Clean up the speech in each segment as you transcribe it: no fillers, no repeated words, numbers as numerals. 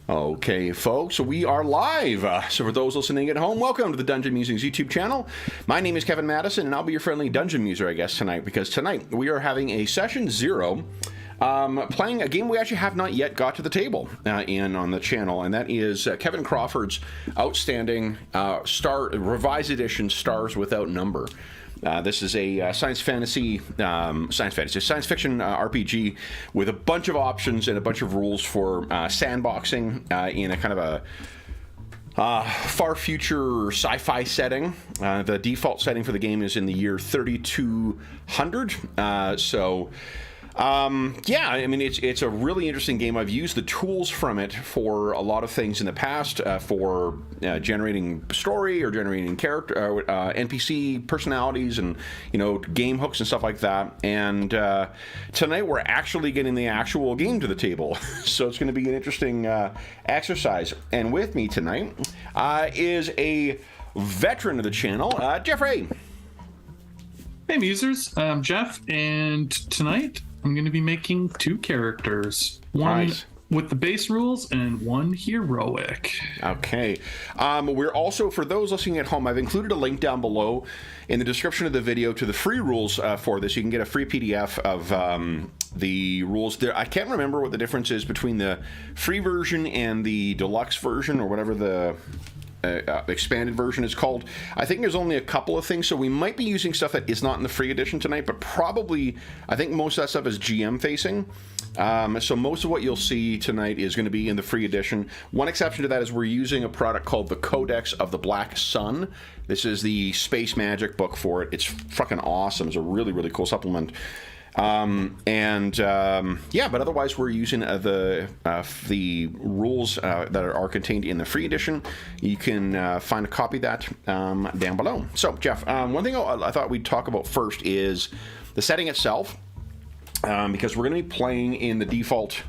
Okay, folks, we are live. So for those listening at home, welcome to the Dungeon Musings YouTube channel. My name is Kevin Madison, and I'll be your friendly dungeon muser, I guess, tonight, because tonight we are having a session 0, playing a game we actually have not yet got to the table on the channel, and that is Kevin Crawford's outstanding revised edition Stars Without Number. This is a science fiction RPG with a bunch of options and a bunch of rules for sandboxing in a kind of a far future sci-fi setting. The default setting for the game is in the year 3200. Yeah, I mean, it's a really interesting game. I've used the tools from it for a lot of things in the past, for generating story or generating character, NPC personalities, and game hooks and stuff like that. And tonight we're actually getting the actual game to the table, so it's going to be an interesting exercise. And with me tonight is a veteran of the channel, Jeffrey. Hey musers, I'm Jeff, and tonight I'm going to be making 2 characters. One with the base rules and one heroic. Okay. We're also, for those listening at home, I've included a link down below in the description of the video to the free rules for this. You can get a free PDF of the rules there. I can't remember what the difference is between the free version and the deluxe version, or whatever the expanded version is called. I think there's only a couple of things, so we might be using stuff that is not in the free edition tonight, but probably, I think most of that stuff is GM facing. So most of what you'll see tonight is going to be in the free edition. One exception to that is we're using a product called the Codex of the Black Sun. This is the space magic book for it. It's fucking awesome. It's a really, really cool supplement. Yeah, but otherwise we're using the rules that are contained in the free edition. You can find a copy of that down below. So, Jeff, one thing I thought we'd talk about first is the setting itself, because we're going to be playing in the default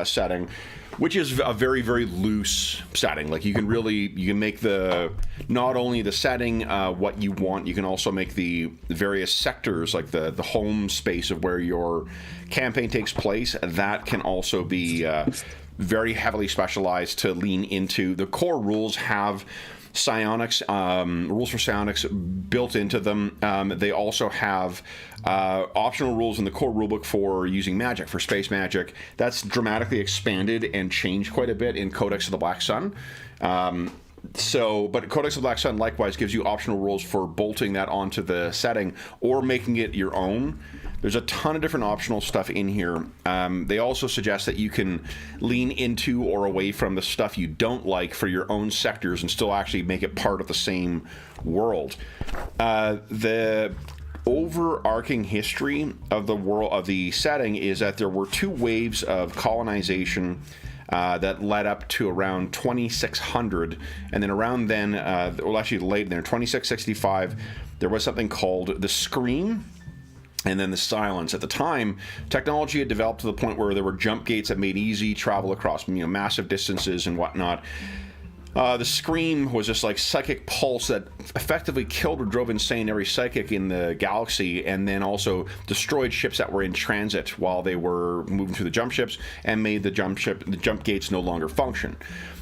setting, which is a very, very loose setting. Like, you can make not only the setting what you want, you can also make the various sectors, like the home space of where your campaign takes place. That can also be very heavily specialized to lean into. The core rules have psionics, rules for psionics built into them. They also have optional rules in the core rulebook for using magic, for space magic. That's dramatically expanded and changed quite a bit in Codex of the Black Sun. But Codex of the Black Sun likewise gives you optional rules for bolting that onto the setting or making it your own. There's a ton of different optional stuff in here. They also suggest that you can lean into or away from the stuff you don't like for your own sectors and still actually make it part of the same world. The overarching history of the world, of the setting, is that there were 2 waves of colonization that led up to around 2600, and then around then, actually late in there, 2665, there was something called the Scream, and then the Silence. At the time, technology had developed to the point where there were jump gates that made easy travel across massive distances and whatnot. The Scream was this like psychic pulse that effectively killed or drove insane every psychic in the galaxy, and then also destroyed ships that were in transit while they were moving through the jump ships, and made the jump gates no longer function.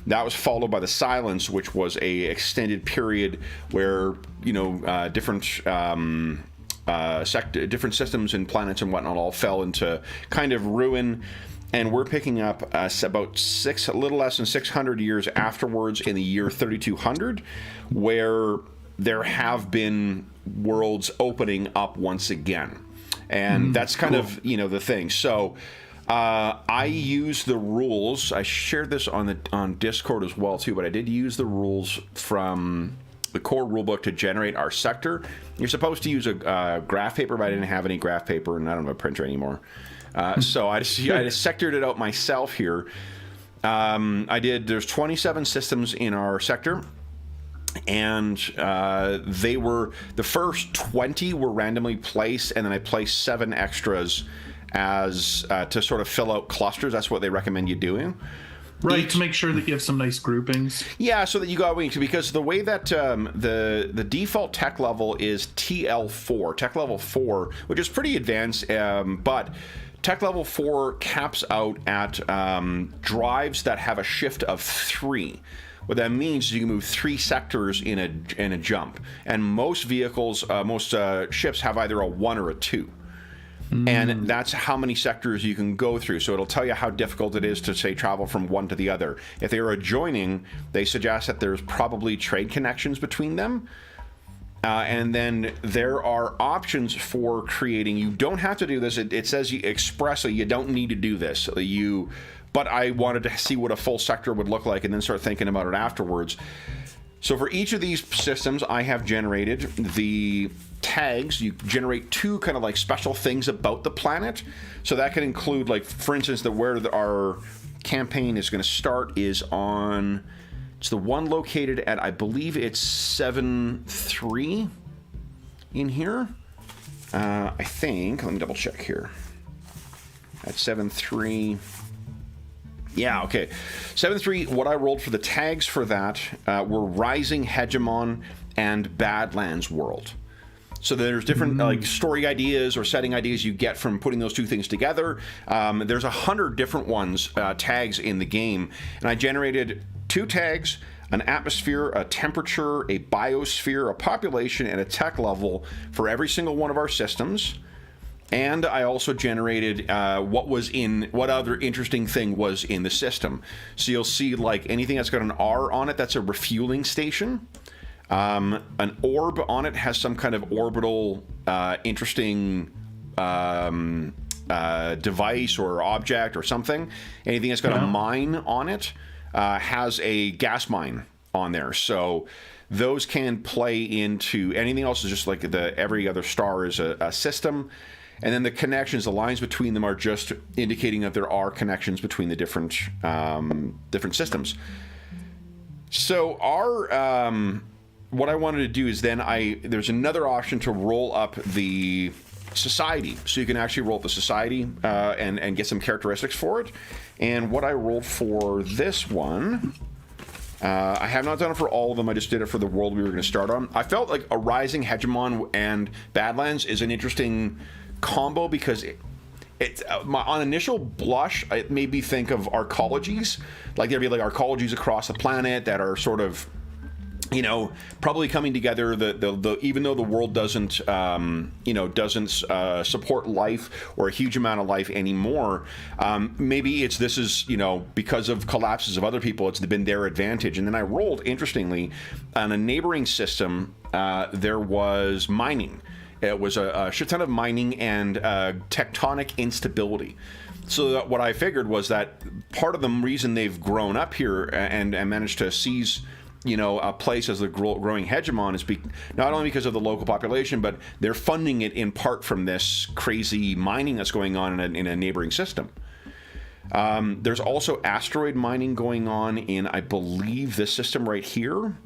That was followed by the Silence, which was a extended period where different systems and planets and whatnot all fell into kind of ruin. And we're picking up about a little less than 600 years afterwards, in the year 3200, where there have been worlds opening up once again. And that's kind of, the thing. So I use the rules. I shared this on Discord as well, too, but I did use the rules from the core rulebook to generate our sector. You're supposed to use a graph paper, but I didn't have any graph paper, and I don't have a printer anymore. So I just sectored it out myself here. There's 27 systems in our sector, and the first 20 were randomly placed, and then I placed 7 extras as to sort of fill out clusters. That's what they recommend you doing. Right, to make sure that you have some nice groupings. Yeah, so that you got wings, because the way that the default tech level is TL4, tech level 4, which is pretty advanced, but Tech level 4 caps out at drives that have a shift of 3. What that means is you can move 3 sectors in a jump, and most vehicles, most ships have either a 1 or a 2. And that's how many sectors you can go through. So it'll tell you how difficult it is to, say, travel from one to the other. If they are adjoining, they suggest that there's probably trade connections between them. And then there are options for creating. You don't have to do this. It says expressly you don't need to do this. But I wanted to see what a full sector would look like and then start thinking about it afterwards. So for each of these systems, I have generated the tags. You generate 2 kind of like special things about the planet. So that can include, like, for instance, where our campaign is going to start is on... It's the one located at, I believe it's 7-3 in here. I think, let me double check here. At 7-3... Yeah, okay. 7-3, what I rolled for the tags for that were Rising Hegemon and Badlands World. So there's different like story ideas or setting ideas you get from putting those 2 things together. There's 100 different ones, tags in the game. And I generated 2 tags, an atmosphere, a temperature, a biosphere, a population, and a tech level for every single one of our systems. And I also generated what other interesting thing was in the system. So you'll see, like, anything that's got an R on it, that's a refueling station. An orb on it has some kind of orbital interesting device or object or something. Anything that's got a mine on it has a gas mine on there. So those can play into anything else. Is just like every other star is a system. And then the connections, the lines between them are just indicating that there are connections between the different systems. So what I wanted to do is then there's another option to roll up the society. So you can actually roll up the society and get some characteristics for it. And what I rolled for this one, I have not done it for all of them. I just did it for the world we were going to start on. I felt like a Rising Hegemon and Badlands is an interesting combo because on initial blush, it made me think of arcologies. Like there'd be like arcologies across the planet that are sort of, probably coming together. Even though the world doesn't support life or a huge amount of life anymore, maybe this is because of collapses of other people, it's been their advantage. And then I rolled, interestingly, on a neighboring system. There was mining. It was a shit ton of mining and tectonic instability. So what I figured was that part of the reason they've grown up here and managed to seize a place as the growing hegemon is not only because of the local population, but they're funding it in part from this crazy mining that's going on in a neighboring system. There's also asteroid mining going on in, I believe, this system right here.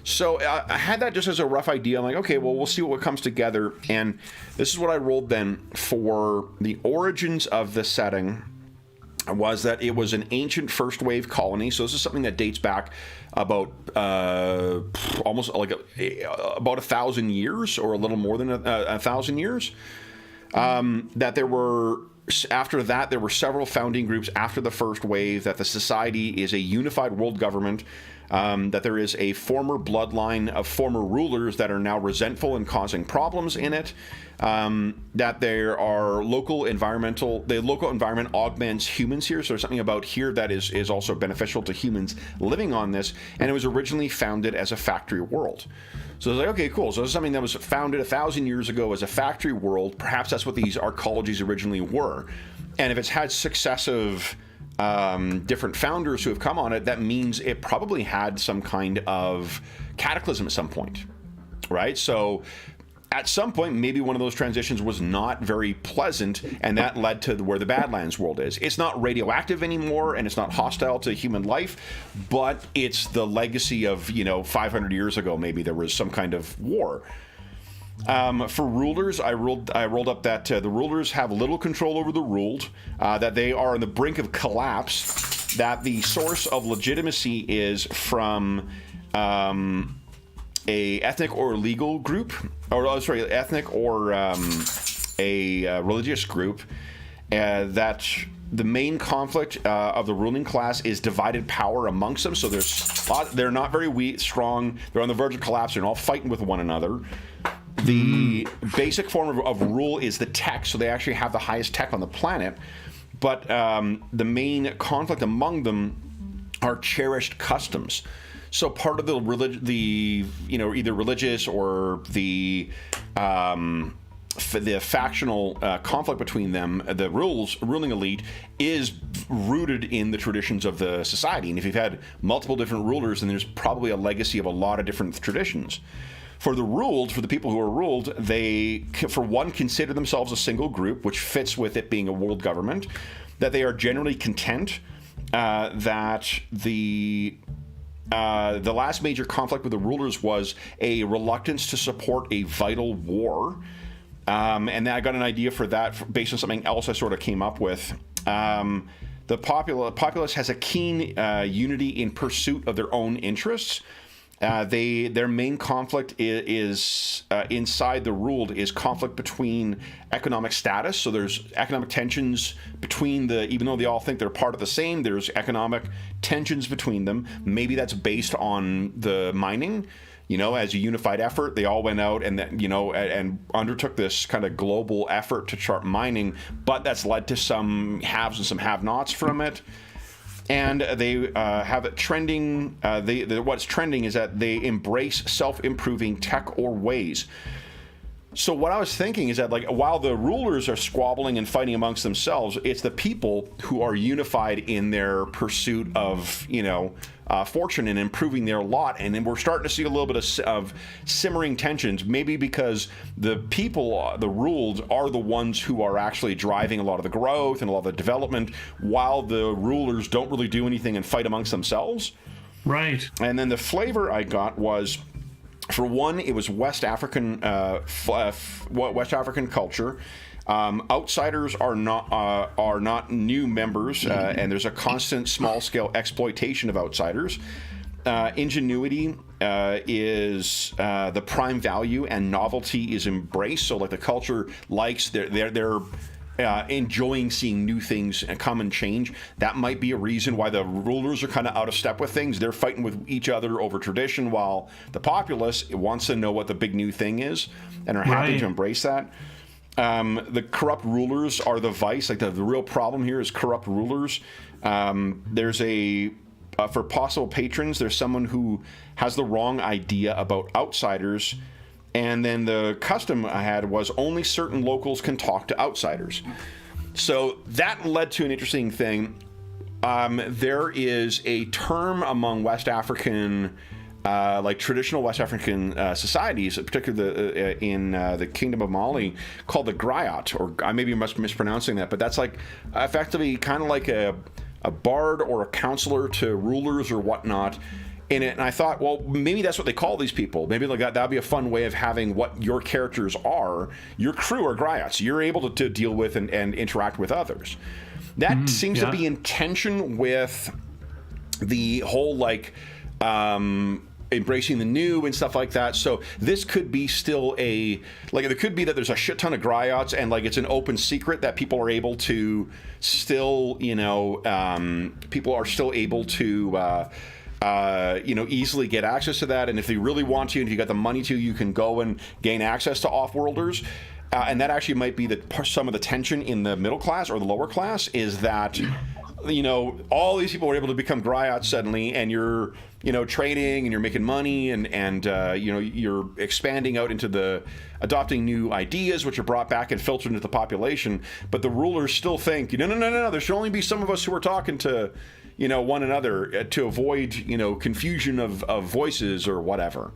So I had that just as a rough idea. I'm like, okay, well, we'll see what comes together. And this is what I rolled then for the origins of the setting. Was that it was an ancient first wave colony. So this is something that dates back about almost like about 1,000 years, or a little more than 1,000 years. That there were, after that, there were several founding groups after the first wave. That the society is a unified world government. That there is a former bloodline of former rulers that are now resentful and causing problems in it. That there are the local environment augments humans here. So there's something about here that is also beneficial to humans living on this. And it was originally founded as a factory world. So I was like, okay, cool. So this is something that was founded 1,000 years ago as a factory world. Perhaps that's what these arcologies originally were. And if it's had successive different founders who have come on it, that means it probably had some kind of cataclysm at some point, right? So at some point, maybe one of those transitions was not very pleasant, and that led to where the Badlands world is. It's not radioactive anymore, and it's not hostile to human life, but it's the legacy of 500 years ago. Maybe there was some kind of war. For rulers, I rolled up that the rulers have little control over the ruled, that they are on the brink of collapse, that the source of legitimacy is from a ethnic or legal group, ethnic or a religious group, that the main conflict of the ruling class is divided power amongst them. So they're not very strong. They're on the verge of collapse. They're all fighting with one another. The basic form of rule is the tech. So they actually have the highest tech on the planet. But the main conflict among them are cherished customs. So part of the either religious or the factional conflict between them, the ruling elite, is rooted in the traditions of the society. And if you've had multiple different rulers, then there's probably a legacy of a lot of different traditions. For the people who are ruled, they, for one, consider themselves a single group, which fits with it being a world government, that they are generally content, that the last major conflict with the rulers was a reluctance to support a vital war. And then I got an idea for that based on something else I sort of came up with. The populace has a keen unity in pursuit of their own interests. Their main conflict is inside the ruled is conflict between economic status. So there's economic tensions between even though they all think they're part of the same, there's economic tensions between them. Maybe that's based on the mining. As a unified effort, they all went out and undertook this kind of global effort to start mining, but that's led to some haves and some have-nots from it. And they have it trending. What's trending is that they embrace self-improving tech or ways. So what I was thinking is that, while the rulers are squabbling and fighting amongst themselves, it's the people who are unified in their pursuit of, fortune and improving their lot. And then we're starting to see a little bit of simmering tensions, maybe because the people, the ruled, are the ones who are actually driving a lot of the growth and a lot of the development, while the rulers don't really do anything and fight amongst themselves. Right. And then the flavor I got was, for one, it was West African culture. Outsiders are not new members, and there's a constant small-scale exploitation of outsiders. Ingenuity is the prime value, and novelty is embraced. So, the culture likes they're enjoying seeing new things come and change. That might be a reason why the rulers are kind of out of step with things. They're fighting with each other over tradition, while the populace wants to know what the big new thing is and are happy to embrace that. The corrupt rulers are the vice. The real problem here is corrupt rulers. There's for possible patrons, there's someone who has the wrong idea about outsiders. And then the custom I had was only certain locals can talk to outsiders. So that led to an interesting thing. There is a term among West African, traditional West African societies, particularly in the Kingdom of Mali, called the griot, or I maybe mispronouncing that, but that's effectively kind of like a bard or a counselor to rulers or whatnot. In it, and I thought, well, maybe that's what they call these people. Maybe that'd be a fun way of having what your characters are. Your crew are griots. You're able to deal with and interact with others. That seems to be in tension with the whole embracing the new and stuff like that. So this could be still it could be that there's a shit ton of griots and it's an open secret that people are able to still, people are still able to easily get access to that. And if you really want to, and if you got the money to, you can go and gain access to off-worlders. And that actually might be some of the tension in the middle class or the lower class, is that, all these people are able to become griots suddenly, and you're, trading and you're making money and you're expanding out into adopting new ideas, which are brought back and filtered into the population. But the rulers still think, no, there should only be some of us who are talking to one another to avoid, confusion of voices or whatever.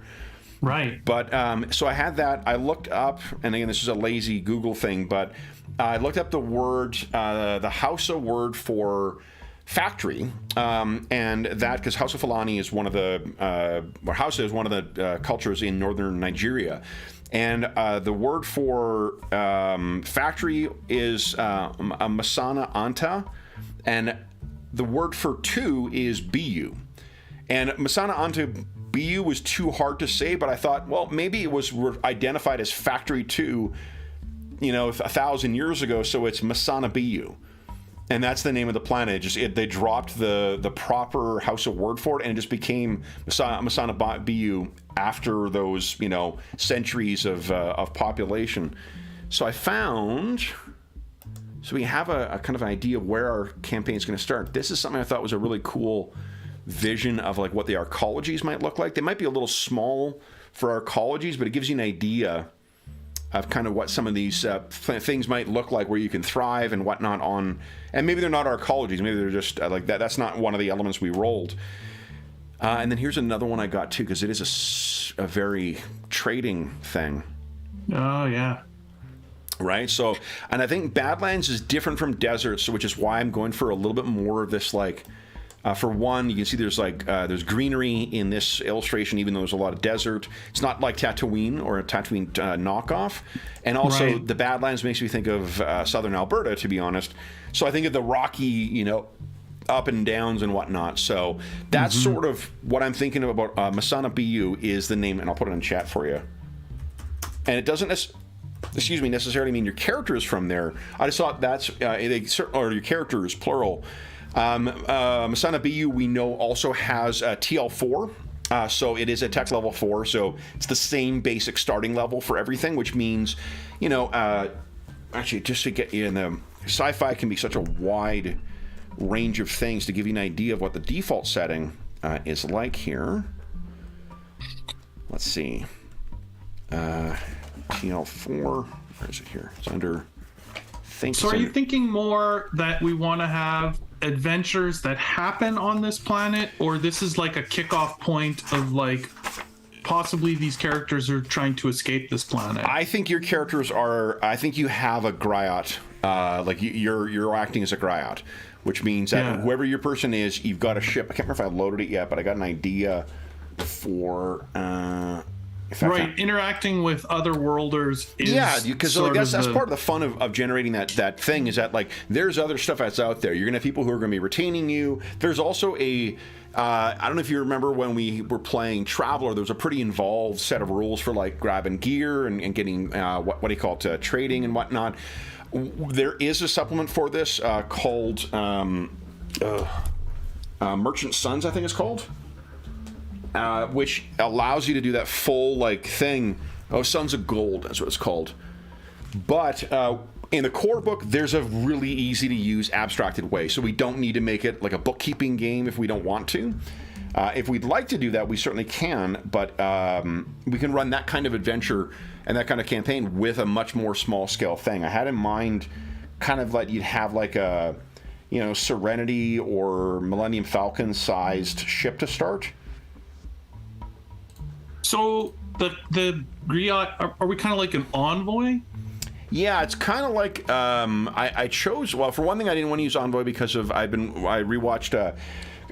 Right. But so I had that. I looked up, and again, this is a lazy Google thing, but I looked up the word, the Hausa word for factory, and that, because Hausa Fulani is one of Hausa is one of the cultures in northern Nigeria. And the word for factory is a Masana Anta, and the word for two is BU. And Masana Anta BU was too hard to say, but I thought, well, maybe it was identified as Factory 2 1,000 years ago, so it's Masana Biyu. And that's the name of the planet. They dropped the proper House of Word for it, and it just became Masana Biyu after those centuries of population. So I found. So we have a kind of an idea of where our campaign is going to start. This is something I thought was a really cool vision of like what the arcologies might look like. They might be a little small for arcologies, but it gives you an idea of kind of what some of these things might look like where you can thrive and whatnot on. And maybe they're not arcologies. Maybe they're just like that. That's not one of the elements we rolled. And then here's another one I got too, because it is a very trading thing. Oh, yeah. Right? So, and I think Badlands is different from deserts, which is why I'm going for a little bit more of this, like, for one, you can see there's greenery in this illustration, even though there's a lot of desert. It's not like Tatooine or a Tatooine knockoff. And also, the Badlands makes me think of southern Alberta, to be honest. So I think of the rocky, up and downs and whatnot. So that's sort of what I'm thinking about. Masana Biyu is the name, and I'll put it in chat for you. And it doesn't necessarily mean your character is from there. I just thought that's or your character is plural. Masana Biyu, we know, also has TL4, so it is a tech level 4, so it's the same basic starting level for everything, which means, actually, just to get you in the sci-fi can be such a wide range of things. To give you an idea of what the default setting is like here, let's see. TL4, where is it here? It's under. So are you thinking more that we want to have adventures that happen on this planet, or this is like a kickoff point of like possibly these characters are trying to escape this planet? I think your characters are. I think you have a Griot. Like you're acting as a Griot, which means that whoever your person is, you've got a ship. I can't remember if I loaded it yet, but I got an idea for. Interacting with other worlders is because I guess that's part of the fun of generating that thing, is that like there's other stuff that's out there. You're gonna have people who are gonna be retaining you. There's also I don't know if you remember when we were playing Traveler, there was a pretty involved set of rules for like grabbing gear and getting what do you call it, trading and whatnot. There is a supplement for this called Merchant Sons, I think it's called. Which allows you to do that full like thing. Sons of Gold, that's what it's called. But in the core book, there's a really easy to use abstracted way, so we don't need to make it like a bookkeeping game if we don't want to. If we'd like to do that, we certainly can, but we can run that kind of adventure and that kind of campaign with a much more small scale thing. I had in mind kind of like you'd have like a Serenity or Millennium Falcon sized ship to start. So the Griot, are we kind of like an envoy? Yeah, it's kind of like I chose. Well, for one thing, I didn't want to use envoy because I rewatched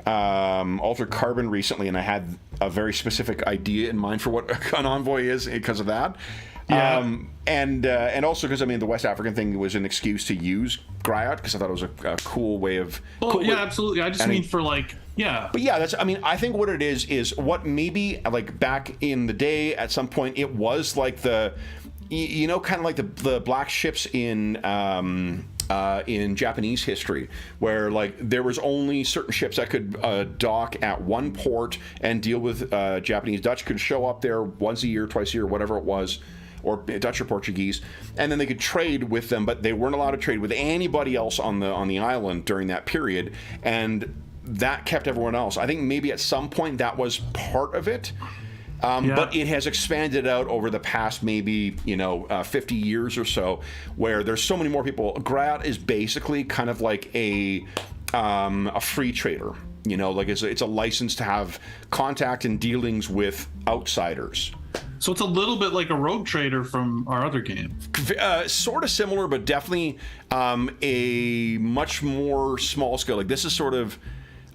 Altered Carbon recently, and I had a very specific idea in mind for what an envoy is because of that. Yeah. And also because the West African thing was an excuse to use Griot because I thought it was a cool way of. Absolutely. I just mean for like. Yeah. But yeah, I think what it is what maybe like back in the day at some point it was like the, kind of like the black ships in Japanese history, where like there was only certain ships that could dock at one port and deal with Japanese. Dutch could show up there once a year, twice a year, whatever it was, or Dutch or Portuguese, and then they could trade with them, but they weren't allowed to trade with anybody else on the island during that period, and that kept everyone else. I think maybe at some point that was part of it, but it has expanded out over the past maybe 50 years or so, where there's so many more people. Griot is basically kind of like a free trader. Like it's a license to have contact and dealings with outsiders. So it's a little bit like a rogue trader from our other game. Sort of similar, but definitely a much more small scale. Like this is sort of.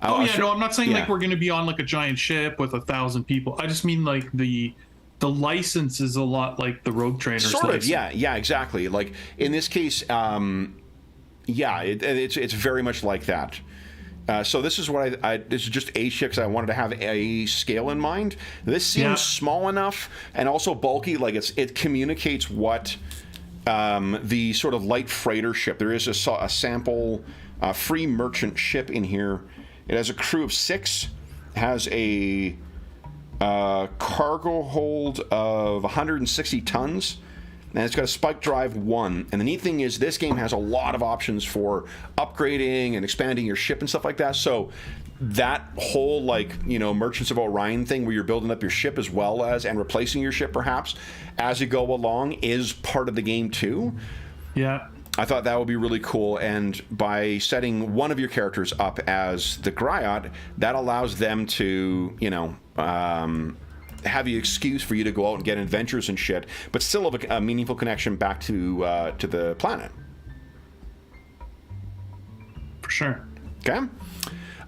I'm not saying like we're going to be on like a giant ship with 1,000 people. I just mean like the license is a lot like the rogue trader's sort license. of, yeah, exactly. Like in this case, it's very much like that. So this is what this is just a ship because I wanted to have a scale in mind. This seems small enough and also bulky. Like it communicates what the sort of light freighter ship. There is a sample free merchant ship in here. It has a crew of 6, has a cargo hold of 160 tons, and it's got a spike drive 1. And the neat thing is this game has a lot of options for upgrading and expanding your ship and stuff like that. So that whole, like, you know, Merchants of Orion thing where you're building up your ship as well as and replacing your ship perhaps as you go along is part of the game too. Yeah. I thought that would be really cool, and by setting one of your characters up as the Griot, that allows them to, you know, have the excuse for you to go out and get adventures and shit, but still have a meaningful connection back to the planet. For sure. Okay.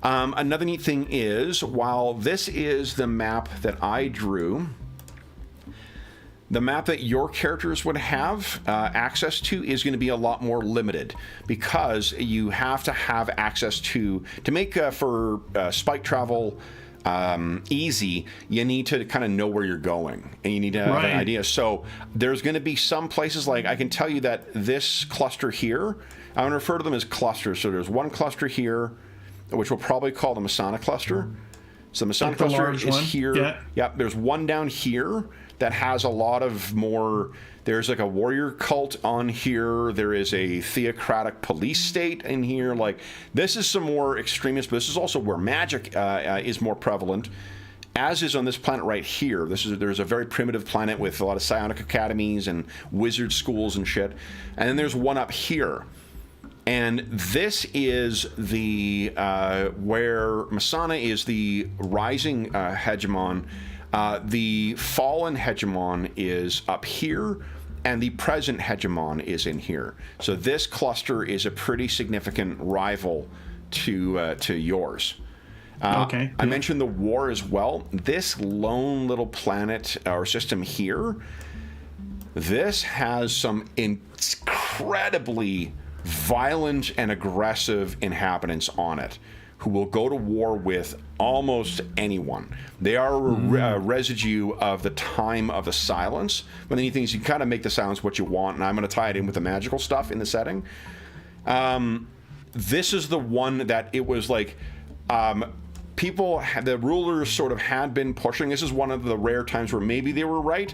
Another neat thing is, while this is the map that I drew, the map that your characters would have access to is going to be a lot more limited, because you have to have access to make for spike travel easy. You need to kind of know where you're going, and you need to have an idea. So there's going to be some places, like I can tell you that this cluster here, I'm going to refer to them as clusters. So there's one cluster here, which we'll probably call the Masana cluster. So the Masana cluster is here. Yeah. Yep. There's one down here that has a lot of more. There's like a warrior cult on here. There is a theocratic police state in here. Like, this is some more extremist, but this is also where magic is more prevalent, as is on this planet right here. There's a very primitive planet with a lot of psionic academies and wizard schools and shit. And then there's one up here. And this is the where Masana is the rising hegemon. The fallen hegemon is up here, and the present hegemon is in here. So this cluster is a pretty significant rival to yours. Okay. I mentioned the war as well. This lone little planet or system here, this has some incredibly violent and aggressive inhabitants on it who will go to war with almost anyone. They are a residue of the time of the silence. One of the things, you can kind of make the sounds what you want, and I'm going to tie it in with the magical stuff in the setting. This is the one that it was like the rulers sort of had been pushing. This is one of the rare times where maybe they were right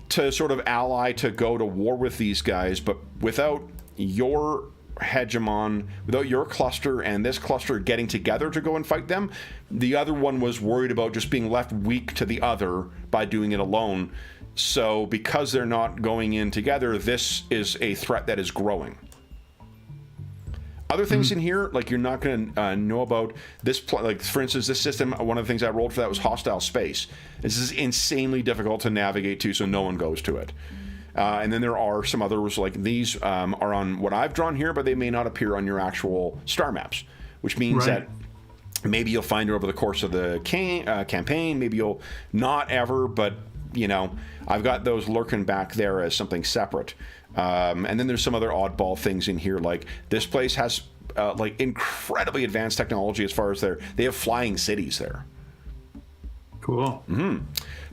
to sort of ally to go to war with these guys, but without your hegemon, without your cluster and this cluster getting together to go and fight them, the other one was worried about just being left weak to the other by doing it alone. So because they're not going in together, this is a threat that is growing. Other things in here, like, you're not going to know about this, like, for instance, this system, one of the things I rolled for that was hostile space. This is insanely difficult to navigate to, so no one goes to it. And then there are some others, like these are on what I've drawn here, but they may not appear on your actual star maps, which means that maybe you'll find it over the course of the campaign, maybe you'll not ever, but, you know, I've got those lurking back there as something separate. And then there's some other oddball things in here, like this place has like incredibly advanced technology as far as they have flying cities there. Cool. Mm-hmm.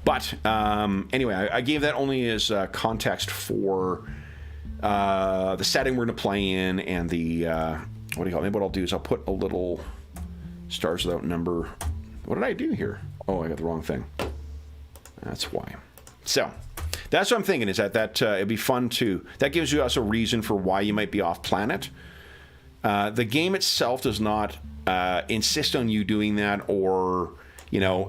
But anyway, I gave that only as context for the setting we're going to play in, and the what do you call it? Maybe what I'll do is I'll put a little stars without number. What did I do here? Oh, I got the wrong thing. That's why. So that's what I'm thinking, is that it'd be fun to, that gives us a reason for why you might be off planet. The game itself does not insist on you doing that, or, you know,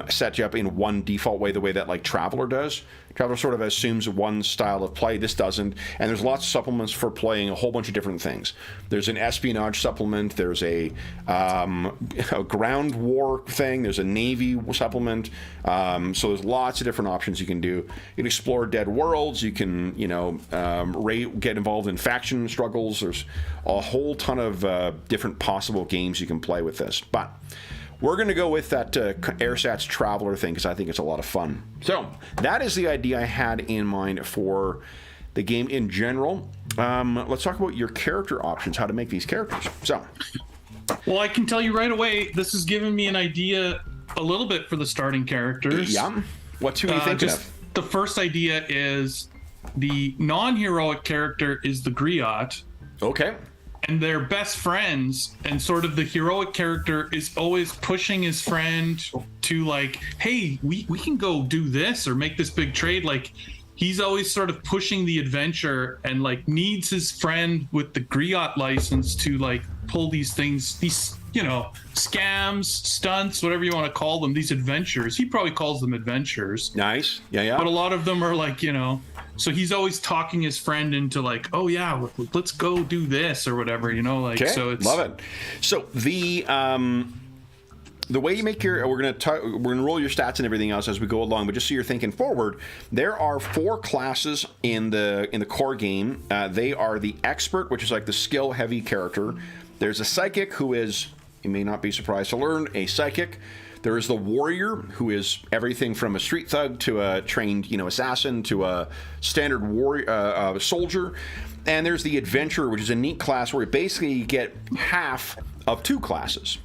set you up in one default way, the way that, like, Traveler does. Traveler sort of assumes one style of play. This doesn't. And there's lots of supplements for playing a whole bunch of different things. There's an espionage supplement. There's a ground war thing. There's a navy supplement. So there's lots of different options you can do. You can explore dead worlds. You can, you know, get involved in faction struggles. There's a whole ton of different possible games you can play with this. But we're going to go with that AirSats Traveler thing, because I think it's a lot of fun. So that is the idea I had in mind for the game in general. Let's talk about your character options, how to make these characters. So, well, I can tell you right away, this has given me an idea a little bit for the starting characters. Yeah. What two are you thinking of? The first idea is the non-heroic character is the griot. Okay. And they're best friends, and sort of the heroic character is always pushing his friend to like, hey, we can go do this or make this big trade. Like, he's always sort of pushing the adventure and like needs his friend with the griot license to like pull these things, these, you know, scams, stunts, whatever you want to call them, these adventures. He probably calls them adventures. Nice. Yeah. But a lot of them are like, you know, so he's always talking his friend into like, oh yeah, let's go do this or whatever, you know, like, so it's... Love it. So the way you make your, we're gonna roll your stats and everything else as we go along, but just so you're thinking forward, there are 4 classes in the core game. They are the expert, which is like the skill heavy character. There's a psychic, who is, you may not be surprised to learn, a psychic. There is the warrior, who is everything from a street thug to a trained, you know, assassin to a standard warrior soldier. And there's the adventurer, which is a neat class where basically you get half of 2 classes.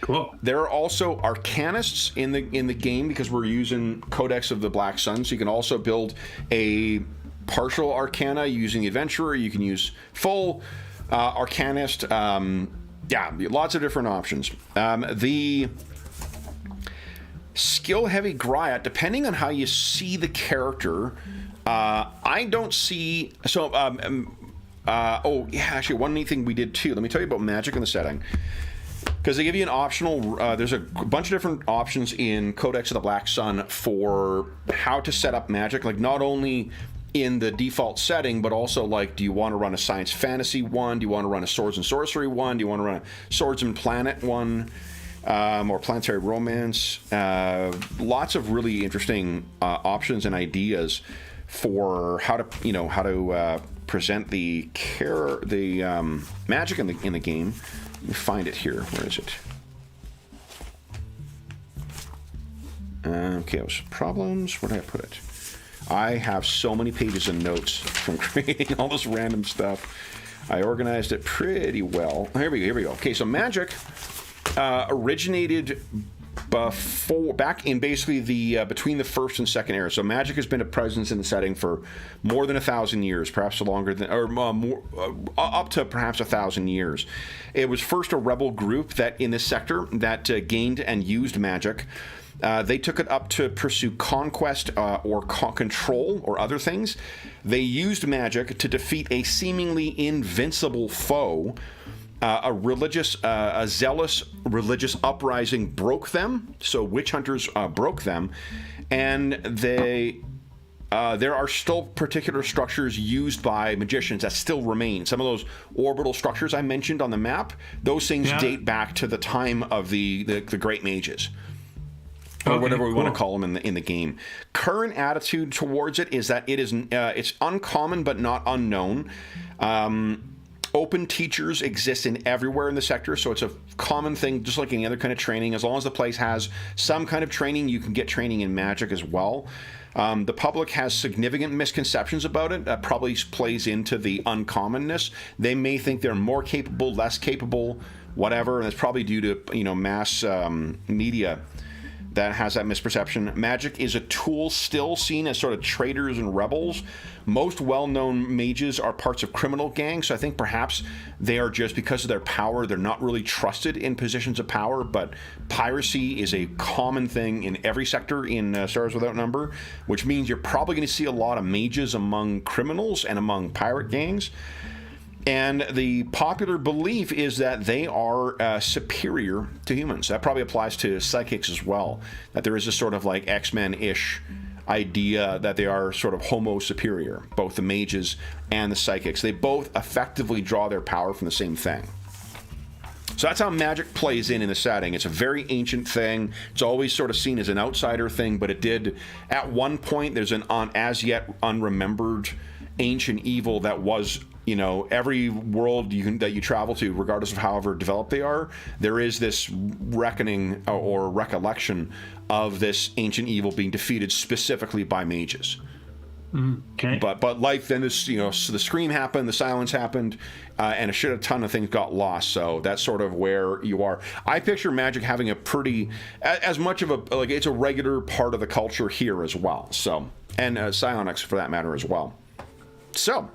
Cool. There are also arcanists in the game because we're using Codex of the Black Sun, so you can also build a partial arcana using the adventurer. You can use full arcanist. Yeah, lots of different options. The skill-heavy griot, depending on how you see the character, I don't see. So, oh yeah, actually, one neat thing we did too. Let me tell you about magic in the setting. Because they give you an optional, there's a bunch of different options in Codex of the Black Sun for how to set up magic. Like, not only in the default setting, but also, like, do you want to run a science fantasy one? Do you want to run a swords and sorcery one? Do you want to run a swords and planet one? Or planetary romance? Lots of really interesting options and ideas for how to, you know, present the magic in the game. Let me find it here. Where is it? Okay, it was problems. Where did I put it? I have so many pages of notes from creating all this random stuff. I organized it pretty well. Here we go. Okay, so magic originated back in basically the between the first and second era. So magic has been a presence in the setting for more than 1,000 years, perhaps longer than, or more, up to perhaps 1,000 years. It was first a rebel group that in this sector that gained and used magic. They took it up to pursue conquest or control or other things. They used magic to defeat a seemingly invincible foe. A zealous religious uprising broke them. So witch hunters broke them, and there are still particular structures used by magicians that still remain. Some of those orbital structures I mentioned on the map, those things date back to the time of the great mages. Or whatever we want to call them in the game. Current attitude towards it is that it's uncommon but not unknown. Open teachers exist everywhere in the sector, so it's a common thing, just like any other kind of training. As long as the place has some kind of training, you can get training in magic as well. The public has significant misconceptions about it. That probably plays into the uncommonness. They may think they're more capable, less capable, whatever, and it's probably due to mass media that has that misperception. Magic is a tool still seen as sort of traitors and rebels. Most well-known mages are parts of criminal gangs, so I think perhaps they are just, because of their power, they're not really trusted in positions of power, but piracy is a common thing in every sector in Stars Without Number, which means you're probably going to see a lot of mages among criminals and among pirate gangs. And the popular belief is that they are superior to humans. That probably applies to psychics as well, that there is a sort of like X-Men-ish idea that they are sort of homo superior, both the mages and the psychics. They both effectively draw their power from the same thing. So that's how magic plays in the setting. It's a very ancient thing. It's always sort of seen as an outsider thing, but it did, at one point, there's an as yet unremembered ancient evil that was, every world that you travel to, regardless of however developed they are, there is this reckoning or recollection of this ancient evil being defeated specifically by mages. Okay. But life then is, so the scream happened, the silence happened, and a ton of things got lost. So that's sort of where you are. I picture magic having a pretty, as much of it's a regular part of the culture here as well. So, and psionics for that matter as well. So,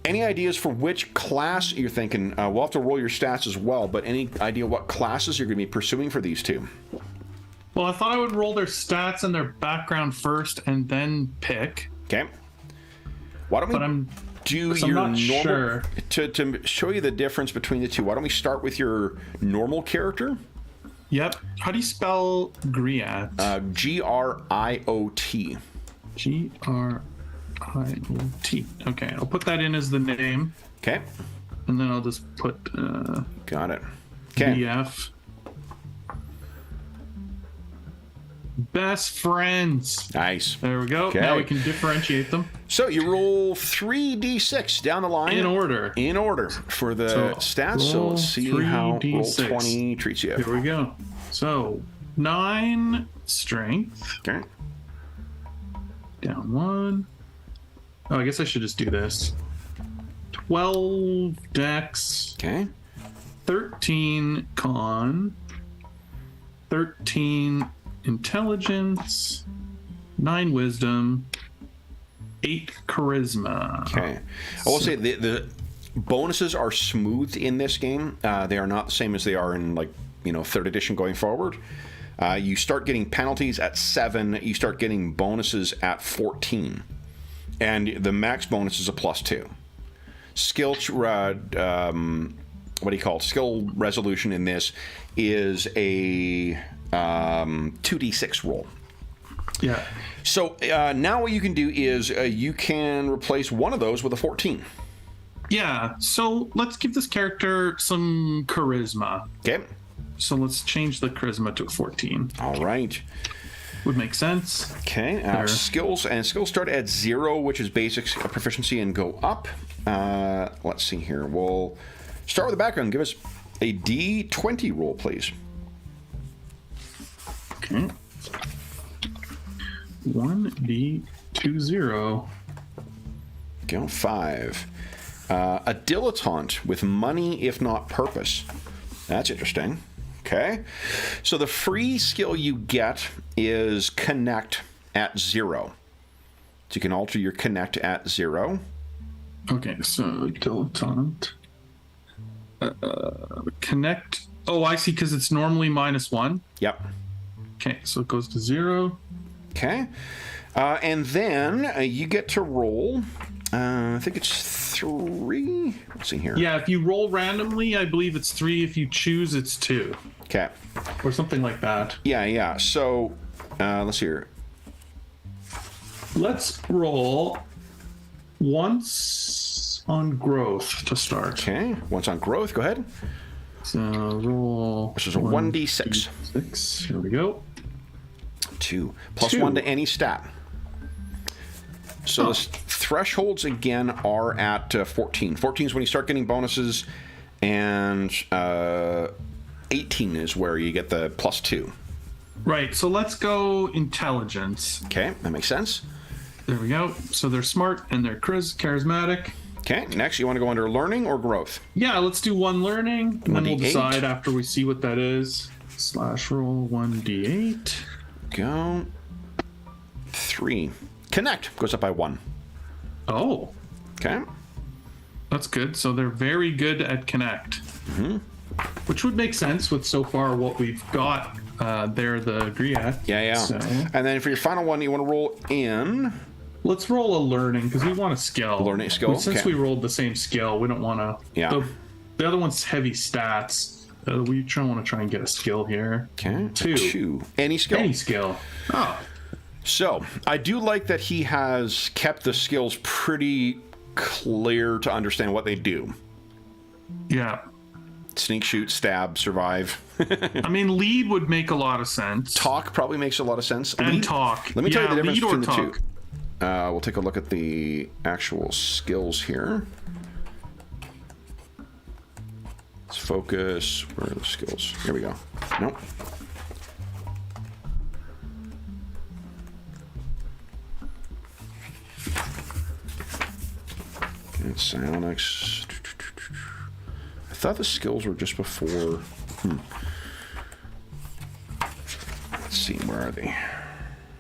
any ideas for which class you're thinking? We'll have to roll your stats as well, but any idea what classes you're going to be pursuing for these two? Well, I thought I would roll their stats and their background first and then pick. Okay. Why don't we do your normal... Sure. To show you the difference between the two, why don't we start with your normal character? Yep. How do you spell Griot? Griot. Griot. Okay, I'll put that in as the name. Okay. And then I'll just put... Got it. Okay. BF. Best friends. Nice. There we go. Okay. Now we can differentiate them. So you roll 3d6 down the line. In order. For the stats. So let's see how roll 20 treats you. Here we go. So 9 strength. Okay. Down 1. Oh, I guess I should just do this. 12 dex. Okay. 13 con. 13 intelligence, 9 wisdom, 8 charisma. Okay. I will say the bonuses are smoothed in this game. They are not the same as they are in 3rd edition going forward. You start getting penalties at 7. You start getting bonuses at 14. And the max bonus is a +2. Skill skill resolution in this is a 2d6 roll. Yeah. So now what you can do is you can replace one of those with a 14. Yeah. So let's give this character some charisma. Okay. So let's change the charisma to a 14. All right. Would make sense. Okay. Skills start at 0, which is basic proficiency, and go up. Let's see here. We'll start with the background. Give us a D20 roll, please. Okay. 1d20. Go 5. A dilettante with money, if not purpose. That's interesting. Okay. So the free skill you get is connect at 0. So you can alter your connect at 0. Okay, so dilettante. Connect. Oh, I see, because it's normally -1. Yep. Okay, so it goes to 0. Okay. And then you get to roll. I think it's 3. Let's see here. Yeah, if you roll randomly, I believe it's 3. If you choose, it's 2. Okay. Or something like that. Yeah. So let's see here. Let's roll once on growth to start. Okay. Once on growth, go ahead. So roll. This is a 1d6. 6. Here we go. 2. Plus 1 to any stat. So the thresholds again are at 14. 14 is when you start getting bonuses, and 18 is where you get the +2. Right. So let's go intelligence. Okay, that makes sense. There we go. So they're smart and they're charismatic. Okay, next you want to go under learning or growth? Yeah, let's do 1 learning, and then we'll 1d8. decide after we see what that is. /roll 1d8. Go 3. Connect goes up by 1. Oh, Okay. that's good. So they're very good at connect, which would make sense with so far what we've got. There, the Griot. Yeah. So And then for your final one, you want to roll in. let's roll a learning because we want a skill. Learning skill, Since okay. we rolled the same skill, we don't want to. Yeah. The other one's heavy stats. We want to try and get a skill here. Okay. 2. Any skill. Any skill. Oh. So I do like that he has kept the skills pretty clear to understand what they do. Yeah. Sneak, shoot, stab, survive. I mean, lead would make a lot of sense. Talk probably makes a lot of sense. And Lead- talk. Let me tell you the difference lead or between the talk. two. We'll take a look at the actual skills here. Let's focus. Where are the skills? Here we go. Nope. It's psionics. I thought the skills were just before. Let's see, where are they?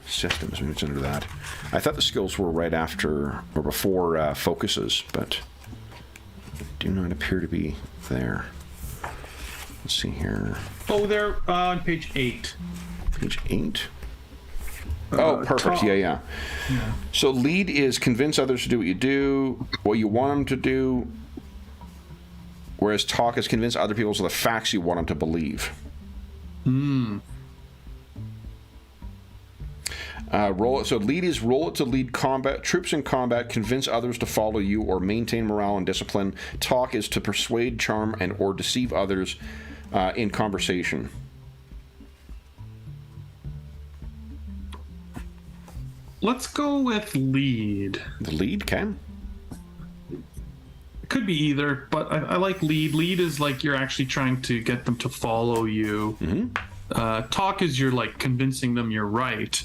Systems, maybe it's under that. I thought the skills were right after or before focuses, but they do not appear to be there. Let's see here. Oh, they're on page 8. Page 8? Oh, perfect. Yeah. So lead is convince others to do what you want them to do, whereas talk is convince other people of the facts you want them to believe. So lead is roll it to lead combat troops in combat, convince others to follow you, or maintain morale and discipline. Talk is to persuade, charm, and or deceive others in conversation. Let's go with lead. The lead, Ken? It could be either, but I like lead. Lead is like you're actually trying to get them to follow you. Talk is you're like convincing them you're right.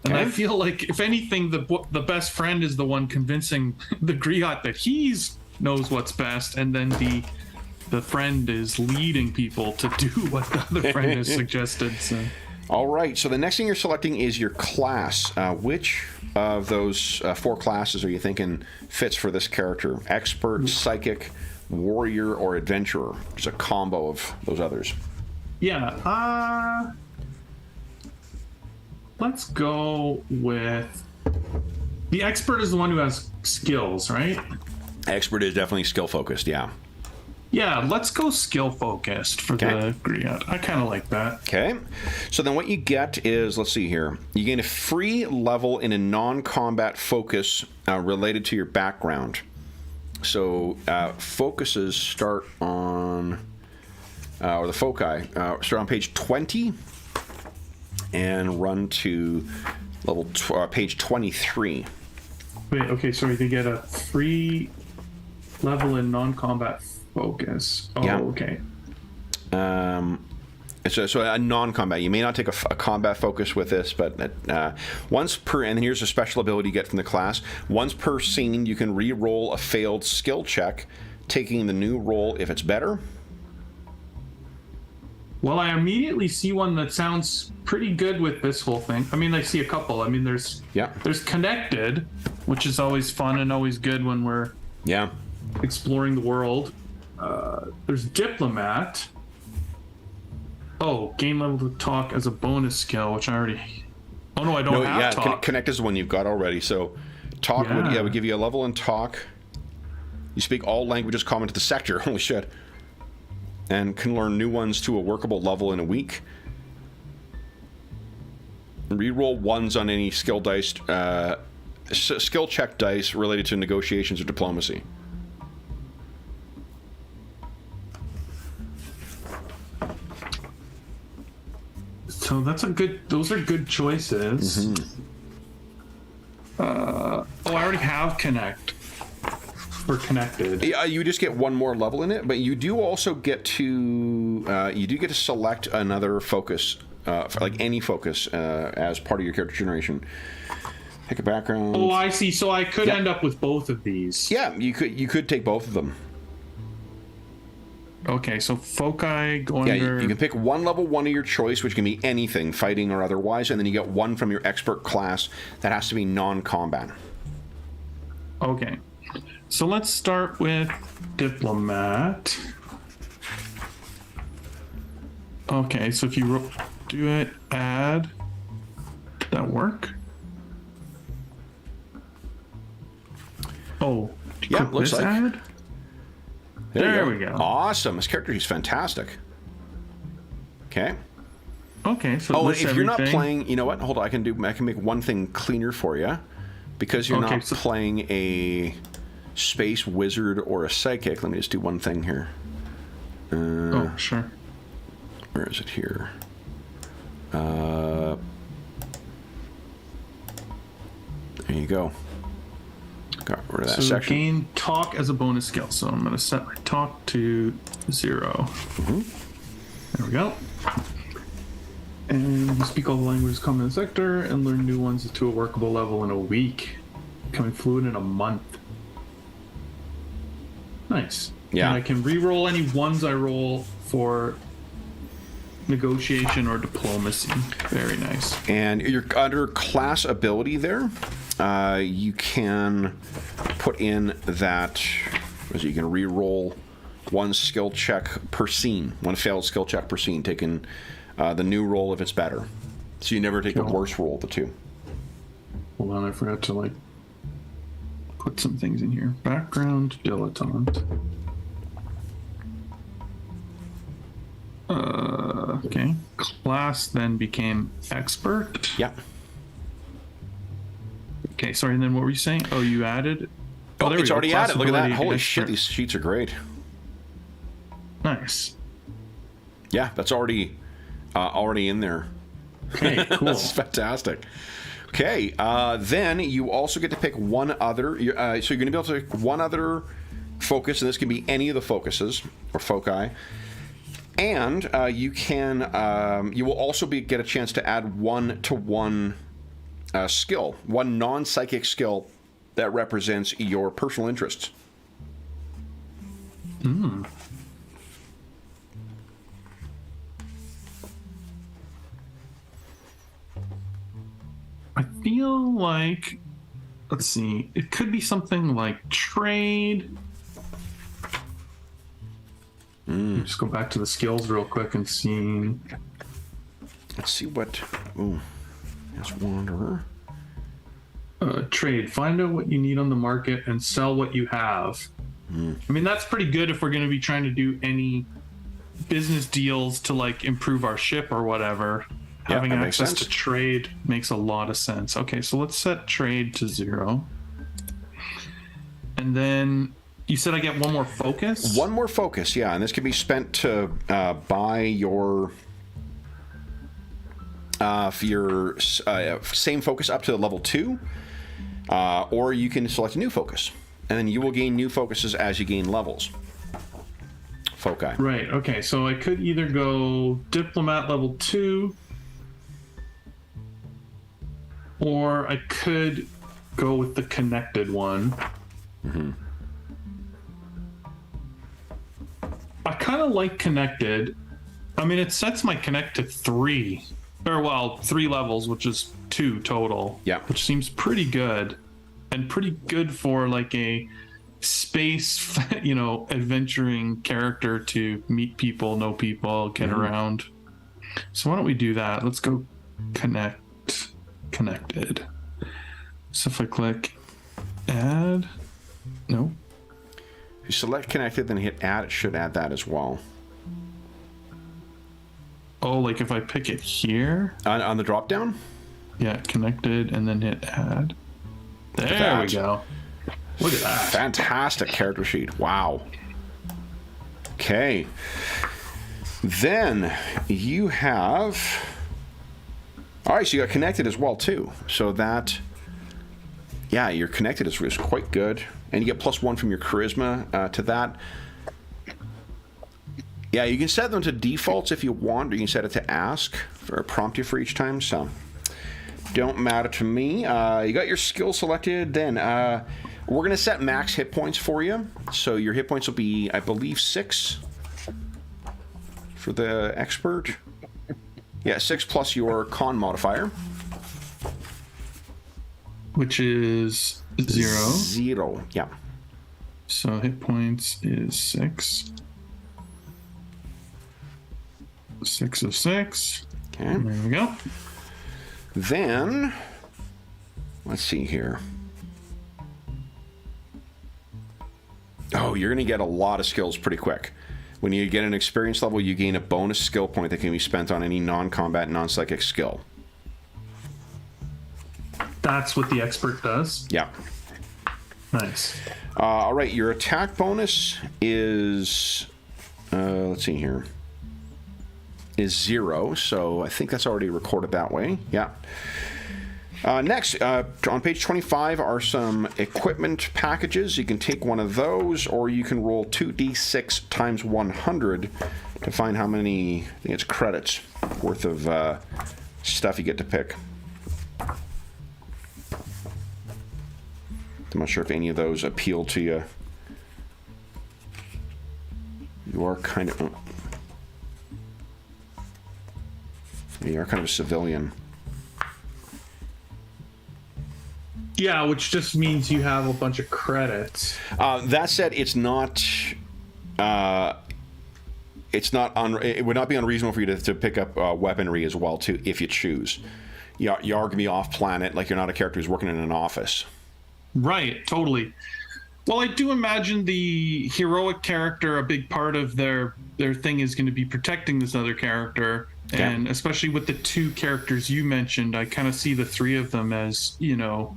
And I feel like, if anything, the best friend is the one convincing the griot that he's knows what's best, and then the friend is leading people to do what the other friend has suggested. So. All right, so the next thing you're selecting is your class. Which of those 4 classes are you thinking fits for this character? Expert, psychic, warrior, or adventurer? It's a combo of those others. Yeah, let's go with... The expert is the one who has skills, right? Expert is definitely skill-focused, yeah. Yeah, let's go skill-focused for the griot. I kind of like that. Okay. So then what you get is, let's see here, you gain a free level in a non-combat focus related to your background. So focuses start on... or the foci start on page 20 and run to level page 23. Wait, okay, sorry, they get a free level in non-combat focus. Oh, yeah. Okay. So a non-combat. You may not take a combat focus with this, but once per, and here's a special ability you get from the class. Once per scene, you can re-roll a failed skill check, taking the new roll if it's better. Well, I immediately see one that sounds pretty good with this whole thing. I mean, I see a couple. I mean, there's connected, which is always fun and always good when we're exploring the world. There's diplomat. Oh, gain level to talk as a bonus skill, which I already... Oh, no, I don't have talk. Connect is the one you've got already. So talk would give you a level in talk. You speak all languages common to the sector. Holy shit. And can learn new ones to a workable level in a week. Reroll 1s on any skill dice, skill check dice related to negotiations or diplomacy. So those are good choices. I already have connect. Or connected. Yeah, you just get one more level in it, but you do also get to select another focus, like any focus, as part of your character generation. Pick a background. Oh, I see. So I could end up with both of these. Yeah, you could take both of them. Okay, so foci go under... Yeah, you can pick one level 1 of your choice, which can be anything, fighting or otherwise, and then you get one from your expert class that has to be non-combat. Okay. So let's start with diplomat. Okay, so if you do it, add, did that work? Oh, yeah, looks like. Add? There we go. Awesome. This character is fantastic. Okay. Okay, so and if you're not playing, you know what? Hold on, I can make one thing cleaner for you, because you're not playing a space wizard or a psychic. Let me just do one thing here. Oh, sure. Where is it here? There you go. Got rid of that section. Gain talk as a bonus skill. So I'm going to set my talk to 0. There we go. And you speak all the languages common in the sector and learn new ones to a workable level in a week. Becoming fluent in a month. Nice. Yeah. And I can re-roll any ones I roll for negotiation or diplomacy. Very nice. And you're under class ability there. You can put in that, so you can re-roll one skill check per scene, one failed skill check per scene, taking the new roll if it's better. So you never take the worst roll of the two. Hold on, I forgot to like put some things in here. Background dilettante. Okay. Class then became expert. Yeah. Okay, sorry, and then what were you saying? Oh, you added? Oh, it's already added. Look at that. Holy expert. shit, these sheets are great. Nice. Yeah, that's already in there. Okay, cool. That's fantastic. Okay, then you also get to pick one other. So you're going to be able to pick one other focus, and this can be any of the focuses or foci. And you will also get a chance to add one-to-one skill, one non-psychic skill that represents your personal interests. Hmm. I feel like, let's see, it could be something like trade. Just go back to the skills real quick and see. Let's see what. Ooh, that's Wanderer. Trade. Find out what you need on the market and sell what you have. I mean, that's pretty good if we're going to be trying to do any business deals to like improve our ship or whatever. Yeah, Having access sense. to trade makes a lot of sense. Okay, so let's set trade to 0. And then you said I get one more focus? One more focus, yeah, and this can be spent to buy your for your same focus up to level 2, or you can select a new focus, and then you will gain new focuses as you gain levels. Foci. Right, okay, so I could either go diplomat level 2, or I could go with the connected one. Mm-hmm. I kind of like connected. I mean, it sets my connect to 3. Or, well, 3 levels, which is 2 total. Yeah. Which seems pretty good. And pretty good for, like, a space, adventuring character to meet people, know people, get around. So why don't we do that? Let's go connected. So if I click add, no. If you select connected, then hit add, it should add that as well. Oh, like if I pick it here? On the drop down? Yeah, connected, and then hit add. There we go. Look at that. Fantastic character sheet. Wow. Okay. Then you have... All right, so you got connected as well, too. So that... Yeah, your connected is quite good. And you get +1 from your charisma to that. Yeah, you can set them to defaults if you want, or you can set it to ask for a prompt you for each time. So, don't matter to me. You got your skill selected. Then we're going to set max hit points for you. So your hit points will be, I believe, 6 for the expert. Yeah, 6 plus your con modifier. Which is 0. 0, yeah. So hit points is 6. 6 of 6. Okay. There we go. Then, let's see here. Oh, you're going to get a lot of skills pretty quick. When you get an experience level, you gain a bonus skill point that can be spent on any non-combat, non-psychic skill. That's what the expert does? Yeah. Nice. All right, your attack bonus is, let's see here, is 0. So I think that's already recorded that way. Yeah. Next, on page 25 are some equipment packages. You can take one of those, or you can roll 2d6 times 100 to find how many, I think it's credits worth of stuff you get to pick. I'm not sure if any of those appeal to you. You are kind of... You are kind of a civilian. Yeah, which just means you have a bunch of credits. That said, it's not... it would not be unreasonable for you to pick up weaponry as well, too, if you choose. You are going to be off-planet, like you're not a character who's working in an office. Right, totally. Well, I do imagine the heroic character, a big part of their thing is going to be protecting this other character. Yeah. And especially with the two characters you mentioned, I kind of see the three of them as, you know,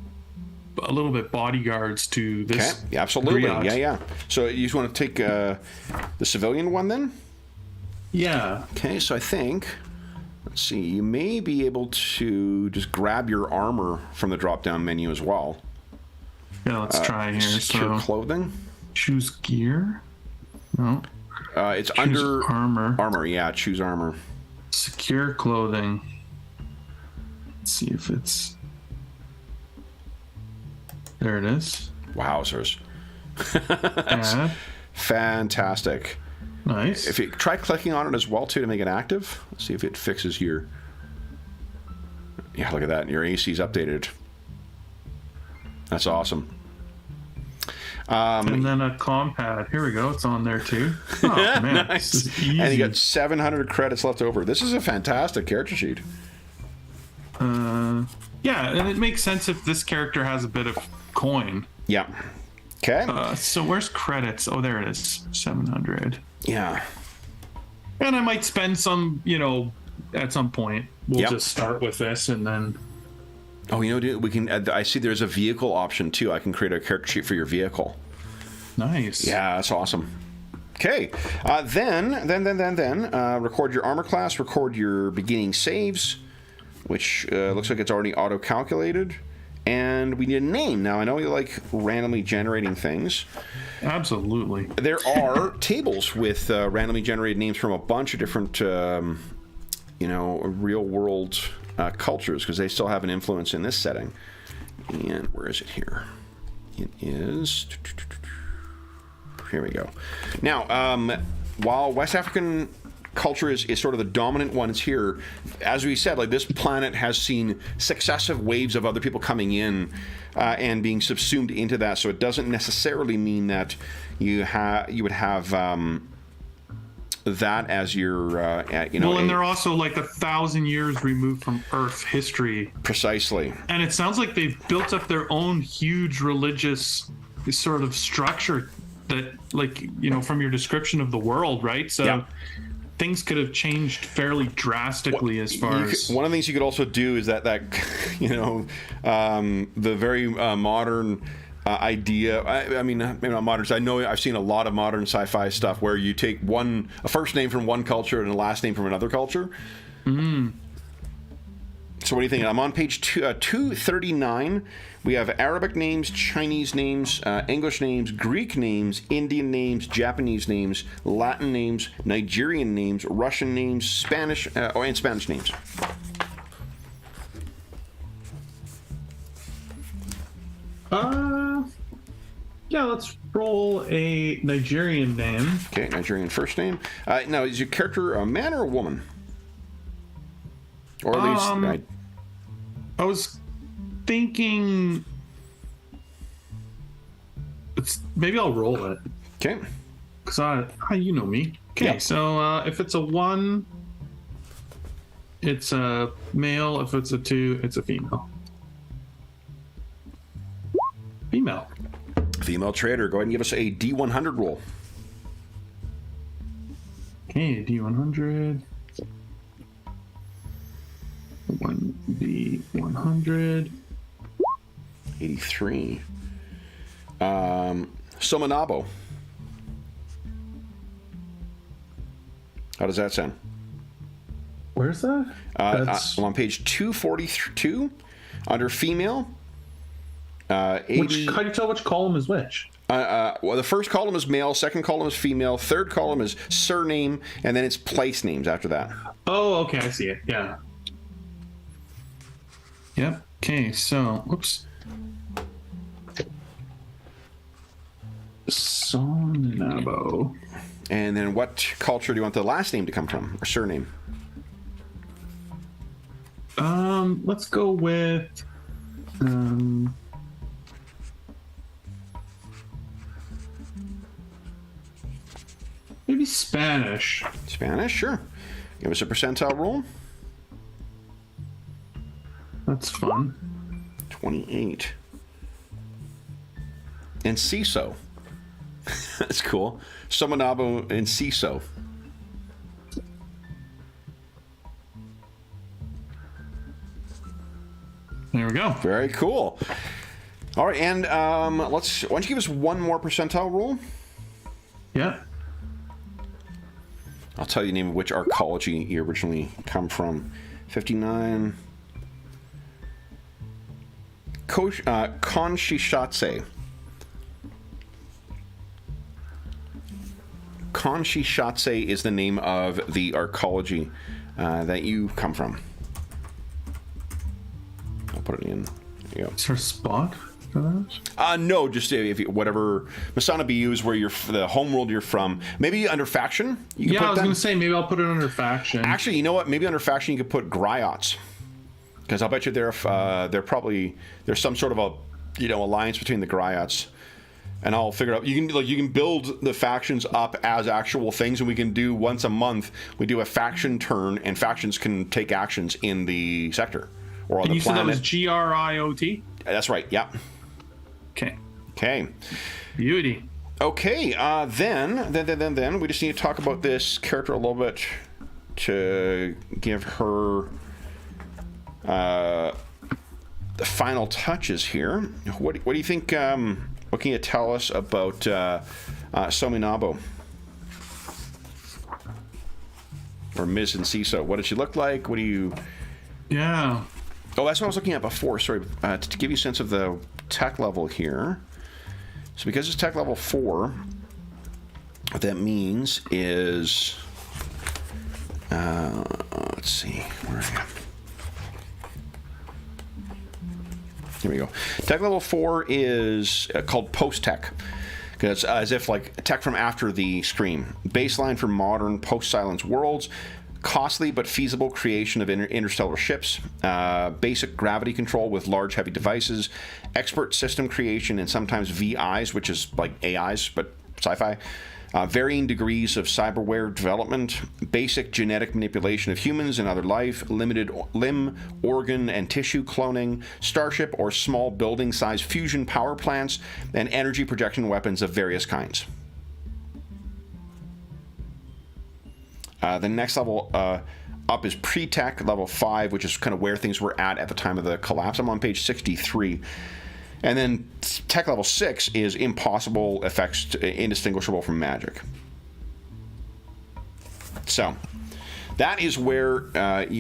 a little bit bodyguards to this. Okay, absolutely. Griot. Yeah. So you just want to take the civilian one then? Yeah. Okay, so I think, let's see, you may be able to just grab your armor from the drop-down menu as well. Yeah, let's try here. Secure clothing. Choose gear. No. It's choose under armor. Armor, yeah. Choose armor. Secure clothing. Let's see if it's. There it is. Wowzers. That's fantastic. Nice. If you try clicking on it as well too to make it active, let's see if it fixes your. Yeah, look at that. Your AC's updated. That's awesome. And then a comm pad. Here we go. It's on there too. Oh, man. Nice. And you got 700 credits left over. This is a fantastic character sheet. Yeah, and it makes sense if this character has a bit of coin. Yeah. Okay. So where's credits? Oh, there it is. 700. Yeah. And I might spend some, you know, at some point. We'll just start with this and then... Oh, you know, dude, we can. I see there's a vehicle option too. I can create a character sheet for your vehicle. Nice. Yeah, that's awesome. Okay, then record your armor class. Record your beginning saves, which looks like it's already auto-calculated. And we need a name. Now, I know you like randomly generating things. Absolutely. There are tables with randomly generated names from a bunch of different, real-world cultures, because they still have an influence in this setting. And where is it here? It is... Here we go. Now, while West African culture is sort of the dominant ones here, as we said, like, this planet has seen successive waves of other people coming in and being subsumed into that, so it doesn't necessarily mean that you would have that as your well, and they're also like 1,000 years removed from Earth history. Precisely. And it sounds like they've built up their own huge religious sort of structure that, like, you know, from your description of the world, right? So things could have changed fairly drastically as far as... One of the things you could also do is that the very modern idea. I mean, maybe not modern. I know I've seen a lot of modern sci-fi stuff where you take a first name from one culture and a last name from another culture. Mm. So what do you think? I'm on page 239. We have Arabic names, Chinese names, English names, Greek names, Indian names, Japanese names, Latin names, Nigerian names, Russian names, Spanish, and Spanish names. Yeah, let's roll a Nigerian name. Okay, Nigerian first name. Now, is your character a man or a woman? Or at least... I was thinking... Maybe I'll roll it. Okay. Because you know me. Okay, so if it's a 1, it's a male. If it's a 2, it's a female. Female. Female trader. Go ahead and give us a D100 roll. Okay, D100. 1D100. 83. Somanabo. How does that sound? Where's that? I'm on page 242 under female. How do you tell which column is which? Well, the first column is male, second column is female, third column is surname, and then it's place names after that. Oh, okay, I see it. Yeah. Yep. Okay, so, whoops. Sonabo. And then what culture do you want the last name to come from, or surname? Let's go with maybe Spanish. Spanish, sure. Give us a percentile roll. That's fun. 28. And CISO. That's cool. Somonabo and CISO. There we go. Very cool. All right, and why don't you give us one more percentile roll? Yeah. I'll tell you the name of which arcology you originally come from. 59. Konshishatse. Konshishatse is the name of the arcology that you come from. I'll put it in. There you go. Is there a spot for that? No, just if you, whatever. Masana BU is where you're, the home world you're from. Maybe under faction? You can Yeah, put I was going to say, maybe I'll put it under faction. Actually, you know what? Maybe under faction you could put Griots. Because I'll bet you they're probably, there's some sort of a, alliance between the Griots. And I'll figure out, you can build the factions up as actual things, and we can do once a month, we do a faction turn, and factions can take actions in the sector or on the planet. And you said that was GRIOT? That's right, yeah. Okay. Beauty. Okay, then we just need to talk about this character a little bit to give her the final touches here. What do you think? What can you tell us about Sominabo? Or Ms. Enciso? What does she look like? What do you... Yeah. Oh, that's what I was looking at before. Sorry, to give you a sense of the tech level here. So because it's tech level 4, what that means is... let's see. Where are you? Here we go. Tech level 4 is called post-tech. Because as if like tech from after the Scream. Baseline for modern post-silence worlds. Costly but feasible creation of interstellar ships. Basic gravity control with large heavy devices. Expert system creation and sometimes VIs, which is like AIs, but sci-fi. Varying degrees of cyberware development, basic genetic manipulation of humans and other life, limited limb, organ, and tissue cloning, starship or small building-sized fusion power plants, and energy projection weapons of various kinds. The next level up is pre-tech, level 5, which is kind of where things were at the time of the collapse. I'm on page 63. And then tech level 6 is impossible effects, indistinguishable from magic. So that is where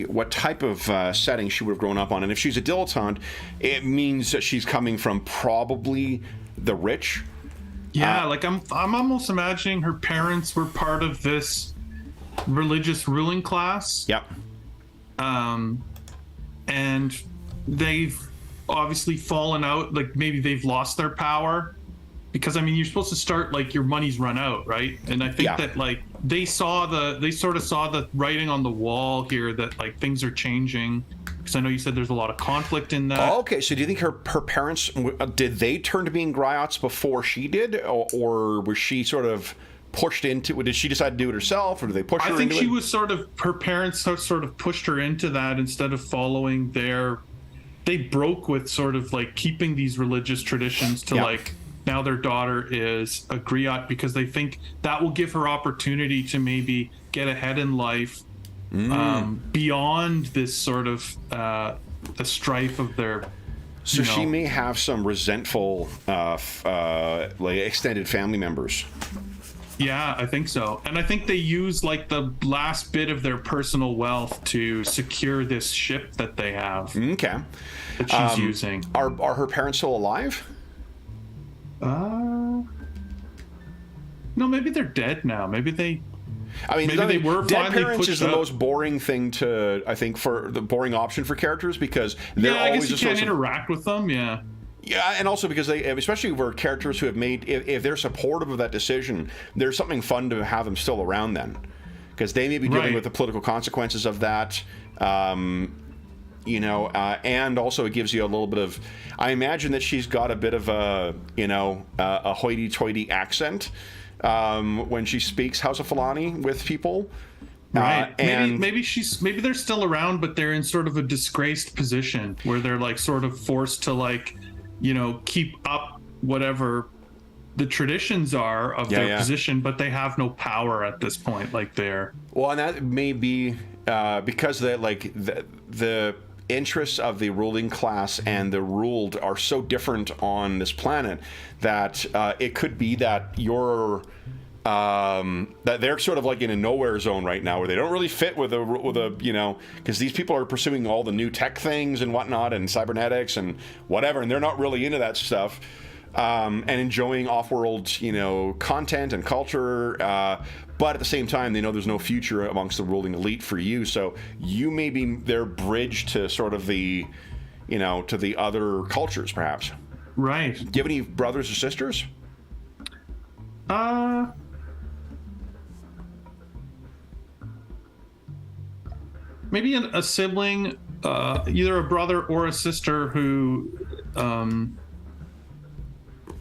what type of setting she would have grown up on. And if she's a dilettante, it means that she's coming from probably the rich. Yeah, like I'm almost imagining her parents were part of this religious ruling class. Yep. And they've obviously fallen out, like maybe they've lost their power, because I mean you're supposed to start like your money's run out, right? And I think that like they sort of saw the writing on the wall here that like things are changing, because I know you said there's a lot of conflict in that. Oh, okay, so do you think her parents, did they turn to being Griots before she did, or was she sort of pushed into, did she decide to do it herself, or did they push her into it? I think she was her parents sort of pushed her into that instead of following they broke with sort of like keeping these religious traditions to like now their daughter is a griot, because they think that will give her opportunity to maybe get ahead in life beyond this sort of the strife of their. So she may have some resentful like extended family members. Yeah, I think so. And I think they use like the last bit of their personal wealth to secure this ship that they have. Okay. That she's using. Are her parents still alive? No, maybe they're dead now. Maybe they were dead finally parents pushed is the up. most boring thing to, I think, for the boring option for characters, because they're I always guess you can't interact with them. Yeah. Yeah, and also because they, especially for characters who have made, if they're supportive of that decision, there's something fun to have them still around then, because they may be dealing with the political consequences of that. And also it gives you a little bit of, I imagine that she's got a bit of a hoity-toity accent when she speaks House of Filani with people. Right. Maybe they're still around, but they're in sort of a disgraced position where they're like sort of forced to like, keep up whatever the traditions are of their position, but they have no power at this point. Like they're and that may be because the interests of the ruling class and the ruled are so different on this planet that it could be that that they're sort of like in a nowhere zone right now where they don't really fit with a because these people are pursuing all the new tech things and whatnot and cybernetics and whatever, and they're not really into that stuff, and enjoying off-world content and culture, but at the same time they know there's no future amongst the ruling elite for you, so you may be their bridge to sort of the to the other cultures perhaps. Right. Do you have any brothers or sisters? Maybe a sibling, either a brother or a sister who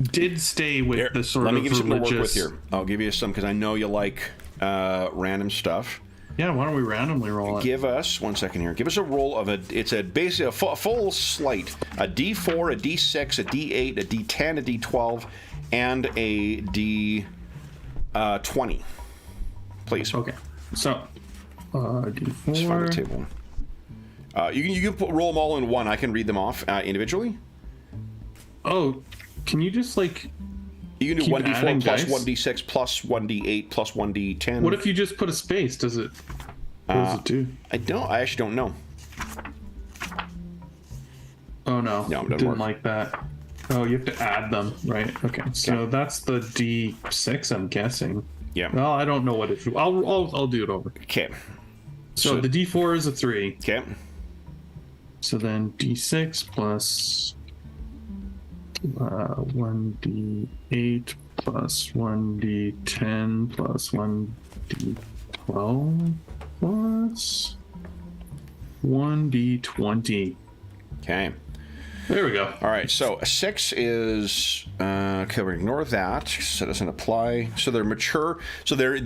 did stay with the sort of religious... Let me give you something to work with here. I'll give you some, because I know you like random stuff. Yeah, why don't we randomly roll it? Give us, one second here, give us a roll of basically a full slate. A D4, a D6, a D8, a D10, a D12, and a D20. Please. Okay, so... D4. Let's find the table. You can roll them all in one. I can read them off individually. Oh, can you just like... You can do 1d4 plus 1d6 plus 1d8 plus 1d10. What if you just put a space? What does it do? I actually don't know. Oh no, it didn't like that. Oh, you have to add them, right? Okay, so that's the D6, I'm guessing. Yeah. Well, I don't know what it is. I'll do it over. Okay. So the D4 is a 3. Okay. So then D6 plus 1d8 plus 1d10 plus 1d12 plus 1d20. Okay. There we go. All right, so a 6 is... okay, we ignore that, so it doesn't apply. So they're mature. So they're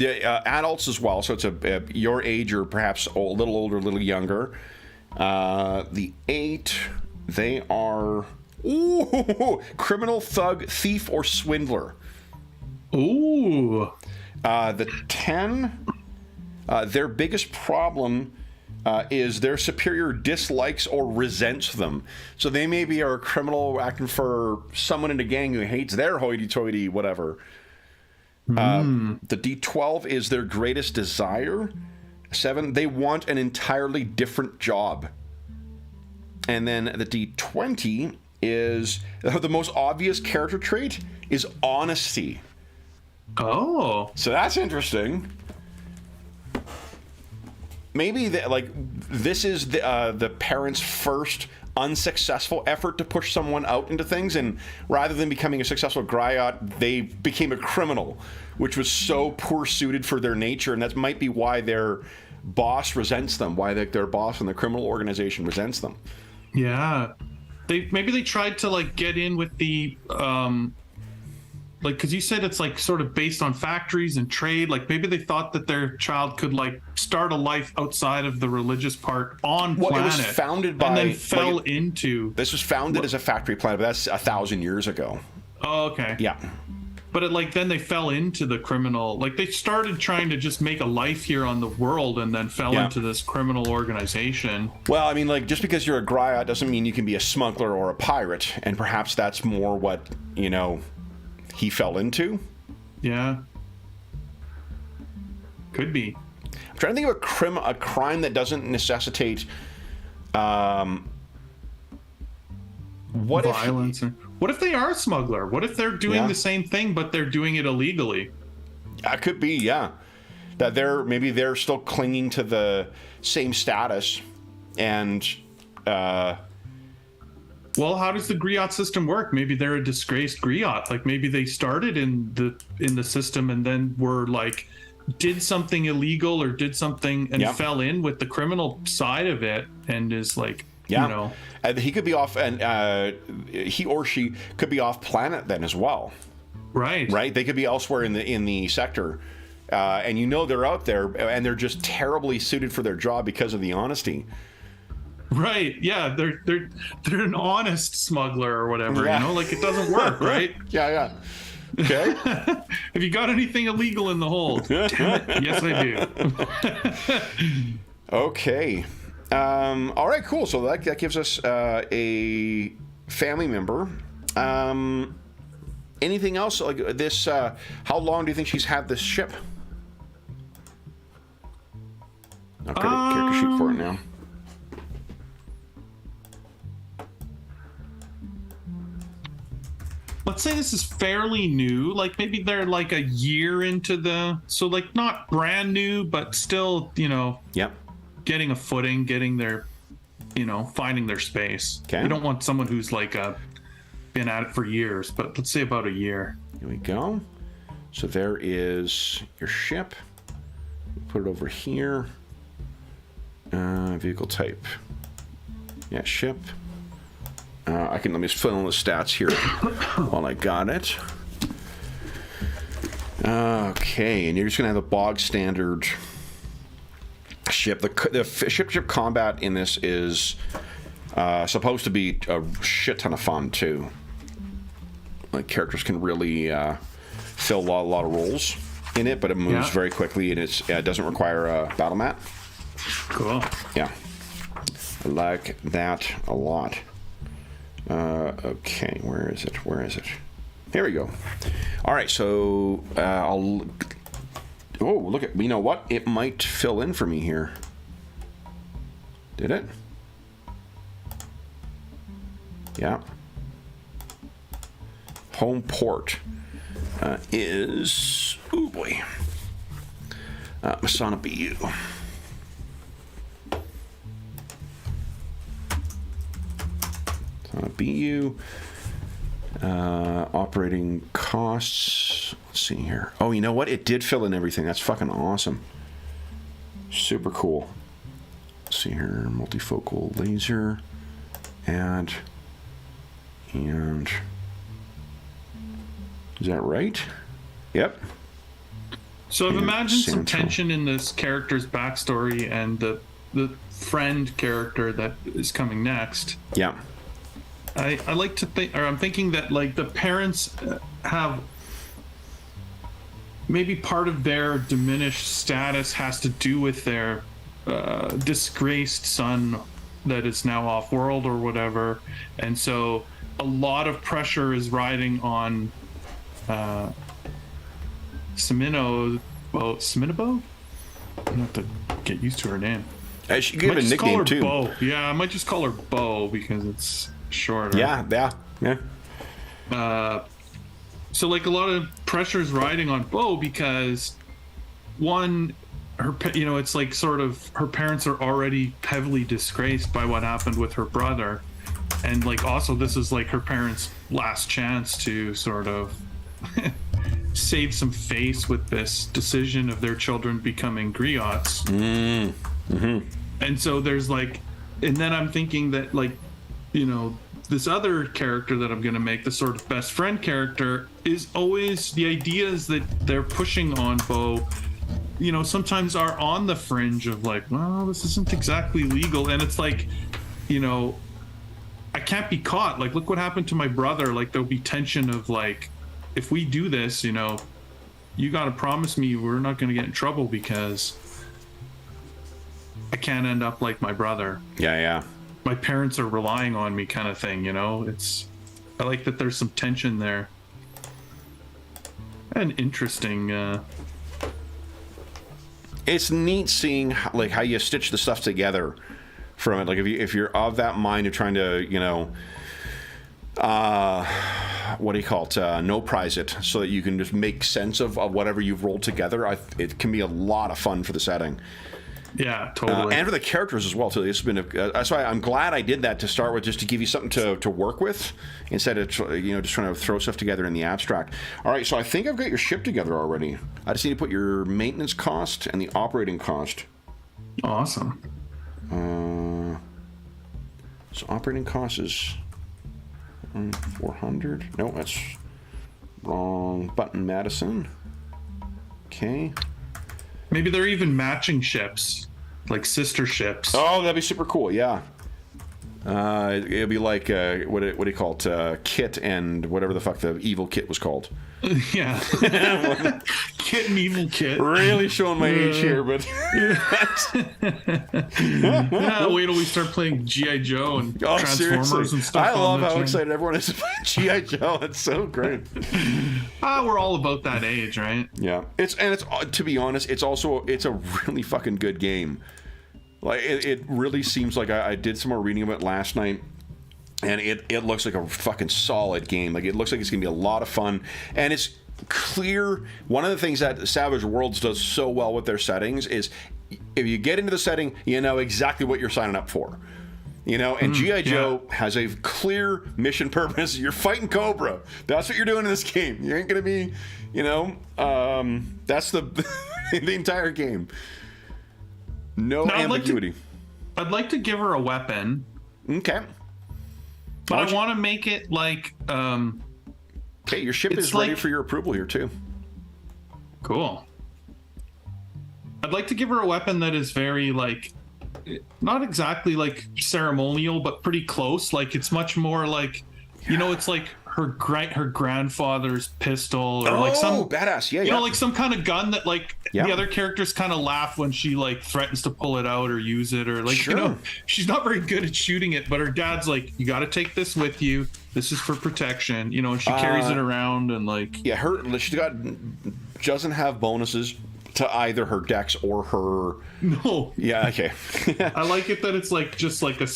adults as well, so it's your age or perhaps a little older, a little younger. The 8, they are... Ooh! Criminal, thug, thief, or swindler. Ooh! The 10, their biggest problem... is their superior dislikes or resents them. So they maybe are a criminal acting for someone in the gang who hates their hoity-toity whatever. The D12 is their greatest desire. 7, they want an entirely different job. And then the D20 is the most obvious character trait is honesty. Oh. So that's interesting. Maybe this is the parents' first unsuccessful effort to push someone out into things, and rather than becoming a successful griot, they became a criminal, which was so poor suited for their nature, and that might be why their boss resents them, why their boss in the criminal organization resents them. Yeah, maybe they tried to get in with the because you said it's sort of based on factories and trade. Maybe they thought that their child could start a life outside of the religious part on planet. It was founded by, and then fell into. This was founded as a factory planet, but that's 1,000 years ago. Oh, okay. Yeah. But then they fell into the criminal. They started trying to just make a life here on the world, and then fell into this criminal organization. Well, I mean, just because you're a griot doesn't mean you can be a smuggler or a pirate, and perhaps that's more what he fell into. Yeah. Could be. I'm trying to think of a crime that doesn't necessitate violence. What if they are a smuggler? What if they're doing the same thing, but they're doing it illegally? That could be, yeah. That they're still clinging to the same status, and well, how does the griot system work? Maybe they're a disgraced griot. Like maybe they started in the system and then were like did something illegal or did something and fell in with the criminal side of it and is like, you know. He could be off, and he or she could be off planet then as well. Right. They could be elsewhere in the sector, and you know they're out there, and they're just terribly suited for their job because of the honesty. Right. Yeah. They're an honest smuggler or whatever. You know, like it doesn't work, right? Yeah. Okay. Have you got anything illegal in the hold? Damn it. Yes, I do. Okay. All right, cool. So that gives us a family member. Anything else like this? How long do you think she's had this ship? Okay, character sheet for it now. Let's say this is fairly new. Like maybe they're like a year into so like not brand new, but still, you know. Yep. Getting a footing, getting their, you know, finding their space. Okay. You don't want someone who's like been at it for years, but let's say about a year. Here we go. So there is your ship. Put it over here. Vehicle type. Yeah, ship. Let me just fill in the stats here while I got it. Okay, and you're just gonna have a bog standard ship. The ship combat in this is supposed to be a shit ton of fun too. Like characters can really fill a lot of roles in it, but it moves very quickly and it doesn't require a battle mat. Cool. Yeah, I like that a lot. Okay, where is it? Here we go. All right, so I'll. Oh, look at, you know what? It might fill in for me here. Did it? Yeah. Home port is, oh boy, Masana BU. BU. Operating costs. Let's see here. Oh, you know what? It did fill in everything. That's fucking awesome. Super cool. Let's see here. Multifocal laser. And is that right? Yep. So I've imagined some tension in this character's backstory and the friend character that is coming next. Yeah. I like to think, or I'm thinking that like the parents have maybe part of their diminished status has to do with their disgraced son that is now off world or whatever, and so a lot of pressure is riding on Seminobo. I have to get used to her name. I should give a nickname too. Bo. Yeah, I might just call her Bo because it's shorter. Yeah. So like a lot of pressure is riding on Bo because one, it's like sort of her parents are already heavily disgraced by what happened with her brother, and like also this is like her parents' last chance to sort of save some face with this decision of their children becoming griots. Mm-hmm. And so there's like, and then I'm thinking that like, you know, this other character that I'm going to make, the sort of best friend character, is always the ideas that they're pushing on Bo, you know, sometimes are on the fringe of like, well, this isn't exactly legal. And it's like, you know, I can't be caught. Like, look what happened to my brother. Like, there'll be tension of like, if we do this, you know, you got to promise me we're not going to get in trouble because I can't end up like my brother. Yeah. My parents are relying on me kind of thing, you know? I like that there's some tension there. And interesting. It's neat seeing how you stitch the stuff together from it. Like if you're of that mind of trying to, you know, what do you call it? No prize it, so that you can just make sense of whatever you've rolled together. It can be a lot of fun for the setting. Yeah, totally. And for the characters as well too. It's been that's why I'm glad I did that to start with, just to give you something to work with instead of just trying to throw stuff together in the abstract. All right, so I think I've got your ship together already. I just need to put your maintenance cost and the operating cost. Awesome. So operating cost is 400. No, that's wrong button, Madison. Okay. Maybe they're even matching ships, like sister ships. Oh, that'd be super cool. Yeah. It'd be like what do you call it? Kit and whatever the fuck the evil Kit was called. Yeah. Kit and evil Kit. Really showing my age here, but yeah, wait till we start playing G.I. Joe and Transformers seriously. and stuff. I love how excited everyone is about G.I. Joe. It's so great. We're all about that age, right? Yeah. It's to be honest, it's a really fucking good game. Like it really seems like I did some more reading of it last night. And it looks like a fucking solid game. Like, it looks like it's going to be a lot of fun. And it's clear. One of the things that Savage Worlds does so well with their settings is if you get into the setting, you know exactly what you're signing up for. And G.I. Joe has a clear mission purpose. You're fighting Cobra. That's what you're doing in this game. You ain't going to be, that's the entire game. No ambiguity. I'd like to give her a weapon. Okay. But I want to make it like... okay, your ship is ready for your approval here, too. Cool. I'd like to give her a weapon that is very, like... not exactly, like, ceremonial, but pretty close. Like, it's much more like... it's like her grandfather's pistol, or like some badass, like some kind of gun that like the other characters kind of laugh when she like threatens to pull it out or use it, or like she's not very good at shooting it, but her dad's like, you got to take this with you. This is for protection, and she carries it around and like she doesn't have bonuses to either her dex or her. No. Yeah. Okay. I like it that it's like just like a.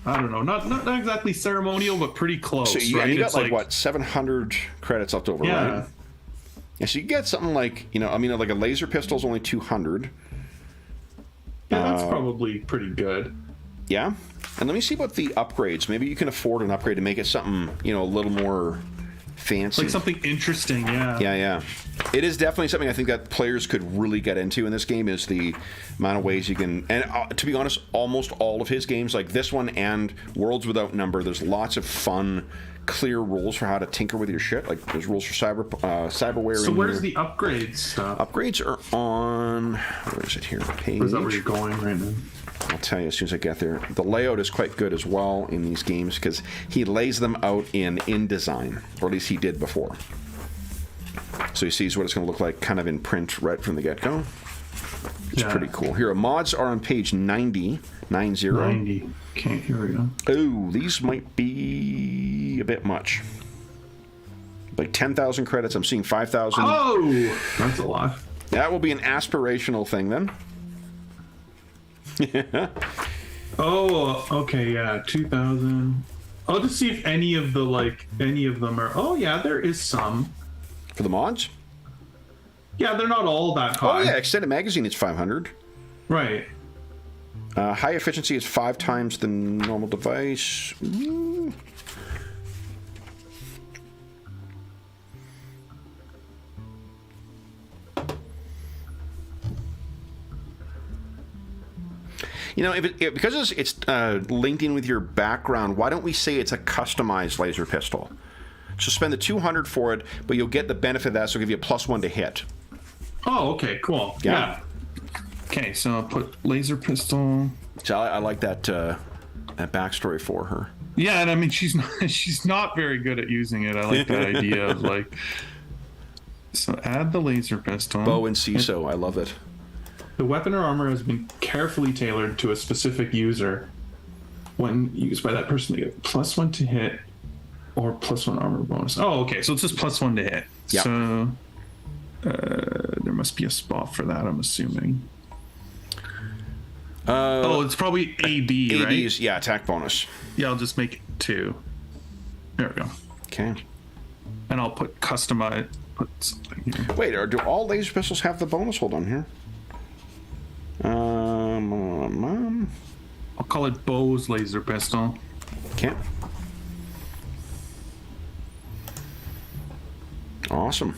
I don't know, not exactly ceremonial, but pretty close. So right? You got like what, 700 credits left over, right? Yeah, so you get something like, like a laser pistol is only 200. Yeah, that's probably pretty good. Yeah, and let me see what the upgrades. Maybe you can afford an upgrade to make it something, a little more fancy, like something interesting. Yeah. It is definitely something I think that players could really get into in this game, is the amount of ways you can. And to be honest, almost all of his games, like this one and Worlds Without Number, there's lots of fun, clear rules for how to tinker with your shit. Like there's rules for cyberware. So where's the upgrades stuff? Upgrades are on. Where is it here? Page. Where's that where you're going right now? I'll tell you as soon as I get there. The layout is quite good as well in these games because he lays them out in InDesign, or at least he did before. So he sees what it's going to look like kind of in print right from the get-go. It's pretty cool. Here, mods are on page 90. 90. Okay, here we go. Oh, these might be a bit much. Like 10,000 credits. I'm seeing 5,000. Oh, that's a lot. That will be an aspirational thing then. Oh, okay, yeah, 2,000. I'll just see if any of them are. Oh, yeah, there is some. For the mods? Yeah, they're not all that high. Oh, yeah, extended magazine is 500. Right. High efficiency is 5 times the normal device. Ooh. Because it's linked in with your background, why don't we say it's a customized laser pistol? So spend the 200 for it, but you'll get the benefit of that, so it'll give you a +1 to hit. Oh, okay, cool. Yeah. Okay, so I'll put laser pistol. So I like that backstory for her. Yeah, and I mean she's not very good at using it. I like that idea of like. So add the laser pistol. Bow and CISO, I love it. The weapon or armor has been carefully tailored to a specific user. When used by that person, to get +1 to hit or +1 armor bonus. Oh, okay. So it's just +1 to hit. Yep. So there must be a spot for that, I'm assuming. It's probably AD, right? AD is, attack bonus. Yeah, I'll just make it 2. There we go. Okay. And I'll put customize. Put something here. Wait, do all laser pistols have the bonus? Hold on here. call it Bo's laser pistol. Okay. Awesome.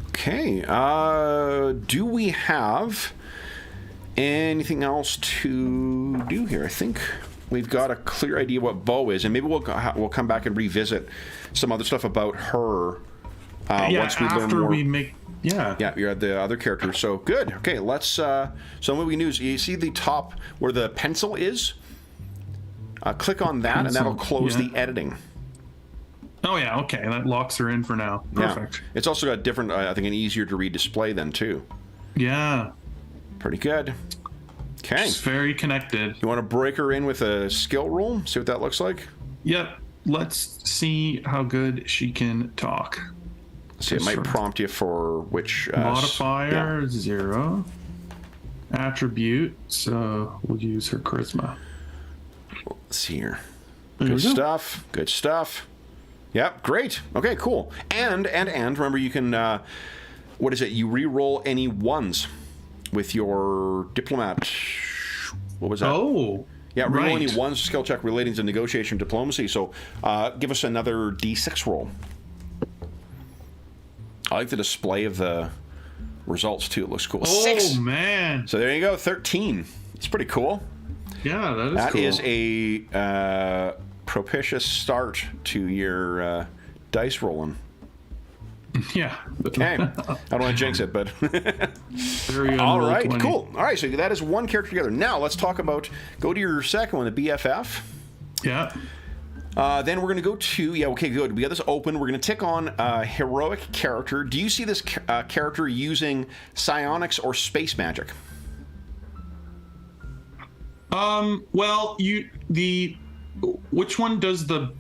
Okay. Do we have anything else to do here? I think we've got a clear idea what Bo is, and maybe we'll come back and revisit some other stuff about her once we learn more. Yeah, you're at the other character. So good. Okay, let's. So what we can do is, you see the top where the pencil is. Click on that, and that'll close the editing. Oh yeah, okay. That locks her in for now. Perfect. Yeah. It's also got different, I think, an easier to read display then too. Yeah. Pretty good. Okay. It's very connected. You want to break her in with a skill roll? See what that looks like? Yep. Let's see how good she can talk. See, it might prompt you for which modifier 0. Attribute. So we'll use her charisma. Let's see here. Good stuff. Good stuff. Yep, great. Okay, cool. And remember, you can what is it? You re-roll any ones with your diplomat. What was that? Oh, yeah, re-roll any ones skill check relating to negotiation diplomacy. So give us another D6 roll. I like the display of the results too. It looks cool. Oh 6. Man! So there you go, 13. It's pretty cool. Yeah, that is that cool. That is a propitious start to your dice rolling. Yeah. Okay. I don't want to jinx it, but Very all right, 20. Cool. All right, so that is one character together. Now let's talk about. Go to your second one, the BFF. Yeah. Then we're going to go to okay, good. We got this open. We're going to tick on a heroic character. Do you see this character using psionics or space magic? Well, which one does the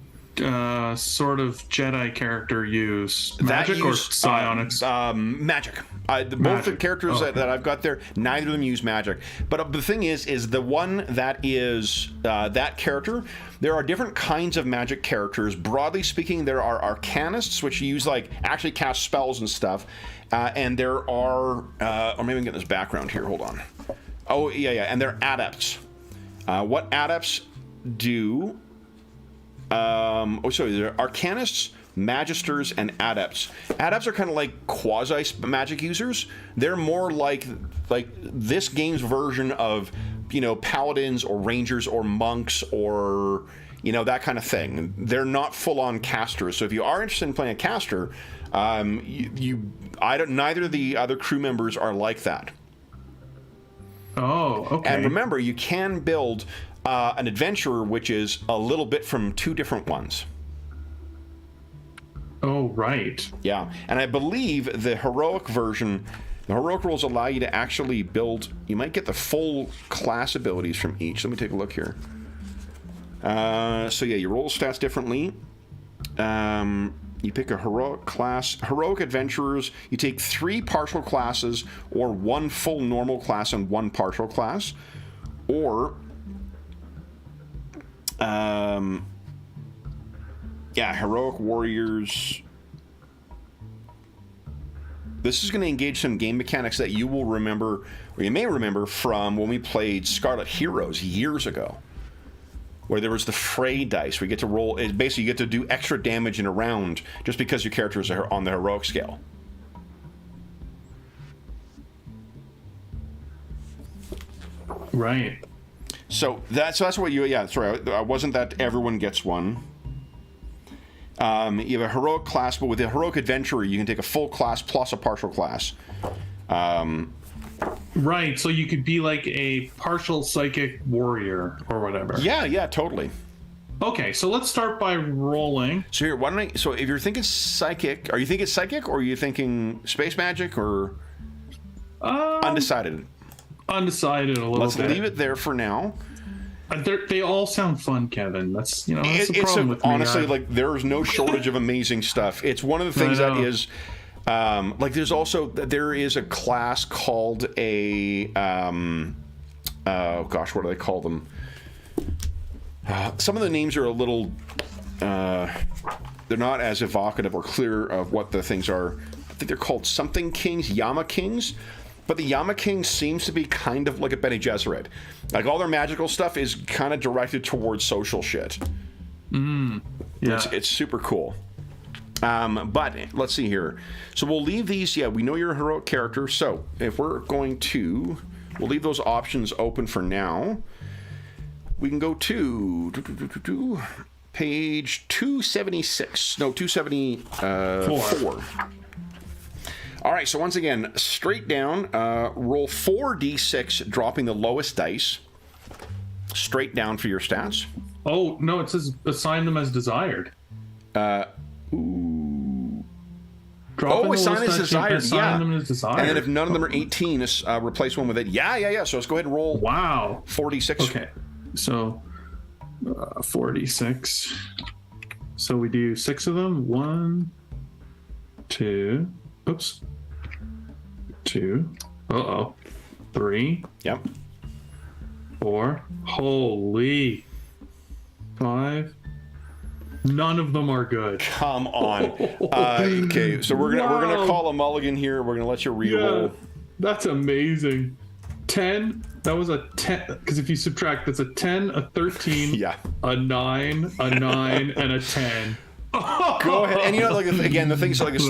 sort of Jedi character use? Magic or psionics? Magic. Both the characters that I've got there, neither of them use magic. But the thing is the one that is that character, there are different kinds of magic characters. Broadly speaking, there are arcanists, which use actually cast spells and stuff. And there are, or maybe I'm getting this background here. Hold on. Oh, yeah. And they're adepts. What adepts do... there are arcanists, magisters, and adepts. Adepts are kind of like quasi magic users. They're more like this game's version of paladins or rangers or monks or that kind of thing. They're not full on casters. So if you are interested in playing a caster, neither of the other crew members are like that. Oh, okay. And remember, you can build an adventurer which is a little bit from two different ones. Oh, right. Yeah, and I believe the heroic version, the heroic rules allow you to actually build, you might get the full class abilities from each. Let me take a look here. So yeah, you roll stats differently. You pick a heroic class. Heroic adventurers, you take 3 partial classes or 1 full normal class and 1 partial class. Or, heroic warriors. This is going to engage some game mechanics that you will remember, or you may remember from when we played Scarlet Heroes years ago, where there was the fray dice. We get to roll, basically you get to do extra damage in a round just because your character is on the heroic scale. Right. So that's what you, sorry, wasn't that everyone gets one. You have a heroic class, but with a heroic adventurer, you can take a full class plus a partial class. Right, so you could be like a partial psychic warrior or whatever. Yeah, totally. Okay, so let's start by rolling. So here, so if you're thinking psychic, are you thinking psychic or are you thinking space magic or undecided? Undecided a little Let's bit. leave it there for now. They all sound fun, Kevin. That's the problem with me. Honestly, there's no shortage of amazing stuff. It's one of the things that is... there is a class called a what do they call them? Some of the names are a little they're not as evocative or clear of what the things are. think they're called something kings, Yama kings. But the Yama King seems to be kind of like a Bene Gesserit. Like, all their magical stuff is kind of directed towards social shit. Yeah. It's super cool. But let's see here. So we'll leave these. Yeah, we know you're a heroic character. So if we're going to, we'll leave those options open for now. We can go to page 276. No, 274. All right, so once again, straight down, roll 4d6, dropping the lowest dice. Straight down for your stats. Oh, no, it says assign them as desired. Ooh. Assign as desired, them as desired. And then if none of them are 18, replace one with it. Yeah. So let's go ahead and roll 4d6. Okay, so 4d6. So we do 6 of them. 1, 2... Oops. 2. 3. Yep. 4. Holy. 5. None of them are good. Come on. Okay, so we're gonna call a mulligan here. We're gonna let you reroll. Yeah, that's amazing. 10. That was a 10. Because if you subtract, that's a 10, a 13, a 9, a 9, and a 10. Go ahead, and like again, the things like the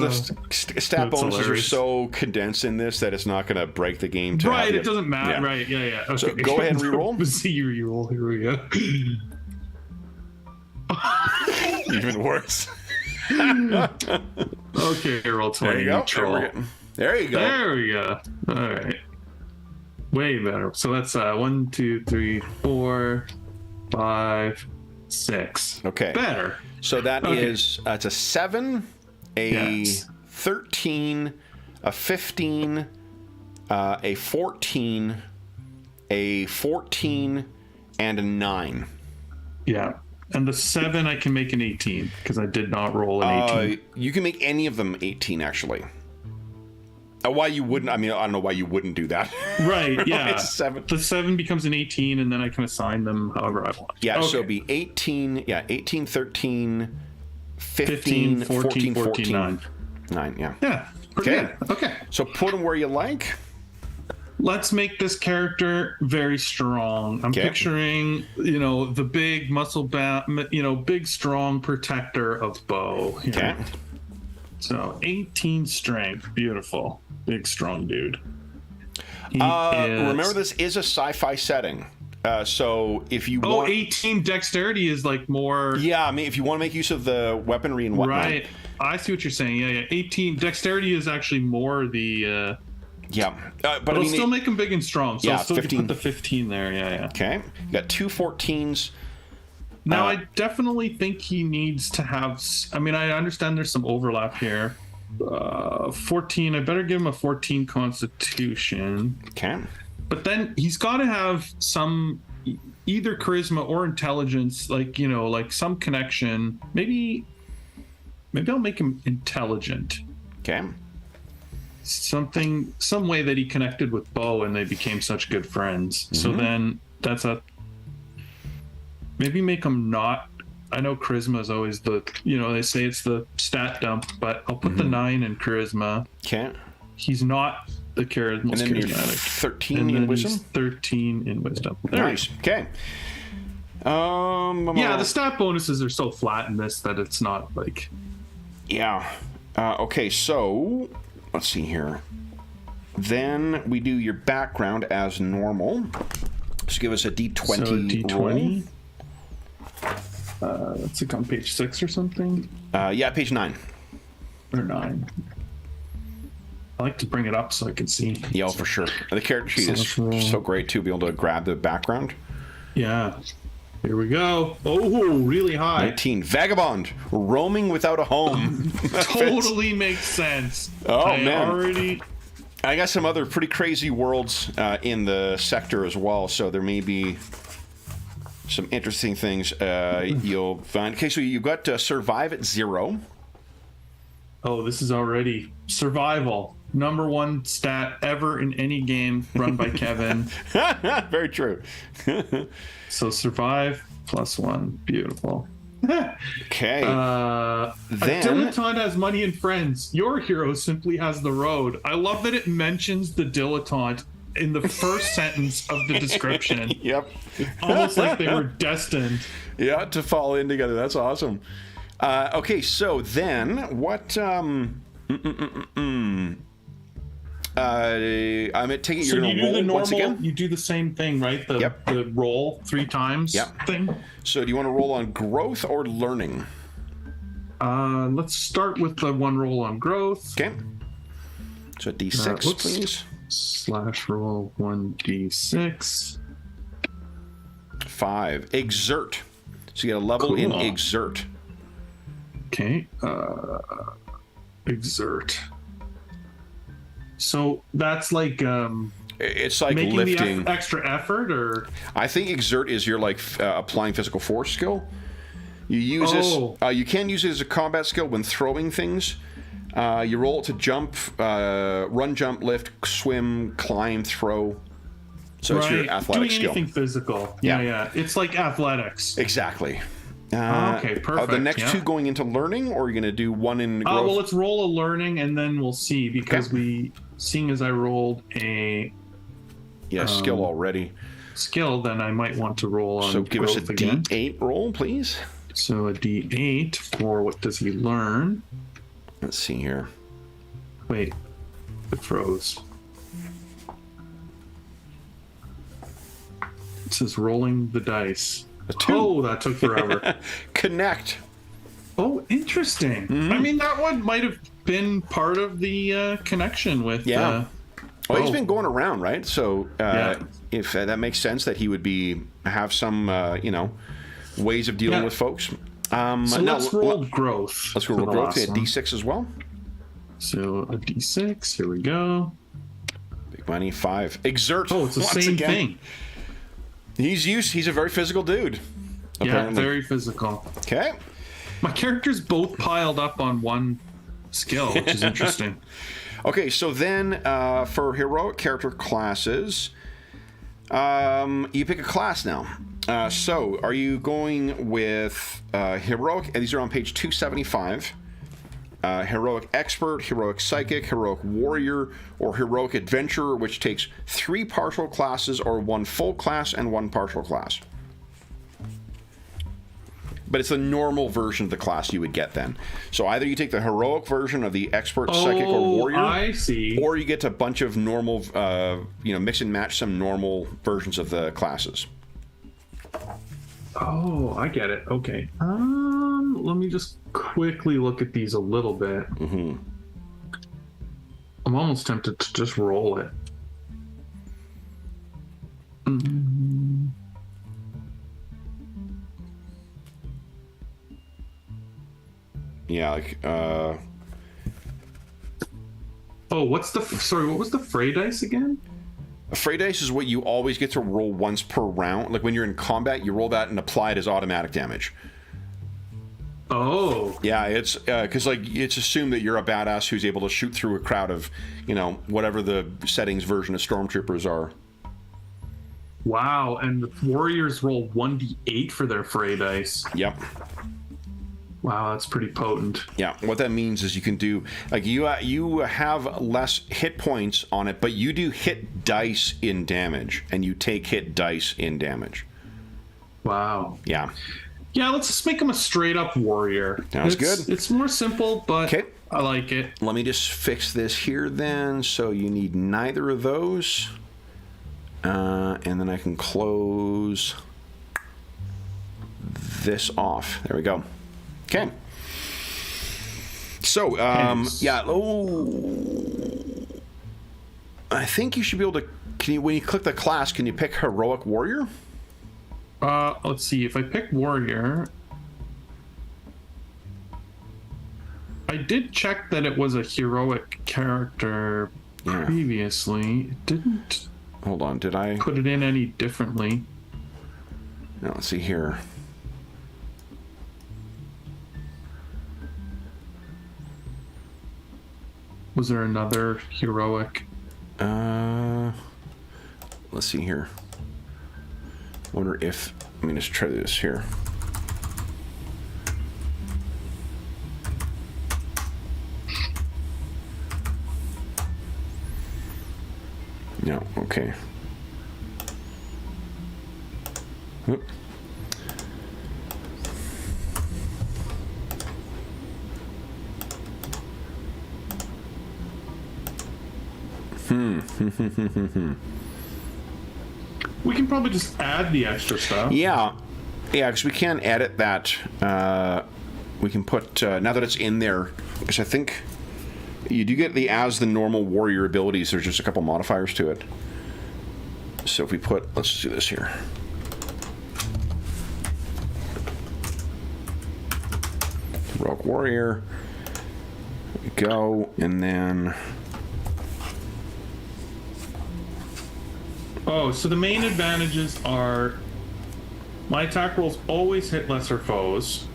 stat bonuses hilarious. are so condensed in this that it's not going to break the game. Right, it doesn't matter. Yeah. Right, yeah. Okay. So go ahead and reroll. See reroll. Here we go. Even worse. Okay, roll 20. There you go. There you go. There we go. All right. Way better. So that's 1, 2, 3, 4, 5, 6. Okay. Better. So that is it's a 7, a 13, a 15, a 14, a 14, and a 9. Yeah. And the 7 I can make an 18 because I did not roll an 18. You can make any of them 18, actually. Why you wouldn't? I mean, I don't know why you wouldn't do that. Right, yeah. It's 7. The 7 becomes an 18, and then I can assign them however I want. Yeah, so it'd be 18, 13, 15, 14, 9. 9, yeah. Yeah, okay. Okay. So put them where you like. Let's make this character very strong. I'm picturing, the big big strong protector of Bo. Okay. So 18 strength, beautiful, big strong dude. Remember, this is a sci-fi setting. So if you want 18 dexterity is like more. Yeah, I mean, if you want to make use of the weaponry and whatnot. Right. I see what you're saying. Yeah. 18 dexterity is actually more the. But it'll still make him big and strong. So I'll still 15. put the 15 there. Yeah. Okay. You got 2 14s. Now, I definitely think he needs to have. I mean, I understand there's some overlap here. 14. I better give him a 14 Constitution. Okay. But then he's got to have some either charisma or intelligence, like some connection. Maybe I'll make him intelligent. Okay. Some way that he connected with Bo and they became such good friends. Mm-hmm. So then that's maybe make him not. I know charisma is always they say it's the stat dump, but I'll put the 9 in charisma. Okay. He's not the charismatic. And then you're 13 in wisdom? 13 in wisdom. Nice. Okay. The stat bonuses are so flat in this that it's not like. Yeah. Okay, so let's see here. Then we do your background as normal. Just give us a D20. So D20. Let's look on page 6 or something. Page 9. Or 9. I like to bring it up so I can see. Yeah, for sure. The character sheet is so great too, be able to grab the background. Yeah. Here we go. Oh, really high. 19. Vagabond, roaming without a home. Totally makes sense. Man. I got some other pretty crazy worlds in the sector as well, so there may be some interesting things you'll find. Okay, so you've got survive at 0. Oh, this is already survival. Number 1 stat ever in any game run by Kevin. Very true. So survive +1. Beautiful. Okay. A dilettante has money and friends. Your hero simply has the road. I love that it mentions the dilettante in the first sentence of the description. Yep. Almost like they were destined. Yeah, to fall in together. That's awesome. Okay, so then what? I'm taking So you're you gonna do roll the once normal. again. You do the same thing, right? The roll 3 times thing. So do you want to roll on growth or learning? Let's start with the one roll on growth. Okay. So D6, please. / roll 1d6. 5. Exert. So you get a level in exert. Okay. Exert. So that's like it's like making lifting the extra effort, or I think exert is your like applying physical force skill. You use this. You can use it as a combat skill when throwing things. You roll it to jump, run, jump, lift, swim, climb, throw. So it's your athletic skill. Doing anything physical. Yeah. It's like athletics. Exactly. Okay, perfect. Are the next 2 going into learning, or are you going to do one in growth? Well, let's roll a learning, and then we'll see, because seeing as I rolled a skill already. Skill, then I might want to roll on. So give us a again. D8 roll, please. So a D8 for what does he learn? Let's see here. Wait, it froze. It says rolling the dice. Oh, that took forever. Connect. Oh, interesting. Mm-hmm. I mean, that one might have been part of the connection with. Yeah. Well, he's been going around, right? So if that makes sense, that he would have some, ways of dealing with folks. So let's roll growth. Let's roll growth. A D6 as well. So a D6. Here we go. Big money. 5. Exert. Oh, it's the same thing. He's a very physical dude. Apparently. Yeah, very physical. Okay. My character's both piled up on one skill, which is interesting. Okay, so then for heroic character classes, you pick a class now. So are you going with heroic? These are on page 275. Heroic expert, heroic psychic, heroic warrior, or heroic adventurer, which takes 3 partial classes or 1 full class and 1 partial class. But it's the normal version of the class you would get then. So either you take the heroic version of the expert, psychic, or warrior. I see. Or you get a bunch of normal, mix and match some normal versions of the classes. Oh, I get it. Okay. Let me just quickly look at these a little bit. Mm-hmm. I'm almost tempted to just roll it. Yeah, like Oh, what was the fray dice again? A fray dice is what you always get to roll once per round. Like when you're in combat, you roll that and apply it as automatic damage. Oh. Yeah, it's because it's assumed that you're a badass who's able to shoot through a crowd of, whatever the settings version of stormtroopers are. Wow, and the warriors roll 1d8 for their fray dice. Yep. Wow, that's pretty potent. Yeah, what that means is you can do you have less hit points on it, but you do hit dice in damage, and you take hit dice in damage. Wow. Yeah. Yeah, let's just make him a straight up warrior. Sounds good. It's more simple, but okay. I like it. Let me just fix this here then. So you need neither of those. And then I can close this off. There we go. Okay. So, I think you should be able to, when you click the class, can you pick heroic warrior? Let's see. If I pick warrior, I did check that it was a heroic character previously. It didn't. Hold on. Did I put it in any differently? No, let's see here. Was there another heroic? Let's see here. Wonder if, let me just try this here. No, okay. Oop. We can probably just add the extra stuff. Yeah, because we can edit that. We can put, now that it's in there, because I think you do get the normal warrior abilities. There's just a couple modifiers to it. So if we put, let's do this here. Rogue warrior. There we go, and then... Oh, so the main advantages are my attack rolls always hit lesser foes.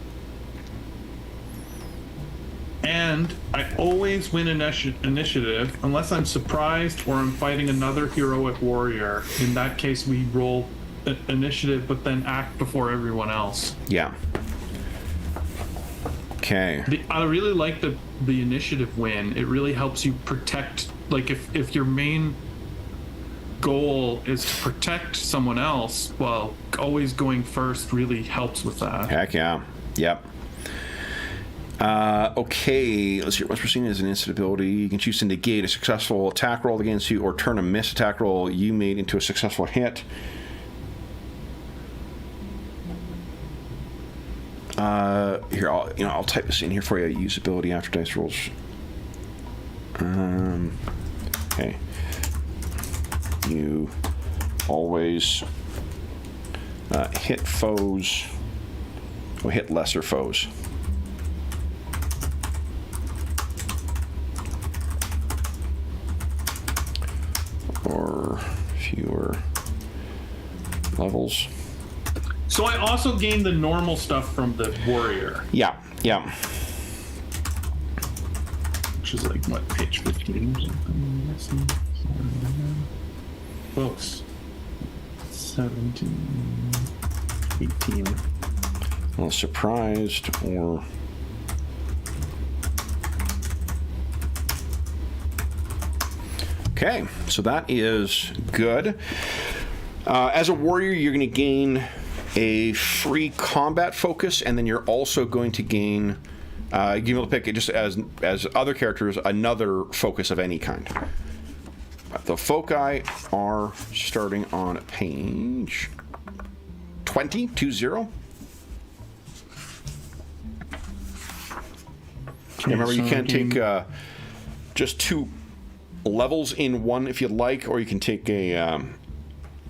And I always win initiative unless I'm surprised or I'm fighting another heroic warrior. In that case, we roll initiative but then act before everyone else. Yeah. Okay. I really like the initiative win. It really helps you protect, like if your main goal is to protect someone else, well, always going first really helps with that. Heck yeah. Yep. Okay, let's see. Once we're seeing as an instant ability, you can choose to negate a successful attack roll against you or turn a missed attack roll you made into a successful hit. Here, I'll type this in here for you. Use ability after dice rolls. Okay. You always hit foes, or hit lesser foes. Or fewer levels. So I also gained the normal stuff from the warrior. Yeah, yeah. Which is like, what, page 15 or something? Close. 17, 18. Well, surprised or... Okay, so that is good. As a warrior, you're going to gain a free combat focus, and then you're also going to gain, you're able to pick it just as other characters, another focus of any kind. The foci are starting on page 20. Remember, you can take just 2 levels in one if you'd like, or you can take a,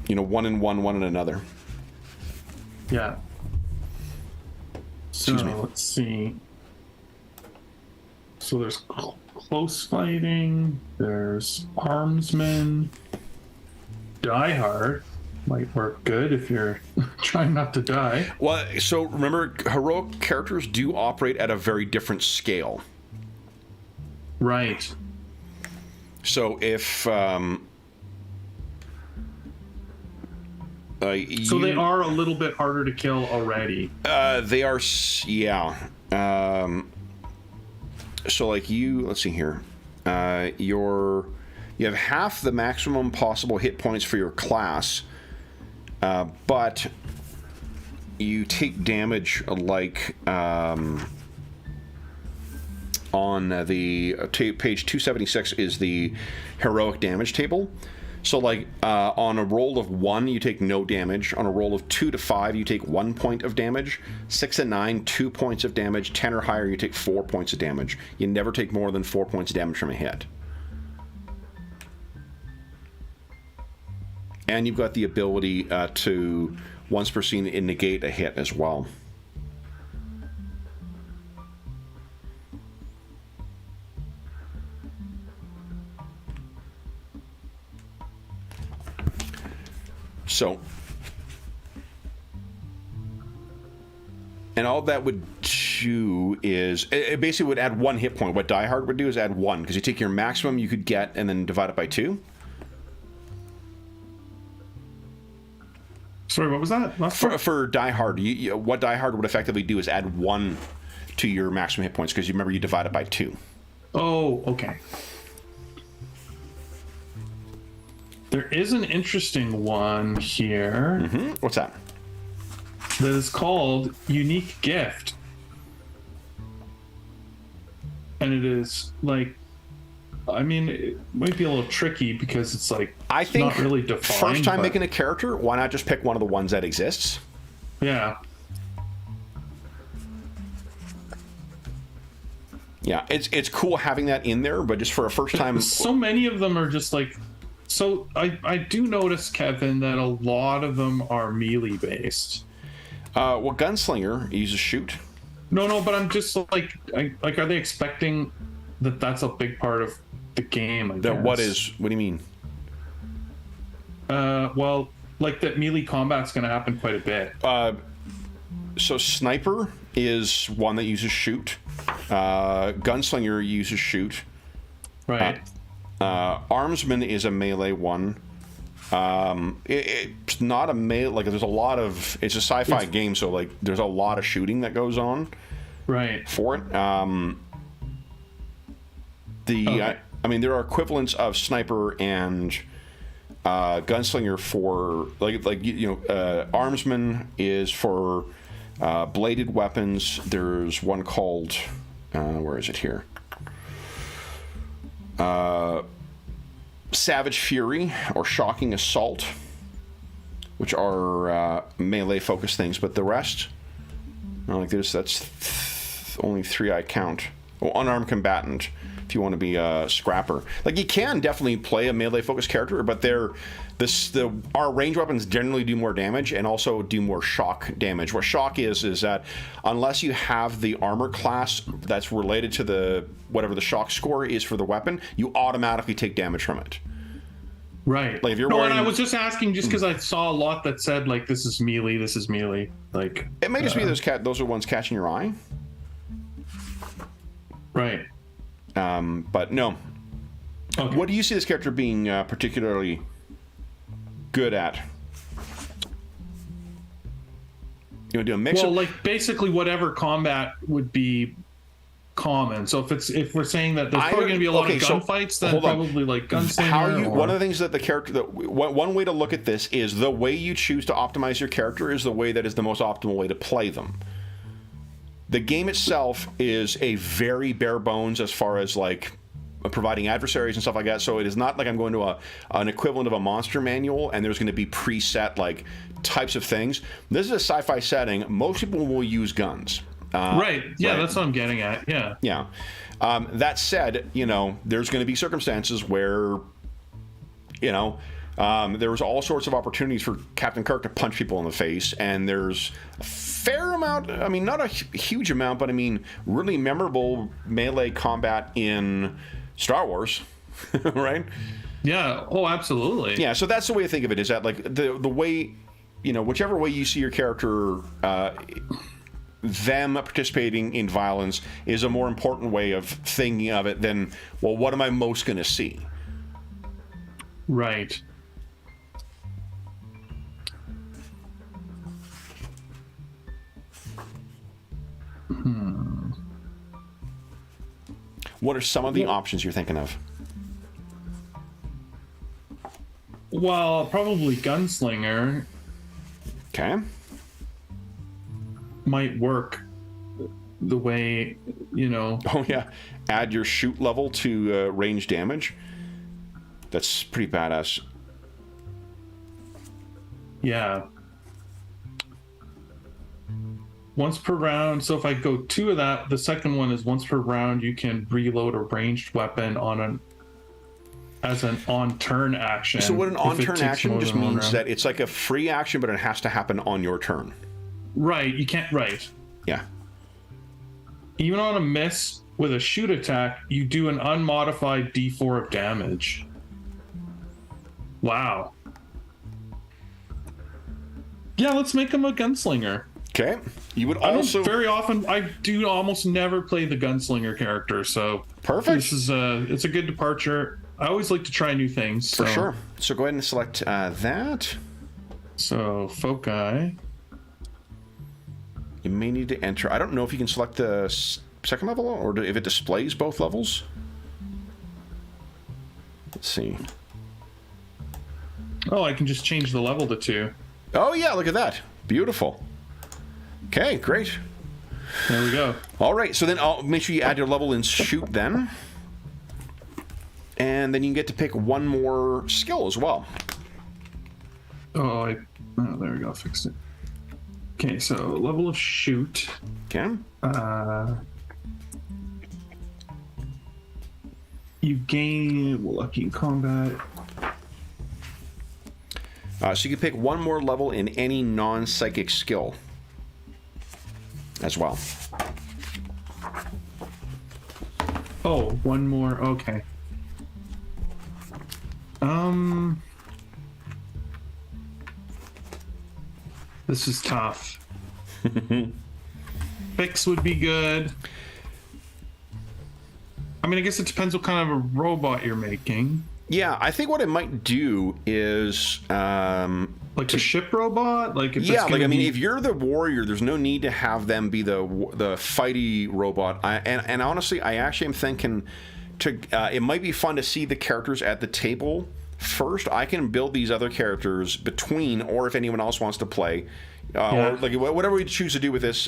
1 in one, 1 in another. Yeah. So let's see. So there's close fighting, there's armsmen, die hard. Might work good if you're trying not to die. Well, so remember, heroic characters do operate at a very different scale. Right. So if so they are a little bit harder to kill already. They are, yeah. So like let's see here. You have half the maximum possible hit points for your class, but you take damage like on the page 276 is the heroic damage table. So like on a roll of 1 you take no damage, on a roll of 2 to 5 you take 1 point of damage, 6 and 9 2 points of damage, 10 or higher you take 4 points of damage. You never take more than 4 points of damage from a hit. And you've got the ability to once per scene negate a hit as well. So, and all that would do is, it basically would add 1 hit point. What Die Hard would do is add 1, because you take your maximum you could get and then divide it by 2. Sorry, what was that? For Die Hard, what Die Hard would effectively do is add 1 to your maximum hit points, because you remember you divide it by 2. Oh, okay. There is an interesting one here. Mm-hmm. What's that? That is called Unique Gift. And it is like, I mean, it might be a little tricky because it's like, I think not really defined. First time making a character, why not just pick one of the ones that exists? Yeah. Yeah, it's cool having that in there, but just for a first time. So many of them are just like, so I do notice, Kevin, that a lot of them are melee based. Well, Gunslinger uses shoot. No, but I'm just like, are they expecting that that's a big part of the game? I guess. What do you mean? Well, like that melee combat's going to happen quite a bit. So Sniper is one that uses shoot. Gunslinger uses shoot. Right. Armsman is a melee one. It's not a melee. Like there's a lot of. It's a sci-fi game, so like there's a lot of shooting that goes on. Right. For it. I mean, there are equivalents of Sniper and Gunslinger for Armsman is for bladed weapons. There's one called where is it here? Savage Fury or Shocking Assault, which are melee focused things, but the rest, that's only 3 I count. Well, unarmed combatant, if you want to be a scrapper. Like you can definitely play a melee focused character, but our range weapons generally do more damage and also do more shock damage. What shock is that unless you have the armor class that's related to whatever the shock score is for the weapon, you automatically take damage from it. Right. Like if you're and I was just asking just because I saw a lot that said like this is melee. Like it may just be those are ones catching your eye. Right. But no. Okay. What do you see this character being particularly good at? You want to do a mix? Well, like basically whatever combat would be common. So if we're saying that there's probably going to be a lot of gunfights, then probably like gunslinger. One of the things that the character, one way to look at this is the way you choose to optimize your character is the way that is the most optimal way to play them. The game itself is a very bare bones as far as like providing adversaries and stuff like that. So it is not like I'm going to an equivalent of a monster manual and there's going to be preset like types of things. This is a sci-fi setting. Most people will use guns. Right. Yeah, right? That's what I'm getting at. Yeah. Yeah. That said, there's going to be circumstances where, there's all sorts of opportunities for Captain Kirk to punch people in the face, and there's a fair amount, I mean, not a huge amount, but I mean, really memorable melee combat in Star Wars, right? Yeah. Oh, absolutely. Yeah, so that's the way to think of it, is that, like, the way, whichever way you see your character, them participating in violence is a more important way of thinking of it than, well, what am I most going to see? Right. What are some of the options you're thinking of? Well, probably Gunslinger. Okay. Might work the way, Oh, yeah. Add your shoot level to range damage. That's pretty badass. Yeah. Once per round. So if I go 2 of that, the second one is once per round you can reload a ranged weapon as an on-turn action. So what an on-turn action just means that it's like a free action, but it has to happen on your turn. Right. You can't. Right. Yeah. Even on a miss with a shoot attack, you do an unmodified D4 of damage. Wow. Yeah, let's make him a gunslinger. Okay. You would also I do almost never play the gunslinger character, so perfect. This is it's a good departure. I always like to try new things. For sure. So go ahead and select that. So foci. You may need to enter. I don't know if you can select the second level or if it displays both levels. Let's see. Oh, I can just change the level to 2. Oh, yeah, look at that. Beautiful. Okay, great. There we go. All right, so then I'll make sure you add your level in shoot then. And then you can get to pick one more skill as well. Oh, there we go. Fixed it. Okay, so level of shoot. Okay. You gain lucky in combat. So you can pick one more level in any non-psychic skill as well. Oh, one more. Okay. This is tough. Fix would be good. I mean, I guess it depends what kind of a robot you're making. Yeah, I think what it might do is like a ship robot. Like if yeah, like I mean, if you're the warrior, there's no need to have them be the fighty robot. And honestly, I actually am thinking it might be fun to see the characters at the table first. I can build these other characters between, or if anyone else wants to play, or like whatever we choose to do with this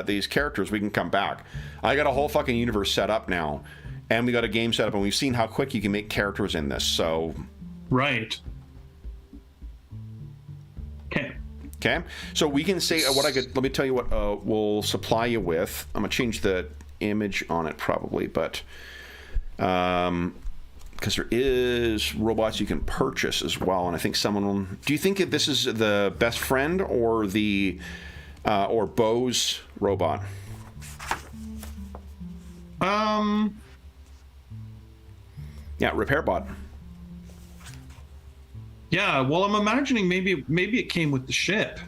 these characters, we can come back. I got a whole fucking universe set up now. And we got a game set up, and we've seen how quick you can make characters in this, so... Right. Okay. Okay? So we can say what I could... Let me tell you what we'll supply you with. I'm going to change the image on it, probably, but... Because there is robots you can purchase as well, and I think someone will... Do you think that this is the best friend or the... or Bo's robot? Yeah, repair bot. Yeah, well, I'm imagining maybe it came with the ship.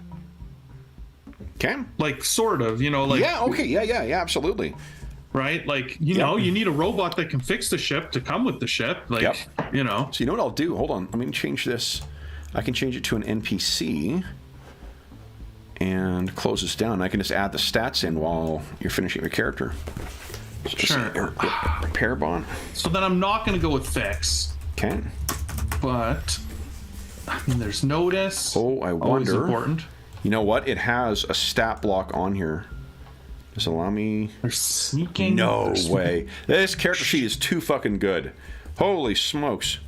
Okay. Like, sort of, like... Yeah, okay, yeah, absolutely. Right? Like, you know, you need a robot that can fix the ship to come with the ship. Like, So you know what I'll do? Hold on. Let me change this. I can change it to an NPC and close this down. I can just add the stats in while you're finishing your character. So sure. Repair bot. So then I'm not going to go with fix. Okay. But, I mean, there's notice. Oh, I wonder. Always important. You know what? It has a stat block on here. Just allow me... There's sneaking. No way. This character sheet is too fucking good. Holy smokes.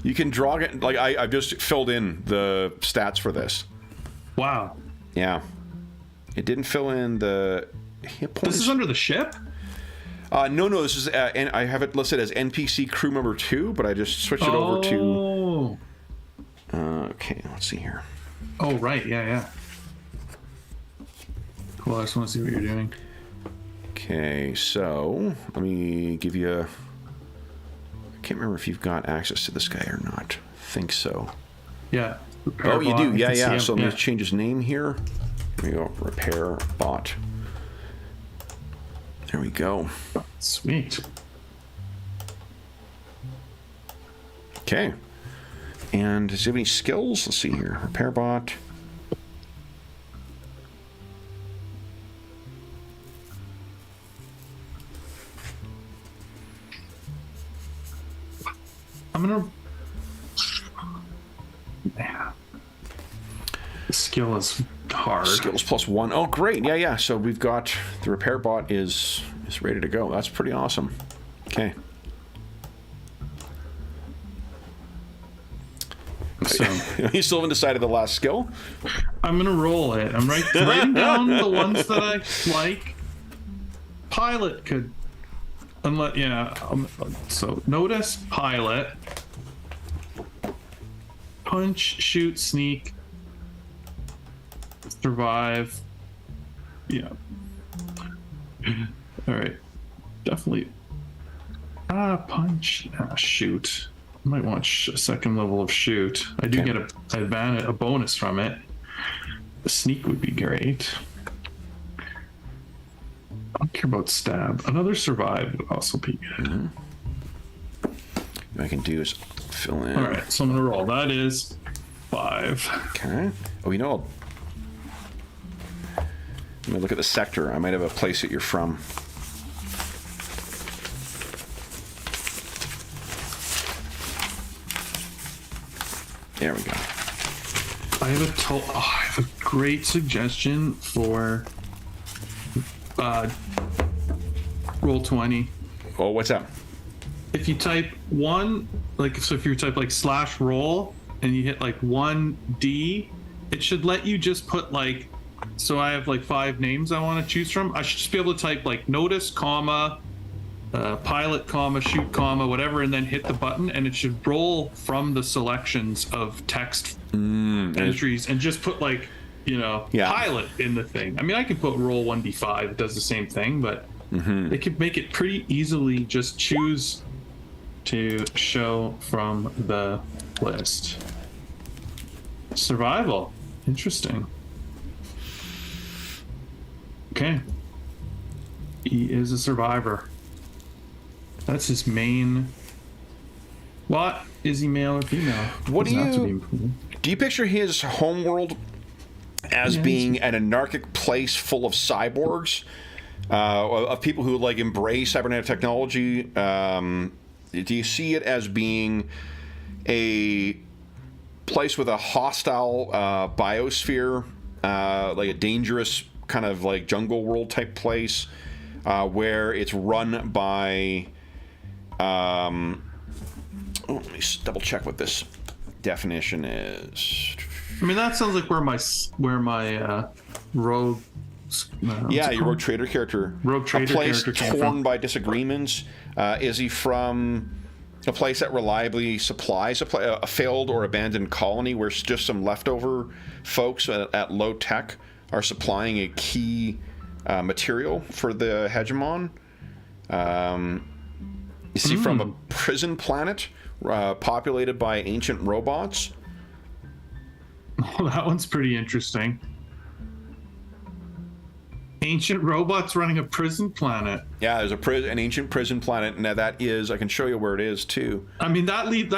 You can draw it... Like, I've just filled in the stats for this. Wow. Yeah. It didn't fill in the hit points. This is under the ship? No, this is... and I have it listed as NPC crew member 2, but I just switched it over to... okay, let's see here. Oh, right. Yeah. Cool, I just want to see what you're doing. Okay, so let me give you I can't remember if you've got access to this guy or not. I think so. Yeah. Oh, you do. Yeah. So I'm going to change his name here. There we go. Repair bot. There we go. Sweet. Okay. And does he have any skills? Let's see here. Repair bot. I'm gonna... Yeah. The skill is hard. Skills +1. Oh, great. Yeah. So we've got the repair bot is ready to go. That's pretty awesome. Okay. So you still haven't decided the last skill? I'm gonna roll it. I'm writing down the ones that I like. Pilot could... so notice, pilot, punch, shoot, sneak, survive. Yeah. All right. Definitely. Punch, shoot. I might want a second level of shoot. I do get a bonus from it. The sneak would be great. I don't care about stab. Another survive would also be good. Mm-hmm. What I can do is fill in. All right, so I'm gonna roll. That is 5. Okay. Oh, let me look at the sector. I might have a place that you're from. There we go. I have a great suggestion for Roll20. Oh, what's up? If you type if you type like /roll and you hit like 1D, it should let you just put like, so I have like 5 names I want to choose from. I should just be able to type like notice, comma, pilot, comma, shoot, comma, whatever, and then hit the button, and it should roll from the selections of text entries and just put like, pilot in the thing. I mean, I could put roll 1d5, it does the same thing, but they could make it pretty easily just choose to show from the list. Survival. Interesting. Okay. He is a survivor. That's his main. What is he, male or female? What do you picture his homeworld as being an anarchic place full of cyborgs, of people who like embrace cybernetic technology? Do you see it as being a place with a hostile biosphere, like a dangerous kind of like jungle world type place, where it's run by let me double check what this definition is. I mean, that sounds like where my rogue your rogue trader character, a place torn by disagreements. Is he from a place that reliably supplies a failed or abandoned colony where just some leftover folks at low tech are supplying a key material for the hegemon? Is he from a prison planet populated by ancient robots? Oh, that one's pretty interesting. Ancient robots running a prison planet. Yeah, there's an ancient prison planet. Now that is, I can show you where it is too. I mean, that leads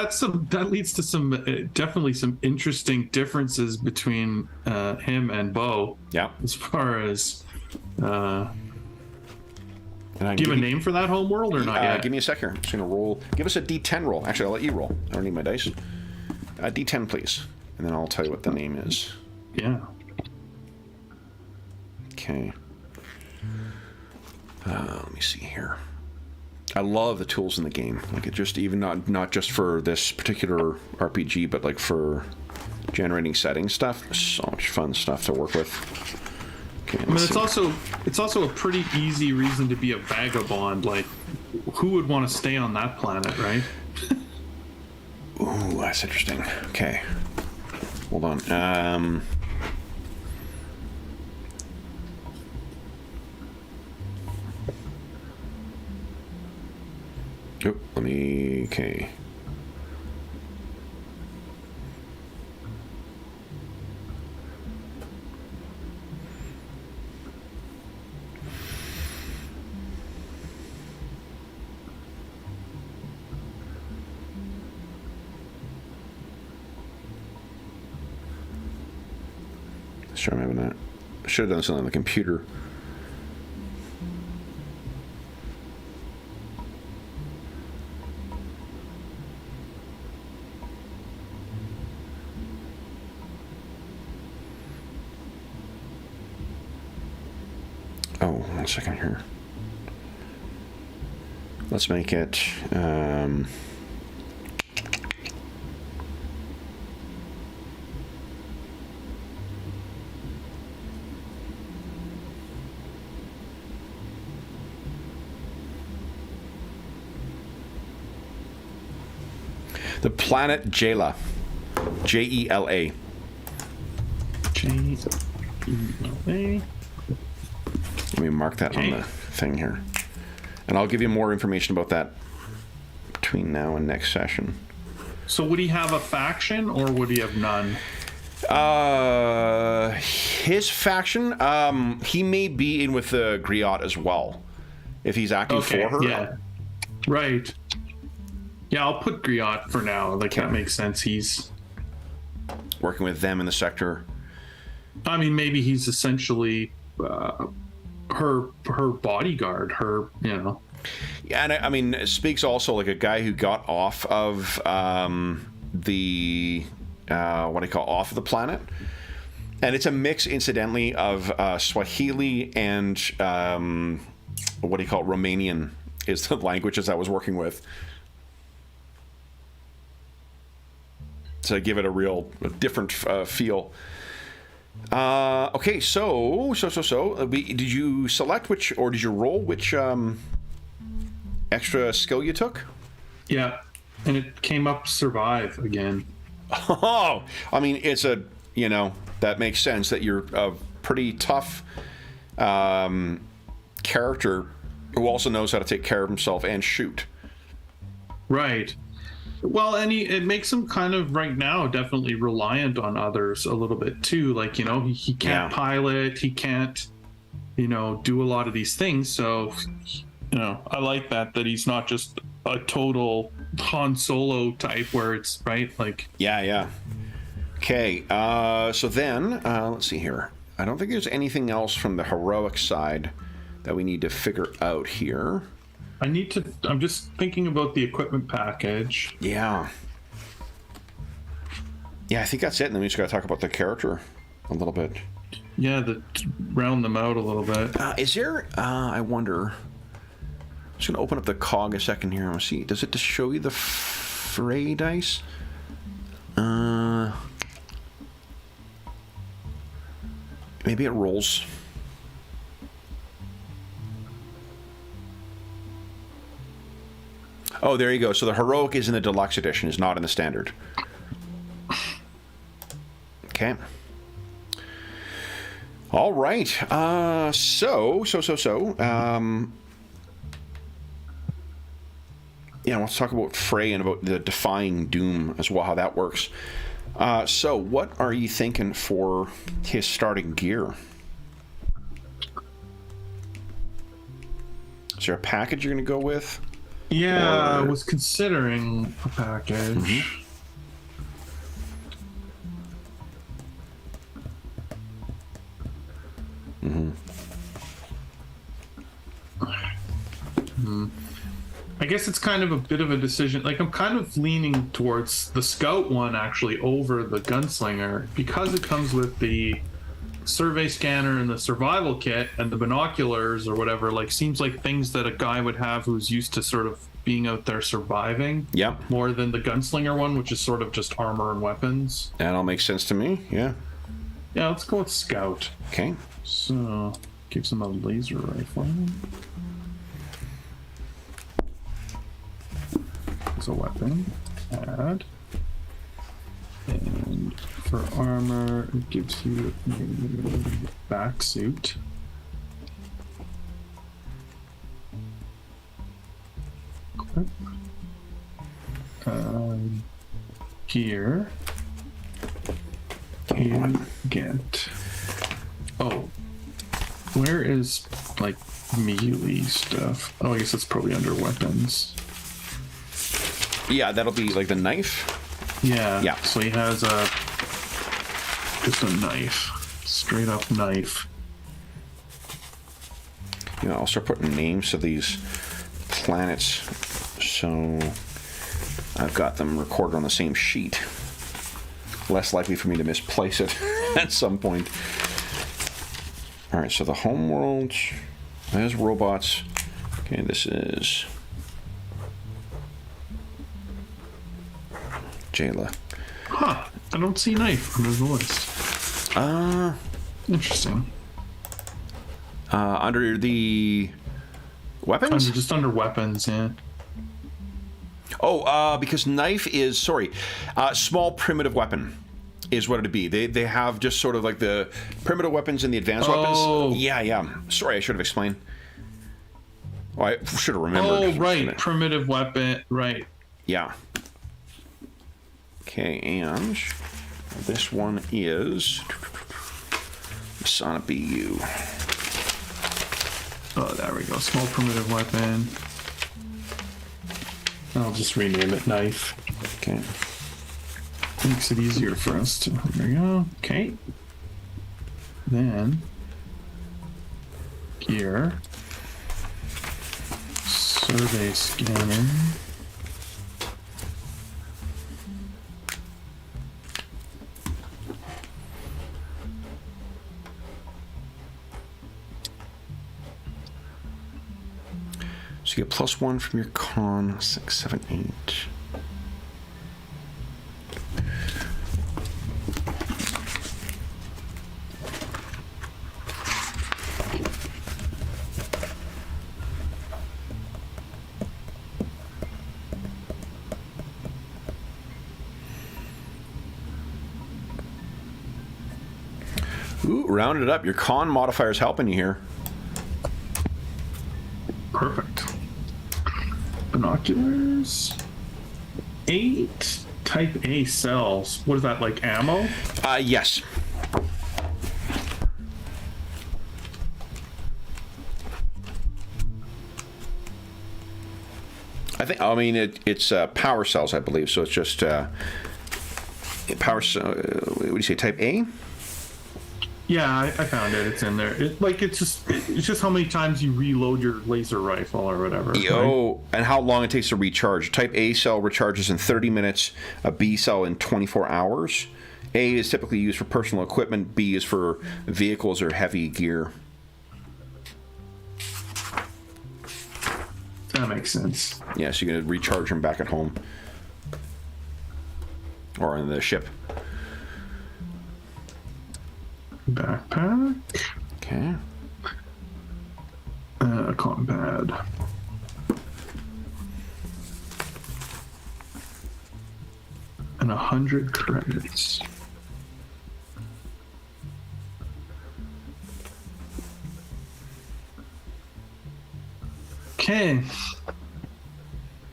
to some definitely some interesting differences between him and Bo. Yeah. As far as, do you have a name for that homeworld or not yet? Give me a sec here. I'm just gonna roll. Give us a D10 roll. Actually, I'll let you roll. I don't need my dice. D10, please, and then I'll tell you what the name is. Yeah. Okay. Let me see here. I love the tools in the game. Like, it just even not just for this particular RPG, but like for generating setting stuff. So much fun stuff to work with. Okay, I mean, it's also a pretty easy reason to be a vagabond. Like, who would want to stay on that planet, right? Ooh, that's interesting. Okay, hold on. Okay. Let's try having that. I should have done something on the computer. Oh, 1 second here. Let's make it. The planet Jela. Jela. Jela. Let me mark that on the thing here. And I'll give you more information about that between now and next session. So would he have a faction or would he have none? His faction, he may be in with the Griot as well. If he's acting for her. Yeah. Right. Yeah, I'll put Griot for now. Like, that makes sense. He's working with them in the sector. I mean, maybe he's essentially her bodyguard, her, Yeah, and I mean, it speaks also like a guy who got off of the off of the planet. And it's a mix, incidentally, of Swahili and Romanian is the languages I was working with. To give it a different feel. Okay, so did you select did you roll which extra skill you took? Yeah, and it came up survive again. Oh, I mean, it's that makes sense that you're a pretty tough character who also knows how to take care of himself and shoot. Right. Well, and it makes him kind of right now definitely reliant on others a little bit too. Like, he can't pilot, he can't, do a lot of these things. So, I like that he's not just a total Han Solo type where it's right. Like, yeah. Okay. So then, let's see here. I don't think there's anything else from the heroic side that we need to figure out here. I'm just thinking about the equipment package. Yeah, I think that's it. And then we just got to talk about the character a little bit. Yeah, round them out a little bit. Is there, I wonder, I'm just going to open up the cog a second here and see. Does it just show you the fray dice? Maybe it rolls. Oh, there you go. So the heroic is in the deluxe edition, is not in the standard. Okay. All right. So. Let's talk about Frey and about the defying doom as well, how that works. So what are you thinking for his starting gear? Is there a package you're going to go with? Yeah, I was considering a package. I guess it's kind of a bit of a decision. Like, I'm kind of leaning towards the Scout one actually over the Gunslinger because it comes with the survey scanner and the survival kit and the binoculars or whatever. Like, seems like things that a guy would have who's used to sort of being out there surviving. Yep. More than the Gunslinger one, which is sort of just armor and weapons. That all makes sense to me. Yeah, let's go with Scout. Okay. So gives him a laser rifle as a weapon. Add. And for armor, it gives you a back suit. Equip. Gear. And get. Oh. Where is, like, melee stuff? Oh, I guess it's probably under weapons. Yeah, that'll be like the knife. Yeah. So he has just a knife, straight up knife. I'll start putting names to these planets, so I've got them recorded on the same sheet. Less likely for me to misplace it at some point. All right, so the homeworld has robots. Okay, this is Jayla. Huh. I don't see knife on his list. Interesting. Under the weapons? Just under weapons, yeah. Oh, because knife is, small primitive weapon is what it'd be. They have just sort of like the primitive weapons and the advanced weapons. Yeah. Sorry, I should have explained. Oh, I should have remembered. Oh, right. Primitive weapon. Right. Yeah. Okay, and this one is Sonic BU. Oh, there we go. Small primitive weapon. I'll just rename it knife. Okay. Makes it easier for us to. There we go. Okay. Then gear. Survey scanner. So you get +1 from your con, 6, 7, 8. Ooh, round it up. Your con modifier is helping you here. Perfect. Binoculars. 8 type A cells. What is that, like ammo? Yes. I mean, it's power cells, I believe. So it's just power. What do you say? Type A. Yeah, I found it. It's in there. It's just how many times you reload your laser rifle or whatever. Right? And how long it takes to recharge. Type A cell recharges in 30 minutes. A B cell in 24 hours. A is typically used for personal equipment. B is for vehicles or heavy gear. That makes sense. Yeah, so you're going to recharge them back at home. Or on the ship. Backpack. Okay. Cotton pad. And 100 credits. Okay.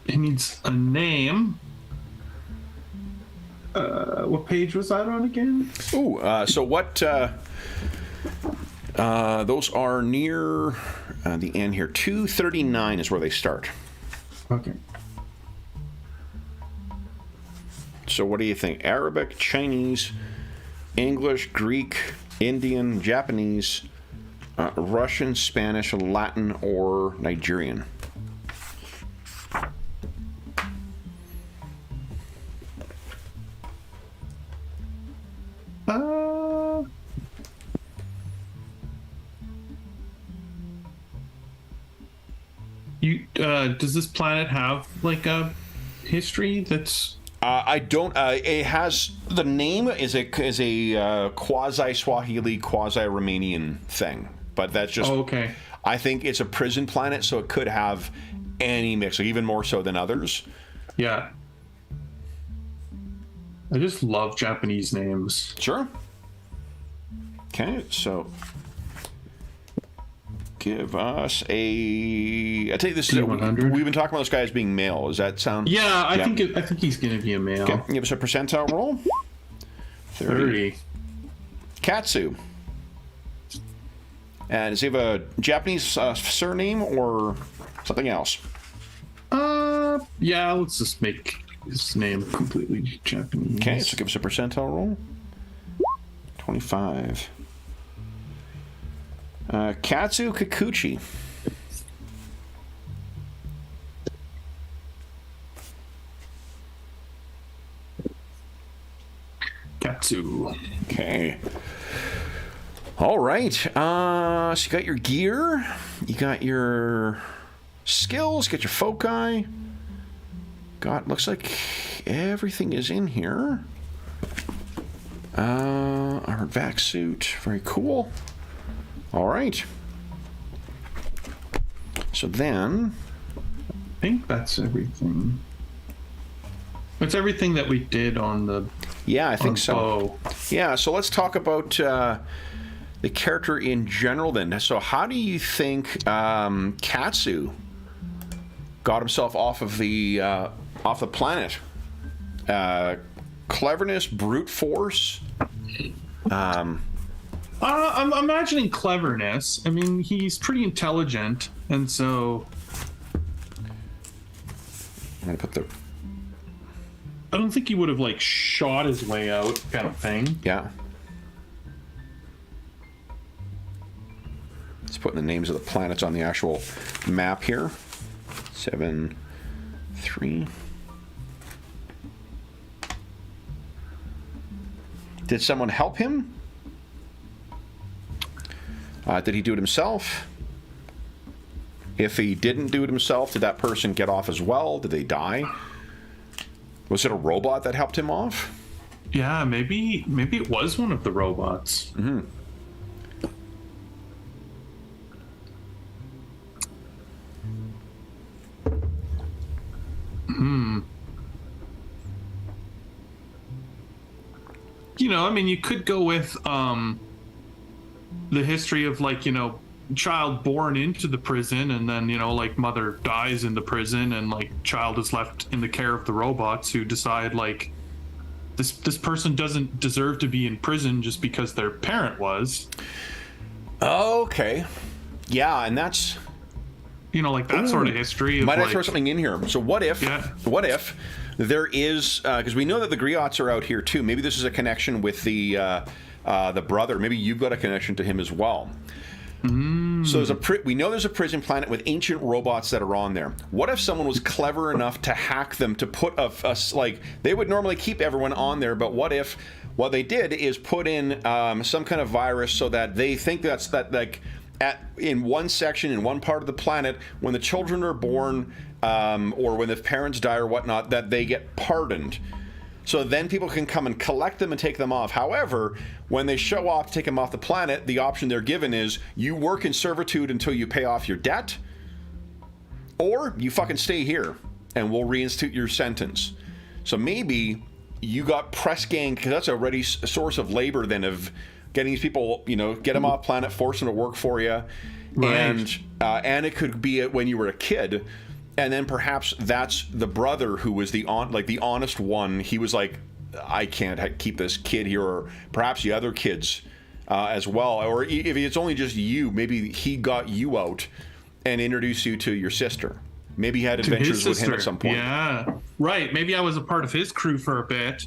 It needs a name. What page was that on again? Ooh, so what? Those are near the end here. 239 is where they start. Okay. So what do you think? Arabic, Chinese, English, Greek, Indian, Japanese, Russian, Spanish, Latin, or Nigerian? Does this planet have like a history that's? I don't. It has the name is a quasi Swahili, quasi Romanian thing, but that's just. Oh, okay. I think it's a prison planet, so it could have any mix, like even more so than others. Yeah. I just love Japanese names. Sure. Okay, so give us a. I tell you, this is. We've been talking about this guy as being male. Does that sound? Yeah, I think he's going to be a male. Okay, give us a percentile roll. 30. Katsu. And does he have a Japanese surname or something else? Yeah, let's just make his name completely Japanese. Okay, so give us a percentile roll. 25. Katsu Kikuchi. Katsu. Okay. All right. So you got your gear, you got your skills, got your foci. Looks like everything is in here. Our vac suit, very cool. All right. So then, I think that's everything. It's everything that we did on the. Yeah, I think so. Bow. Yeah, so let's talk about the character in general then. So how do you think Katsu got himself off the planet? Cleverness, brute force? I'm imagining cleverness. I mean, he's pretty intelligent, and so I'm gonna put the. I don't think he would have like shot his way out, kind of thing. Yeah. Let's put the names of the planets on the actual map here. 7, 3. Did someone help him? Did he do it himself? If he didn't do it himself, did that person get off as well? Did they die? Was it a robot that helped him off? Yeah, maybe it was one of the robots. Mm-hmm. You know, I mean, you could go with the history of, like, you know, child born into the prison, and then, you know, like, mother dies in the prison, and, like, child is left in the care of the robots who decide, like, this person doesn't deserve to be in prison just because their parent was. Okay. Yeah, and that's... You know, like that sort of history. Of, might like, I throw something in here? So what if there is... Because we know that the griots are out here, too. Maybe this is a connection with the brother. Maybe you've got a connection to him as well. So we know there's a prison planet with ancient robots that are on there. What if someone was clever enough to hack them to put like, they would normally keep everyone on there, but what if what they did is put in some kind of virus so that they think that like in one section in one part of the planet, when the children are born or when the parents die or whatnot, that they get pardoned. So then people can come and collect them and take them off. However, when they show off to take them off the planet, the option they're given is you work in servitude until you pay off your debt, or you fucking stay here and we'll reinstitute your sentence. So maybe you got press gang, because that's already a source of labor then of getting these people, you know, get them off planet, force them to work for you. Right. And it could be when you were a kid. And then perhaps that's the brother who was the honest one. He was like, I can't keep this kid here, or perhaps the other kids as well. Or if it's only just you, maybe he got you out and introduced you to your sister. Maybe he had adventures with him at some point. Yeah, right. Maybe I was a part of his crew for a bit.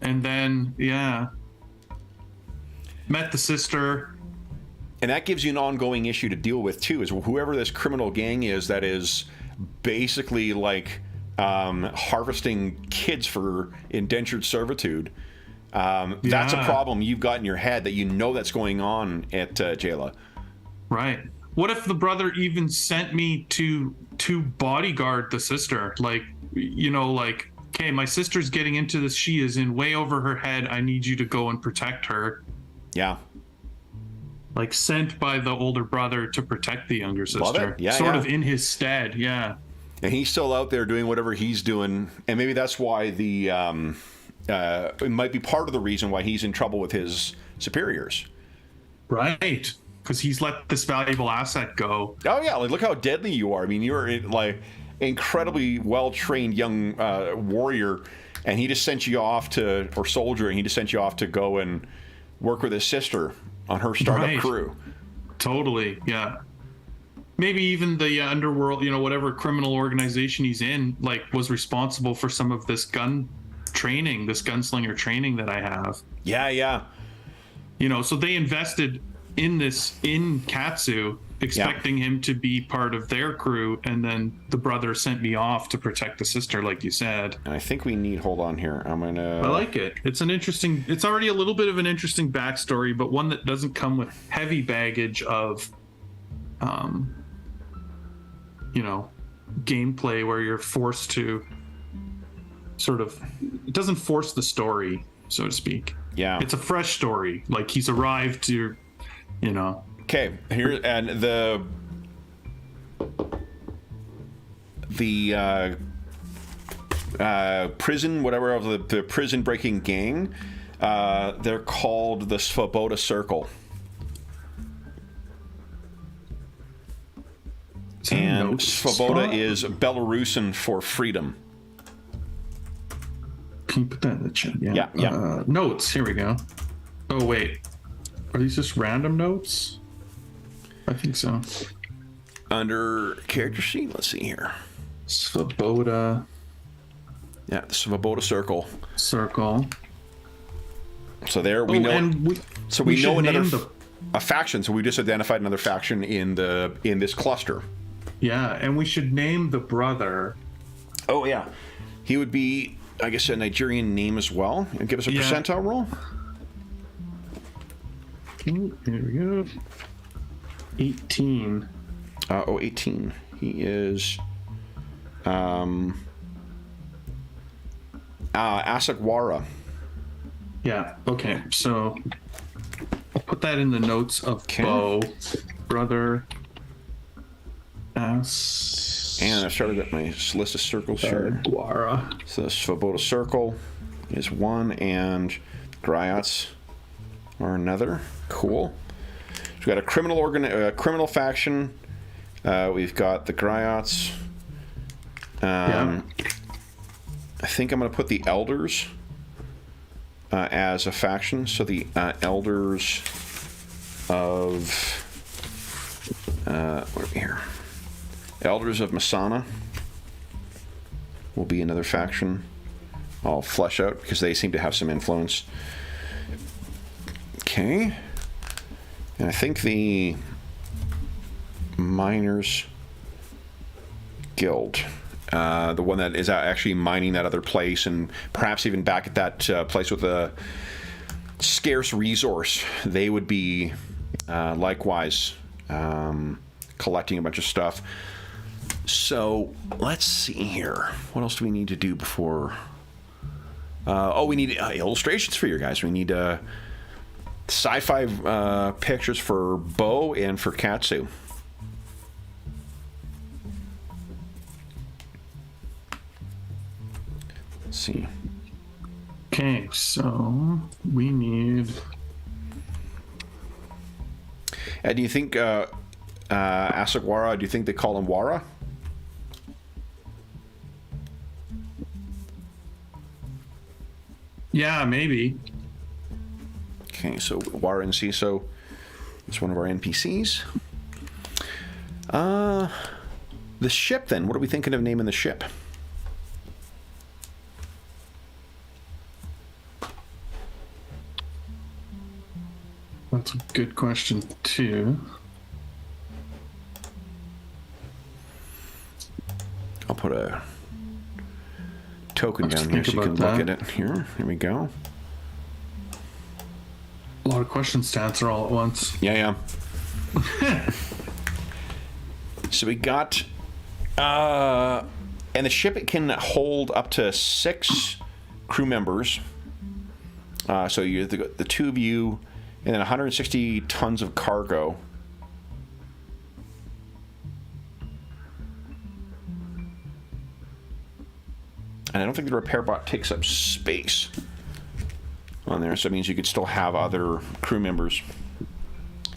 And then, yeah, met the sister. And that gives you an ongoing issue to deal with, too, is whoever this criminal gang is that is basically like harvesting kids for indentured servitude. That's a problem you've got in your head that you know that's going on at Jayla. Right. What if the brother even sent me to bodyguard the sister? Like, you know, like, okay, my sister's getting into this. She is in way over her head. I need you to go and protect her. Yeah. Like sent by the older brother to protect the younger sister. Yeah, sort of in his stead, yeah. And he's still out there doing whatever he's doing. And maybe that's why it might be part of the reason why he's in trouble with his superiors. Right. Because he's let this valuable asset go. Oh, yeah. Like, look how deadly you are. I mean, you're like incredibly well-trained young warrior. And he just sent you off soldier, and he just sent you off to go and work with his sister on her startup crew. Totally, yeah. Maybe even the underworld, you know, whatever criminal organization he's in, like, was responsible for some of this gun training, this gunslinger training that I have. Yeah, yeah. You know, so they invested in Katsu, expecting him to be part of their crew, and then the brother sent me off to protect the sister, like you said. And I think we need, hold on here, I like it. It's already a little bit of an interesting backstory, but one that doesn't come with heavy baggage of you know, gameplay where you're forced to sort of, it doesn't force the story, so to speak. Yeah. It's a fresh story. Like, he's arrived to, you know. Okay, here, and the prison, whatever of the prison breaking gang, they're called the Svoboda Circle. And Svoboda is Belarusian for freedom. Can you put that in the chat? Yeah. Notes, here we go. Oh, wait. Are these just random notes? I think so. Under character sheet, let's see here. Svoboda. Yeah, the Svoboda Circle. So there we know. And we know a faction. So we just identified another faction in this cluster. Yeah, and we should name the brother. Oh yeah, he would be, I guess, a Nigerian name as well. And give us a percentile roll. Here we go. 18. 18. He is Asakwara. Yeah. Okay. So I'll put that in the notes of Bo, brother. And I started at my list of circles here. Guara. So the Svoboda circle is one, and Griots are another. Cool. So we've got a criminal faction. We've got the Griots. I think I'm going to put the Elders as a faction. So the Elders of where are we here? Elders of Masana will be another faction. I'll flesh out because they seem to have some influence. Okay. And I think the Miners Guild, the one that is actually mining that other place, and perhaps even back at that place with a scarce resource, they would be likewise collecting a bunch of stuff. So let's see here. What else do we need to do before? We need illustrations for you guys. We need sci-fi pictures for Bo and for Katsu. Let's see. Okay, so we need. Do you think Asakwara? Do you think they call him Wara? Yeah, maybe. Okay, so Wara and Ciso is one of our NPCs. The ship, then. What are we thinking of naming the ship? That's a good question, too. I'll put a token down here so you can look at it. Here we go. A lot of questions to answer all at once. Yeah. So we got, and the ship, it can hold up to 6 crew members. So you the 2 of you, and then 160 tons of cargo. And I don't think the repair bot takes up space on there, so it means you could still have other crew members.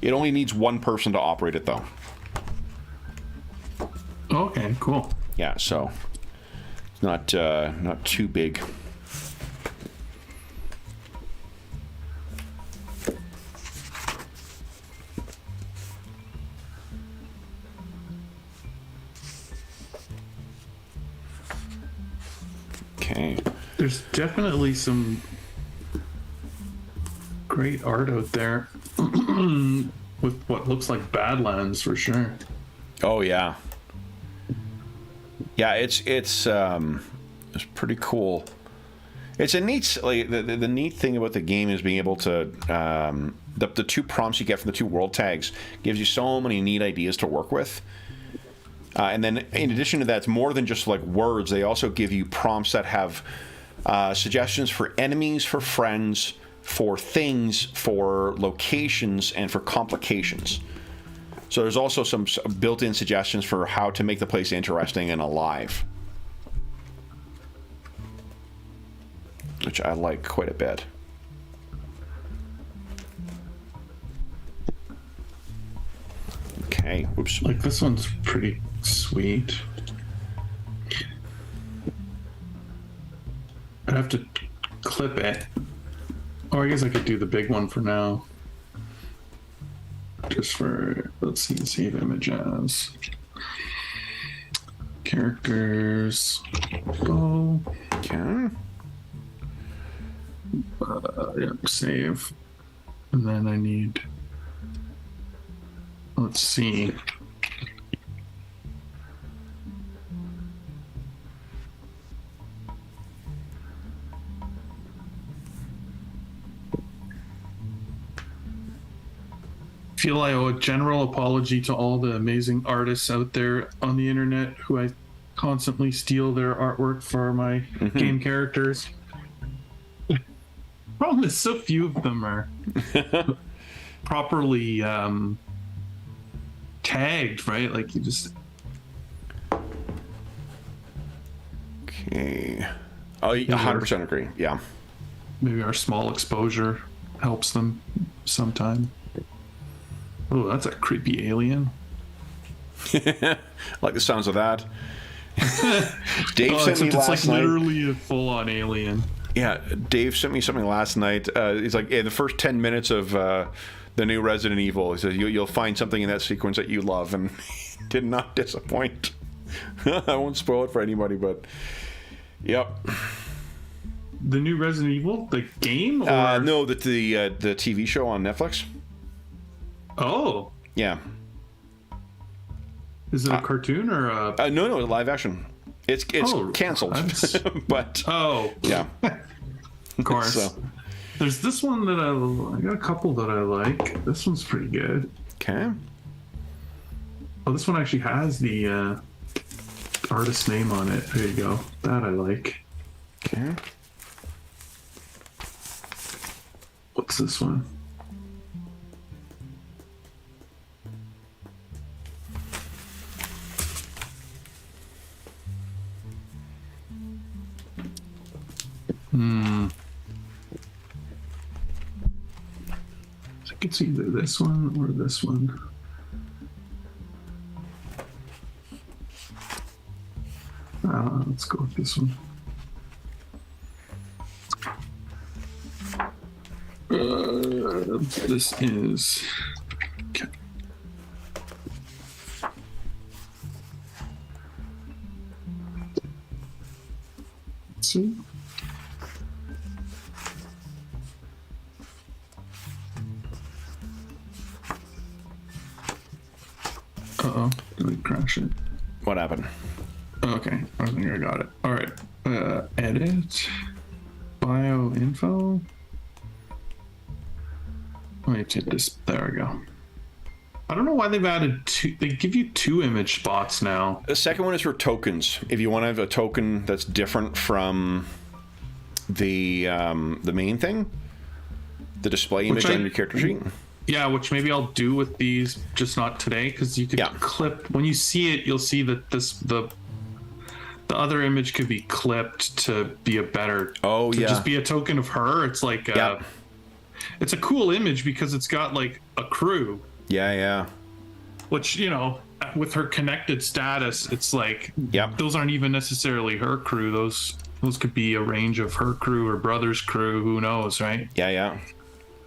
It only needs 1 person to operate it, though. Okay, cool. Yeah, so it's not too big. Okay. There's definitely some great art out there with what looks like Badlands for sure. Oh yeah. Yeah, it's pretty cool. It's a neat, like the neat thing about the game is being able to the 2 prompts you get from the 2 world tags gives you so many neat ideas to work with. And then in addition to that, it's more than just like words. They also give you prompts that have suggestions for enemies, for friends, for things, for locations, and for complications. So there's also some built-in suggestions for how to make the place interesting and alive, which I like quite a bit. Okay, whoops. Like this one's pretty sweet. I'd have to clip it. Or I guess I could do the big one for now. Just for, let's see, save image as. Characters. Go. Okay. Yep, save. And then I need, let's see. feel I owe a general apology to all the amazing artists out there on the internet who I constantly steal their artwork for my game characters. Problem is, so few of them are properly tagged, right? Like, you just... Okay. Oh, 100% agree. Yeah. Maybe our small exposure helps them sometime. Oh, that's a creepy alien. Like the sounds of that. Dave sent me last it's like night. Literally a full-on alien. Yeah, Dave sent me something last night. He's like, the first 10 minutes of the new Resident Evil. He says, you'll find something in that sequence that you love, and did not disappoint. I won't spoil it for anybody, but yep. The new Resident Evil, the game, or no, the TV show on Netflix. Oh, yeah. Is it a cartoon or a? No, live action. It's canceled, but yeah, of course. So. There's this one that I got a couple that I like. This one's pretty good. Okay. Oh, this one actually has the artist name on it. There you go. That I like. Okay. What's this one? I think it's either this one or this one. Let's go with this one. This is... Okay. Let's see. Uh-oh. Did I crash it? What happened? Okay. I think I got it. All right. Edit. Bio info. Wait, hit this. There we go. I don't know why they've added two. They give you 2 image spots now. The second one is for tokens. If you want to have a token that's different from the main thing, the display image on your character sheet. Yeah, which maybe I'll do with these, just not today, because you could clip. When you see it, you'll see that the other image could be clipped to be a better. Oh, yeah. Just be a token of her. It's like it's a cool image because it's got like a crew. Yeah. Which, you know, with her connected status, it's like those aren't even necessarily her crew. Those could be a range of her crew or brother's crew. Who knows, right? Yeah.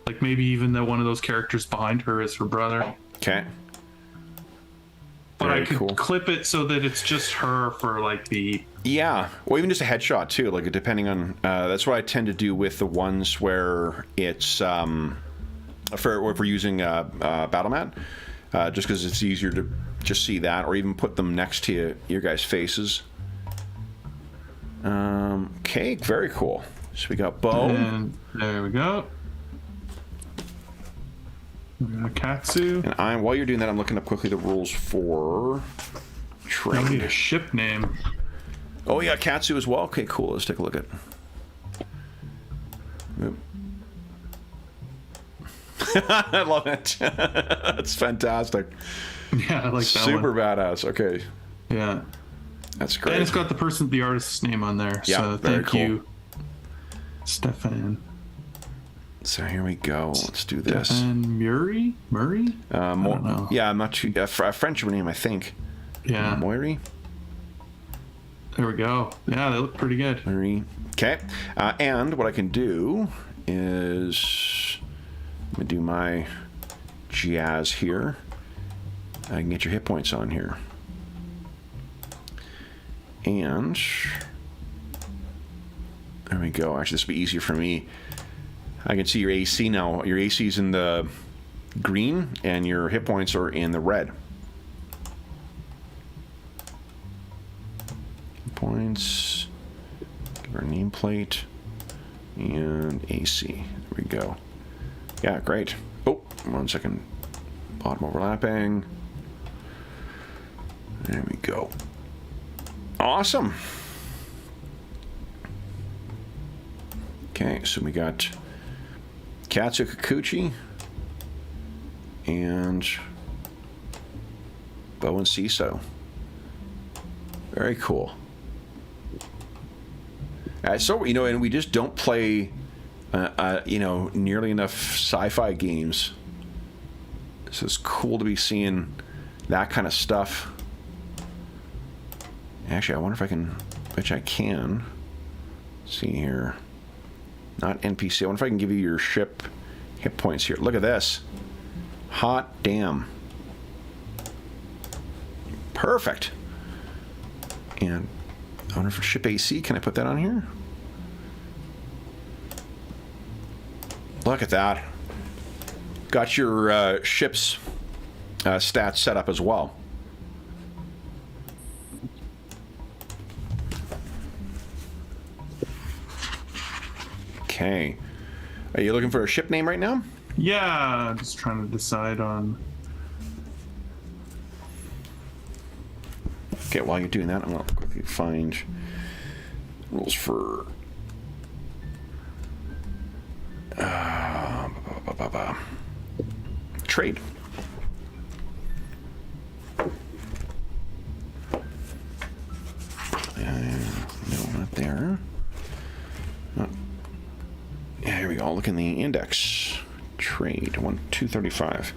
Like maybe even that one of those characters behind her is her brother. Okay. But I could clip it so that it's just her for like the... Yeah, or even just a headshot too, like depending on... that's what I tend to do with the ones where it's... if we're using Battle Mat, just because it's easier to just see that, or even put them next to your guys' faces. Okay, very cool. So we got Bo. And there we go. We got Katsu. And while you're doing that, I'm looking up quickly the rules for trade. I need a ship name. Oh yeah, Katsu as well. Okay, cool. Let's take a look at. I love it. That's fantastic. Yeah, I like that Super one. badass. Okay. Yeah. That's great. And it's got the artist's name on there. Yeah, so very thank you, Stefan. So here we go. Let's do this. Stefan Murray? I don't know. Yeah, I'm not too... a French name, I think. Yeah. Moiri? There we go. Yeah, they look pretty good. Moiri. Okay. And what I can do is... I'm going to do my jazz here. I can get your hit points on here. And... there we go. Actually, this will be easier for me. I can see your AC now. Your AC is in the green, and your hit points are in the red. Points. Give our nameplate. And AC. There we go. Yeah, great. Oh, 1 second. Bottom overlapping. There we go. Awesome. Okay, so we got Katsu Kikuchi and Bo and Ciso. Very cool. So, and we just don't play, nearly enough sci-fi games. So it's cool to be seeing that kind of stuff. Actually, I wonder if I can, which I can. Let's see here. Not NPC. I wonder if I can give you your ship hit points here. Look at this. Hot damn. Perfect. And I wonder for ship AC, can I put that on here? Look at that. Got your ship's stats set up as well. Okay. Are you looking for a ship name right now? Yeah, I'm just trying to decide on... Okay, while you're doing that, I'm going to quickly find rules for... trade. No, not there. Not... Yeah, here we go. Look in the index. Trade 235.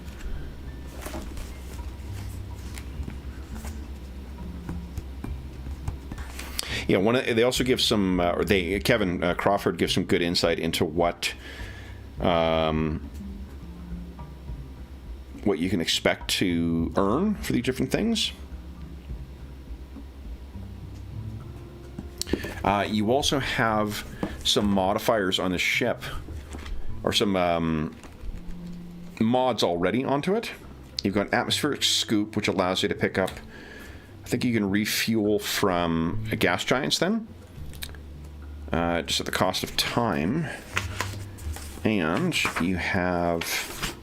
Yeah, they also give some, Kevin Crawford gives some good insight into what you can expect to earn for these different things. You also have some modifiers on the ship, or some mods already onto it. You've got atmospheric scoop, which allows you to pick up, I think you can refuel from gas giants then, just at the cost of time. And you have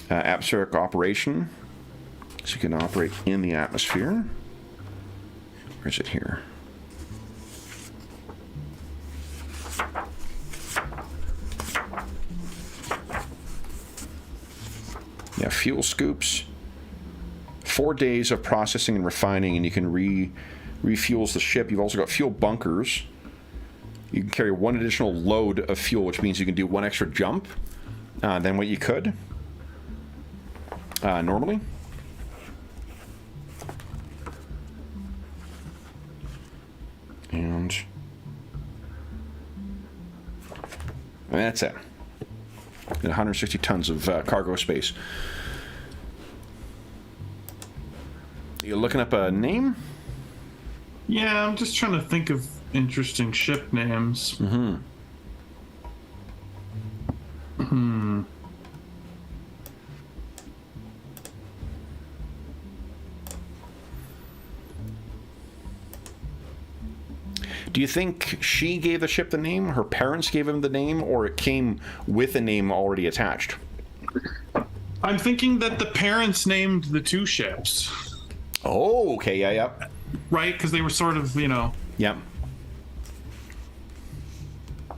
atmospheric operation, so you can operate in the atmosphere. Where is it here? Yeah, fuel scoops. 4 days of processing and refining, and you can refuels the ship. You've also got fuel bunkers. You can carry one additional load of fuel, which means you can do one extra jump than what you could normally. And that's it. 160 tons of cargo space. You looking up a name? Yeah, I'm just trying to think of interesting ship names. Do you think she gave the ship the name, her parents gave him the name, or it came with a name already attached? I'm thinking that the parents named the two ships. Oh, okay, yeah. Right, because they were sort of, Yep.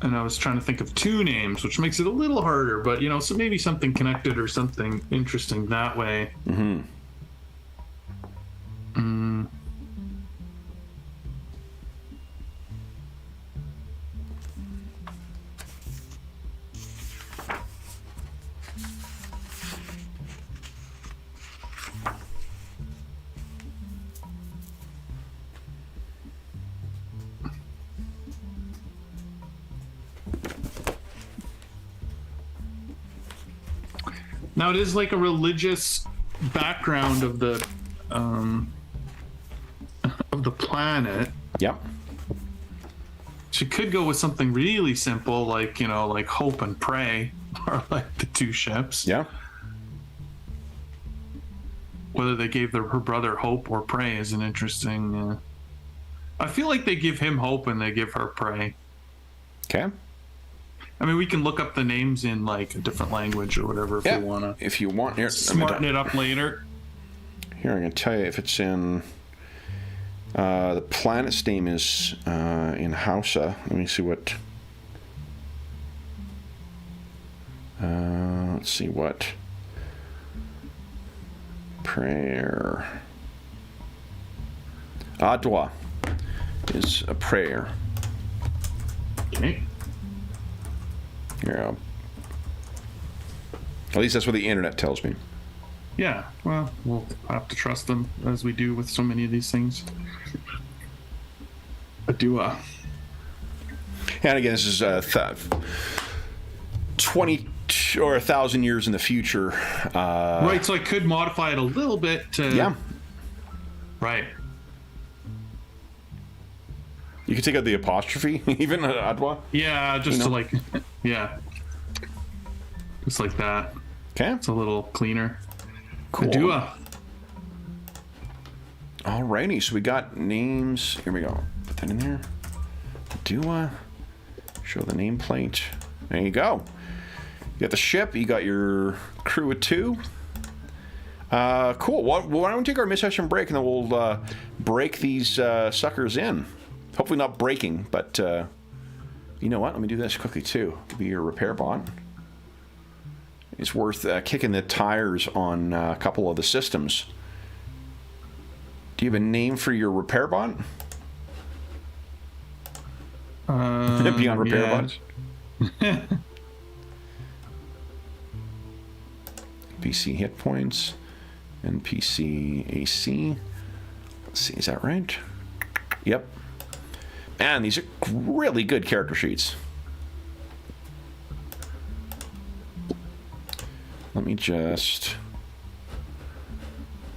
And I was trying to think of two names, which makes it a little harder, but, so maybe something connected or something interesting that way. Now it is like a religious background of the planet. Yep. She could go with something really simple, like like hope and pray, or like the two ships. Yeah. Whether they gave her brother hope or pray is an interesting. I feel like they give him hope and they give her pray. Okay. I mean, we can look up the names in like a different language or whatever if we want to. If you want, here, smarten it up later. Here, I'm going to tell you if it's in. The planet's name is in Hausa. Let me see what. Let's see what. Prayer. Adwa is a prayer. Okay. Yeah. At least that's what the internet tells me. Yeah, well, we'll have to trust them as we do with so many of these things. Adua. And again, this is 20 or 1,000 years in the future. Right, so I could modify it a little bit to... Yeah. Right. You could take out the apostrophe, even Adwa. Yeah, just to like... Yeah. Just like that. Okay. It's a little cleaner. Cool. Adua. Alrighty, so we got names. Here we go. Put that in there. Adua. Show the nameplate. There you go. You got the ship. You got your crew of 2. Cool. Well, why don't we take our mid-session break and then we'll break these suckers in. Hopefully not breaking, but you know what? Let me do this quickly too. Give me your repair bot. It's worth kicking the tires on a couple of the systems. Do you have a name for your repair bot? Beyond repair bots? PC hit points. NPC AC. Let's see, is that right? Yep. Man, these are really good character sheets. Let me just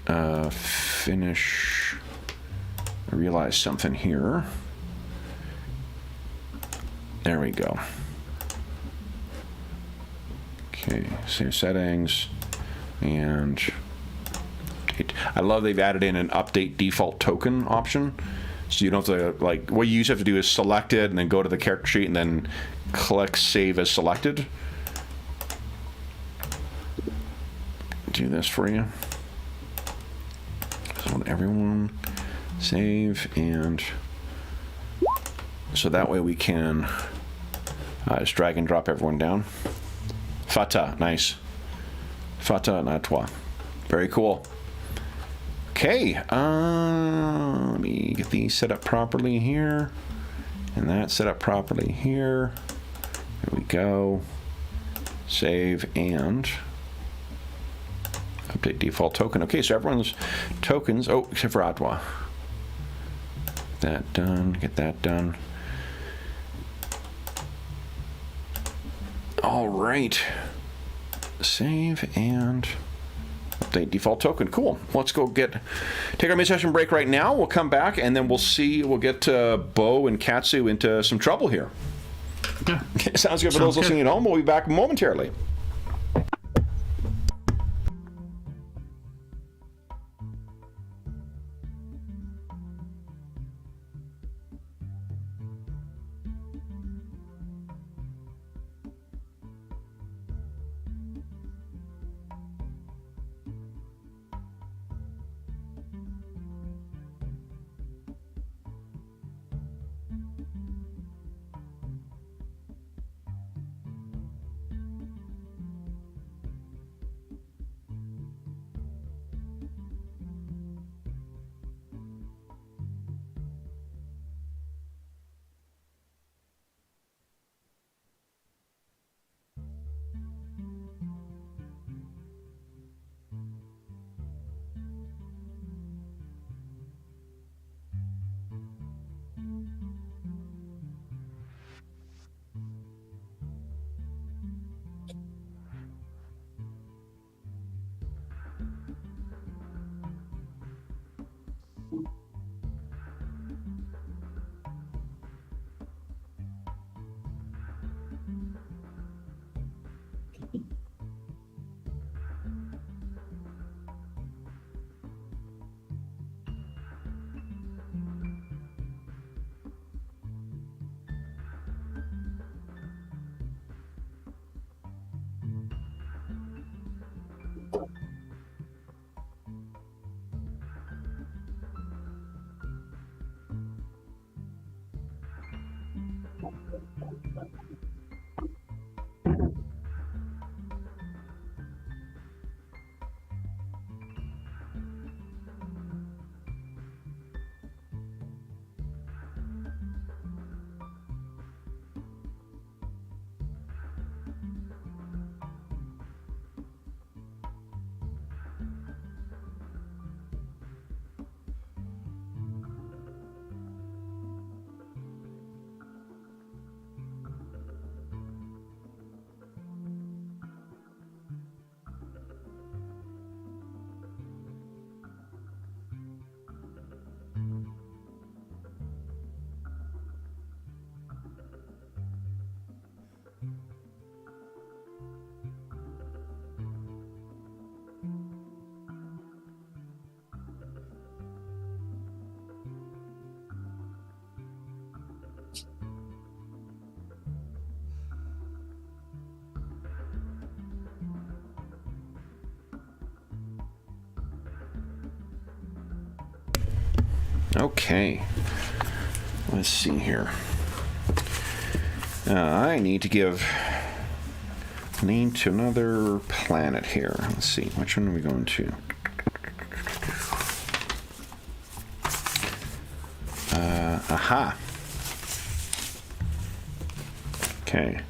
finish. I realized something here. There we go. Okay, save settings. And I love they've added in an update default token option. So you don't have to, like, what you used to have to do is select it and then go to the character sheet and then click save as selected. Do this for you. So everyone save, and so that way we can just drag and drop everyone down. Fata, nice. Fata Natwa. Very cool. Okay, let me get these set up properly here, and that set up properly here. There we go. Save and update default token. Okay, so everyone's tokens, oh, except for Adwa. Get that done, get that done. All right. Save and update default token. Cool. Let's go take our mid-session break right now. We'll come back and then we'll get Bo and Katsu into some trouble here. Yeah. Okay, sounds good for those listening at home. We'll be back momentarily. Okay. Let's see here. I need to give name to another planet here. Let's see. Which one are we going to? Aha. Okay.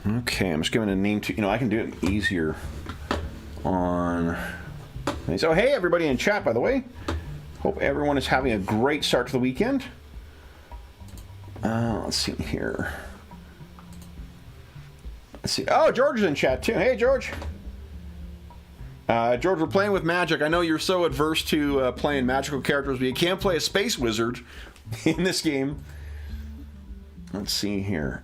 Okay, I'm just giving a name to, I can do it easier on. So, hey, everybody in chat, by the way. Hope everyone is having a great start to the weekend. Let's see here. Let's see. Oh, George is in chat, too. Hey, George. George, we're playing with magic. I know you're so adverse to playing magical characters, but you can't play a space wizard in this game. Let's see here.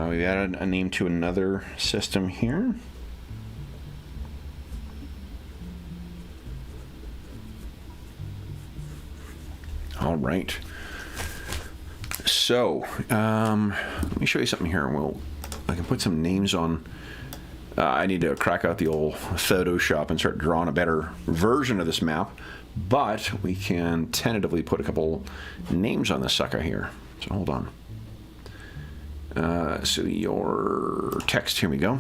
We've added a name to another system here. All right. So, let me show you something here. I can put some names on. I need to crack out the old Photoshop and start drawing a better version of this map. But we can tentatively put a couple names on this sucker here. So hold on. So your text, here we go.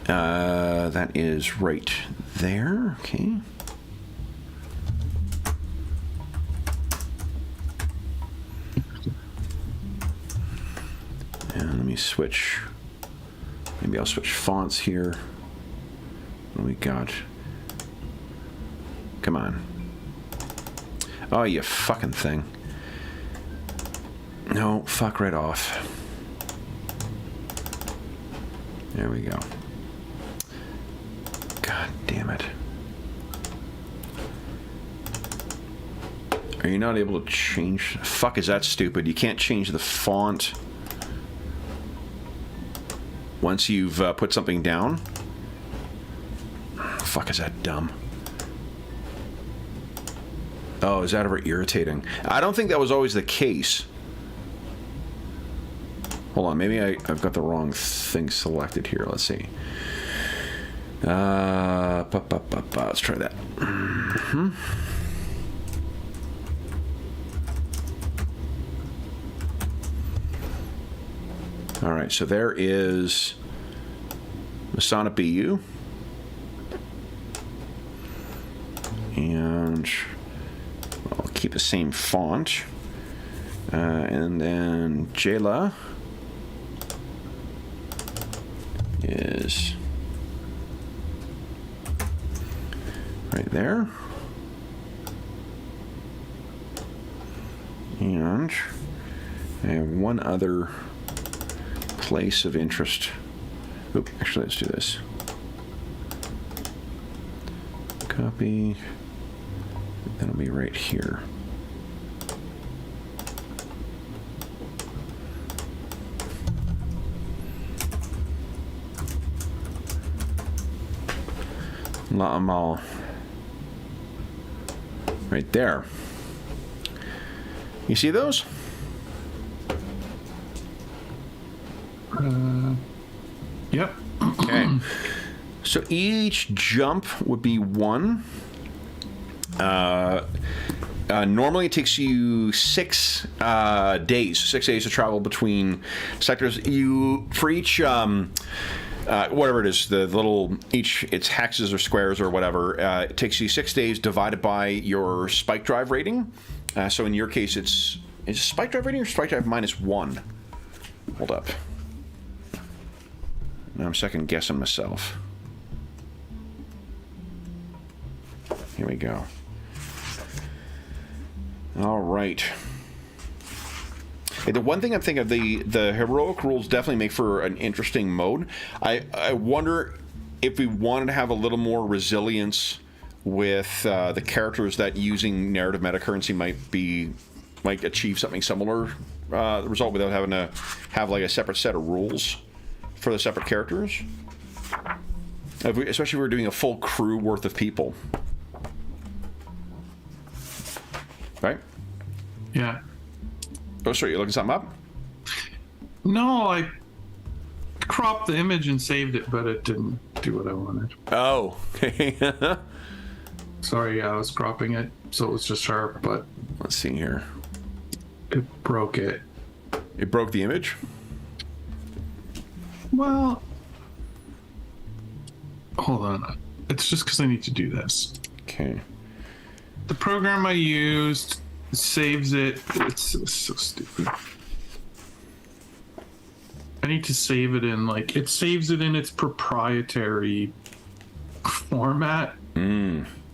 That is right there. Okay. And let me switch. Maybe I'll switch fonts here. What do we got? Come on. Oh, you fucking thing. No, fuck right off. There we go. God damn it. Are you not able to change? Fuck, is that stupid? You can't change the font once you've put something down? Fuck, is that dumb? Oh, is that ever irritating? I don't think that was always the case. Hold on, maybe I've got the wrong thing selected here. Let's see. Let's try that. Mm-hmm. All right, so there is Masonic BU. And I'll keep the same font. And then Jayla is right there. And I have one other place of interest. Oop, actually, let's do this. Copy. That'll be right here. Lot 'em all right there. You see those? Yep. Okay. So each jump would be 1. Normally it takes you 6 days. 6 days to travel between sectors. For each whatever it is, the little it's hexes or squares or whatever. It takes you 6 days divided by your spike drive rating. So in your case, is it spike drive rating or spike drive -1? Hold up. Now I'm second guessing myself. Here we go. All right. Hey, the one thing I'm thinking of, the heroic rules definitely make for an interesting mode. I wonder if we wanted to have a little more resilience with the characters that using narrative metacurrency might achieve something similar result without having to have like a separate set of rules for the separate characters. Especially if we're doing a full crew worth of people. Right? Yeah. Oh, sorry, you're looking something up? No, I cropped the image and saved it, but it didn't do what I wanted. Oh. Sorry, I was cropping it, so it was just sharp, but... Let's see here. It broke it. It broke the image? Well... Hold on. It's just because I need to do this. Okay. The program I used saves it. It's so stupid. I need to save it in, like, it saves it in its proprietary format.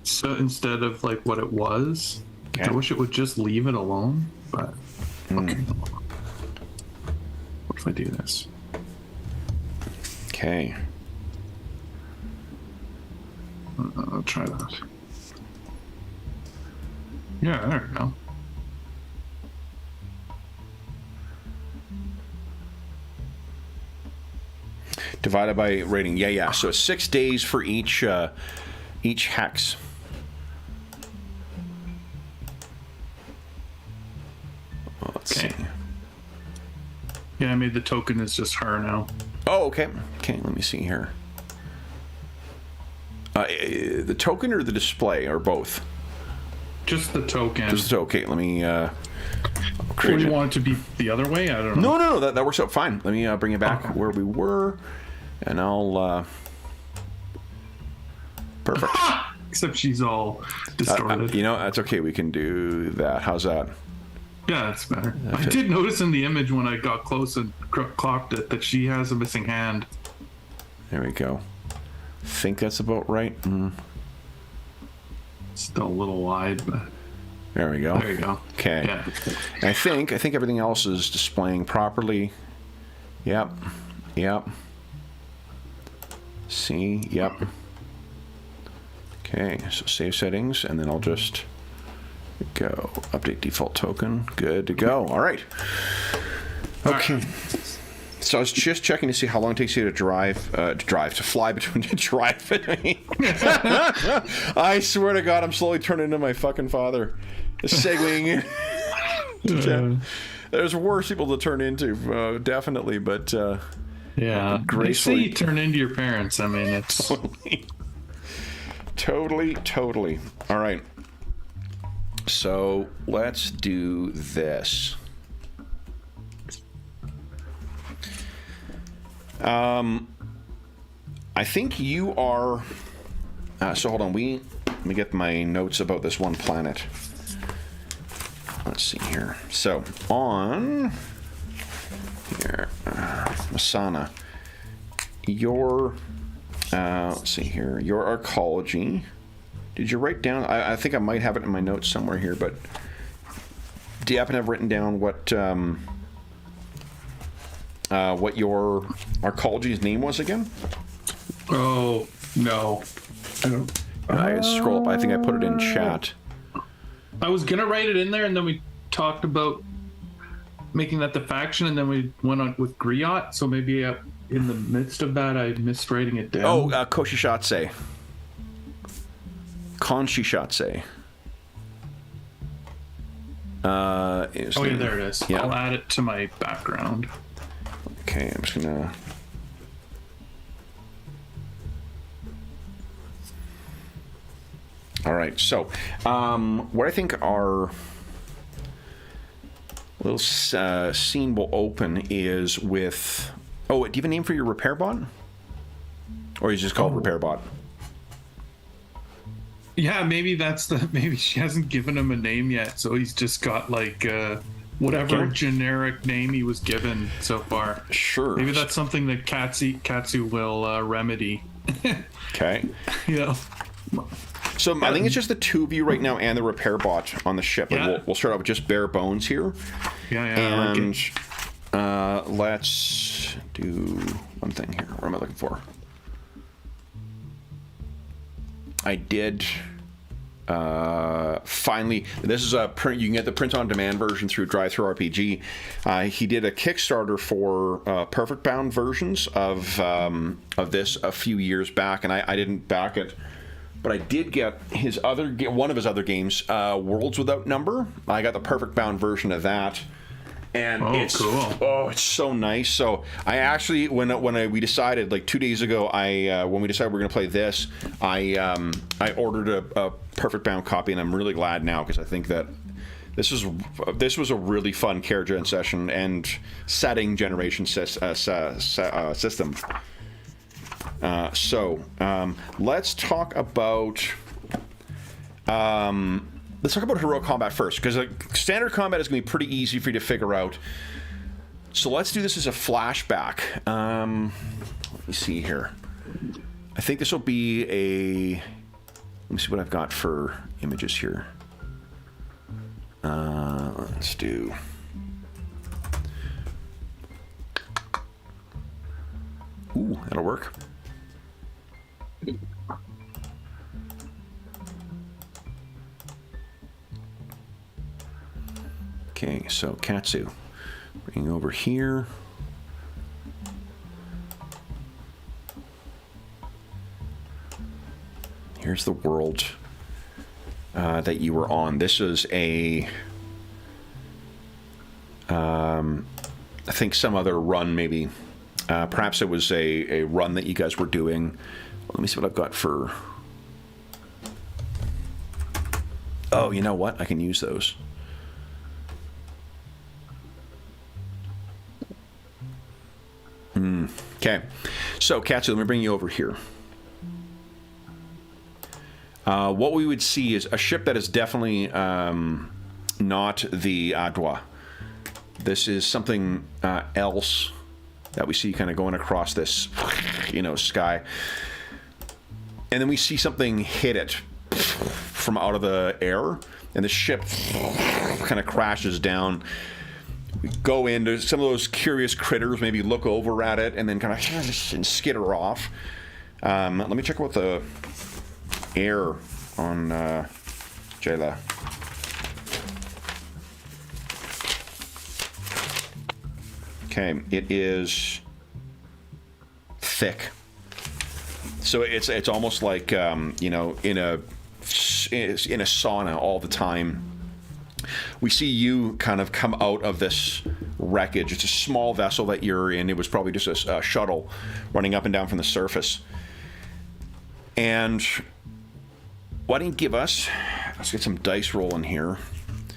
So instead of, like, what it was. Okay. I wish it would just leave it alone, but... Okay. What if I do this? Okay. I'll try that. Yeah, there we go. Divided by rating. Yeah. So it's 6 days for each hex. Let's see. Yeah, I made the token is just her now. Oh, okay. Okay, let me see here. The token or the display, or both? Just the token. Just the token. Okay, let me... Or you want it to be the other way? I don't know. No. That works out fine. Let me bring it back where we were, and I'll... Perfect. Except she's all distorted. You know, that's okay. We can do that. How's that? Yeah, that's better. I did notice in the image when I got close and clocked it that she has a missing hand. There we go. Think that's about right. Still a little wide, but there we go. There you go. Okay. Yeah. I think everything else is displaying properly. Yep. See. Yep. Okay. So save settings, and then I'll just go update default token. Good to go. All right. Okay. All right. So I was just checking to see how long it takes you to fly between drive. I swear to God, I'm slowly turning into my fucking father. Segueing in. There's worse people to turn into, definitely, but yeah. They say you turn into your parents. I mean, it's totally. All right. So let's do this. I think you are. So hold on. Let me get my notes about this one planet. let's see here. So on here, Masana, your let's see here, your arcology. Did you write down? I think I might have it in my notes somewhere here, but do you happen to have written down what your arcology's name was again? Oh no, I don't. I scroll up. I think I put it in chat. I was gonna write it in there, and then we talked about making that the faction, and then we went on with Griot. So maybe in the midst of that, I missed writing it down. Oh, Koshishatse. Konshishatse. Oh yeah, there it is. Yeah. I'll add it to my background. Okay, I'm just gonna. All right, so what I think our little scene will open is with. Oh, do you have a name for your repair bot? Or is it just called repair bot? Yeah, maybe maybe she hasn't given him a name yet, so he's just got like whatever generic name he was given so far. Sure. Maybe that's something that Katsu will remedy. Okay. You know. So I think it's just the two of you right now and the repair bot on the ship. Yeah. Like we'll start off with just bare bones here. Yeah. And let's do one thing here. What am I looking for? I did finally. This is a print. You can get the print-on-demand version through DriveThruRPG. He did a Kickstarter for Perfect Bound versions of this a few years back, and I didn't back it. But I did get one of his other games, Worlds Without Number. I got the Perfect Bound version of that, and it's cool. Oh, it's so nice. So I actually, we decided like 2 days ago, when we decided we were going to play this, I ordered a Perfect Bound copy, and I'm really glad now because I think that this was a really fun character and session and setting generation system. Let's talk about heroic combat first, because standard combat is going to be pretty easy for you to figure out. So let's do this as a flashback. Let me see here. I think this will be let me see what I've got for images here. Let's do. Ooh, that'll work. Okay, so Katsu, bring over here. Here's the world that you were on. This is I think some other run, maybe. Perhaps it was a run that you guys were doing. Let me see what I've got for. Oh, you know what? I can use those. Okay. So, Katsu, let me bring you over here. What we would see is a ship that is definitely not the Adwa. This is something else that we see kind of going across this, sky. And then we see something hit it from out of the air, and the ship kind of crashes down. We go into some of those curious critters, maybe look over at it, and then kind of skitter off. Let me check about the air on Jayla. Okay, it is thick. So it's almost like in a sauna all the time. We see you kind of come out of this wreckage. It's a small vessel that you're in. It was probably just a shuttle running up and down from the surface. And why don't you give us? Let's get some dice rolling here.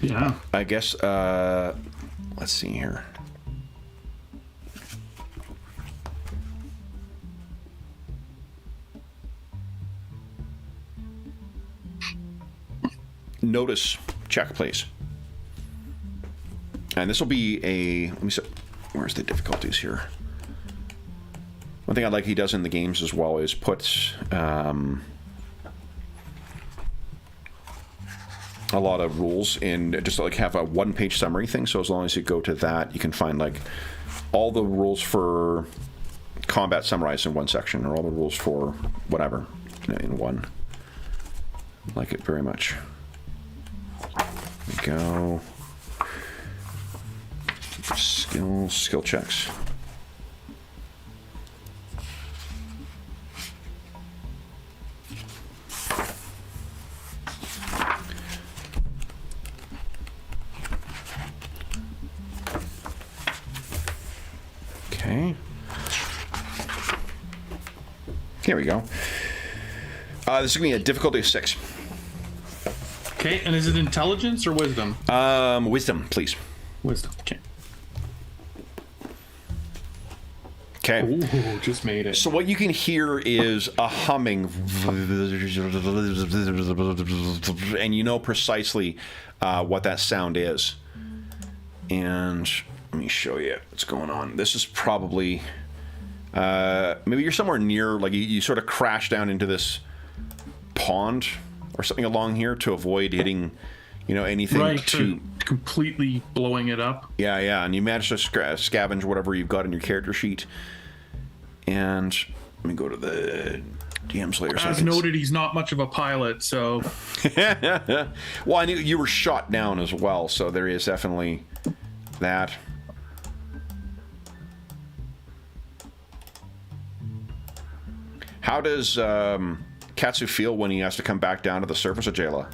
Yeah. I guess. Let's see here. Notice check, please. And this will be a... Let me see. Where's the difficulties here? One thing I like he does in the games as well is put a lot of rules in, just like have a one-page summary thing. So as long as you go to that, you can find like all the rules for combat summarized in one section, or all the rules for whatever in one. I like it very much. There we go. Skill checks. Okay. Here we go. This is going to be a difficulty of 6. Okay, and is it intelligence or wisdom? Wisdom, please. Wisdom, okay. Okay. Ooh, just made it. So what you can hear is a humming, and you know precisely what that sound is. And let me show you what's going on. This is probably maybe you're somewhere near, like you sort of crash down into this pond or something along here to avoid hitting, you know, anything to completely blowing it up. Yeah, and you manage to scavenge whatever you've got in your character sheet. And let me go to the DM's layer. As noted, he's not much of a pilot, so... Well, I knew you were shot down as well, so there is definitely that. How does Katsu feel when he has to come back down to the surface of Jayla?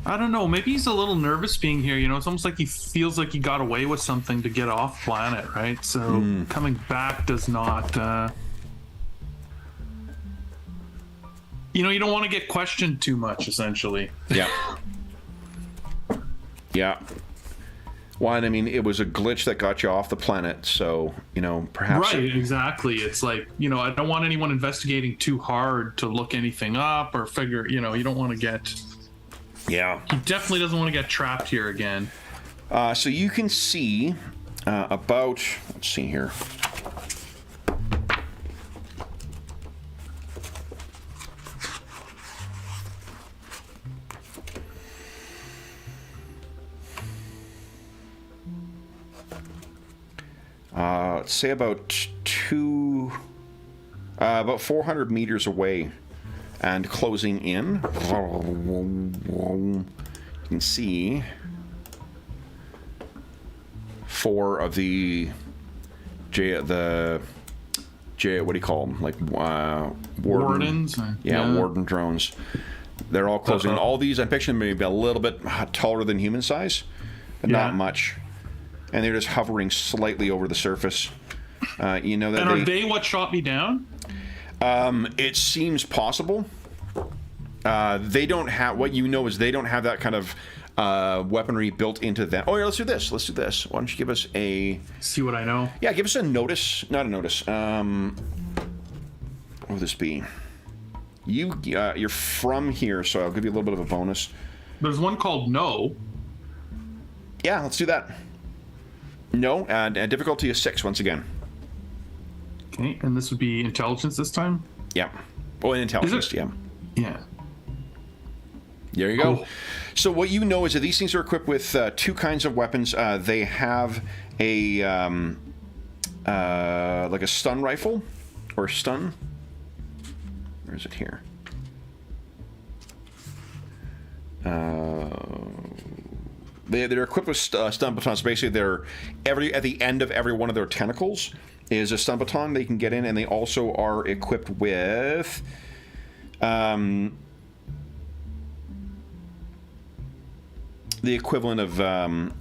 I don't know. Maybe he's a little nervous being here. You know, it's almost like he feels like he got away with something to get off planet, right? So coming back does not... You know, you don't want to get questioned too much, essentially. Yeah. Yeah. Well, and I mean, it was a glitch that got you off the planet, so, you know, perhaps... Right, exactly. It's like, you know, I don't want anyone investigating too hard to look anything up or figure, you know, you don't want to get... Yeah. He definitely doesn't want to get trapped here again. So you can see about... Let's see here. Let's say about 400 meters away and closing in. You can see 4 of the what do you call them? Like Wardens? Yeah, warden drones. They're all closing. All these, I'm picturing maybe a little bit taller than human size, but not much. And they're just hovering slightly over the surface. You know that. And are they what shot me down? It seems possible. They don't have, what you know is they don't have that kind of weaponry built into them. Oh yeah, let's do this. Why don't you give us a... See what I know? Yeah, give us a notice. Not a notice. What would this be? You're from here, so I'll give you a little bit of a bonus. There's one called No. Yeah, let's do that. No, and difficulty is 6 once again. Okay, and this would be intelligence this time? Yeah. Oh, intelligence, yeah. Yeah. There you go. So what you know is that these things are equipped with 2 kinds of weapons. They have a like a stun rifle or stun. Where is it here? They're equipped with stun batons. Basically, they're at the end of every one of their tentacles is a stun baton they can get in, and they also are equipped with the equivalent of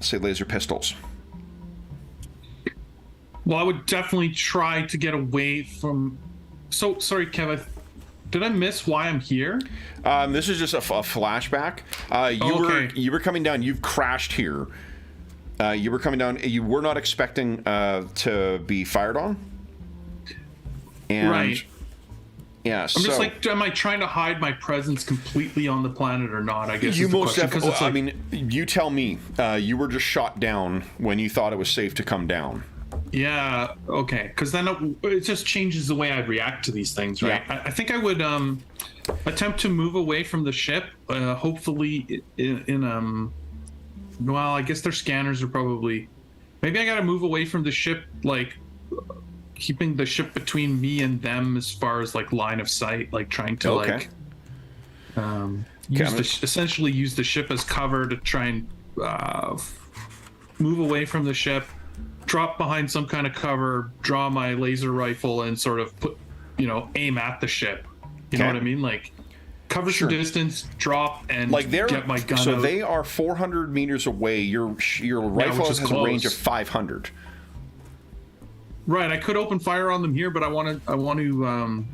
say laser pistols. Well, I would definitely try to get away from... So, sorry, Kevin. Did I miss why I'm here? This is just a flashback. You were coming down. You've crashed here. You were coming down. You were not expecting to be fired on. And, right. Yeah, I'm just like, am I trying to hide my presence completely on the planet or not? I guess you is the most question. definitely. Like, I mean, you tell me. You were just shot down when you thought it was safe to come down. Yeah. Okay. Because then it just changes the way I react to these things, right? Yeah. I think I would attempt to move away from the ship. Hopefully, well, I guess their scanners are probably. Maybe I got to move away from the ship, like keeping the ship between me and them as far as like line of sight, like trying to essentially use the ship as cover to try and move away from the ship, drop behind some kind of cover, draw my laser rifle, and sort of aim at the ship. You know what I mean? Like cover some distance, drop, and like get my gun so out. they are 400 meters away. Your rifle has a range of 500. Right, I could open fire on them here, but I want to. I'm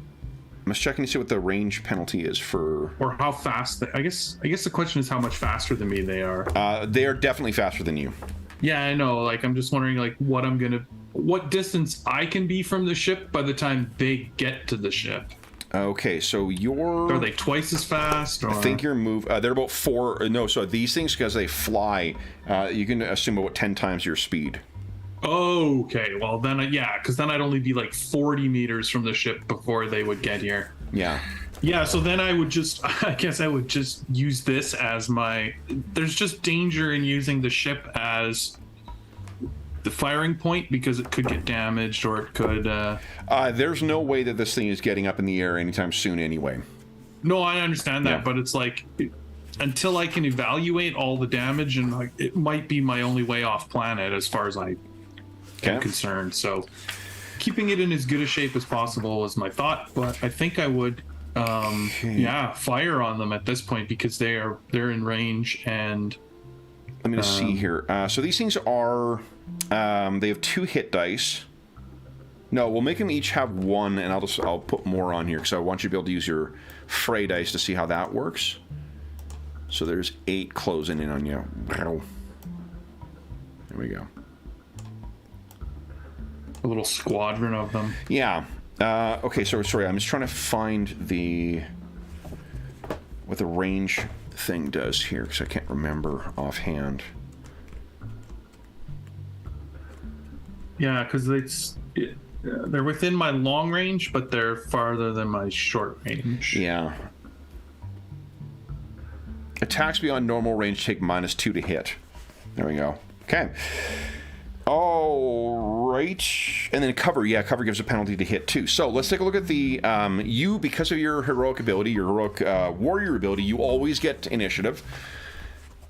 just checking to see what the range penalty is for, or how fast. I guess the question is how much faster than me they are. They are definitely faster than you. Yeah, I know. Like, I'm just wondering, like, what distance I can be from the ship by the time they get to the ship. Okay, so are they twice as fast? Or? I think your move. They're about 4. No, so these things, because they fly, you can assume about 10 times your speed. Okay, well then, because then I'd only be like 40 meters from the ship before they would get here. Yeah. Yeah, so then I would just use this as my. There's just danger in using the ship as the firing point because it could get damaged or it could. There's no way that this thing is getting up in the air anytime soon, anyway. No, I understand that, but it's like. Until I can evaluate all the damage, and like, it might be my only way off planet as far as I am concerned. So keeping it in as good a shape as possible is my thought, but I think I would fire on them at this point because they're in range. And let me just see here. So these things are they have 2 hit dice. No, we'll make them each have 1, and I'll put more on here because I want you to be able to use your fray dice to see how that works. So there's 8 closing in on you. There we go. A little squadron of them. Yeah. Okay, so sorry, I'm just trying to find what the range thing does here because I can't remember offhand. Yeah, because they're within my long range, but they're farther than my short range. Yeah. Attacks beyond normal range take -2 to hit. There we go. Okay. All right. And then cover. Yeah, cover gives a penalty to hit too. So let's take a look at the... you, because of your heroic ability, your heroic warrior ability, you always get initiative.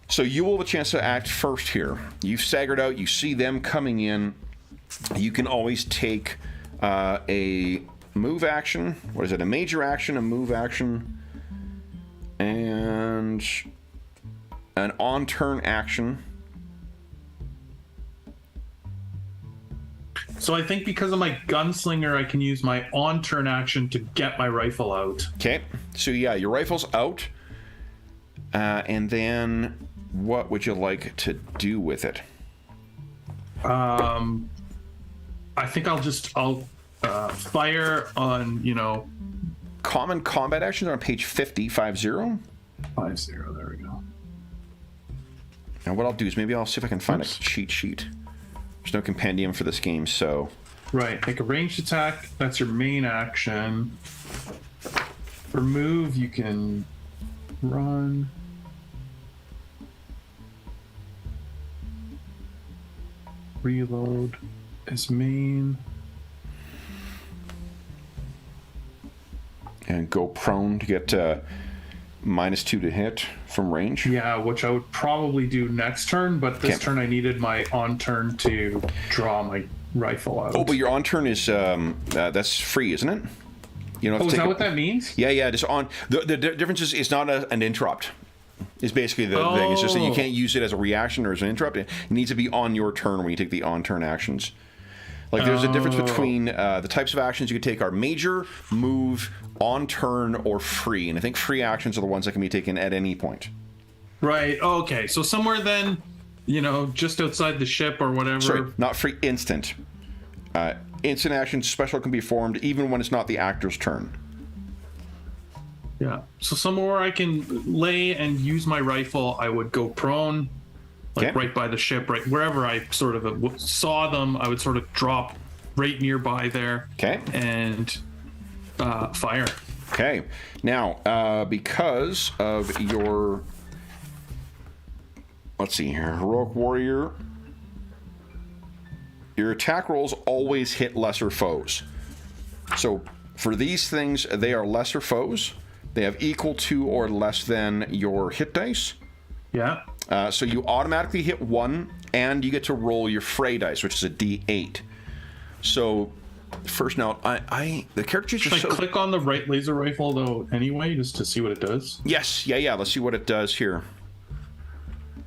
So you will have a chance to act first here. You've staggered out. You see them coming in. You can always take a move action. What is it? A major action, a move action, and an on-turn action. So I think because of my gunslinger, I can use my on-turn action to get my rifle out. Okay. So yeah, your rifle's out. And then what would you like to do with it? I think I'll fire on, Common combat actions are on page 50, 50. 50, there we go. Now what I'll do is maybe I'll see if I can find a cheat sheet. There's no compendium for this game, so... Right, make a ranged attack. That's your main action. For move, you can run. Reload is main. And go prone to get -2 to hit from range. Yeah, which I would probably do next turn, but this turn I needed my on turn to draw my rifle out. Oh, but your on turn is that's free, isn't it? You know. Is that what that means? Yeah. Just on the difference is it's not an interrupt. Is basically the thing. It's just that you can't use it as a reaction or as an interrupt. It needs to be on your turn when you take the on turn actions. Like there's a difference between the types of actions you could take are major, move, on turn, or free. And I think free actions are the ones that can be taken at any point. Right. Okay. So somewhere then, just outside the ship or whatever. Sorry, not free, instant. Instant action special can be formed even when it's not the actor's turn. Yeah. So somewhere I can lay and use my rifle, I would go prone, like right by the ship, right wherever I sort of saw them. I would sort of drop right nearby there. Okay. And fire. Okay. Now, because of your, let's see here, heroic warrior, your attack rolls always hit lesser foes. So for these things, they are lesser foes. They have equal to or less than your hit dice. Yeah. So you automatically hit 1, and you get to roll your fray dice, which is a D8. So first note, the character sheet. Should I click on the right laser rifle though anyway, just to see what it does? Yes. Yeah. Let's see what it does here.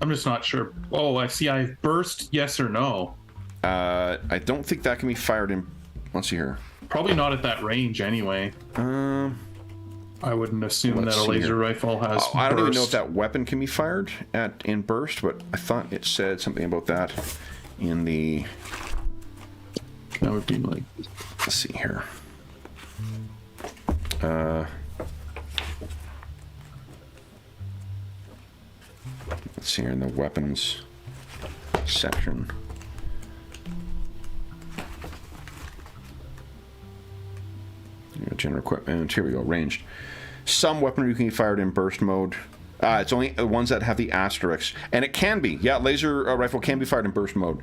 I'm just not sure. Oh, I see. I burst. Yes or no? I don't think that can be fired in. Let's see here. Probably not at that range anyway. I wouldn't assume that a laser rifle has. I don't even know if that weapon can be fired in burst, but I thought it said something about that in the. That would be like. Let's see here. Let's see here in the weapons section. General equipment. Here we go. Ranged. Some weaponry can be fired in burst mode. It's only the ones that have the asterisks. And it can be. Yeah, laser rifle can be fired in burst mode.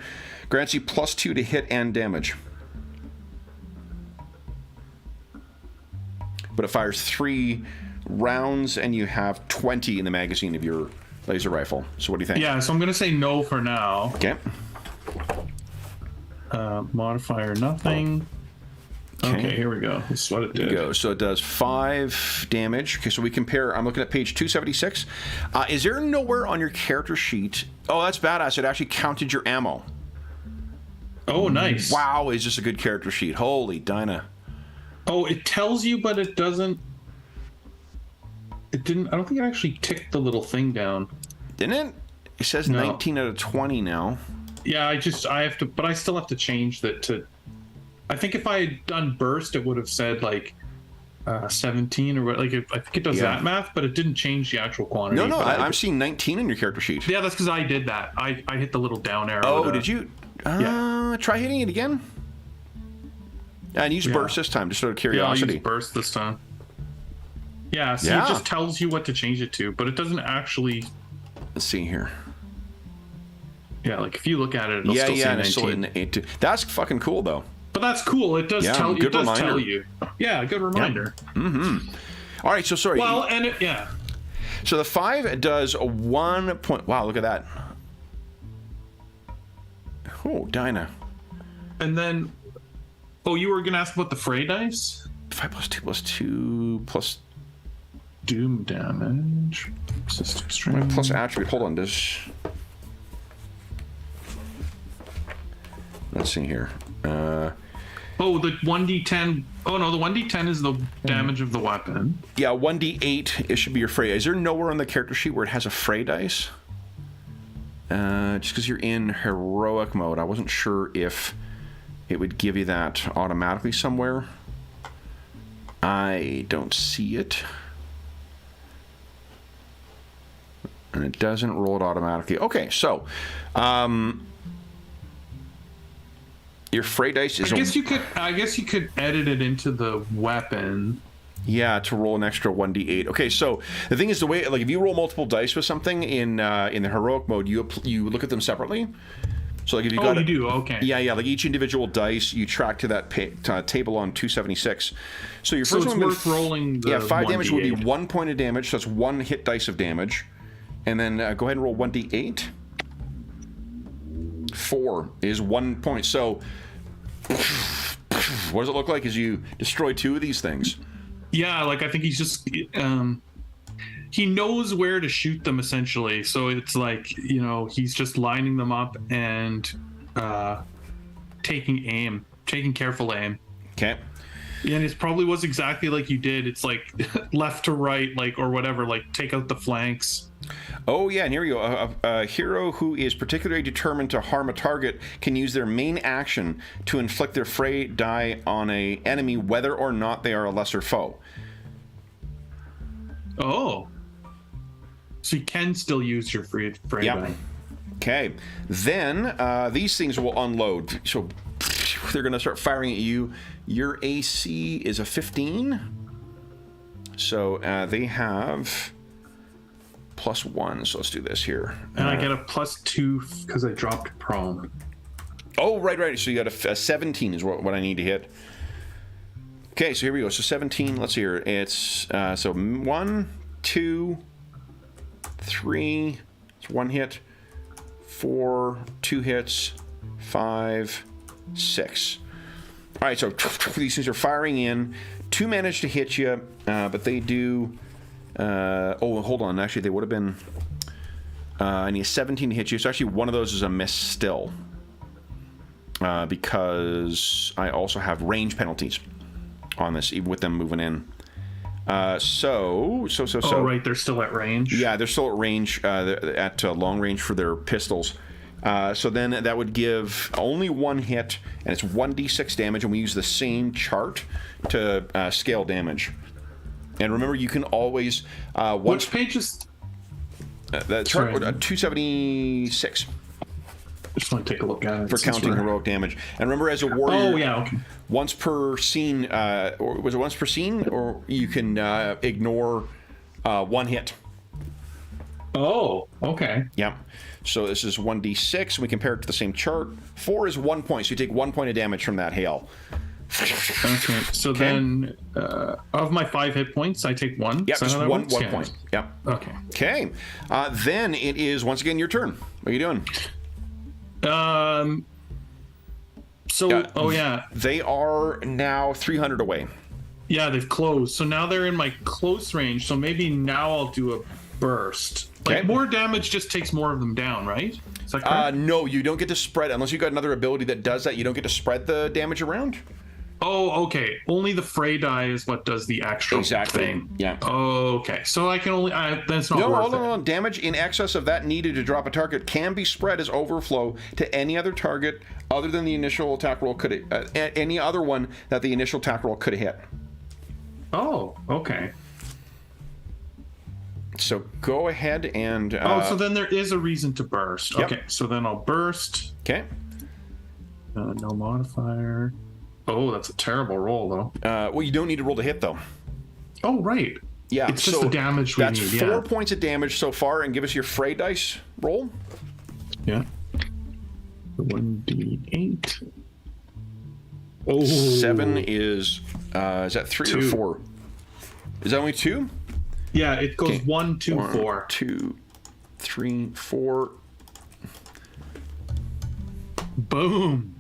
Grants you +2 to hit and damage. But it fires 3 rounds, and you have 20 in the magazine of your laser rifle. So what do you think? Yeah, so I'm going to say no for now. Okay. Modifier nothing. Okay, here we go. This is what it did. There you go. So it does 5 damage. Okay, so we compare. I'm looking at page 276. Is there nowhere on your character sheet? Oh, that's badass. It actually counted your ammo. Oh, nice. Wow, is this a good character sheet? Holy Dinah. Oh, it tells you, but it doesn't. It didn't. I don't think it actually ticked the little thing down. Didn't it? It says no. 19 out of 20 now. Yeah, I have to, but I still have to change that to. I think if I had done burst, it would have said like 17 or what. Like I think it does that math, but it didn't change the actual quantity. No, I'm seeing 19 in your character sheet. Yeah, that's because I did that. I hit the little down arrow. Oh, did you? Yeah. Try hitting it again. And use burst this time, just out of curiosity. Yeah, I'll use burst this time. Yeah, so it just tells you what to change it to, but it doesn't actually. Let's see here. Yeah, like if you look at it, it'll still say 19. That's fucking cool, though. But that's cool. It does tell you. It does tell you. Yeah, good reminder. Yep. All right, so sorry. Well, and So the 5 does a 1 point. Wow, look at that. Oh, Dinah. And then, you were gonna ask about the fray dice? 5 + 2 + 2 plus doom damage. System strength. Plus attribute. Hold on, this. Let's see here. The 1d10. Oh no, the 1d10 is the damage of the weapon. Yeah, 1d8. It should be your fray. Is there nowhere on the character sheet where it has a fray dice? Just because you're in heroic mode, I wasn't sure if it would give you that automatically somewhere. I don't see it. And it doesn't roll it automatically. Okay, so your fray dice is. I guess you could edit it into the weapon. Yeah, to roll an extra 1d8. Okay, so the thing is, the way, like, if you roll multiple dice with something in the heroic mode, you look at them separately. So, like, if you got you do, okay. Yeah, like each individual dice you track to that table on 276. So your first one worth rolling. 5 damage would be 1 point of damage. So that's 1 hit dice of damage, and then go ahead and roll 1d8. 4 is 1 point. So what does it look like as you destroy 2 of these things? Yeah, like I think he's just he knows where to shoot them essentially. So it's like, he's just lining them up and taking careful aim. Okay. And it probably was exactly like you did. It's like left to right, like, or whatever, like take out the flanks. Oh, yeah, and here we go. A hero who is particularly determined to harm a target can use their main action to inflict their fray die on an enemy, whether or not they are a lesser foe. Oh. So you can still use your free die. Okay. Then these things will unload. So they're going to start firing at you. Your AC is a 15. So they have +1. So let's do this here. And I get a +2 because I dropped prone. Oh, right. So you got a 17 is what I need to hit. Okay, so here we go. So 17, let's see here. It's, so 1, 2, 3, it's 1 hit, 4, 2 hits, 5, 6. All right, so these things are firing in. 2 managed to hit you, but they do, oh, hold on. Actually, they would have been, I need a 17 to hit you. So actually one of those is a miss still. Because I also have range penalties on this, even with them moving in. So. Oh, right, they're still at range. Yeah, they're still at range, at long range for their pistols. So then that would give only 1 hit, and it's 1d6 damage, and we use the same chart to scale damage. And remember, you can always which page is the chart? 276. Just want to take a look at it for counting heroic damage. And remember, as a warrior, okay. Once per scene, or was it once per scene, or you can ignore 1 hit. Oh, okay. Yeah. So this is 1d6. We compare it to the same chart. 4 is 1 point, so you take 1 point of damage from that hail. Okay. So then, of my 5 hit points, I take 1. Yep, just one point. Yep. Okay. Okay. Then it is once again your turn. What are you doing? They are now 300 away. Yeah, they've closed. So now they're in my close range. So maybe now I'll do a burst. Like, more damage just takes more of them down, right? Is that correct? No, you don't get to spread, unless you got another ability that does that, you don't get to spread the damage around. Oh, okay. Only the fray die is what does the extra thing. Yeah. Okay. So I can only... that's not worth it. No. Damage in excess of that needed to drop a target can be spread as overflow to any other target other than the initial attack roll could... any other one that the initial attack roll could have hit. Oh, okay. So go ahead and... so then there is a reason to burst. Yep. Okay, so then I'll burst. Okay. No modifier. Oh, that's a terrible roll, though. Well, you don't need to roll to hit, though. Oh, right. Yeah, it's just the damage we need. That's 4 points of damage so far, and give us your fray dice roll. Yeah. 1d8. Oh. 7 is that 3 2. or 4? Is that only 2? Yeah, it goes 1, 2, 1, 4. 2, 3, 4. Boom.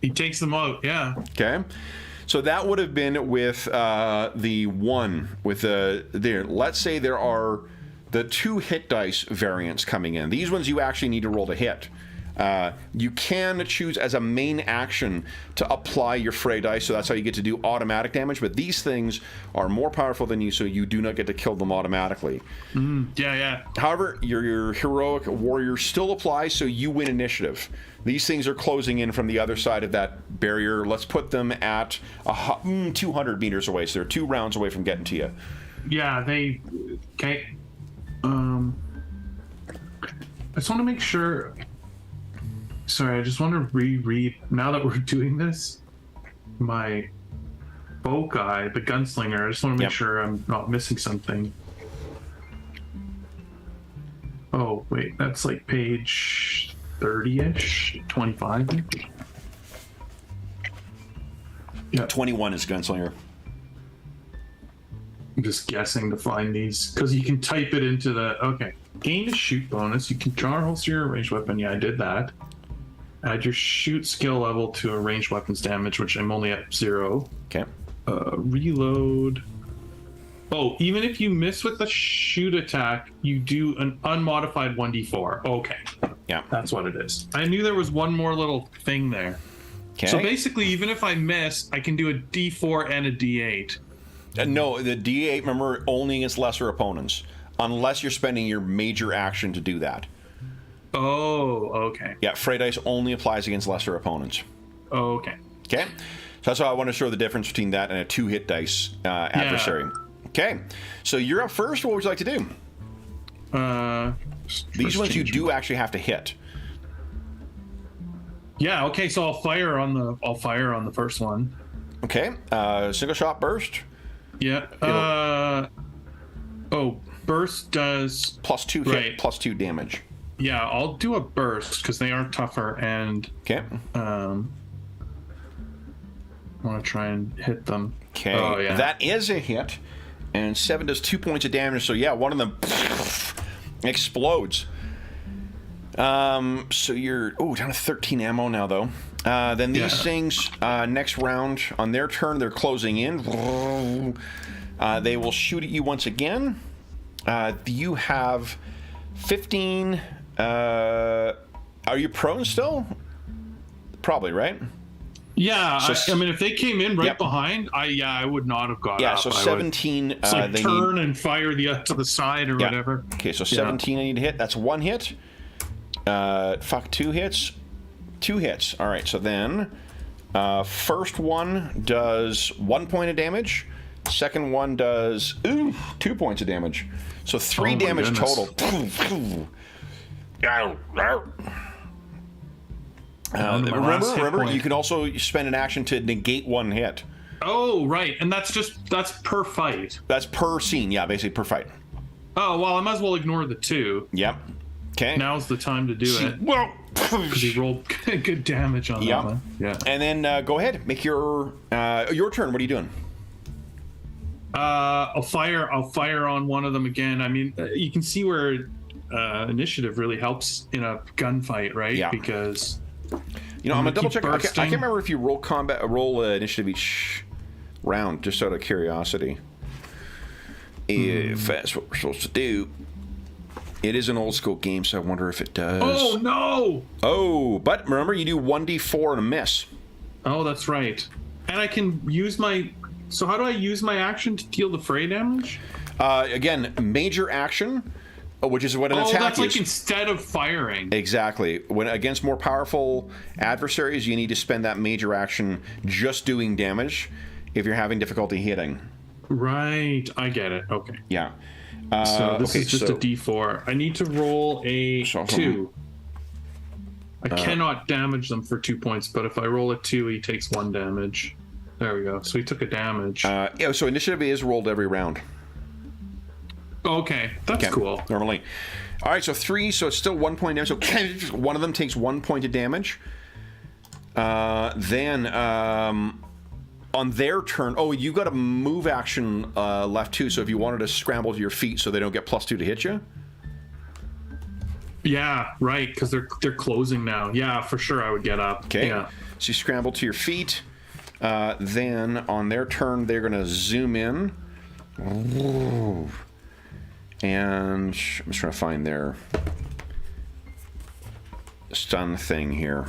He takes them out, yeah. Okay. So that would have been with the 1 with the there. Let's say there are the 2 hit dice variants coming in. These ones you actually need to roll to hit. You can choose as a main action to apply your fray dice, so that's how you get to do automatic damage, but these things are more powerful than you, so you do not get to kill them automatically. Yeah. However, your heroic warrior still applies, so you win initiative. These things are closing in from the other side of that barrier. Let's put them at 200 meters away, so they're 2 rounds away from getting to you. Yeah, they... Okay. I just want to make sure... Sorry, I just want to reread, now that we're doing this, my bow guy, the gunslinger. I just want to make sure I'm not missing something. Oh, wait, that's like page 30-ish? 25? Yeah. 21 is gunslinger. I'm just guessing to find these, because you can type it into the... Okay. Gain a shoot bonus. You can draw or holster your ranged weapon. Yeah, I did that. Add your shoot skill level to a ranged weapons damage, which I'm only at 0. Okay. Reload. Oh, even if you miss with the shoot attack, you do an unmodified 1d4. Okay. Yeah. That's what it is. I knew there was one more little thing there. Okay. So basically, even if I miss, I can do a d4 and a d8. No, the d8, remember, only against lesser opponents, unless you're spending your major action to do that. Oh, okay. Yeah, fray dice only applies against lesser opponents. Oh, okay. Okay, so that's why I want to show the difference between that and a 2 hit dice adversary. Okay, so you're up first. What would you like to do? These ones you do actually have to hit. Yeah. Okay. So I'll fire on the first one. Okay. Single shot burst. Yeah. Burst does +2 hit, +2 damage. Yeah, I'll do a burst because they are tougher, and okay. I want to try and hit them. Okay. Oh, yeah. That is a hit, and 7 does 2 points of damage. So yeah, one of them explodes. So you're down to 13 ammo now though. Then these things next round on their turn they're closing in. They will shoot at you once again. You have 15. Are you prone still? Probably, right? Yeah, so, I mean, if they came in right behind, I would not have got up. Yeah, so 17. It's like turn and fire to the side or whatever. Okay, so 17 I need to hit. That's 1 hit. 2 hits. 2 hits. All right, so then first one does 1 point of damage. Second one does 2 points of damage. So 3 damage total. Remember, you can also spend an action to negate 1 hit. Oh, right, and that's per fight. That's per scene, yeah, basically per fight. Oh well, I might as well ignore the 2. Yep. Okay. Now's the time to do it. Well, because he rolled good damage on that one. Yeah. And then go ahead, make your turn. What are you doing? I'll fire on one of them again. I mean, you can see where initiative really helps in a gunfight, right? Yeah. Because I'm gonna double check. I can't remember if you roll initiative each round, just out of curiosity. If that's what we're supposed to do. It is an old school game, so I wonder if it does. Oh no! Oh, but remember, you do 1d4 and a miss. Oh, that's right. And I can use my. So how do I use my action to deal the fray damage? Again, major action, which is what an attack is. Oh, that's like instead of firing. Exactly. When against more powerful adversaries, you need to spend that major action just doing damage if you're having difficulty hitting. Right. I get it. Okay. Yeah. So this is just a D4. I need to roll a 2. I cannot damage them for 2 points, but if I roll a 2, he takes 1 damage. There we go. So he took a damage. So initiative is rolled every round. Okay, that's cool. Normally. All right, so 3, so it's still 1 point damage. So one of them takes 1 point of damage. Then on their turn, you got a move action left too. So if you wanted to scramble to your feet so they don't get +2 to hit you. Yeah, right, because they're closing now. Yeah, for sure, I would get up. Okay. Yeah. So you scramble to your feet. Then on their turn, they're going to zoom in. And I'm just trying to find their stun thing here.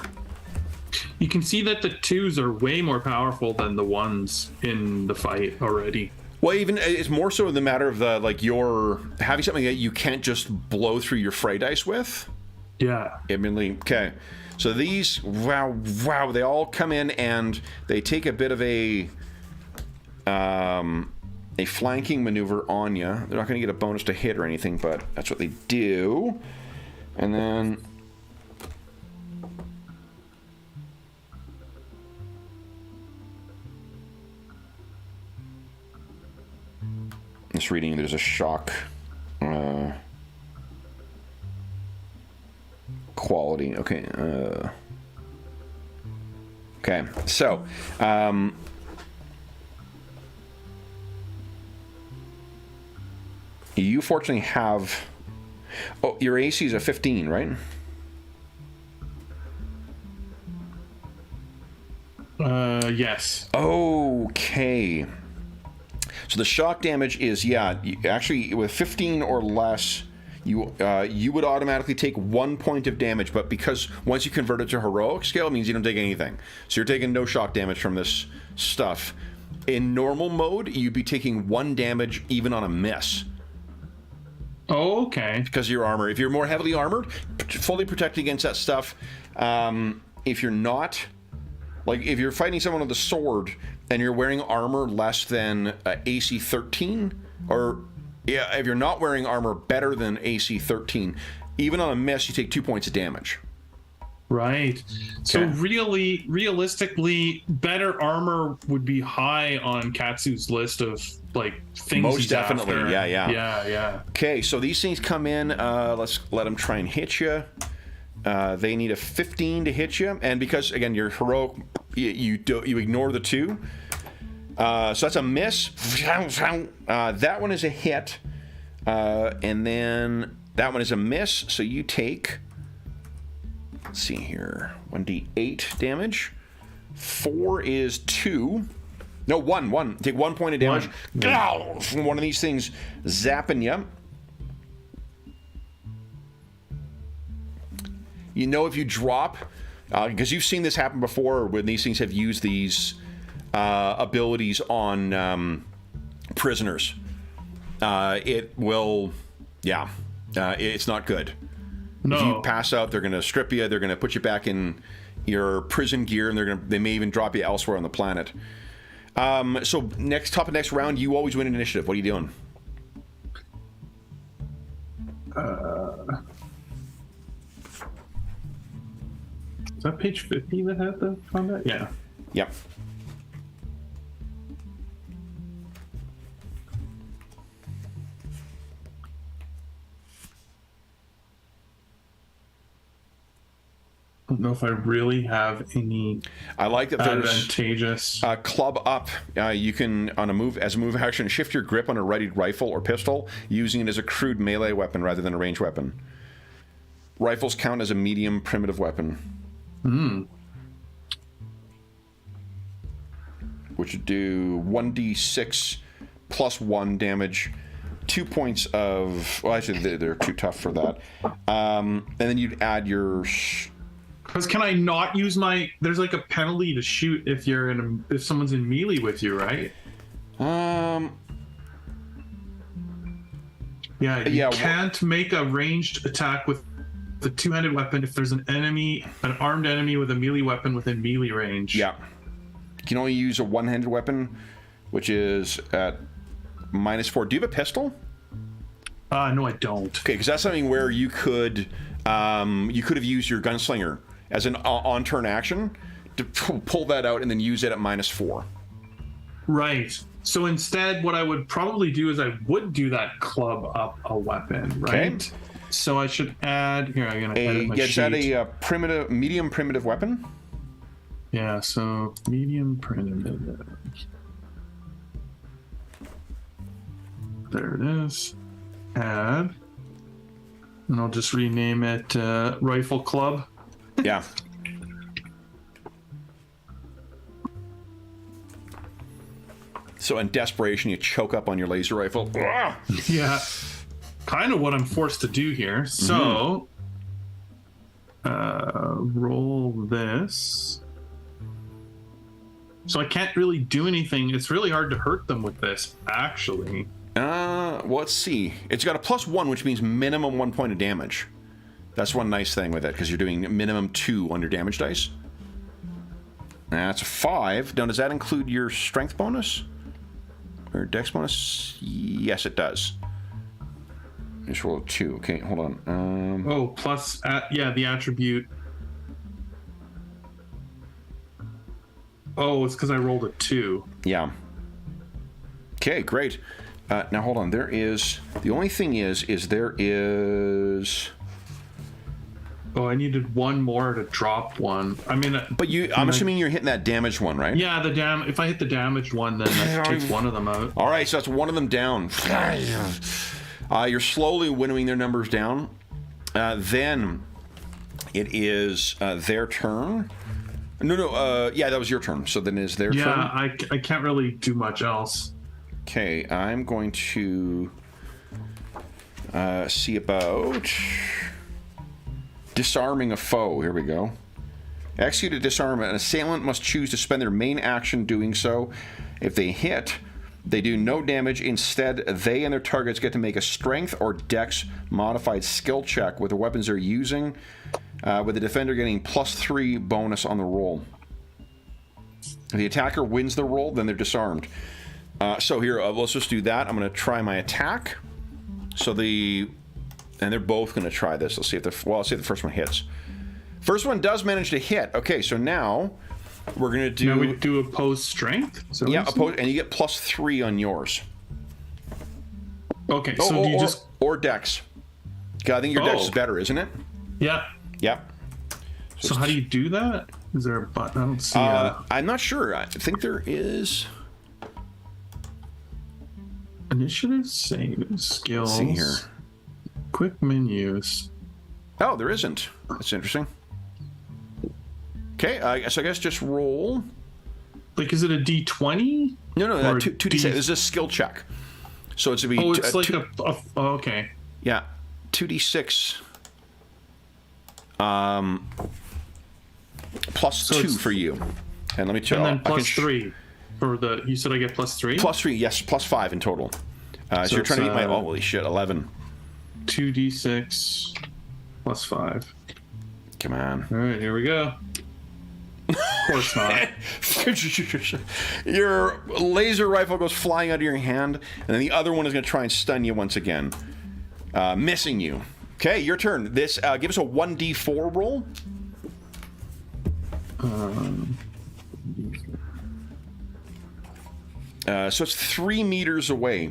You can see that the 2s are way more powerful than the 1s in the fight already. Well, even it's more so the matter of you're having something that you can't just blow through your fray dice with. Yeah. Immediately. Okay. So these, wow, they all come in and they take a bit of a flanking maneuver on you. They're not going to get a bonus to hit or anything, but that's what they do. And then this reading, there's a shock quality. Okay. Okay. So, you fortunately have. Oh, your AC is a 15, right? Yes. Okay. So the shock damage is, actually with 15 or less, you would automatically take 1 point of damage, but because once you convert it to heroic scale, it means you don't take anything. So you're taking no shock damage from this stuff. In normal mode, you'd be taking 1 damage even on a miss. Oh, okay. Because of your armor. If you're more heavily armored, fully protected against that stuff. If you're not, like if you're fighting someone with a sword and you're wearing armor less than AC 13, if you're not wearing armor better than AC 13, even on a miss, you take 2 points of damage. Right. So really, realistically, better armor would be high on Katsu's list of like things. Most he's definitely. after. Yeah. Okay, so these things come in. Let's let them try and hit you. They need a 15 to hit you, and because again you're heroic, you ignore the 2. So that's a miss. That one is a hit, and then that one is a miss. So you take. Let's see here. 1d8 damage. 4 is 2. No, 1. Take 1 point of damage. From one of these things zapping you. You know if you drop, because you've seen this happen before when these things have used these abilities on prisoners. It will, it's not good. No. If you pass out, they're going to strip you. They're going to put you back in your prison gear, and they may even drop you elsewhere on the planet. So top of next round, you always win an initiative. What are you doing? Is that page 50 that had the combat? Yeah. Yep. I don't know if I really have any. I like that there's advantageous. Club up. You can as a move action, shift your grip on a readied rifle or pistol, using it as a crude melee weapon rather than a ranged weapon. Rifles count as a medium primitive weapon. Which would do 1d6 plus 1 damage, 2 points of. Well, actually, they're too tough for that. And then you'd add your. Because can I not use my? There's like a penalty to shoot if if someone's in melee with you, right? Yeah, you can't make a ranged attack with the two-handed weapon if there's an armed enemy with a melee weapon within melee range. Yeah. You can only use a one-handed weapon, which is at -4. Do you have a pistol? No, I don't. Okay, because that's something where you could have used your gunslinger as an on-turn action to pull that out and then use it at -4. Right. So instead, what I would probably do is I would do that club up a weapon, right? Okay. So I should add here. I'm gonna edit my sheet. Add a medium primitive weapon. Yeah. So medium primitive. There it is. Add. And I'll just rename it Rifle Club. Yeah. So in desperation, you choke up on your laser rifle. Yeah. Kind of what I'm forced to do here. So, roll this. So I can't really do anything. It's really hard to hurt them with this, actually. Well, let's see. It's got a +1, which means minimum 1 point of damage. That's one nice thing with it, because you're doing minimum 2 on your damage dice. That's a 5. Now, does that include your strength bonus? Or dex bonus? Yes, it does. Just roll a 2. Okay, hold on. Plus, the attribute. Oh, it's because I rolled a 2. Yeah. Okay, great. Now, hold on. There is... The only thing is there is... Oh, I needed one more to drop one. I mean... But I'm assuming you're hitting that damaged one, right? Yeah, if I hit the damaged one, then that takes one of them out. All right, so that's one of them down. You're slowly winnowing their numbers down. Then it is their turn. No, that was your turn. So then is their turn. Yeah, I can't really do much else. Okay, I'm going to see about disarming a foe. Here we go. Execute a disarm. An assailant must choose to spend their main action doing so. If they hit, they do no damage. Instead, they and their targets get to make a strength or dex modified skill check with the weapons they're using, with the defender getting +3 bonus on the roll. If the attacker wins the roll, then they're disarmed. So here, let's just do that. I'm going to try my attack. So and they're both going to try this. Let's see if let's see if the first one hits. First one does manage to hit. Okay, so now we're going to do... Now we do opposed strength? Yeah, opposed, and you get +3 on yours. Okay, so do you just... Or dex. I think your dex is better, isn't it? Yeah. Yep. So how do you do that? Is there a button? I don't see I'm not sure. I think there is... Initiative, save, skills. Let's see here. Quick menus. Oh, there isn't. That's interesting. Okay, so I guess just roll. Like, is it a D20? No, 2d6. This is a skill check. So it's to be... Oh, it's like okay. Yeah, 2d6. +2 for you. And let me tell you. And then +3 for the... You said I get +3? +3, yes, +5 in total. So you're trying to beat my... Holy shit, 11. 2d6 +5. Come on. All right, here we go. Of course not. Your laser rifle goes flying out of your hand, and then the other one is going to try and stun you once again, missing you. Okay, your turn. This give us a 1d4 roll. So it's 3 meters away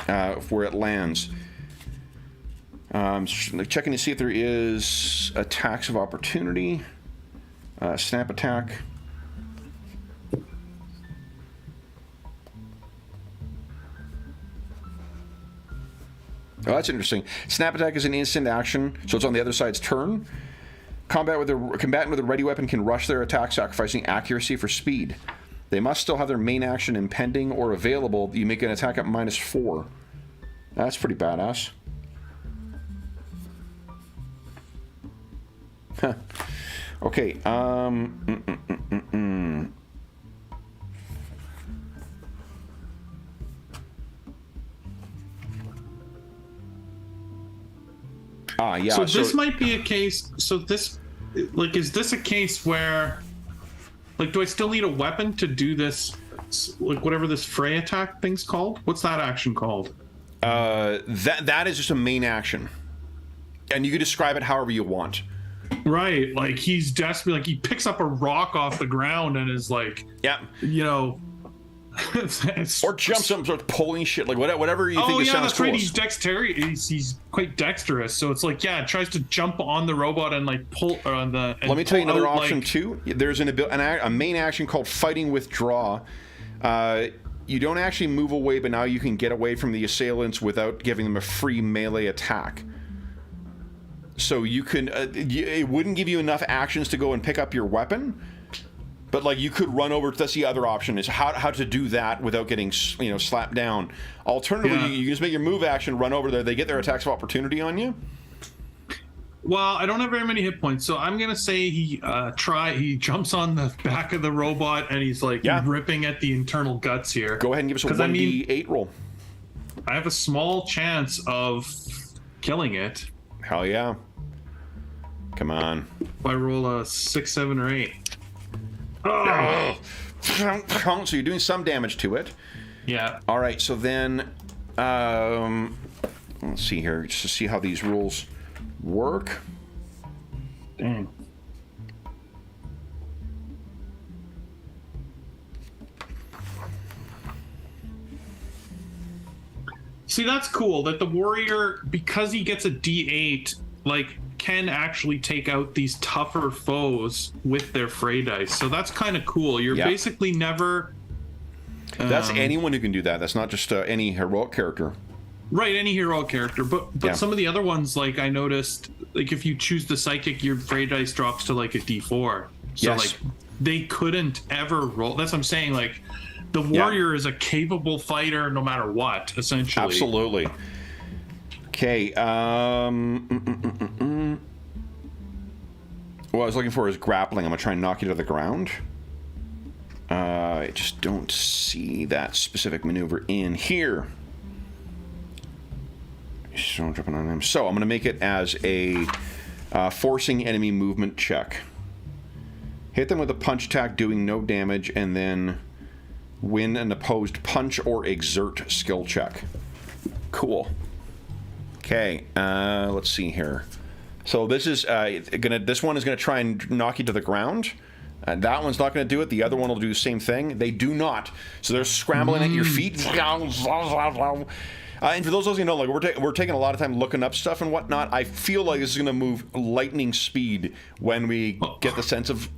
where it lands. Checking to see if there is attacks of opportunity. Snap attack. Oh, that's interesting. Snap attack is an instant action, so it's on the other side's turn. Combatant with a ready weapon can rush their attack, sacrificing accuracy for speed. They must still have their main action impending or available. You make an attack at -4. That's pretty badass. Huh. Okay, Ah, yeah. So this might be a case. So this, like, is this a case where, like, do I still need a weapon to do this? Like, whatever this fray attack thing's called. What's that action called? That is just a main action, and you can describe it however you want. Right, like he's desperate. Like he picks up a rock off the ground and is like, yeah, you know, or jumps up, starts pulling shit, like whatever you think. Yeah, that's cool. right. He's dexterous. He's quite dexterous. So it's like, yeah, tries to jump on the robot and like pull on the. Let me tell you another option too. There's a main action called Fighting Withdraw. You don't actually move away, but now you can get away from the assailants without giving them a free melee attack. So you can, it wouldn't give you enough actions to go and pick up your weapon, but like you could run over. That's the other option, is how to do that without getting, slapped down. Alternatively, you can just make your move action, run over there. They get their attacks of opportunity on you. Well, I don't have very many hit points, so I'm gonna say he jumps on the back of the robot and he's like ripping at the internal guts here. Go ahead and give us a 1d8 roll. I have a small chance of killing it. Hell yeah. Come on. If I roll a 6, 7, or 8. Oh. So you're doing some damage to it. Yeah. All right, so then, let's see here, just to see how these rules work. Dang. See, that's cool that the warrior, because he gets a D8, like, can actually take out these tougher foes with their fray dice. So that's kind of cool. You're basically never... That's anyone who can do that. That's not just any heroic character. Right, any heroic character. But some of the other ones, like, I noticed, like, if you choose the psychic, your fray dice drops to, like, a D4. So, like, they couldn't ever roll. That's what I'm saying, like... The warrior is a capable fighter no matter what, essentially. Absolutely. Okay. What I was looking for is grappling. I'm going to try and knock you to the ground. I just don't see that specific maneuver in here. So I'm jumping on him. So I'm going to make it as a forcing enemy movement check. Hit them with a punch attack, doing no damage, and then... win an opposed punch or exert skill check. Cool. Okay, let's see here. So this is this one is gonna try and knock you to the ground. That one's not going to do it. The other one will do the same thing. They do not. So they're scrambling at your feet. And for those of you who know, like we're taking a lot of time looking up stuff and whatnot. I feel like this is going to move lightning speed when we get the sense of.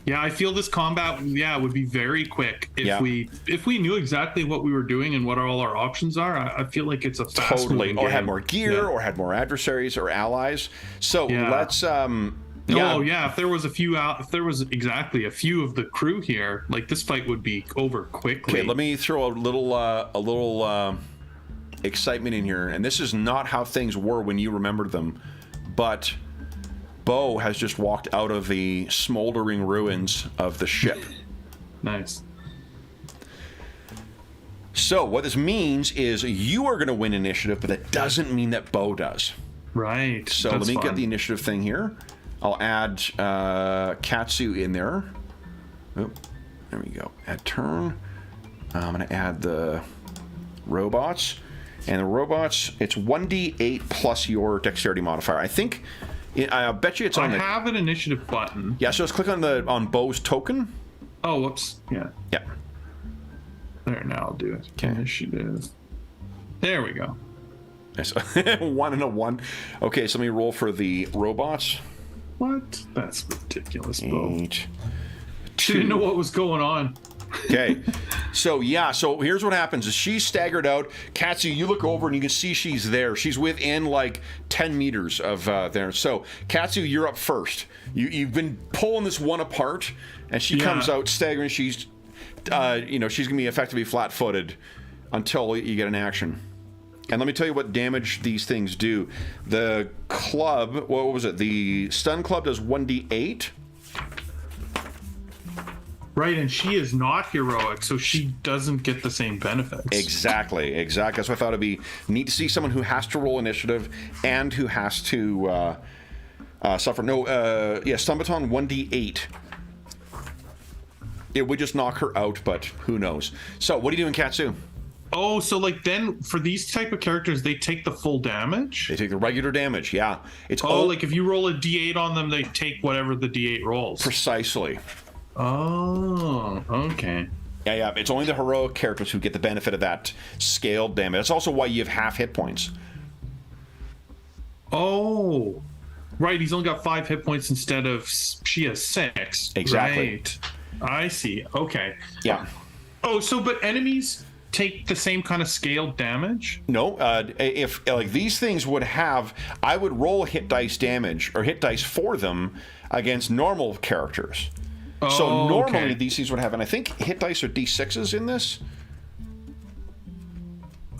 Yeah, I feel this combat, would be very quick if we knew exactly what we were doing and what all our options are. I feel like it's a fast totally, or had more gear, or had more adversaries or allies. So let's. Yeah. Oh yeah, if there was exactly a few of the crew here, like this fight would be over quickly. Okay, let me throw a little excitement in here, and this is not how things were when you remembered them, but Bo has just walked out of the smoldering ruins of the ship. Nice. So what this means is you are going to win initiative, but that doesn't mean that Bo does. Right. So let me get the initiative thing here. I'll add Katsu in there. Oh, there we go. Add turn. I'm going to add the robots. And the robots, it's 1d8 plus your dexterity modifier. I think, I bet you it's on I have an initiative button. Yeah, so let's click on Bo's token. Oh, whoops. Yeah. Yeah. There, now I'll do it. Okay. Initiative. There we go. Yes. 1 and a 1. Okay, so let me roll for the robots. What? That's ridiculous, Bo. 8, 2. Didn't know what was going on. Okay. So here's what happens is she's staggered out. Katsu, you look over and you can see she's there. She's within like 10 meters of there. So Katsu, you're up first. You've been pulling this one apart, and she comes out staggering. She's she's gonna be effectively flat-footed until you get an action. And let me tell you what damage these things do. The club, what was it? The stun club does 1d8. Right, and she is not heroic, so she doesn't get the same benefits. Exactly. That's why I thought it'd be neat to see someone who has to roll initiative and who has to suffer. Stun baton 1d8. It would just knock her out, but who knows. So, what are you doing, Katsu? Oh, so like then for these type of characters, they take the full damage? They take the regular damage, yeah. It's like if you roll a d8 on them, they take whatever the d8 rolls. Precisely. Oh, okay. Yeah. It's only the heroic characters who get the benefit of that scaled damage. That's also why you have half hit points. Oh, right. He's only got 5 hit points instead of she has 6. Exactly. Right. I see. Okay. Yeah. Oh, so but enemies take the same kind of scaled damage? No, if like these things would have, I would roll hit dice damage or hit dice for them against normal characters. So normally these things would have, and I think hit dice are d6s in this.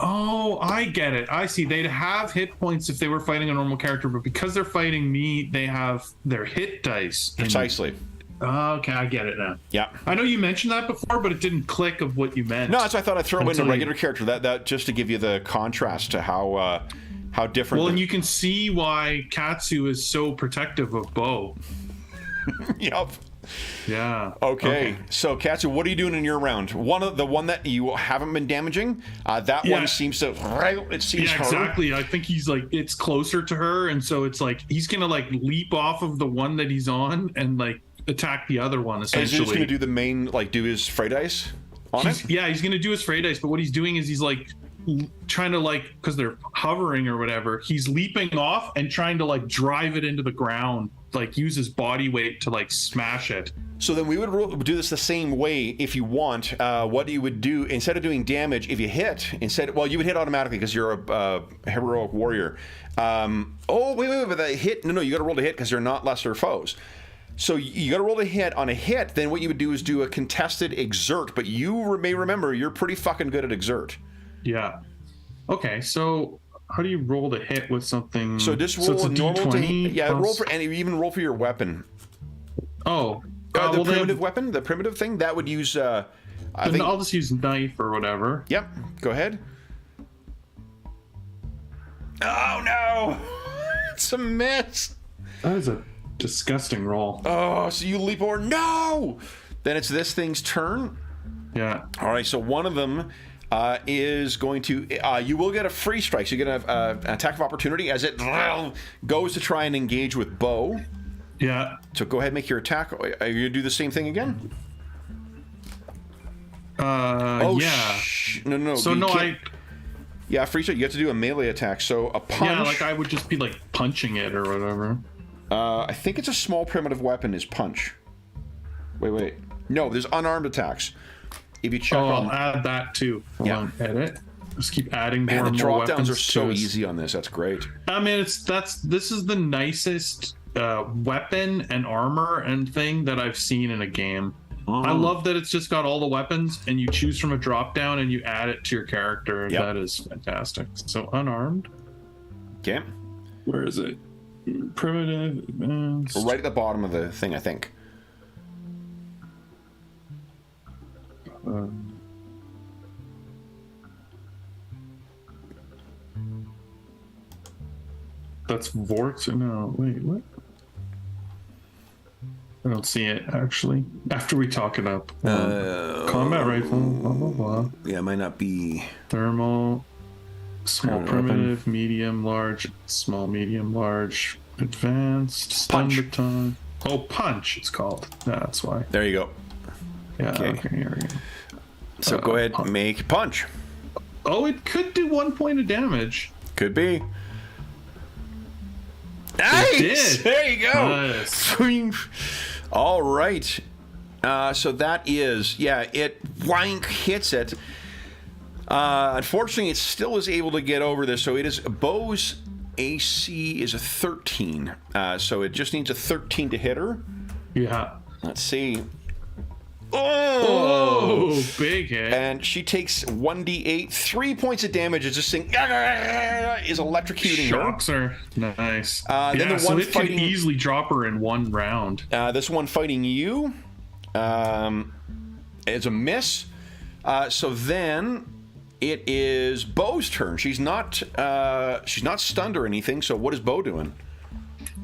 Oh, I get it. I see. They'd have hit points if they were fighting a normal character, but because they're fighting me, they have their hit dice. Precisely. Okay, I get it now. Yeah. I know you mentioned that before, but it didn't click of what you meant. No, that's why I thought I'd throw in a regular character. That just to give you the contrast to how different. Well, and you can see why Katsu is so protective of Bo. Yep. Yeah. Okay. So Katsu, what are you doing in your round? The one that you haven't been damaging. That one seems to. It seems. Yeah, exactly. I think he's like it's closer to her, and so it's like he's gonna like leap off of the one that he's on and like attack the other one. Essentially, he's just gonna do the main do his fray dice on it. Yeah, he's gonna do his fray dice, but what he's doing is he's like trying to because they're hovering or whatever. He's leaping off and trying to like drive it into the ground. Like use his body weight to like smash it. So then we would do this the same way if you want. What you would do instead of doing damage, if you hit you would hit automatically because you're a heroic warrior. Wait, but the hit. No, you got to roll to hit because they're not lesser foes. So you got to roll to hit. On a hit, then what you would do is do a contested exert. But you may remember you're pretty fucking good at exert. Yeah. Okay, so. How do you roll to hit with something? So just roll a normal to hit. Yeah, plus... roll for any. Even roll for your weapon. Oh, the primitive weapon, the primitive thing that would use. I'll just use knife or whatever. Yep. Go ahead. Oh no! It's a miss. That is a disgusting roll. Oh, so you leap over? No! Then it's this thing's turn. Yeah. All right, so one of them is going to... you will get a free strike, so you get an attack of opportunity as it goes to try and engage with Bo. Yeah. So go ahead and make your attack. Are you going to do the same thing again? Yeah. No. So no, Yeah, free strike. You have to do a melee attack. So a punch... Yeah, like I would just be like punching it or whatever. I think it's a small primitive weapon is punch. Wait. No, there's unarmed attacks. If you check on... I'll add that too. Hold on, edit. Just keep adding more Man, the and more drop downs are weapons so to us. easy on this. That's great. I mean, this is the nicest weapon and armor and thing that I've seen in a game. I love that it's just got all the weapons and you choose from a drop down and you add it to your character. Yep. That is fantastic. So unarmed. Okay. Where is it? Primitive, advanced. Right at the bottom of the thing, I think. That's Vorts? No, wait, what? I don't see it, actually. After we talk it up. Combat rifle, blah, blah, blah. Yeah, it might not be... Thermal, small primitive, medium, large, small, medium, large, advanced, stun Punch. baton. Oh, punch, it's called. That's why. There you go. Yeah, okay, here we go. So go ahead and make punch. Oh, it could do 1 point of damage. Could be. Nice! did. There you go. Nice. Swing. All right. So that is, yeah, it wank hits it. Unfortunately, it still is able to get over this. So it is Bo's AC is a 13. So it just needs a 13 to hit her. Yeah. Let's see. Oh, big hit. And she takes 1d8, 3 points of damage as this thing is electrocuting Shocks her. Nice. Then yeah, the so one it fighting- can easily drop her in one round. This one fighting you is a miss. So then it is Bo's turn. She's not stunned or anything. So what is Bo doing?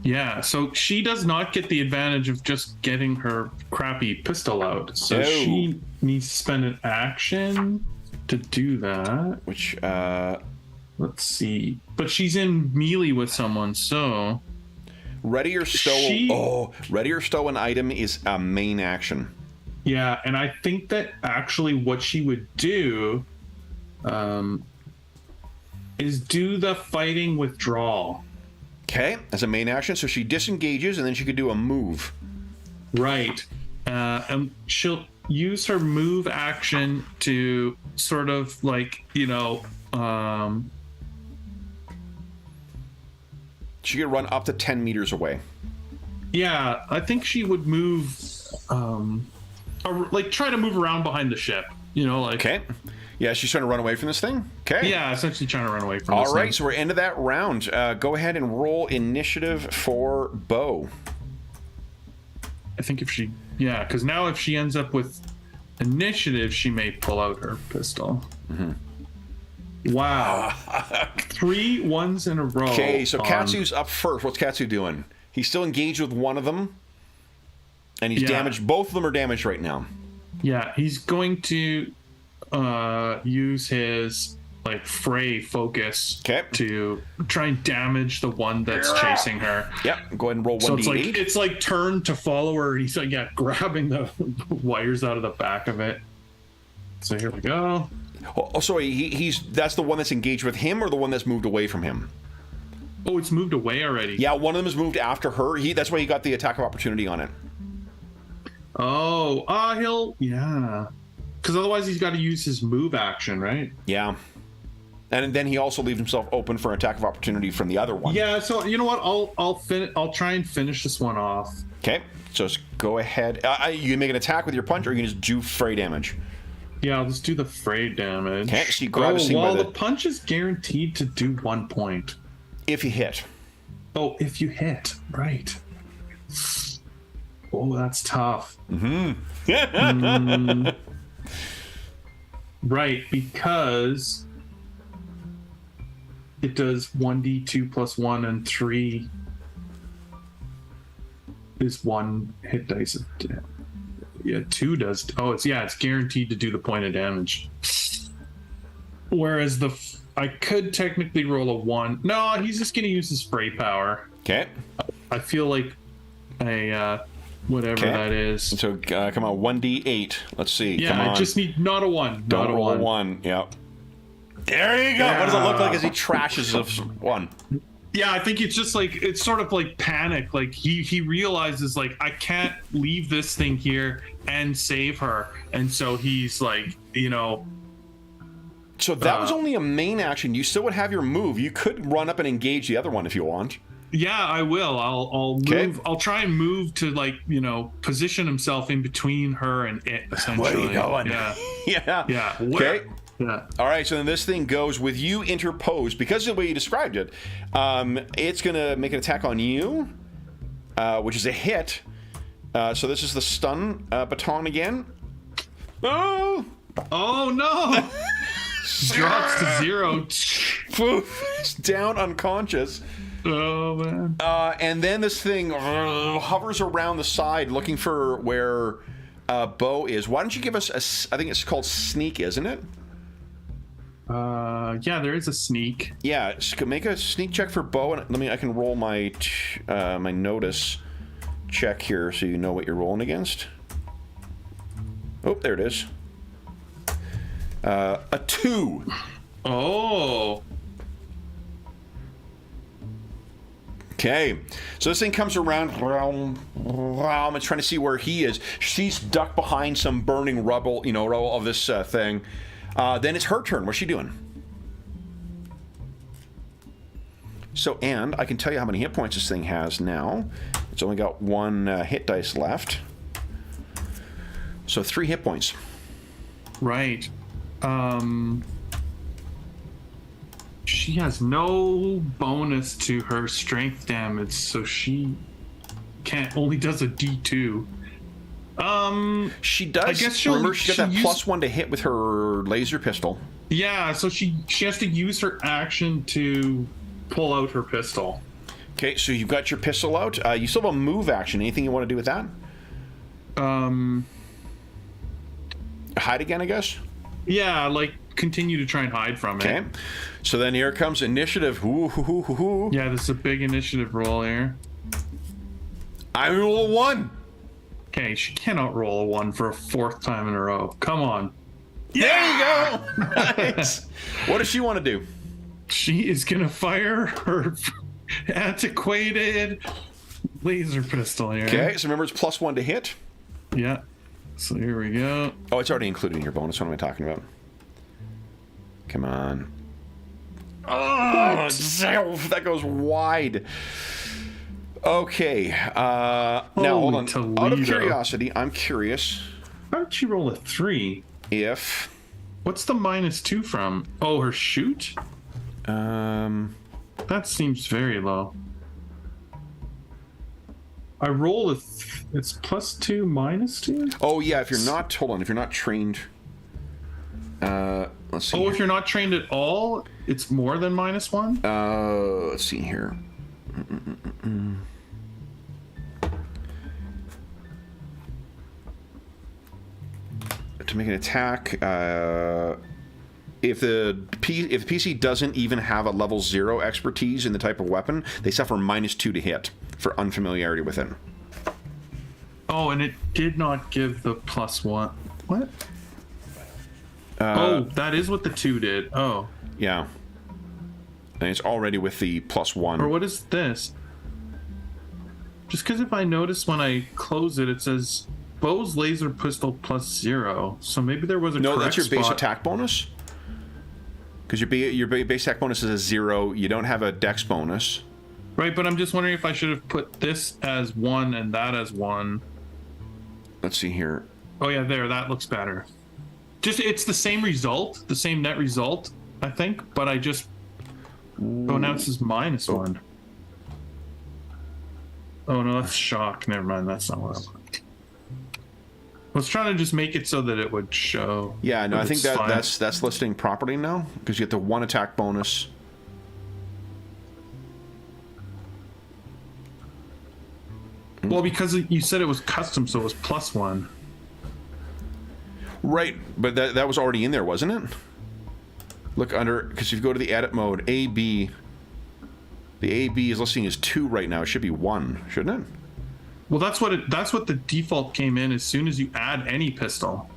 Yeah, so she does not get the advantage of just getting her crappy pistol out. So she needs to spend an action to do that. Which Let's see. But she's in melee with someone, so ready or stow. Ready or stow an item is a main action. yeah, and I think that actually what she would do is do the fighting withdrawal. Okay, as a main action, so she disengages and then she could do a move. Right. And she'll use her move action to sort of like, She could run up to 10 meters away. yeah, I think she would move, like try to move around behind the ship, Okay. Yeah, she's trying to run away from this thing? Okay. Yeah, essentially trying to run away from this All right, thing. so we're into that round. Go ahead and roll initiative for Bo. I think because now if she ends up with initiative, she may pull out her pistol. Mm-hmm. Wow. 3 1s in a row. Okay, so Katsu's up first. What's Katsu doing? He's still engaged with one of them, and he's damaged. Both of them are damaged right now. Yeah, he's going to use his fray focus to try and damage the one that's chasing her. Yep, go ahead and roll 1d8. So it's like turn to follow her. He's grabbing the wires out of the back of it. So here we go. Oh, sorry, that's the one that's engaged with him or the one that's moved away from him? Oh, it's moved away already. Yeah, one of them has moved after her. That's why he got the attack of opportunity on it. Oh, because otherwise he's got to use his move action, right? Yeah. And then he also leaves himself open for attack of opportunity from the other one. Yeah, so you know what? I'll try and finish this one off. Okay, so just go ahead. You can make an attack with your punch, or you can just do fray damage. Yeah, I'll just do the fray damage. Okay, so you grab a thing by the punch is guaranteed to do 1 point. If you hit. Oh, if you hit. Right. Oh, that's tough. Mm-hmm. Right, because it does 1d2 plus 1 and 3 is 1 hit dice of damage. Yeah, 2 does. Oh, it's guaranteed to do the point of damage. Whereas I could technically roll a 1. No, he's just gonna use his spray power. Okay. I feel like a whatever that is. So come on, 1d8. Let's see. Yeah, come on. I just need not a 1. Don't not roll a 1. Yep. There you go. Yeah. What does it look like as he trashes of 1? Yeah, I think it's just like, it's sort of like panic. Like he realizes like, I can't leave this thing here and save her. And so he's like, So that was only a main action. You still would have your move. You could run up and engage the other one if you want. Yeah, I will. I'll move. I'll try and move to position himself in between her and it, essentially. Where are you going? Yeah. Yeah. Okay. Yeah. All right, so then this thing goes with you interposed. Because of the way you described it, it's going to make an attack on you, which is a hit. So this is the stun baton again. Oh! Oh, no! Drops to 0. It's down unconscious. Oh, man. And then this thing hovers around the side looking for where Bo is. Why don't you give us I think it's called sneak, isn't it? Yeah, there is a sneak. Yeah, make a sneak check for Bo, and I can roll my my notice check here so you know what you're rolling against. Oh, there it is. A 2. Oh. Okay, so this thing comes around. It's trying to see where he is. She's ducked behind some burning rubble, of this thing. Then it's her turn. What's she doing? So, and I can tell you how many hit points this thing has now. It's only got 1 hit dice left. So 3 hit points. Right. She has no bonus to her strength damage, so she only does a D2. She does. I guess remember, she got that +1 to hit with her laser pistol. Yeah, so she has to use her action to pull out her pistol. Okay, so you've got your pistol out. You still have a move action. Anything you want to do with that? Hide again, I guess? Yeah, continue to try and hide from it. Okay, so then here comes initiative. Ooh. Yeah, this is a big initiative roll here. I roll a 1. Okay, she cannot roll a 1 for a 4th time in a row. Come on. Yeah! There you go! Nice. What does she want to do? She is going to fire her antiquated laser pistol here. Okay, so remember it's +1 to hit? Yeah. So here we go. Oh, it's already included in your bonus. What am I talking about? Come on. Oh, that goes wide. Okay. Now, hold on. Toledo. Out of curiosity, I'm curious. How did she roll a 3? If... What's the -2 from? Oh, her shoot? That seems very low. I roll it's +2, -2? Oh, yeah, if you're not... Hold on. If you're not trained... let's see. Oh, if you're not trained at all, it's more than -1? Let's see here. To make an attack, if the PC doesn't even have a level 0 expertise in the type of weapon, they suffer -2 to hit for unfamiliarity with it. Oh, and it did not give the +1. What? Oh, that is what the 2 did. Oh. Yeah. And it's already with the +1. Or what is this? Just because if I notice when I close it, it says Bo's laser pistol +0. So maybe there was a No, correct that's your base spot. attack bonus. Because your base attack bonus is a 0. You don't have a dex bonus. Right, but I'm just wondering if I should have put this as 1 and that as 1. Let's see here. Oh yeah, there, that looks better. Just, it's the same result, the same net result, I think, but I just... Oh, now it says -1. Oh no, that's shock. Never mind, that's not what I want. I was trying to just make it so that it would show. Yeah, no, I think it's fine. that's listing properly now, because you get the 1 attack bonus. Well, because you said it was custom, so it was +1. Right, but that was already in there, wasn't it? Look under, because if you go to the edit mode, AB, the AB is listing as 2 right now. It should be 1, shouldn't it? Well, that's what the default came in as soon as you add any pistol.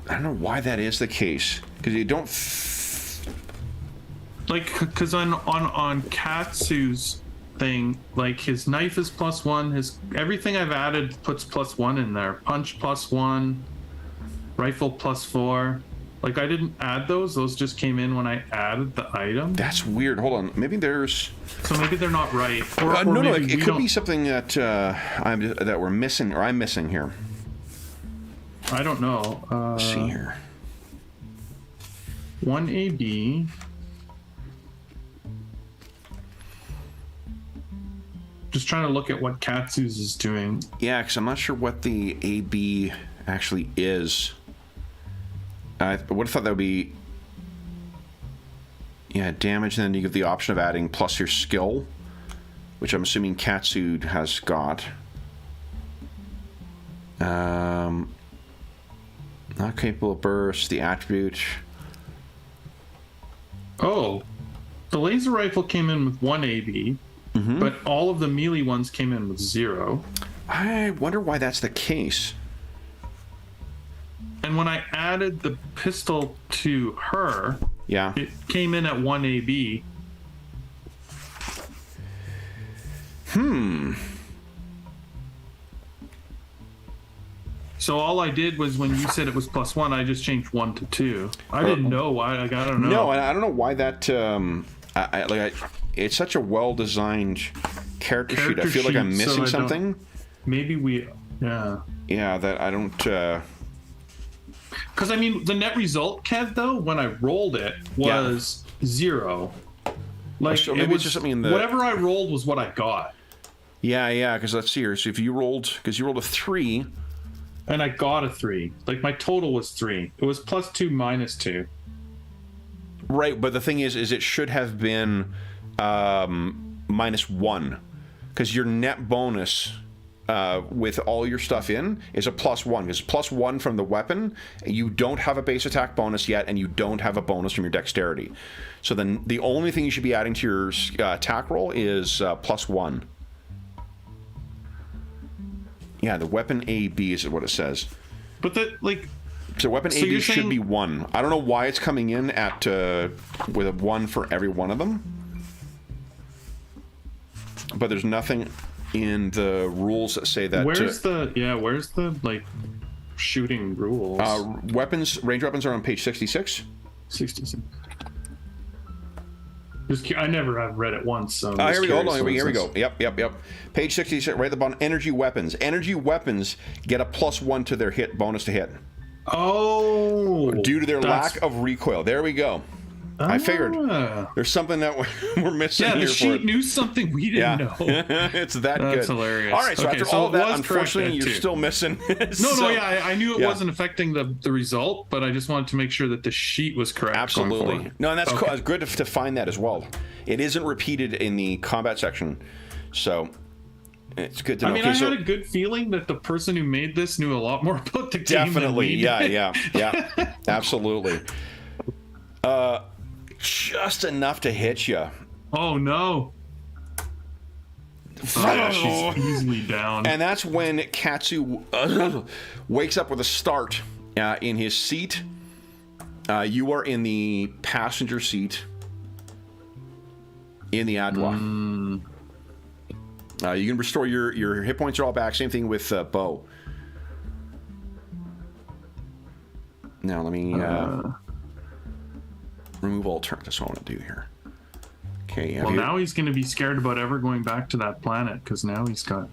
I don't know why that is the case, because you don't like, because on Katsu's thing, like, his knife is +1, his everything I've added puts +1 in there. Punch +1, rifle +4. Like, I didn't add those just came in when I added the item. That's weird. Hold on, maybe there's, so maybe they're not right, or no, maybe it could be something that that we're missing, or I'm missing here. I don't know. Let's see here. 1 AB. Just trying to look at what Katsu's is doing. Yeah, because I'm not sure what the AB actually is. I would have thought that would be, yeah, damage, and then you get the option of adding plus your skill, which I'm assuming Katsu has got. Not capable of burst, the attribute. Oh, the laser rifle came in with 1 AB, but all of the melee ones came in with 0. I wonder why that's the case. And when I added the pistol to her, yeah, it came in at 1 AB. So all I did was, when you said it was +1, I just changed 1 to 2. I didn't know why. I don't know. No, and I don't know why that. It's such a well-designed character sheet. I feel like I'm missing something. Maybe we. Yeah. Yeah, that I don't. Because I mean, the net result, Kev, though, when I rolled it, was 0. Like, so maybe it's just something in the, whatever I rolled was what I got. Yeah. Because let's see here. So if you rolled, because you rolled a 3. And I got a 3. Like, my total was 3. It was +2 -2. Right, but the thing is it should have been -1, because your net bonus with all your stuff in is a +1, because +1 from the weapon. You don't have a base attack bonus yet, and you don't have a bonus from your dexterity. So then the only thing you should be adding to your attack roll is +1. Yeah, the weapon AB is what it says. But that, like, so weapon AB should be 1. I don't know why it's coming in at with a 1 for every one of them. But there's nothing in the rules that say that. Where's the like shooting rules? Range weapons are on page 66. 66. I never have read it once, so. Here we go. Hold on. Here we go. Yep. Page 66, right at the bottom. Energy weapons. Energy weapons get a +1 to their hit bonus to hit. Oh. Due to their lack of recoil. There we go. I figured there's something that we're missing here. Yeah, the sheet knew something we didn't know. It's that good. That's hilarious. All right, so after all of that, unfortunately, you're still missing. I knew it wasn't affecting the result, but I just wanted to make sure that the sheet was correct. Absolutely. No, and that's cool. It's good to find that as well. It isn't repeated in the combat section, so it's good to know. I mean, I had a good feeling that the person who made this knew a lot more about the game than we did. Yeah. Absolutely. Just enough to hit you. Oh no. She's easily down. And that's when Katsu wakes up with a start in his seat. You are in the passenger seat in the Adwa. You can restore your hit points are all back. Same thing with Bo. Now let me remove all turns. That's what I want to do here. Okay. Well, now he's going to be scared about ever going back to that planet, because now he's got.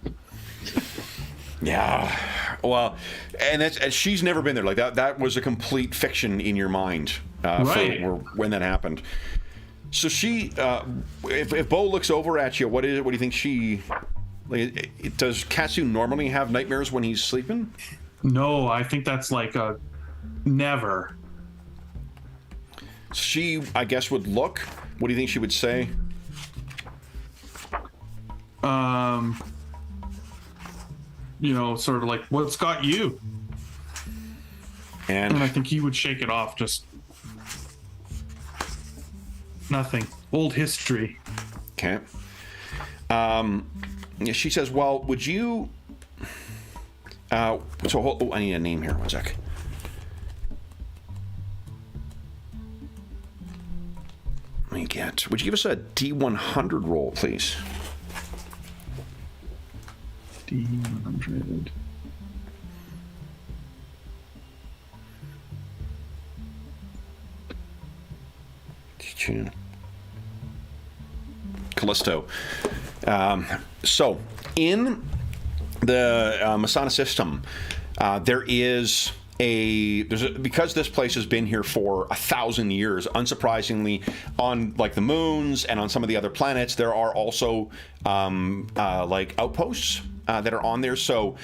Yeah. Well, and she's never been there. Like that was a complete fiction in your mind right. for when that happened. So she, if Bo looks over at you, what do you think she? Like, does Katsu normally have nightmares when he's sleeping? No, I think that's like a never. She, I guess, would look. What do you think she would say? sort of like, what's got you? And I think he would shake it off. Just nothing. Old history. Okay. She says, well, would you... I need a name here. One sec. Would you give us a D100 roll, please? D100. Callisto. So, in the Masana system, because this place has been here for 1,000 years, unsurprisingly, on like the moons and on some of the other planets, there are also like outposts that are on there. So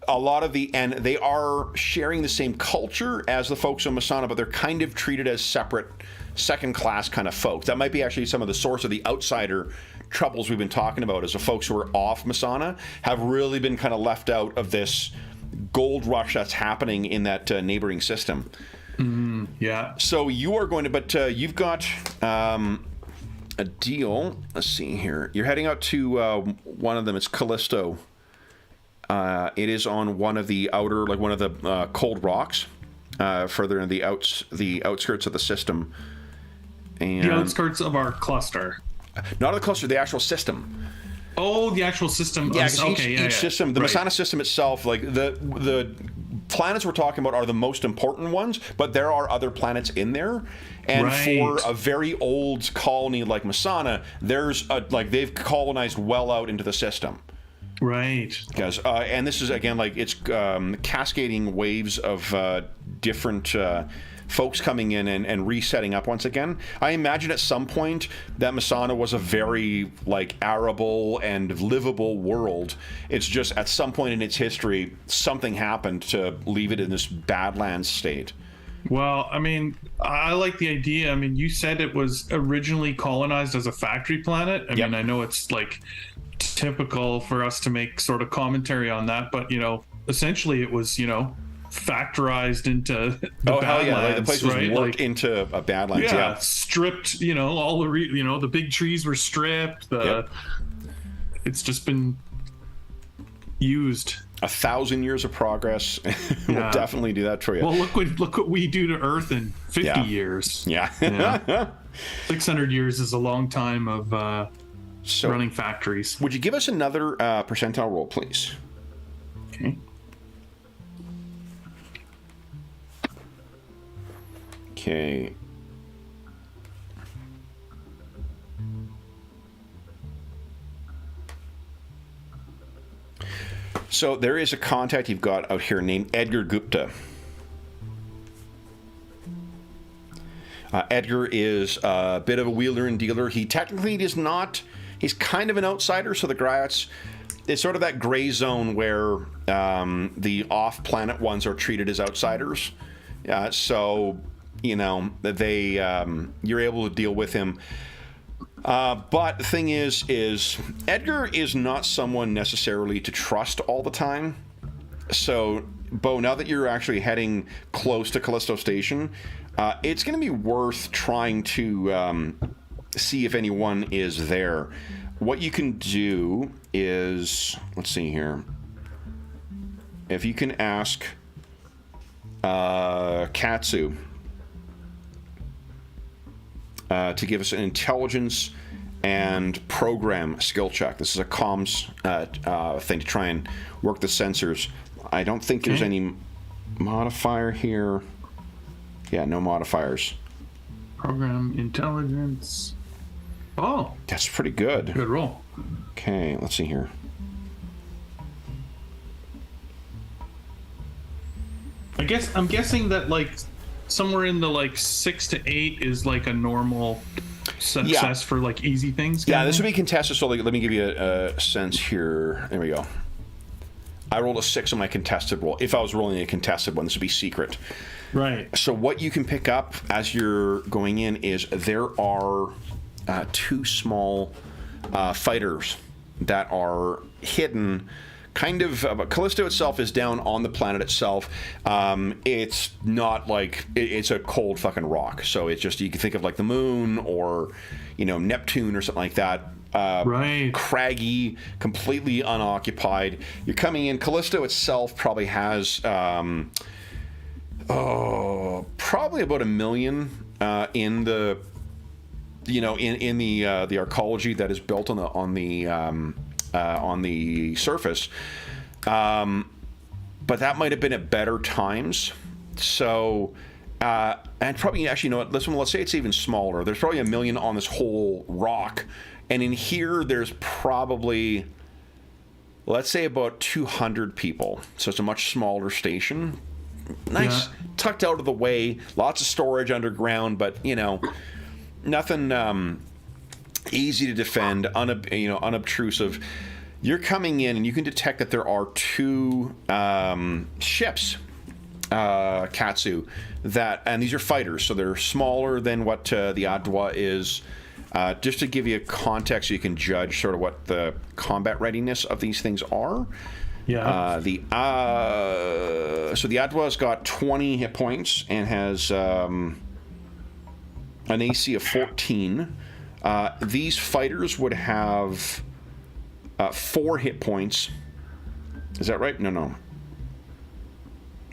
a lot of and they are sharing the same culture as the folks on Masana, but they're kind of treated as separate, second-class kind of folks. That might be actually some of the source of the outsider troubles we've been talking about, is the folks who are off Masana have really been kind of left out of this gold rush that's happening in that neighboring system. Yeah. So you are going to, but you've got a deal. Let's see here. You're heading out to one of them. It's Callisto. It is on one of the outer, like one of the cold rocks, further in the outskirts of the system. And the outskirts of our cluster. Not the cluster, the actual system. Oh, the actual system. Yeah, each system, the Masana system itself, like the planets we're talking about are the most important ones, but there are other planets in there. And for a very old colony like Masana, there's they've colonized well out into the system. Right. Because and this is again like it's cascading waves of different folks coming in and resetting up once again. I imagine at some point that Masana was a very like arable and livable world. It's just at some point in its history something happened to leave it in this badlands state. Well, I mean, I like the idea. I mean, you said it was originally colonized as a factory planet. I mean, I know it's like typical for us to make sort of commentary on that, but essentially it was factorized into the badlands. Like the place was worked into a badlands. Yeah, stripped. All the the big trees were stripped. It's just been used. 1,000 years of progress will definitely do that for you. Well, look what we do to Earth in 50 years. Yeah. 600 years is a long time of running factories. Would you give us another percentile roll, please? Okay. Okay. So there is a contact you've got out here named Edgar Gupta. Edgar is a bit of a wheeler and dealer. He technically is not. He's kind of an outsider. So the Griots, it's sort of that gray zone where the off-planet ones are treated as outsiders. So they you're able to deal with him. But the thing is Edgar is not someone necessarily to trust all the time. So, Bo, now that you're actually heading close to Callisto Station, it's going to be worth trying to see if anyone is there. What you can do is, let's see here. If you can ask Katsu to give us an intelligence and program skill check. This is a comms thing to try and work the sensors. I don't think there's any modifier here. Yeah, no modifiers. Program intelligence. Oh, that's pretty good. Good roll. Okay, let's see here. I'm guessing that somewhere in the 6 to 8 is like a normal success for easy things. Yeah, this would be contested. So let me give you a sense here. There we go. I rolled a 6 on my contested roll. If I was rolling a contested one, this would be secret. Right. So what you can pick up as you're going in is there are 2 small fighters that are hidden kind of Callisto itself is down on the planet itself. It's not like it's a cold fucking rock, so it's just, you can think of like the moon or Neptune or something like that. Right. Craggy, completely unoccupied. You're coming in. Callisto itself probably has probably about 1 million in the in the arcology that is built on the surface, but that might have been at better times. So and probably, actually, let's say it's even smaller. There's probably 1 million on this whole rock, and in here there's probably, let's say, about 200 people. So it's a much smaller station. Nice, tucked out of the way, lots of storage underground, but nothing easy to defend, unobtrusive. You're coming in and you can detect that there are 2 ships, Katsu, and these are fighters, so they're smaller than what the Adwa is. Just to give you a context, so you can judge sort of what the combat readiness of these things are. Yeah. So the Adwa's got 20 hit points and has an AC of 14. These fighters would have 4 hit points. Is that right? No.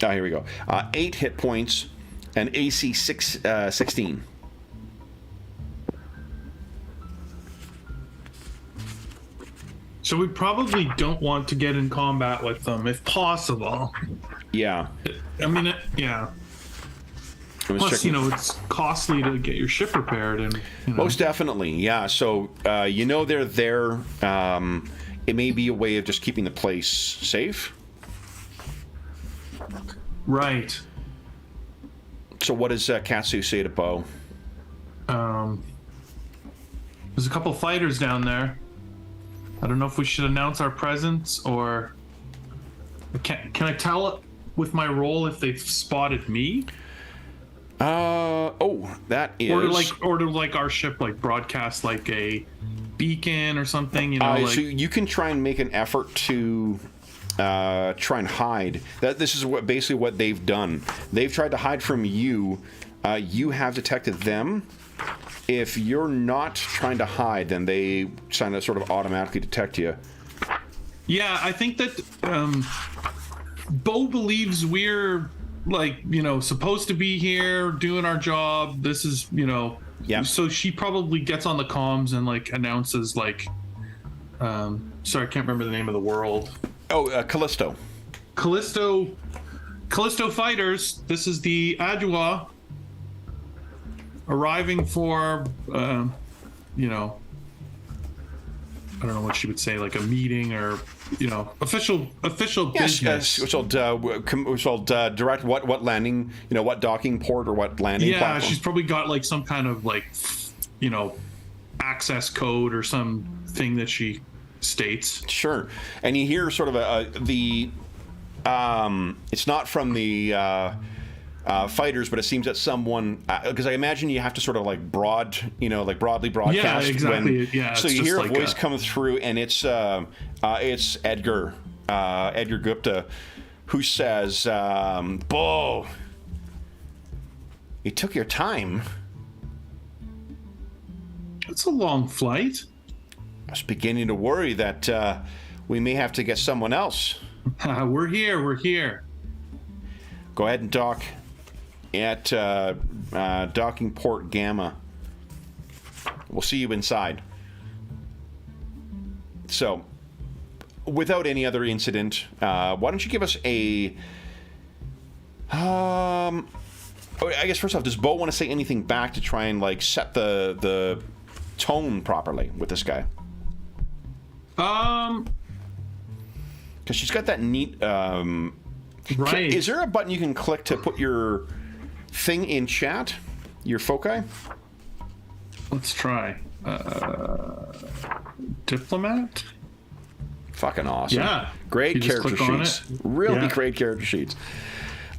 Ah, here we go. 8 hit points and AC 16. So we probably don't want to get in combat with them if possible. Yeah. I mean, yeah. Plus, it's costly to get your ship repaired, and most definitely, yeah. So they're there. It may be a way of just keeping the place safe. Right. So what does Katsu say to Bo? There's a couple fighters down there. I don't know if we should announce our presence, or can I tell with my role if they've spotted me? That is, or to our ship broadcast like a beacon or something. So you can try and make an effort to try and hide. This is basically what they've done. They've tried to hide from you. You have detected them. If you're not trying to hide, then they sort of automatically detect you. Yeah, I think that Bo believes we're supposed to be here doing our job. This is Yeah. So she probably gets on the comms and announces sorry, I can't remember the name of the world. Callisto. Callisto fighters. This is the Adwa arriving for I don't know what she would say, a meeting or official business. Yes, which will direct what landing, what docking port or what landing platform. Yeah, she's probably got some kind of access code or something that she states. Sure. And you hear sort of it's not from the fighters, but it seems that someone, because I imagine you have to sort of broadly broadcast. Yeah, exactly. So you hear a voice come through, and it's Edgar Gupta, who says, "Bo, you took your time. It's a long flight. I was beginning to worry that we may have to get someone else." We're here. Go ahead and dock at docking port Gamma. We'll see you inside. So, without any other incident, why don't you give us a... I guess first off, does Bo want to say anything back to try and set the tone properly with this guy? Because she's got that neat... right. Is there a button you can click to put your thing in chat? Your foci? Let's try. Diplomat? Fucking awesome. Yeah. Great character sheets. Really great character sheets.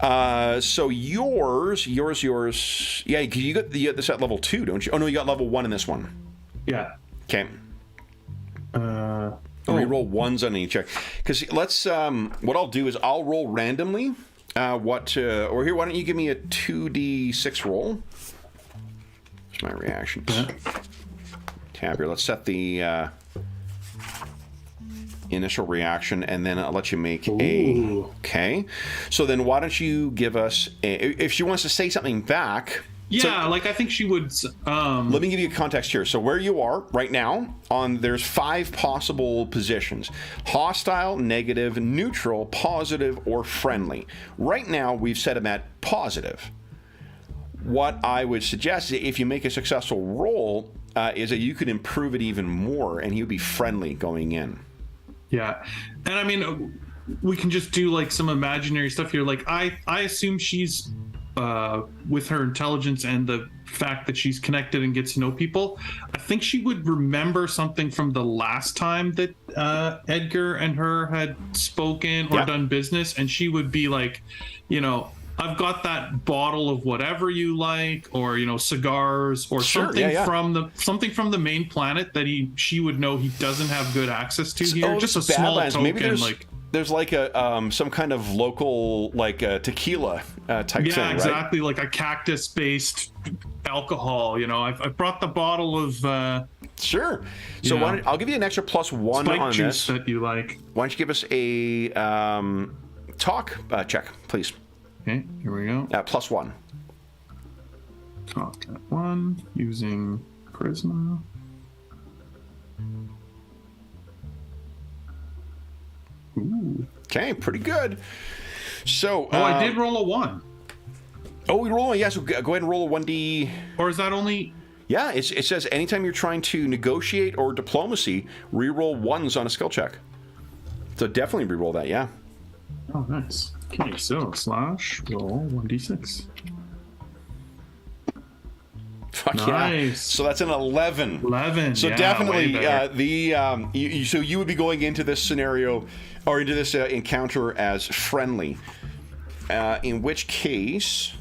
So yours. Yeah, you got this at level 2, don't you? Oh no, you got level 1 in this one. Yeah. Okay. Reroll ones on any check. Because let's. What I'll do is I'll roll randomly. Or here, why don't you give me a 2d6 roll? Here's my reactions. Tab here. Let's set the initial reaction, and then I'll let you make a. Okay. So then, why don't you give us if she wants to say something back? Yeah, I think she would. Let me give you a context here. So where you are right now, there's 5 possible positions: hostile, negative, neutral, positive, or friendly. Right now, we've set him at positive. What I would suggest is if you make a successful roll, is that you could improve it even more, and he would be friendly going in. Yeah, and I mean, we can just do some imaginary stuff here. I assume she's. With her intelligence and the fact that she's connected and gets to know people, I think she would remember something from the last time that Edgar and her had spoken or done business, and she would be like, I've got that bottle of whatever you like, or cigars, or something from the main planet that she would know he doesn't have good access to here. Just a small token, maybe there's a some kind of local tequila type thing, right? Yeah, exactly, like a cactus-based alcohol. I brought the bottle of. Sure. So I'll give you an extra +1 spike on juice this. That you like. Why don't you give us a talk check, please? Okay, here we go. +1. Talk at 1 using charisma. Ooh. Okay, pretty good. So, I did roll a 1. Oh, we roll. Yeah, so go ahead and roll a 1d. Or is that only? Yeah, it says anytime you're trying to negotiate or diplomacy, re-roll 1s on a skill check. So definitely re-roll that. Yeah. Oh, nice. Okay, so /roll 1d6. Fuck nice. Yeah. So that's an 11. 11. So definitely, so you would be going into this scenario or into this encounter as friendly. In which case,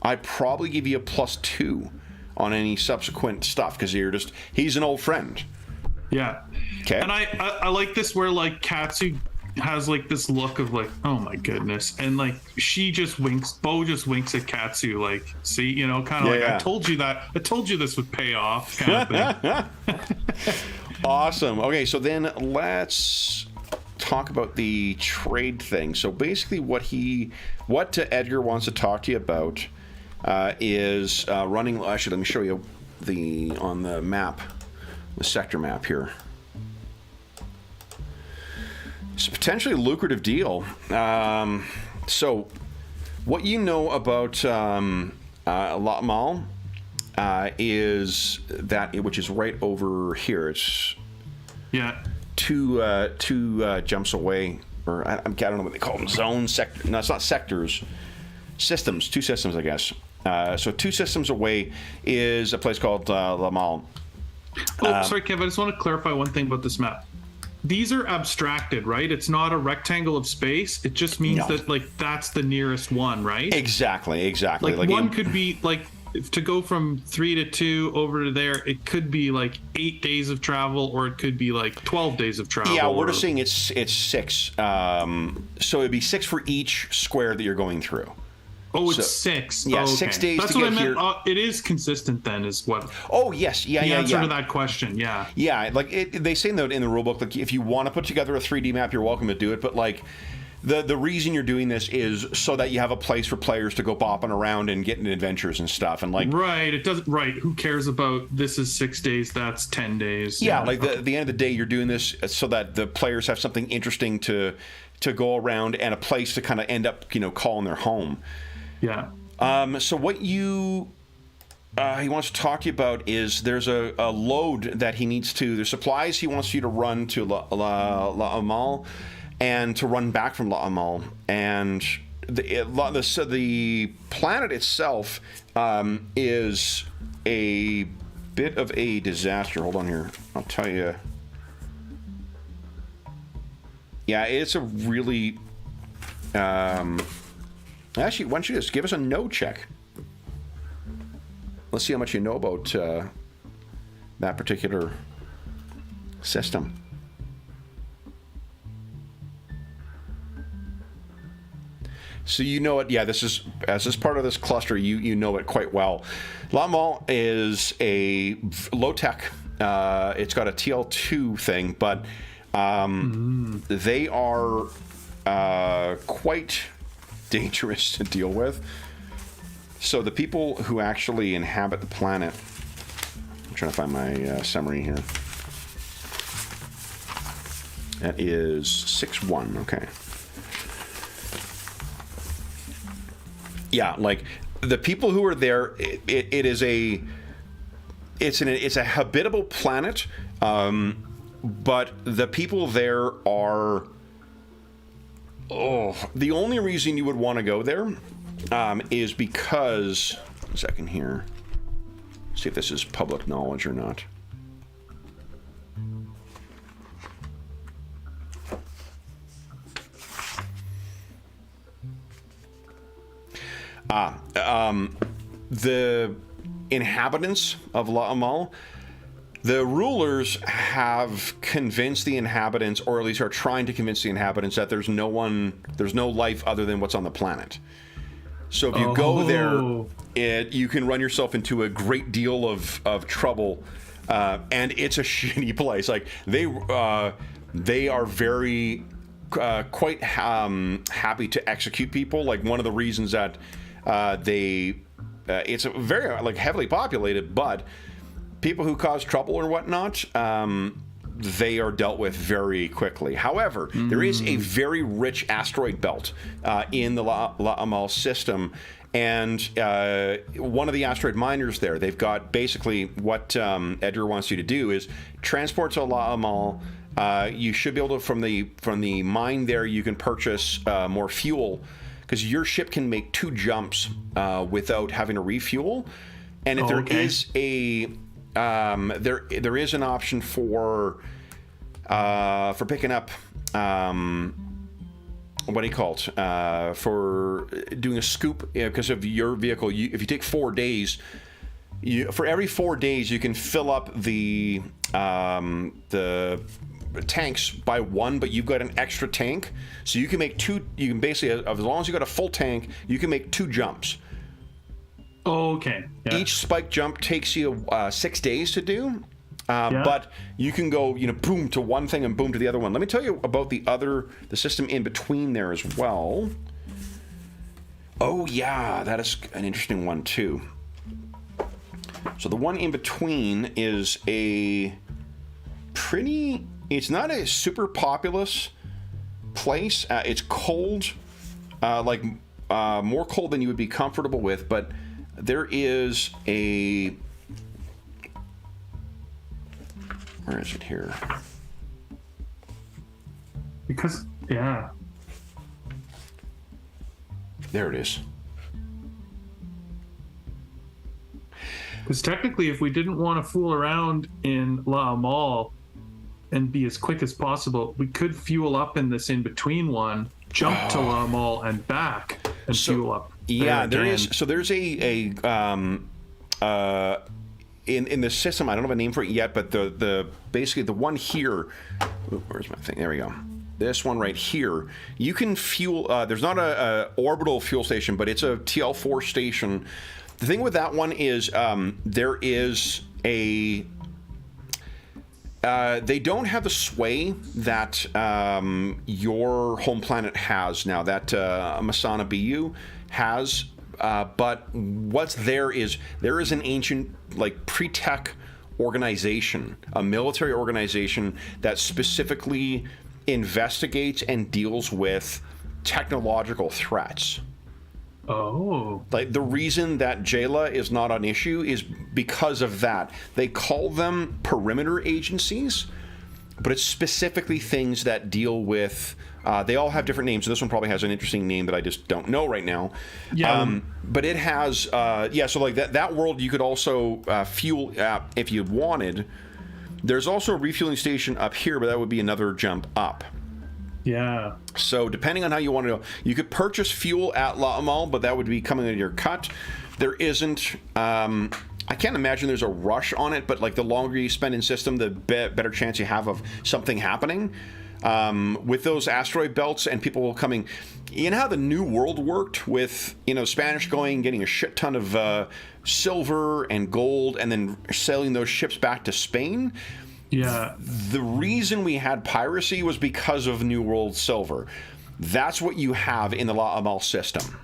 I'd probably give you a +2 on any subsequent stuff because he's an old friend. Yeah. Okay. And I like this where Katsu has this look of oh my goodness, and she just winks. Bo just winks at Katsu, see, kind of I told you this would pay off, kind of thing. Awesome. Okay, so then let's talk about the trade thing. So basically, what Edgar wants to talk to you about is running. Actually, let me show you on the map, the sector map here. It's a potentially lucrative deal. So, what you know about Latmal is that, which is right over here. It's two jumps away, or I don't know what they call them. Zones, sector. No, it's not sectors. Systems. 2 systems, I guess. So 2 systems away is a place called Latmal. Sorry, Kev. I just want to clarify one thing about this map. These are abstracted, right? It's not a rectangle of space. It just means that that's the nearest one, right? Exactly. One could be to go from 3 to 2 over to there. It could be 8 days of travel, or it could be 12 days of travel. Yeah, we're just saying it's 6. So it'd be 6 for each square that you're going through. Oh, it's 6. Yeah, okay. 6 days. That's to what get I meant. Here. It is consistent then, is what? Oh yes, yeah. The answer to that question, yeah. Yeah, they say in the rulebook, if you want to put together a 3D map, you're welcome to do it. But the reason you're doing this is so that you have a place for players to go bopping around and getting adventures and stuff. And right, it doesn't. Right, who cares about this is 6 days, that's 10 days. Yeah, at the end of the day, you're doing this so that the players have something interesting to go around and a place to kind of end up, calling their home. Yeah. So what he wants to talk to you about is there's a load that he needs to. There's supplies he wants you to run to La'amal and to run back from La'amal. And the planet itself is a bit of a disaster. Hold on here. I'll tell you. Yeah, it's a really... Actually, why don't you just give us a no check? Let's see how much you know about that particular system. So you know it. Yeah, this is as this part of this cluster. You know it quite well. La Mall is a low tech. It's got a TL2 thing, but they are quite dangerous to deal with. So the people who actually inhabit the planet. I'm trying to find my summary here. That is 6-1. Okay. Yeah, like the people who are there, it's a habitable planet, but the people there are. Oh, the only reason you would want to go there is because. A second here. See if this is public knowledge or not. The inhabitants of La Amal, the rulers have convinced the inhabitants, or at least are trying to convince the inhabitants, that there's no life other than what's on the planet. So if you go there, you can run yourself into a great deal of trouble, and it's a shitty place. Like they are very quite happy to execute people. Like one of the reasons that it's a very like heavily populated, but people who cause trouble or whatnot, they are dealt with very quickly. However, there is a very rich asteroid belt in the La Amal system, and one of the asteroid miners there, they've got basically what Edgar wants you to do is transport to La Amal. You should be able to from the mine there. You can purchase more fuel, because your ship can make 2 jumps without having to refuel. And if there is a there is an option for picking up what do you call it, for doing a scoop, because of your vehicle. If you take 4 days, for every 4 days you can fill up the tanks by 1, but you've got an extra tank, so you can make 2. You can basically, as long as you got a full tank, you can make 2 jumps. Okay. Yeah. Each spike jump takes you 6 days to do, but you can go, boom to one thing and boom to the other one. Let me tell you about the system in between there as well. Oh yeah, that is an interesting one too. So the one in between is it's not a super populous place. It's cold, more cold than you would be comfortable with, but there is where is it here? Because, there it is. Because technically, if we didn't want to fool around in La Amal and be as quick as possible, we could fuel up in this in-between one, jump to La Amal and back, and fuel up. Yeah, there is. So there's in the system, I don't have a name for it yet, but the basically the one here. Where's my thing? There we go. This one right here, you can fuel. There's not a orbital fuel station, but it's a TL4 station. The thing with that one is there is a. They don't have the sway that your home planet has now, that Masana BU has, but what's there is an ancient, like, pre-tech organization, a military organization that specifically investigates and deals with technological threats. Oh. Like, the reason that Jayla is not an issue is because of that. They call them perimeter agencies, but it's specifically things that deal with. They all have different names. So this one probably has an interesting name that I just don't know right now. Yeah. But it has, so like that world you could also fuel if you wanted. There's also a refueling station up here, but that would be another jump up. Yeah. So depending on how you want to go, you could purchase fuel at La Amal, but that would be coming out of your cut. There isn't. I can't imagine there's a rush on it, but like the longer you spend in system, the better chance you have of something happening. with those asteroid belts and people coming. You know how the New World worked with, Spanish getting a shit ton of silver and gold and then sailing those ships back to Spain? Yeah. The reason we had piracy was because of New World silver. That's what you have in the La Amal system.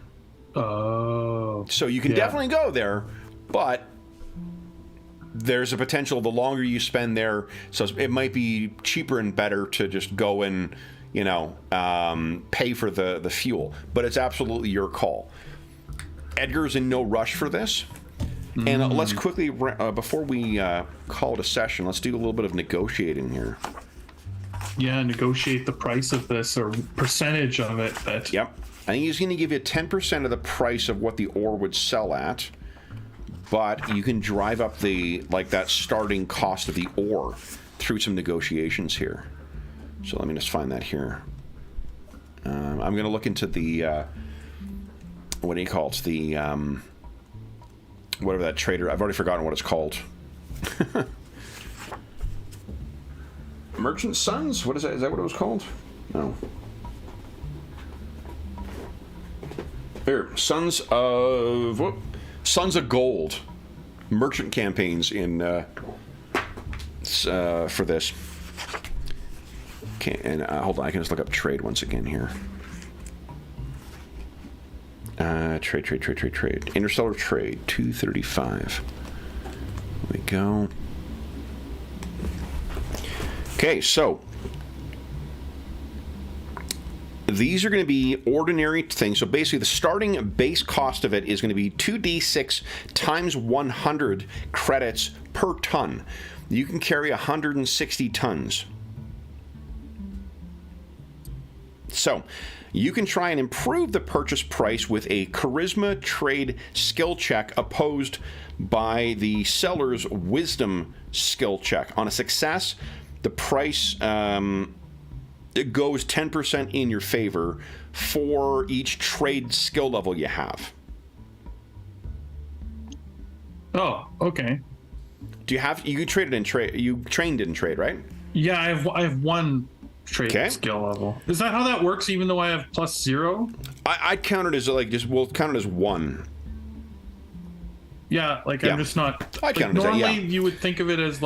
Oh. So you can definitely go there, but there's a potential the longer you spend there, so it might be cheaper and better to just go and pay for the fuel, but it's absolutely your call. Edgar's in no rush for this, and let's quickly before we call it a session, let's do a little bit of negotiating here. Yeah, negotiate the price of this or percentage of it. Yep, I think he's going to give you 10% of the price of what the ore would sell at, but you can drive up that starting cost of the ore through some negotiations here. So let me just find that here. I'm going to look into the, what do you call it? The, whatever that trader, I've already forgotten what it's called. Merchant Sons? What is that? Is that what it was called? No. Here, Sons of Gold. Merchant campaigns in, for this. Okay, and hold on, I can just look up trade once again here. Trade. Interstellar trade, 235. There we go. Okay, so these are going to be ordinary things. So basically, the starting base cost of it is going to be 2d6 times 100 credits per ton. You can carry 160 tons. So, you can try and improve the purchase price with a charisma trade skill check opposed by the seller's wisdom skill check. On a success, the price it goes 10% in your favor for each trade skill level you have. Oh, okay. You traded in trade. You trained in trade, right? Yeah, I have one trade skill level. Is that how that works? Even though I have +0? I'd count it as we'll count it as 1. Yeah, I'm just not. I count it as normally that, yeah. You would think of it as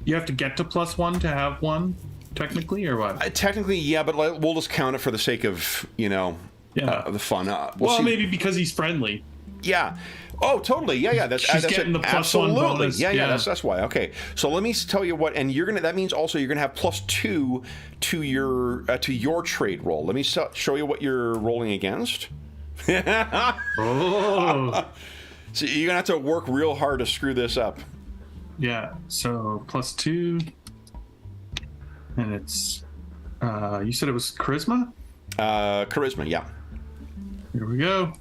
you have to get to +1 to have 1, technically, or what? Technically, yeah, but we'll just count it for the sake of the fun. Well, maybe because he's friendly. Yeah. Oh, totally. Yeah. That's getting the +1 bonus. Yeah. That's why. Okay. So let me tell you what, and that means also you're gonna have +2 to your trade roll. Let me show you what you're rolling against. Oh. So you're gonna have to work real hard to screw this up. Yeah. So +2, and it's you said it was charisma. Charisma. Yeah. Here we go.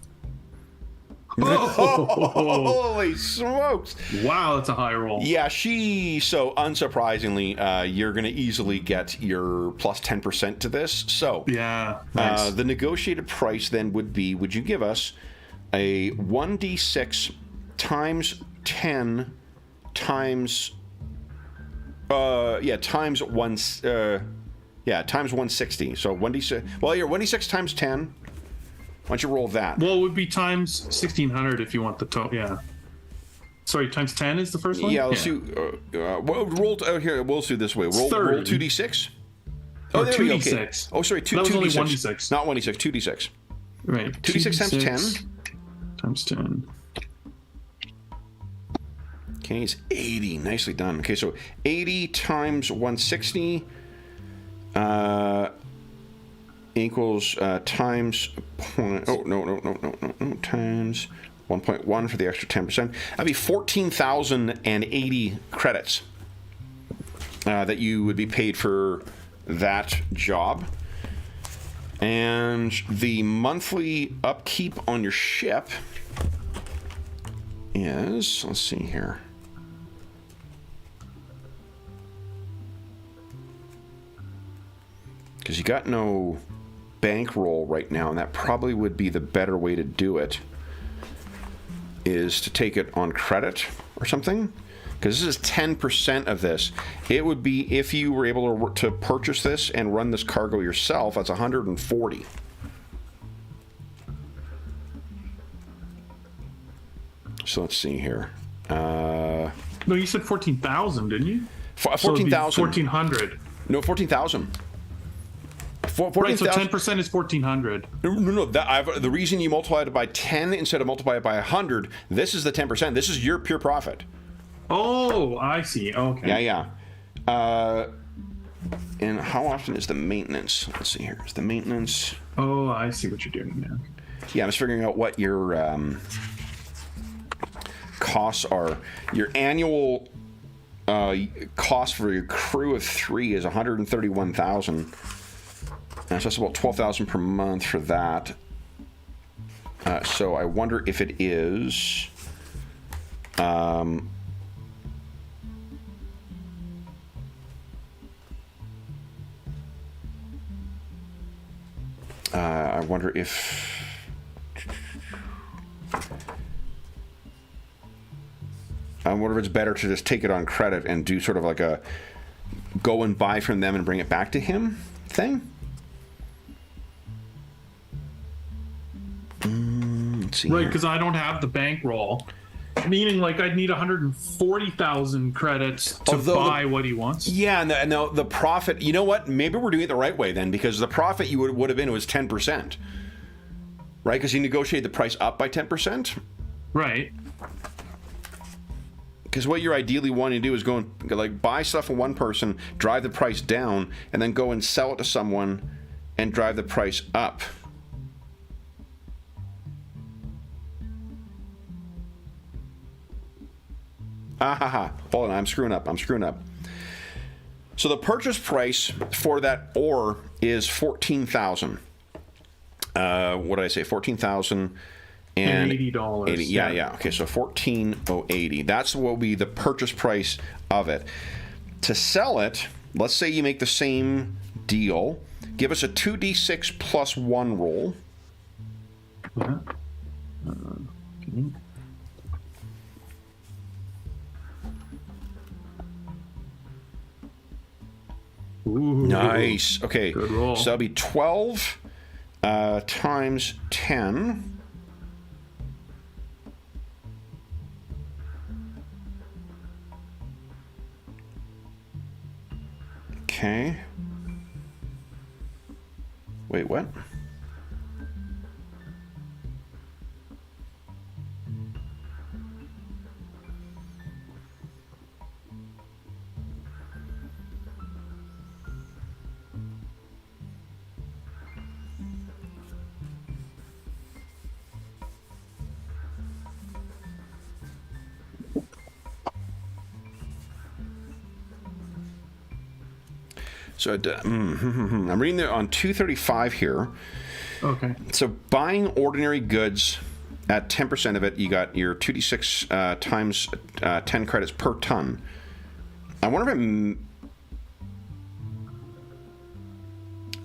Oh, holy smokes! Wow, that's a high roll. Yeah, so unsurprisingly, you're going to easily get your +10% to this. So, yeah, nice. The negotiated price then would you give us a 1d6 times 10 times times 160. So 1d6. Well, you're 1d6 times 10. Why don't you roll that? Well, it would be times 1600 if you want the total. Yeah. Sorry, times 10 is the first one? Yeah, let's do. Here, we'll do this way. Roll 2d6. Oh, 2d6. Oh, sorry, 2d6. Not 1d6, 2d6. Right. 2d6 times 10. Times 10. Okay, it's 80. Nicely done. Okay, so 80 times 160 equals times point. Oh, no. Times 1.1 for the extra 10%. That'd be 14,080 credits that you would be paid for that job. And the monthly upkeep on your ship is, let's see here. Because you got no bankroll right now, and that probably would be the better way to do it, is to take it on credit or something. because this is 10% of this. It would be if you were able to purchase this and run this cargo yourself. That's 140. So let's see here. No, you said 14,000, didn't you? 14,000. 1,400. No, 14,000. Right, so 10% is 1,400. No. The reason you multiplied it by 10 instead of multiply it by 100, this is the 10%. This is your pure profit. Oh, I see. Okay. Yeah. And how often is the maintenance? Let's see here. Is the maintenance... Oh, I see what you're doing now. Yeah, I'm just figuring out what your costs are. Your annual cost for your crew of 3 is 131,000. So that's about 12,000 per month for that. So I wonder if it is... I wonder if... I wonder if it's better to just take it on credit and do sort of like a go and buy from them and bring it back to him thing. Let's see. Right, because I don't have the bankroll. Meaning, like, I'd need 140,000 credits to buy what he wants. Yeah, and the profit... You know what? Maybe we're doing it the right way then, because the profit you would have been was 10%. Right? Because you negotiate the price up by 10%. Right. Because what you're ideally wanting to do is go and like buy stuff from one person, drive the price down, and then go and sell it to someone and drive the price up. Hold on, I'm screwing up. So the purchase price for that ore is 14,000. What did I say? 14,000 and $80. 80, yeah. Okay, so 14,080. That's what will be the purchase price of it. To sell it, let's say you make the same deal. Give us a 2d6 plus 1 roll. Okay. Ooh, nice. Okay, good roll. So that'll be 12 times 10. Okay. Wait, what? So I'm reading it on 235 here. Okay. So buying ordinary goods at 10% of it, you got your 2d6 times 10 credits per ton. I wonder if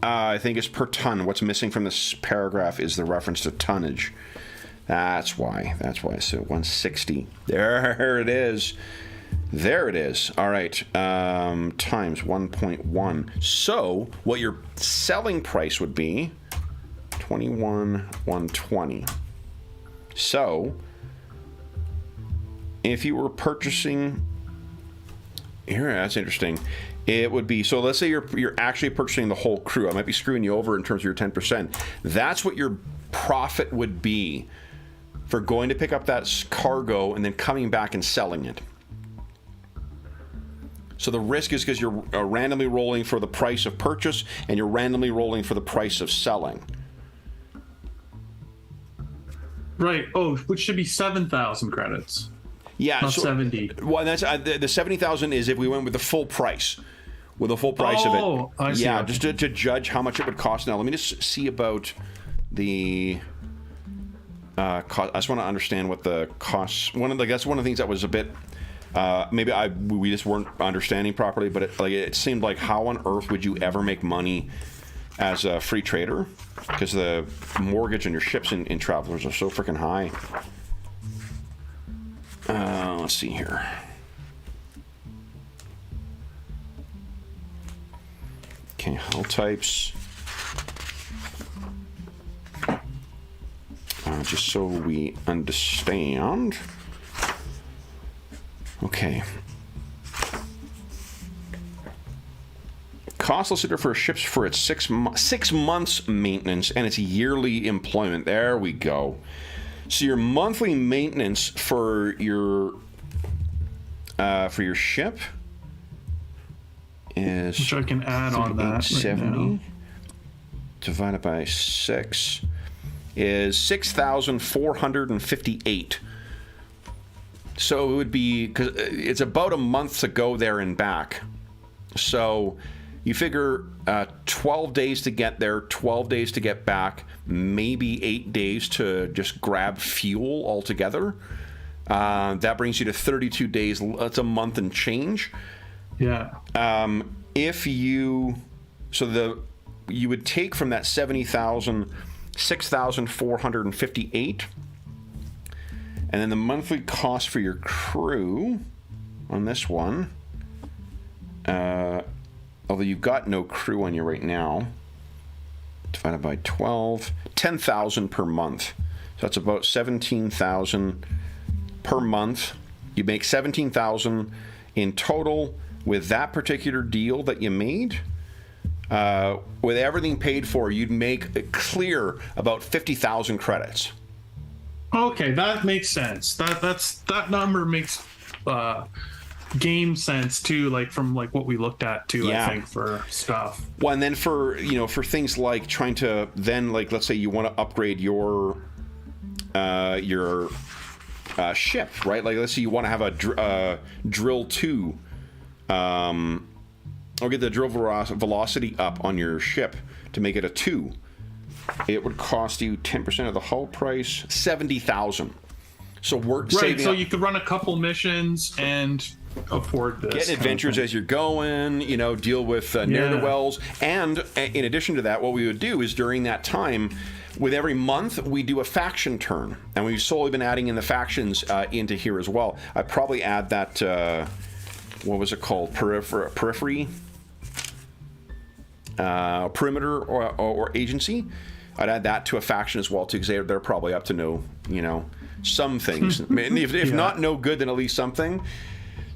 I think it's per ton. What's missing from this paragraph is the reference to tonnage. That's why. So 160. There it is. All right. Times 1.1. So what your selling price would be, 21,120. So if you were purchasing here, that's interesting. It would be, so let's say you're actually purchasing the whole crew. I might be screwing you over in terms of your 10%. That's what your profit would be for going to pick up that cargo and then coming back and selling it. So the risk is because you're randomly rolling for the price of purchase and you're randomly rolling for the price of selling. Right. Oh, which should be 7,000 credits. Yeah. Not 70. Well, that's the 70,000 is if we went with the full price. With the full price of it. Oh, I see. Yeah, just to judge how much it would cost. Now, let me just see about the cost. I just want to understand what the costs. That's one of the things that was a bit. Maybe we just weren't understanding properly, but it seemed like how on earth would you ever make money as a free trader? Because the mortgage on your ships in Travelers are so freaking high. Let's see here. All types. Just so we understand. Okay. Cost listed for ships for its 6 months maintenance and its yearly employment. There we go. So your monthly maintenance for your ship is, which I can add on that 70 right divided by 6 is 6,458. So it would be, because it's about a month to go there and back. So you figure 12 days to get there, 12 days to get back, maybe 8 days to just grab fuel altogether. That brings you to 32 days. That's a month and change. Yeah. If you, you would take from that 70,000, 6,458, and then the monthly cost for your crew on this one, although you've got no crew on you right now, divided by 12, 10,000 per month. So that's about 17,000 per month. You make 17,000 in total with that particular deal that you made. With everything paid for, you'd make clear about 50,000 credits. Okay, that makes sense. That number makes game sense too, like from like what we looked at too. Yeah. I think for stuff. Well, and then for things like trying to then, like, let's say you want to upgrade your ship, right? Like, let's say you want to have a drill 2. Or get the drill velocity up on your ship to make it a 2. It would cost you 10% of the hull price, 70,000. So we're saving. So you could run a couple missions and afford this. Get adventures as you're going. Deal with ne'er-do-wells, and in addition to that, what we would do is during that time, with every month, we do a faction turn, and we've slowly been adding in the factions into here as well. I'd probably add that. What was it called? Periphery. Perimeter or agency. I'd add that to a faction as well too, because they're probably up to know some things. if not no good, then at least something.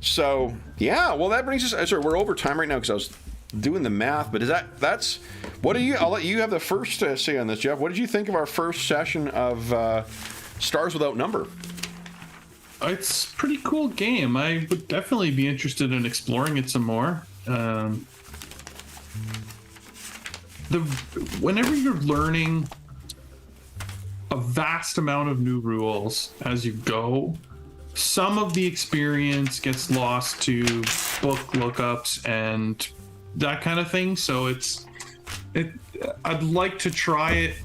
So yeah, well, that brings us. Sorry, we're over time right now because I was doing the math. But that's what do you? I'll let you have the first say on this, Jeff. What did you think of our first session of Stars Without Number? It's a pretty cool game. I would definitely be interested in exploring it some more. Whenever you're learning a vast amount of new rules as you go, some of the experience gets lost to book lookups and that kind of thing. So I'd like to try it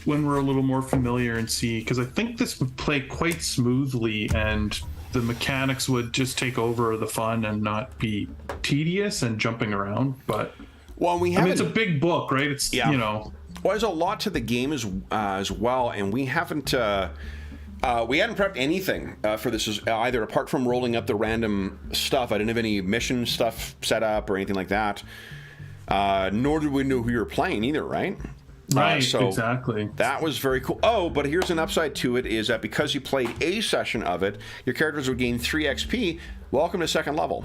when we're a little more familiar and see, because I think this would play quite smoothly and the mechanics would just take over the fun and not be tedious and jumping around. But well, it's a big book, right? It's Well, there's a lot to the game as well, and we hadn't prepped anything for this either, apart from rolling up the random stuff. I didn't have any mission stuff set up or anything like that. Nor did we know who you were playing either, right? Right, so exactly. That was very cool. Oh, but here's an upside to it, is that because you played a session of it, your characters would gain 3 XP. Welcome to second level.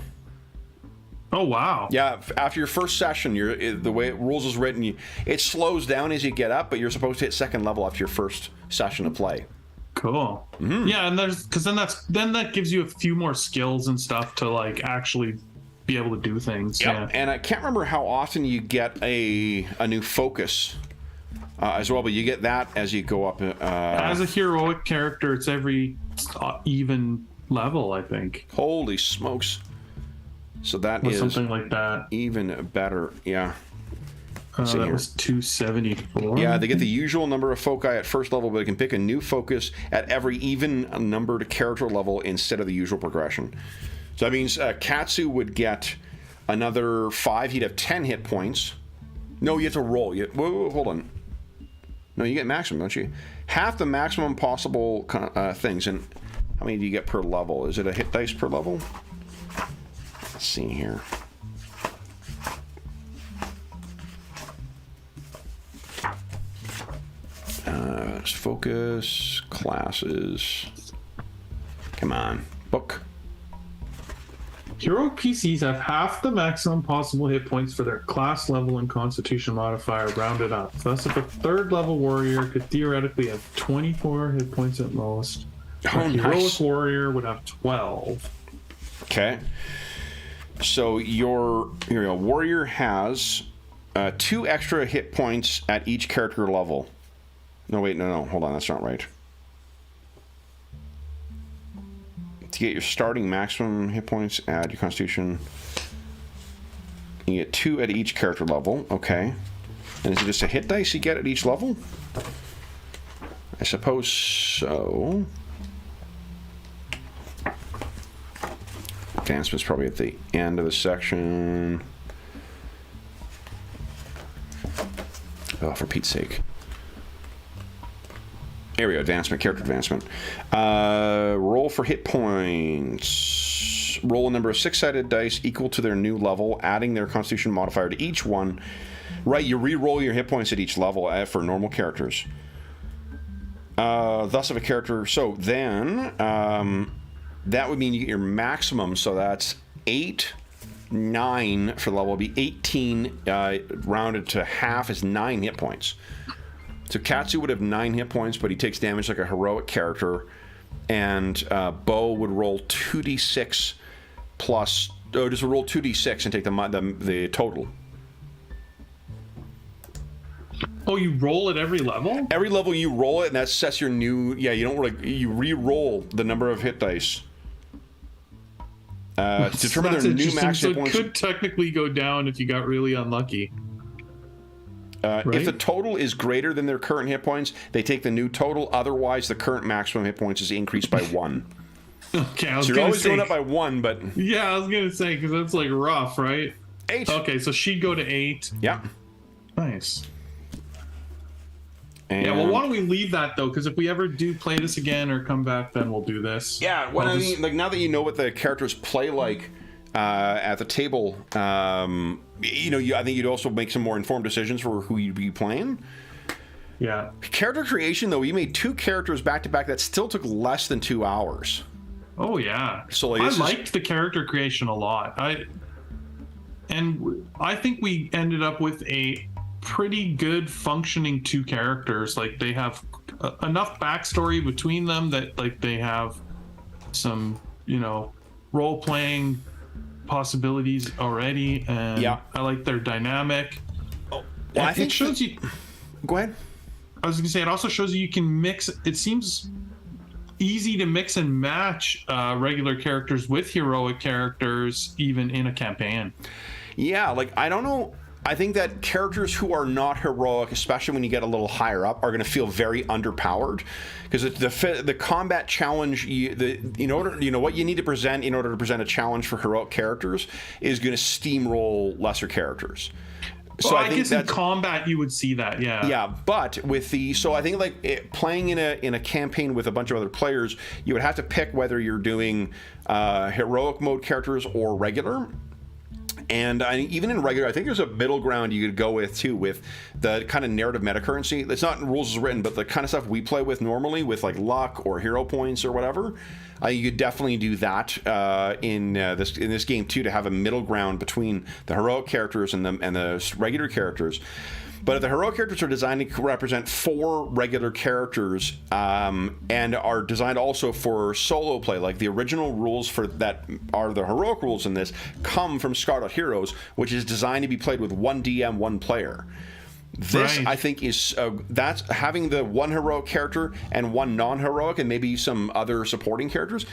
Oh, wow. Yeah, after your first session, the way rules is written, it slows down as you get up, but you're supposed to hit second level after your first session of play. Cool. Mm-hmm. Yeah, and because then that gives you a few more skills and stuff to like actually be able to do things. Yep. Yeah. And I can't remember how often you get a new focus as well, but you get that as you go up. As a heroic character, it's every even level, I think. Holy smokes. So that is something like that. Even better. Yeah. That was 274. Yeah, they get the usual number of foci at first level, but they can pick a new focus at every even numbered character level instead of the usual progression. So that means Katsu would get another 5. He'd have 10 hit points. No, you have to roll. Whoa, hold on. No, you get maximum, don't you? Half the maximum possible things. And how many do you get per level? Is it a hit dice per level? Let's see here. Just focus, classes. Come on, book. Heroic PCs have half the maximum possible hit points for their class level and constitution modifier rounded up. Thus, if a third level warrior could theoretically have 24 hit points at most, a heroic warrior would have 12. Okay. So your warrior has 2 extra hit points at each character level. No, wait, no, hold on, that's not right. To get your starting maximum hit points, add your constitution. You get 2 at each character level. Okay. And is it just a hit dice you get at each level? I suppose so. Advancement's probably at the end of the section. Oh, for Pete's sake. There we go, advancement, character advancement. Roll for hit points. Roll a number of 6-sided dice equal to their new level, adding their constitution modifier to each one. Right, you re-roll your hit points at each level for normal characters. Thus, if a character... So then, that would mean you get your maximum, so that's 8, 9 for the level. It would be 18, rounded to half is 9 hit points. So Katsu would have 9 hit points, but he takes damage like a heroic character. And Bo would roll 2d6 plus... Oh, just roll 2d6 and take the total. Oh, you roll at every level? Every level you roll it, and that sets your new... Yeah, you don't really... You re-roll the number of hit dice. To determine their new max hit points. So it could technically go down if you got really unlucky. Right? If the total is greater than their current hit points, they take the new total. Otherwise, the current maximum hit points is increased by 1. Okay, I was so you're always going up by 1, but... Yeah, I was going to say, because that's like rough, right? 8. Okay, so she'd go to 8. Yeah. Nice. And yeah, well, why don't we leave that, though? Because if we ever do play this again or come back, then we'll do this. Yeah, well, I mean, like, now that you know what the characters play like at the table, I think you'd also make some more informed decisions for who you'd be playing. Yeah. Character creation, though, you made 2 characters back-to-back that still took less than 2 hours. Oh, yeah. So like, I liked the character creation a lot. I think we ended up with a pretty good functioning 2 characters. Like, they have enough backstory between them that, like, they have some, role-playing possibilities already, and yeah. I like their dynamic. Oh, well, I think it shows you... Go ahead. I was going to say, it also shows you can mix... It seems easy to mix and match regular characters with heroic characters, even in a campaign. Yeah, like, I don't know... I think that characters who are not heroic, especially when you get a little higher up, are going to feel very underpowered, because the combat challenge, what you need to present in order to present a challenge for heroic characters is going to steamroll lesser characters. So well, I guess in combat you would see that, yeah. Yeah, but with I think like playing in a campaign with a bunch of other players, you would have to pick whether you're doing heroic mode characters or regular. And even in regular, I think there's a middle ground you could go with, too, with the kind of narrative metacurrency. It's not in rules as written, but the kind of stuff we play with normally, with like luck or hero points or whatever, you could definitely do that in this game, too, to have a middle ground between the heroic characters and the regular characters. But if the heroic characters are designed to represent 4 regular characters and are designed also for solo play, like the original rules for that are the heroic rules in this come from Scarlet Heroes, which is designed to be played with 1 DM, 1 player. This, right. I think, is that's having the 1 heroic character and 1 non-heroic and maybe some other supporting characters.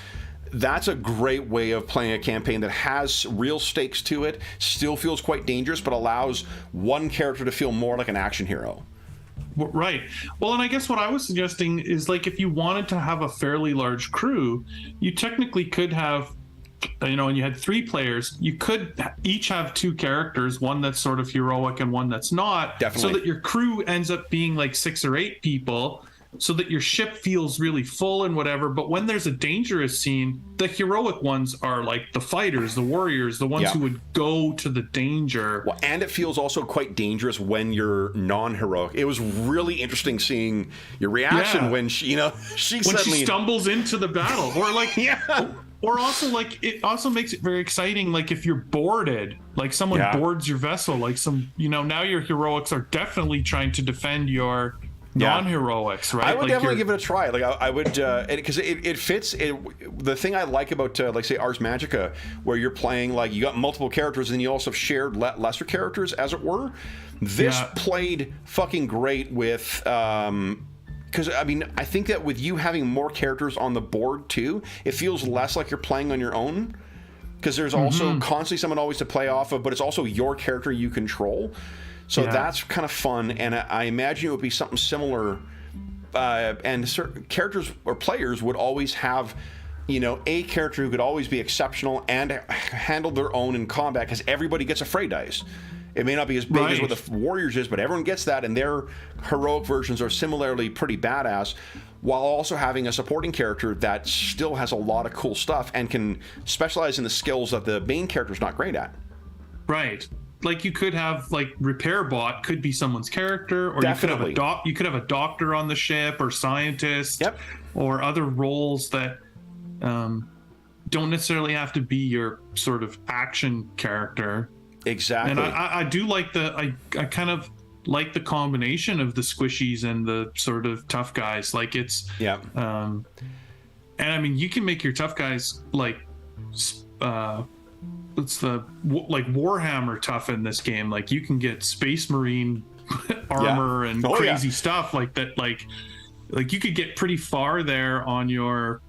That's a great way of playing a campaign that has real stakes to it, still feels quite dangerous, but allows 1 character to feel more like an action hero. Right. Well, and I guess what I was suggesting is, like, if you wanted to have a fairly large crew, you technically could have, and you had 3 players, you could each have 2 characters, one that's sort of heroic and one that's not. Definitely. So that your crew ends up being like 6 or 8 people. so that your ship feels really full and whatever. But when there's a dangerous scene, the heroic ones are like the fighters, the warriors, the ones who would go to the danger. Well, and it feels also quite dangerous when you're non-heroic. It was really interesting seeing your reaction when she stumbles into the battle, or like or also like it also makes it very exciting. Like if you're boarded, like someone boards your vessel, like now your heroics are definitely trying to defend your non-heroics, right? I would definitely give it a try. Like I would, because it fits. The thing I like about, like say, Ars Magica, where you're playing, like you got multiple characters and you also have shared lesser characters, as it were. This played fucking great with, because I mean, I think that with you having more characters on the board too, it feels less like you're playing on your own. Because there's also constantly someone always to play off of, but it's also your character you control. So that's kind of fun, and I imagine it would be something similar. And certain characters or players would always have, a character who could always be exceptional and handle their own in combat, because everybody gets a fray dice. It may not be as big as what the Warriors is, but everyone gets that, and their heroic versions are similarly pretty badass, while also having a supporting character that still has a lot of cool stuff and can specialize in the skills that the main character's not great at. Right. Like you could have like repair bot could be someone's character, or Definitely. you could have a doctor on the ship, or scientist, or other roles that don't necessarily have to be your sort of action character. Exactly. And I do like I kind of like the combination of the squishies and the sort of tough guys. Like it's and I mean you can make your tough guys like it's the like Warhammer tough in this game. Like you can get Space Marine armor and crazy stuff like that. Like you could get pretty far there on your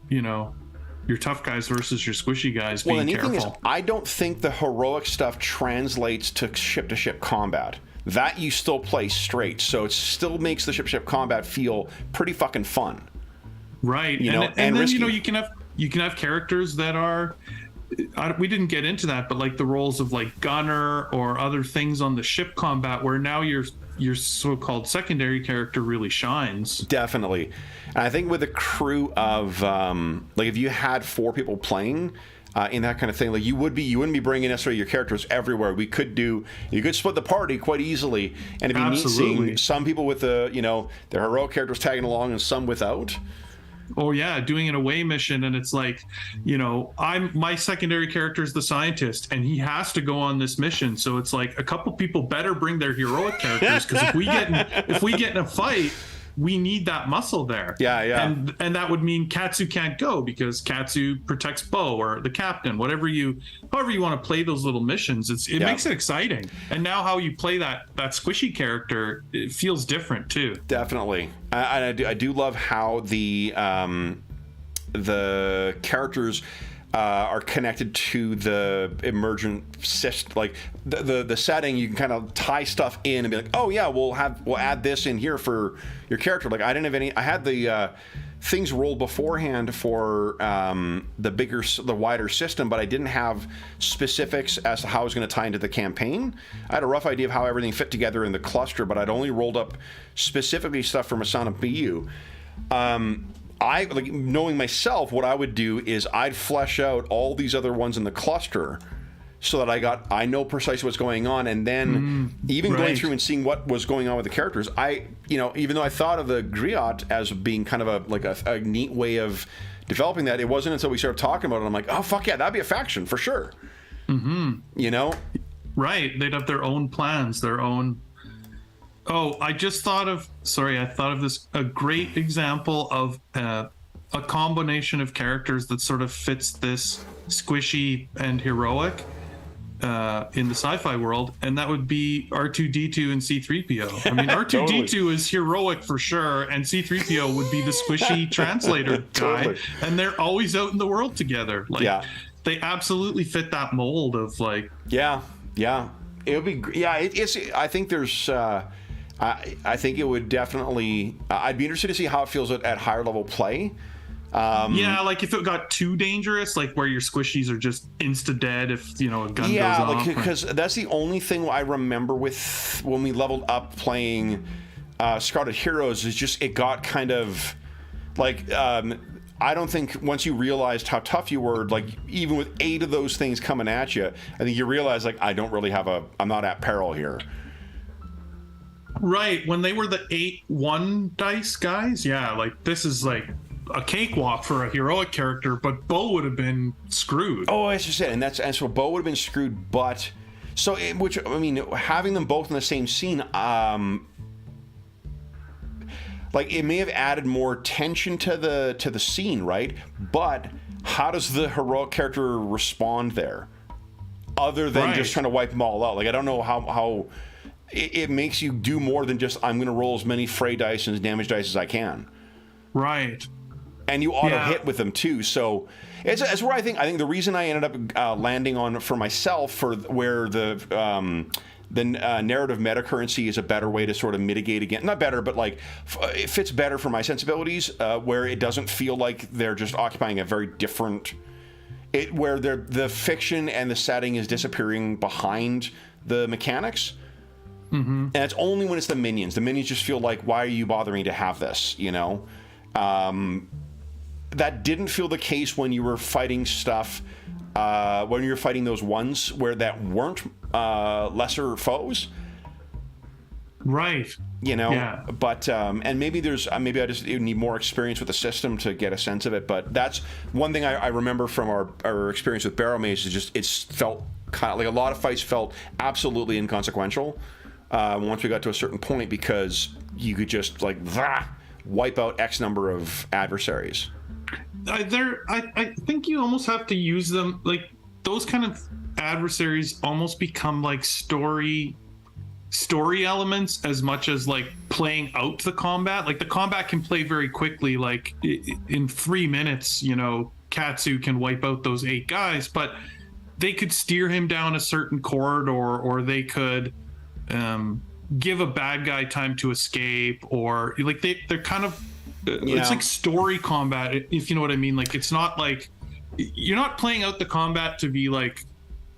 your tough guys versus your squishy guys. Well, being the neat careful. thing is, I don't think the heroic stuff translates to ship-to-ship combat. That you still play straight, so it still makes the ship-to-ship combat feel pretty fucking fun. Right, and then risky. You can have characters that are. We didn't get into that, but like the roles of like gunner or other things on the ship combat, where now your so-called secondary character really shines. Definitely. And I think with a crew of like if you had 4 people playing in that kind of thing, like you wouldn't be bringing necessarily your characters everywhere. You could split the party quite easily, and it'd be neat seeing some people with the their heroic characters tagging along and some without. Oh yeah, doing an away mission, and it's like, my secondary character is the scientist, and he has to go on this mission. So it's like a couple people better bring their heroic characters, because if we get in a fight, we need that muscle there. Yeah. And that would mean Katsu can't go, because Katsu protects Bo or the captain, however you want to play those little missions. It makes it exciting. And now how you play that squishy character, it feels different too. Definitely. I do love how the characters are connected to the emergent system, like the setting. You can kind of tie stuff in and be like, oh yeah, we'll add this in here for your character. Like I had the things rolled beforehand for the wider system, but I didn't have specifics as to how I was going to tie into the campaign. I had a rough idea of how everything fit together in the cluster, but I'd only rolled up specifically stuff from Masana BU. I, like, knowing myself, what I would do is I'd flesh out all these other ones in the cluster so that I know precisely what's going on, and then going through and seeing what was going on with the characters, even though I thought of the Griot as being kind of a neat way of developing that, it wasn't until we started talking about it, I'm like, oh fuck yeah, that'd be a faction for sure. Right, they'd have their own plans, their own. Oh, I thought of this, a great example of a combination of characters that sort of fits this squishy and heroic in the sci-fi world, and that would be R2-D2 and C-3PO. I mean, R2-D2 is heroic for sure, and C-3PO would be the squishy translator guy, and they're always out in the world together. Like, they absolutely fit that mold of like. Yeah. It would be. Yeah, it's. I think there's. I think it would definitely. I'd be interested to see how it feels at higher level play. Like if it got too dangerous, like where your squishies are just insta dead if a gun goes off. Yeah, because that's the only thing I remember with when we leveled up playing Scarlet Heroes is just, it got kind of like, I don't think once you realized how tough you were, like even with 8 of those things coming at you, I think you realize like, I don't really have I'm not at peril here. Right. When they were the 8-1 dice guys, yeah, like this is like a cakewalk for a heroic character, but Bo would have been screwed. Oh, that's just it. And so Bo would have been screwed, but so which, I mean, having them both in the same scene, like it may have added more tension to the scene, right? But how does the heroic character respond there, other than just trying to wipe them all out? Like I don't know how it makes you do more than just, I'm going to roll as many fray dice and damage dice as I can. Right. And you auto hit with them too, so it's where I think the reason I ended up landing on for myself for where the narrative meta currency is a better way to sort of mitigate against, not better, but like it fits better for my sensibilities, where it doesn't feel like they're just occupying a very different, where the fiction and the setting is disappearing behind the mechanics. Mm-hmm. And it's only when it's the minions. The minions just feel like, why are you bothering to have this? You know, that didn't feel the case when you were fighting stuff. When you were fighting those ones where that weren't lesser foes, right? You know, but and maybe maybe I just need more experience with the system to get a sense of it. But that's one thing I remember from our experience with Barrow Maze is just it felt kind of like a lot of fights felt absolutely inconsequential once we got to a certain point, because you could just like wipe out X number of adversaries. I think you almost have to use them, like those kind of adversaries almost become like story elements as much as like playing out the combat. Like the combat can play very quickly, like in 3 minutes, you know, Katsu can wipe out those 8 guys, but they could steer him down a certain corridor, or they could give a bad guy time to escape, or like they're kind of it's like story combat, if you know what I mean. Like it's not like you're not playing out the combat to be like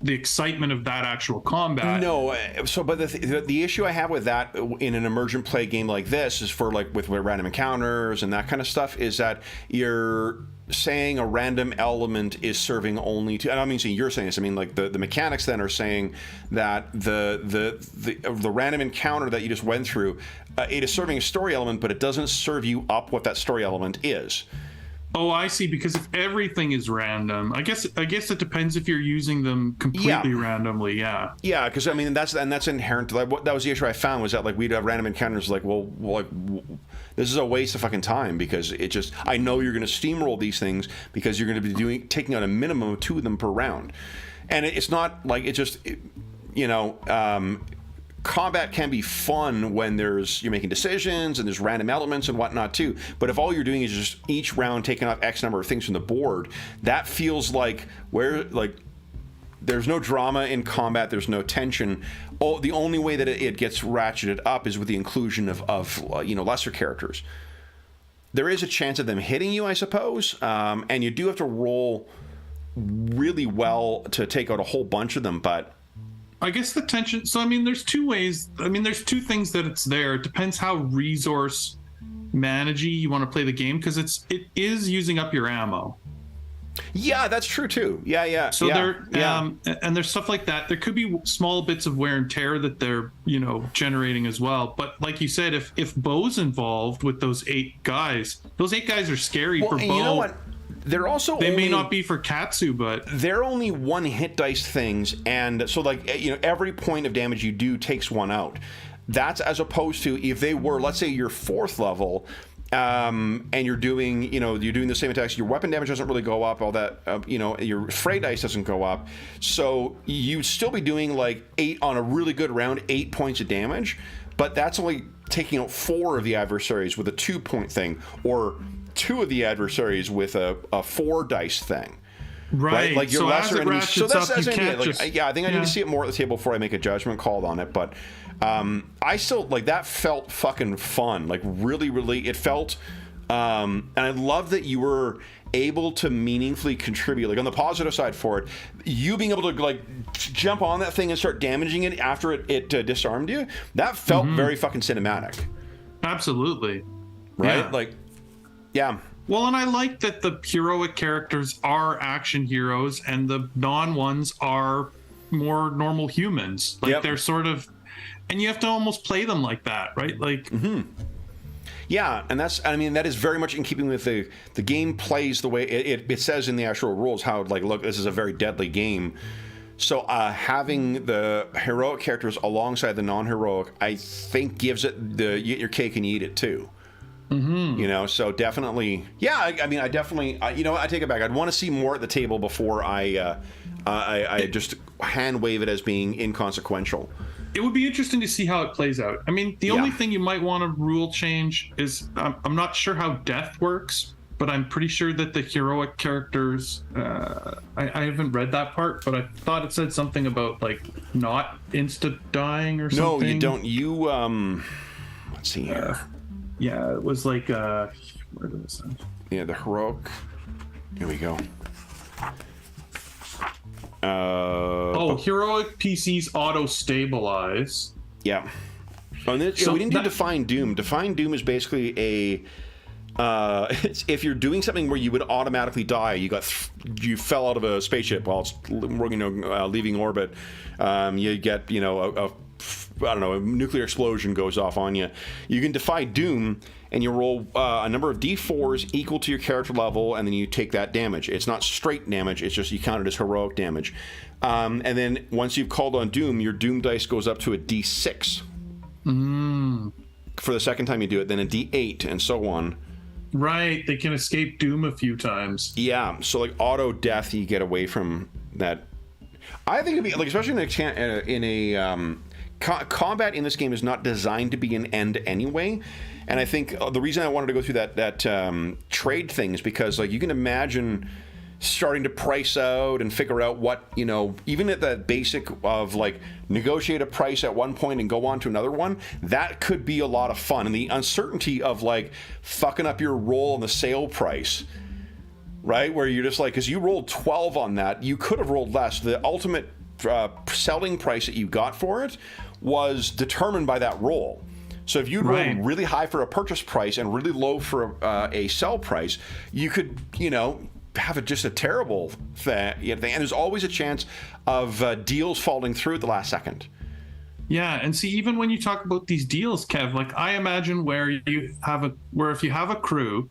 the excitement of that actual combat. No, so but the issue I have with that in an emergent play game like this is for like with random encounters and that kind of stuff is that you're saying a random element is serving only to, and I don't mean saying you're saying this, I mean like the mechanics then are saying that the random encounter that you just went through, it is serving a story element, but it doesn't serve you up what that story element is. Oh, I see. Because if everything is random, I guess it depends if you're using them completely randomly. Yeah. Yeah, because I mean that's inherent. That was the issue I found, was that like we'd have random encounters like, well, like this is a waste of fucking time, because it just, I know you're going to steamroll these things because you're going to be taking out a minimum of 2 of them per round, and it's not like it's just combat can be fun when you're making decisions and there's random elements and whatnot too. But if all you're doing is just each round taking off X number of things from the board, that feels like there's no drama in combat, there's no tension. The only way that it gets ratcheted up is with the inclusion of lesser characters. There is a chance of them hitting you, I suppose, and you do have to roll really well to take out a whole bunch of them, but I guess the tension, so I mean there's 2 ways, I mean there's 2 things that it's there. It depends how resource managey you want to play the game, because it is using up your ammo. Yeah, that's true too. Yeah. So and there's stuff like that. There could be small bits of wear and tear that they're generating as well. But like you said, if Bo's involved with those 8 guys, those 8 guys are scary for Bo. You know what? They may not be for Katsu, but they're only 1 hit dice things, and so like every point of damage you do takes 1 out. That's as opposed to if they were, let's say you're 4th level, and you're doing the same attacks. Your weapon damage doesn't really go up all that. Your fray dice doesn't go up, so you'd still be doing like 8 on a really good round, 8 points of damage, but that's only taking out 4 of the adversaries with a 2-point thing, or 2 of the adversaries with a 4 dice thing. Right. Like your so lesser enemies. So that's up, I think I need to see it more at the table before I make a judgment call on it. But I still like that felt fucking fun. Like really, really, it felt. And I love that you were able to meaningfully contribute. Like on the positive side for it, you being able to like jump on that thing and start damaging it after it disarmed you. That felt very fucking cinematic. Absolutely. Right? Yeah. Like, yeah. Well, and I like that the heroic characters are action heroes and the non-ones are more normal humans. Like, they're sort of, and you have to almost play them like that, right? Like, Yeah, and that is very much in keeping with the game plays the way it says in the actual rules, how, like, look, this is a very deadly game. So having the heroic characters alongside the non-heroic, I think gives it you get your cake and you eat it too. You know, so definitely, yeah. I definitely, you know, I take it back. I'd want to see more at the table before I just hand wave it as being inconsequential. It would be interesting to see how it plays out. I mean, the only thing you might want to rule change is I'm not sure how death works, but I'm pretty sure that the heroic characters, I haven't read that part, but I thought it said something about, like, not insta dying or something. No, you don't. You let's see here. Yeah, it was like where did it say? Yeah, the heroic. Here we go. Heroic PCs auto-stabilize. Yeah. Oh, we didn't do Define Doom. Define Doom is basically a... if you're doing something where you would automatically die, you fell out of a spaceship while it's leaving orbit, you get, you know, a nuclear explosion goes off on you. You can defy Doom, and you roll a number of d4s equal to your character level, and then you take that damage. It's not straight damage, it's just you count it as heroic damage. And then once you've called on Doom, your Doom dice goes up to a d6. For the second time you do it, then a d8, and so on. Right, they can escape Doom a few times. Yeah, so like auto death, you get away from that. I think it'd be like, especially in a combat in this game is not designed to be an end anyway, and I think the reason I wanted to go through that trade thing is because, like, you can imagine starting to price out and figure out what, you know, even at the basic of, like, negotiate a price at one point and go on to another one, that could be a lot of fun. And the uncertainty of, like, fucking up your roll on the sale price, right, where you're just like, because you rolled 12 on that, you could have rolled less. The ultimate selling price that you got for it was determined by that roll. So if you roll really high for a purchase price and really low for a sell price, you could, you know, have just a terrible thing. And there's always a chance of deals falling through at the last second. Yeah, and see, even when you talk about these deals, Kev, like, I imagine where if you have a crew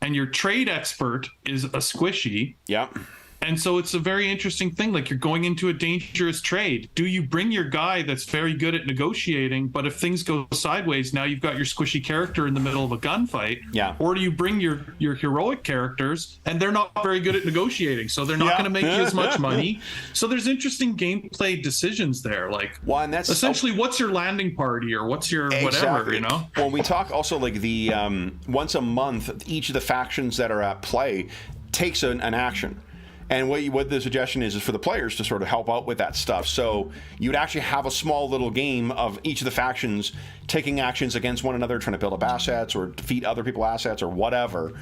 and your trade expert is a squishy. Yep. And so it's a very interesting thing. Like, you're going into a dangerous trade. Do you bring your guy that's very good at negotiating, but if things go sideways, now you've got your squishy character in the middle of a gunfight? Yeah. Or do you bring your heroic characters, and they're not very good at negotiating, so they're not going to make you as much money? So there's interesting gameplay decisions there. Like, well, and that's essentially what's your landing party, or what's your whatever, you know? Well, we talk also, like, the once a month, each of the factions that are at play takes an action. And what the suggestion is for the players to sort of help out with that stuff. So you'd actually have a small little game of each of the factions taking actions against one another, trying to build up assets or defeat other people's assets or whatever.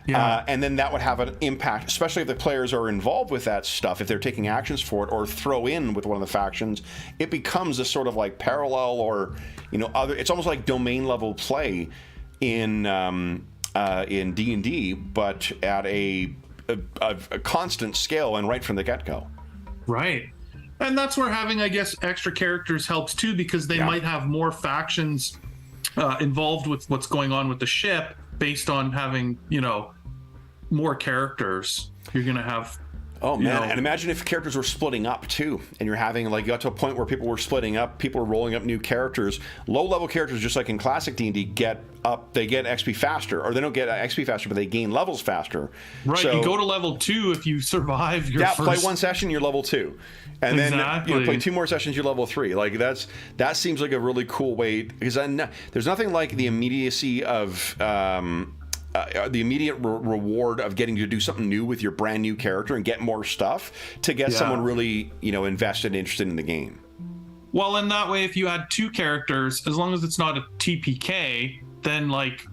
Yeah. And then that would have an impact, especially if the players are involved with that stuff, if they're taking actions for it or throw in with one of the factions. It becomes a sort of like parallel or, you know, it's almost like domain level play in D&D, but at a constant scale and right from the get-go. Right. And that's where having, I guess, extra characters helps too, because they might have more factions involved with what's going on with the ship based on having, you know, more characters. You're going to have... Oh, man. And imagine if characters were splitting up, too. And you're having, like, got to a point where people were splitting up, people were rolling up new characters. Low-level characters, just like in classic D&D, they get XP faster. Or they don't get XP faster, but they gain levels faster. Right. So, you go to level 2 if you survive your first... play one session, you're level 2. And then you play 2 more sessions, you're level 3. Like, that seems like a really cool way. Because there's nothing like the immediacy of... the immediate reward of getting to do something new with your brand new character and get more stuff to get someone really, you know, invested and interested in the game. Well, in that way, if you had 2 characters, as long as it's not a TPK, then like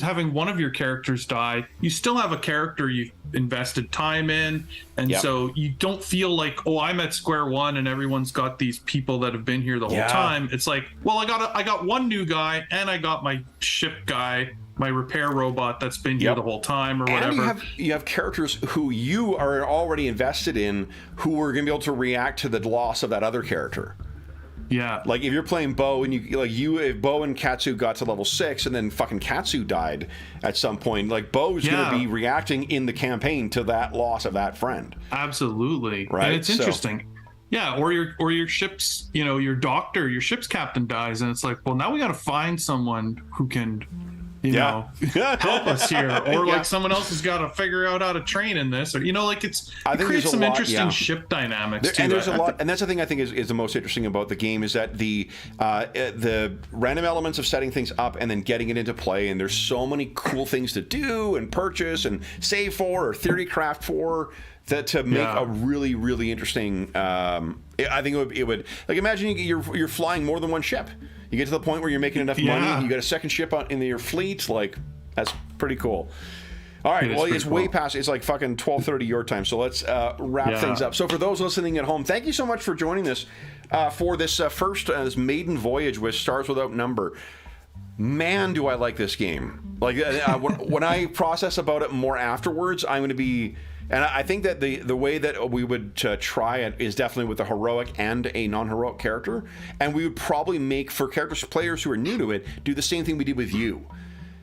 having one of your characters die, you still have a character you've invested time in, and so you don't feel like, oh, I'm at square one and everyone's got these people that have been here the whole time. It's like, well, I got one new guy, and I got my ship guy, my repair robot that's been here the whole time, or whatever. And you have characters who you are already invested in, who are going to be able to react to the loss of that other character. Yeah, like if you're playing Bo and if Bo and Katsu got to level 6 and then fucking Katsu died at some point, like Bo's going to be reacting in the campaign to that loss of that friend. Absolutely, right? And it's interesting. Yeah, or your ship's, your doctor, your ship's captain dies, and it's like, well, now we got to find someone who can, help us here, or like someone else has got to figure out how to train in this, or it creates some interesting ship dynamics too. And there's a lot, and that's the thing I think is the most interesting about the game, is that the random elements of setting things up and then getting it into play, and there's so many cool things to do and purchase and save for or theory craft for, that to make a really, really interesting. I think it would like, imagine you're flying more than one ship. You get to the point where you're making enough money, you got a second ship in your fleet. Like, that's pretty cool. All right, well, it's way past. It's like fucking 12:30 your time. So let's wrap things up. So for those listening at home, thank you so much for joining us for this first this maiden voyage with Stars Without Number. Man, do I like this game. Like when I process about it more afterwards, I'm going to be. And I think that the way that we would try it is definitely with a heroic and a non-heroic character. And we would probably make, for players who are new to it, do the same thing we did with you.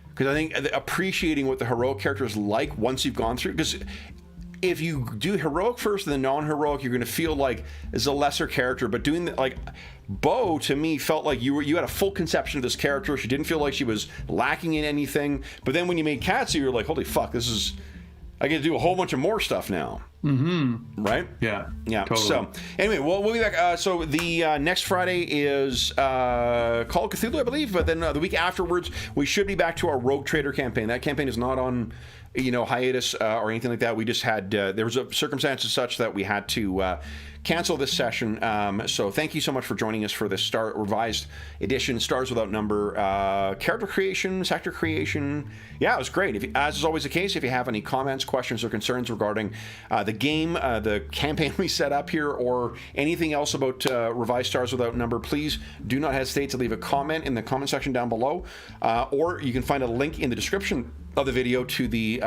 Because I think appreciating what the heroic character is like once you've gone through, because if you do heroic first and then non-heroic, you're going to feel like it's a lesser character. But doing like Bo, to me, felt like you had a full conception of this character. She didn't feel like she was lacking in anything. But then when you made Katsu, you're like, holy fuck, I get to do a whole bunch of more stuff now. Mm-hmm. Right? Yeah. Totally. So, anyway, we'll be back. So, the next Friday is Call of Cthulhu, I believe. But then the week afterwards, we should be back to our Rogue Trader campaign. That campaign is not on, hiatus or anything like that. We just had, there was a circumstances such that we had to cancel this session. So thank you so much for joining us for this revised edition, Stars Without Number, character creation, sector creation. Yeah, it was great. As is always the case, if you have any comments, questions, or concerns regarding the game, the campaign we set up here, or anything else about revised Stars Without Number, please do not hesitate to leave a comment in the comment section down below, or you can find a link in the description of the video to the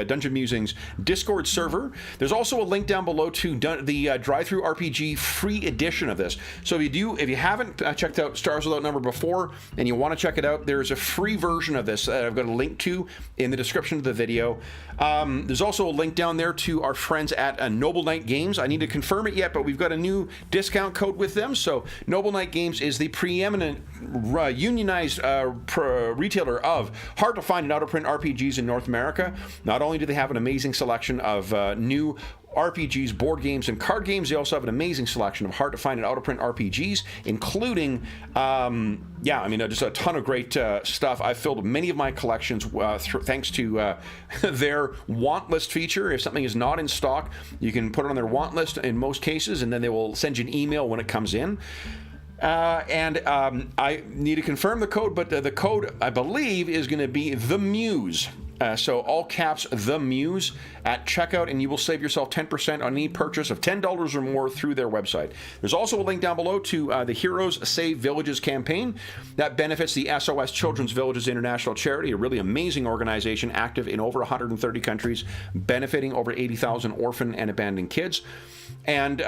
Dungeon Musings Discord server. There's also a link down below to the Drive-Thru RPG free edition of this. So if you haven't checked out Stars Without Number before and you want to check it out, there's a free version of this that I've got a link to in the description of the video. There's also a link down there to our friends at Noble Knight Games. I need to confirm it yet, but we've got a new discount code with them. So Noble Knight Games is the preeminent unionized retailer of hard to find and out-of-print RPGs in North America. Not only do they have an amazing selection of new RPGs, board games, and card games, they also have an amazing selection of hard-to-find and out-of-print RPGs, including, just a ton of great stuff. I've filled many of my collections thanks to their want list feature. If something is not in stock, you can put it on their want list in most cases, and then they will send you an email when it comes in. I need to confirm the code, but the code, I believe, is going to be The Muse. So all caps, The Muse, at checkout, and you will save yourself 10% on any purchase of $10 or more through their website. There's also a link down below to the Heroes Save Villages campaign that benefits the SOS Children's Villages International Charity, a really amazing organization active in over 130 countries, benefiting over 80,000 orphan and abandoned kids. And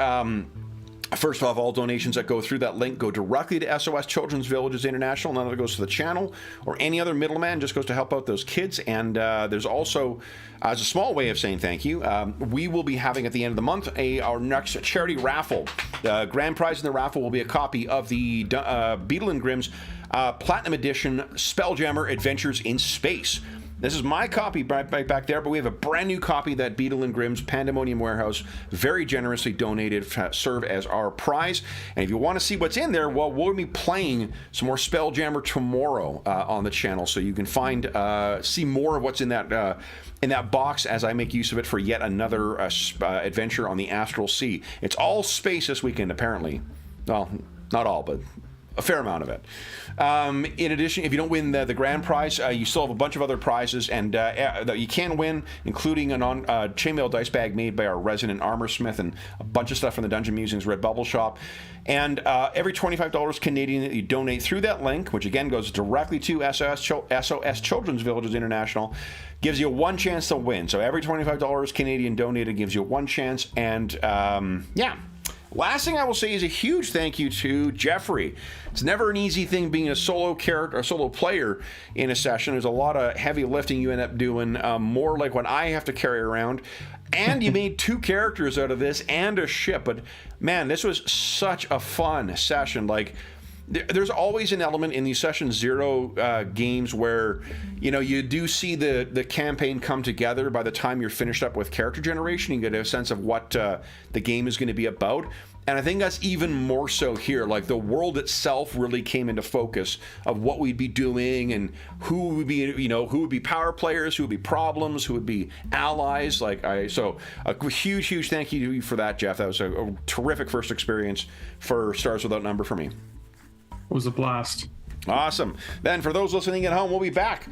first off, all donations that go through that link go directly to SOS Children's Villages International. None of it goes to the channel or any other middleman, just goes to help out those kids. And there's also, as a small way of saying thank you, we will be having at the end of the month our next charity raffle. The grand prize in the raffle will be a copy of the Beadle and Grimm's Platinum Edition Spelljammer Adventures in Space. This is my copy back there, but we have a brand new copy that Beadle and Grimm's Pandemonium Warehouse very generously donated to serve as our prize. And if you want to see what's in there, well, we'll be playing some more Spelljammer tomorrow on the channel, so you can see more of what's in that box as I make use of it for yet another adventure on the Astral Sea. It's all space this weekend, apparently. Well, not all, but a fair amount of it. In addition, if you don't win the grand prize, you still have a bunch of other prizes and that you can win, including a chainmail dice bag made by our resident armor smith and a bunch of stuff from the Dungeon Musings Red Bubble shop. And every $25 Canadian that you donate through that link, which again goes directly to SOS Children's Villages International, gives you one chance to win. So every $25 Canadian donated gives you one chance. And yeah. Last thing I will say is a huge thank you to Jeffrey. It's never an easy thing being a solo character, a solo player in a session. There's a lot of heavy lifting you end up doing, more like what I have to carry around. And you made 2 characters out of this and a ship. But man, this was such a fun session. Like, there's always an element in these Session 0 games where, you know, you do see the campaign come together by the time you're finished up with character generation. You get a sense of what the game is going to be about. And I think that's even more so here. Like, the world itself really came into focus of what we'd be doing and who would be, you know, who would be power players, who would be problems, who would be allies. So a huge thank you to you for that, Jeff. That was a terrific first experience for Stars Without Number for me. It was a blast. Awesome. Then for those listening at home, we'll be back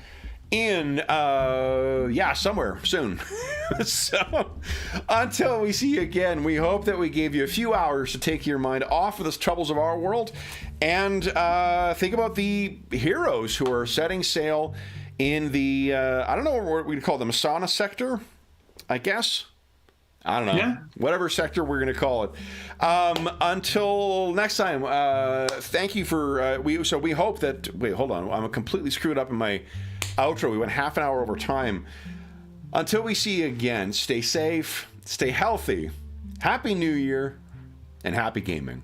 in somewhere soon. So until we see you again, we hope that we gave you a few hours to take your mind off of the troubles of our world and think about the heroes who are setting sail in the I don't know what we'd call the Masana sector, I guess. I don't know. Yeah. Whatever sector we're going to call it. Until next time, thank you for... we hope that... Wait, hold on. I'm completely screwed up in my outro. We went half an hour over time. Until we see you again, stay safe, stay healthy, Happy New Year, and happy gaming.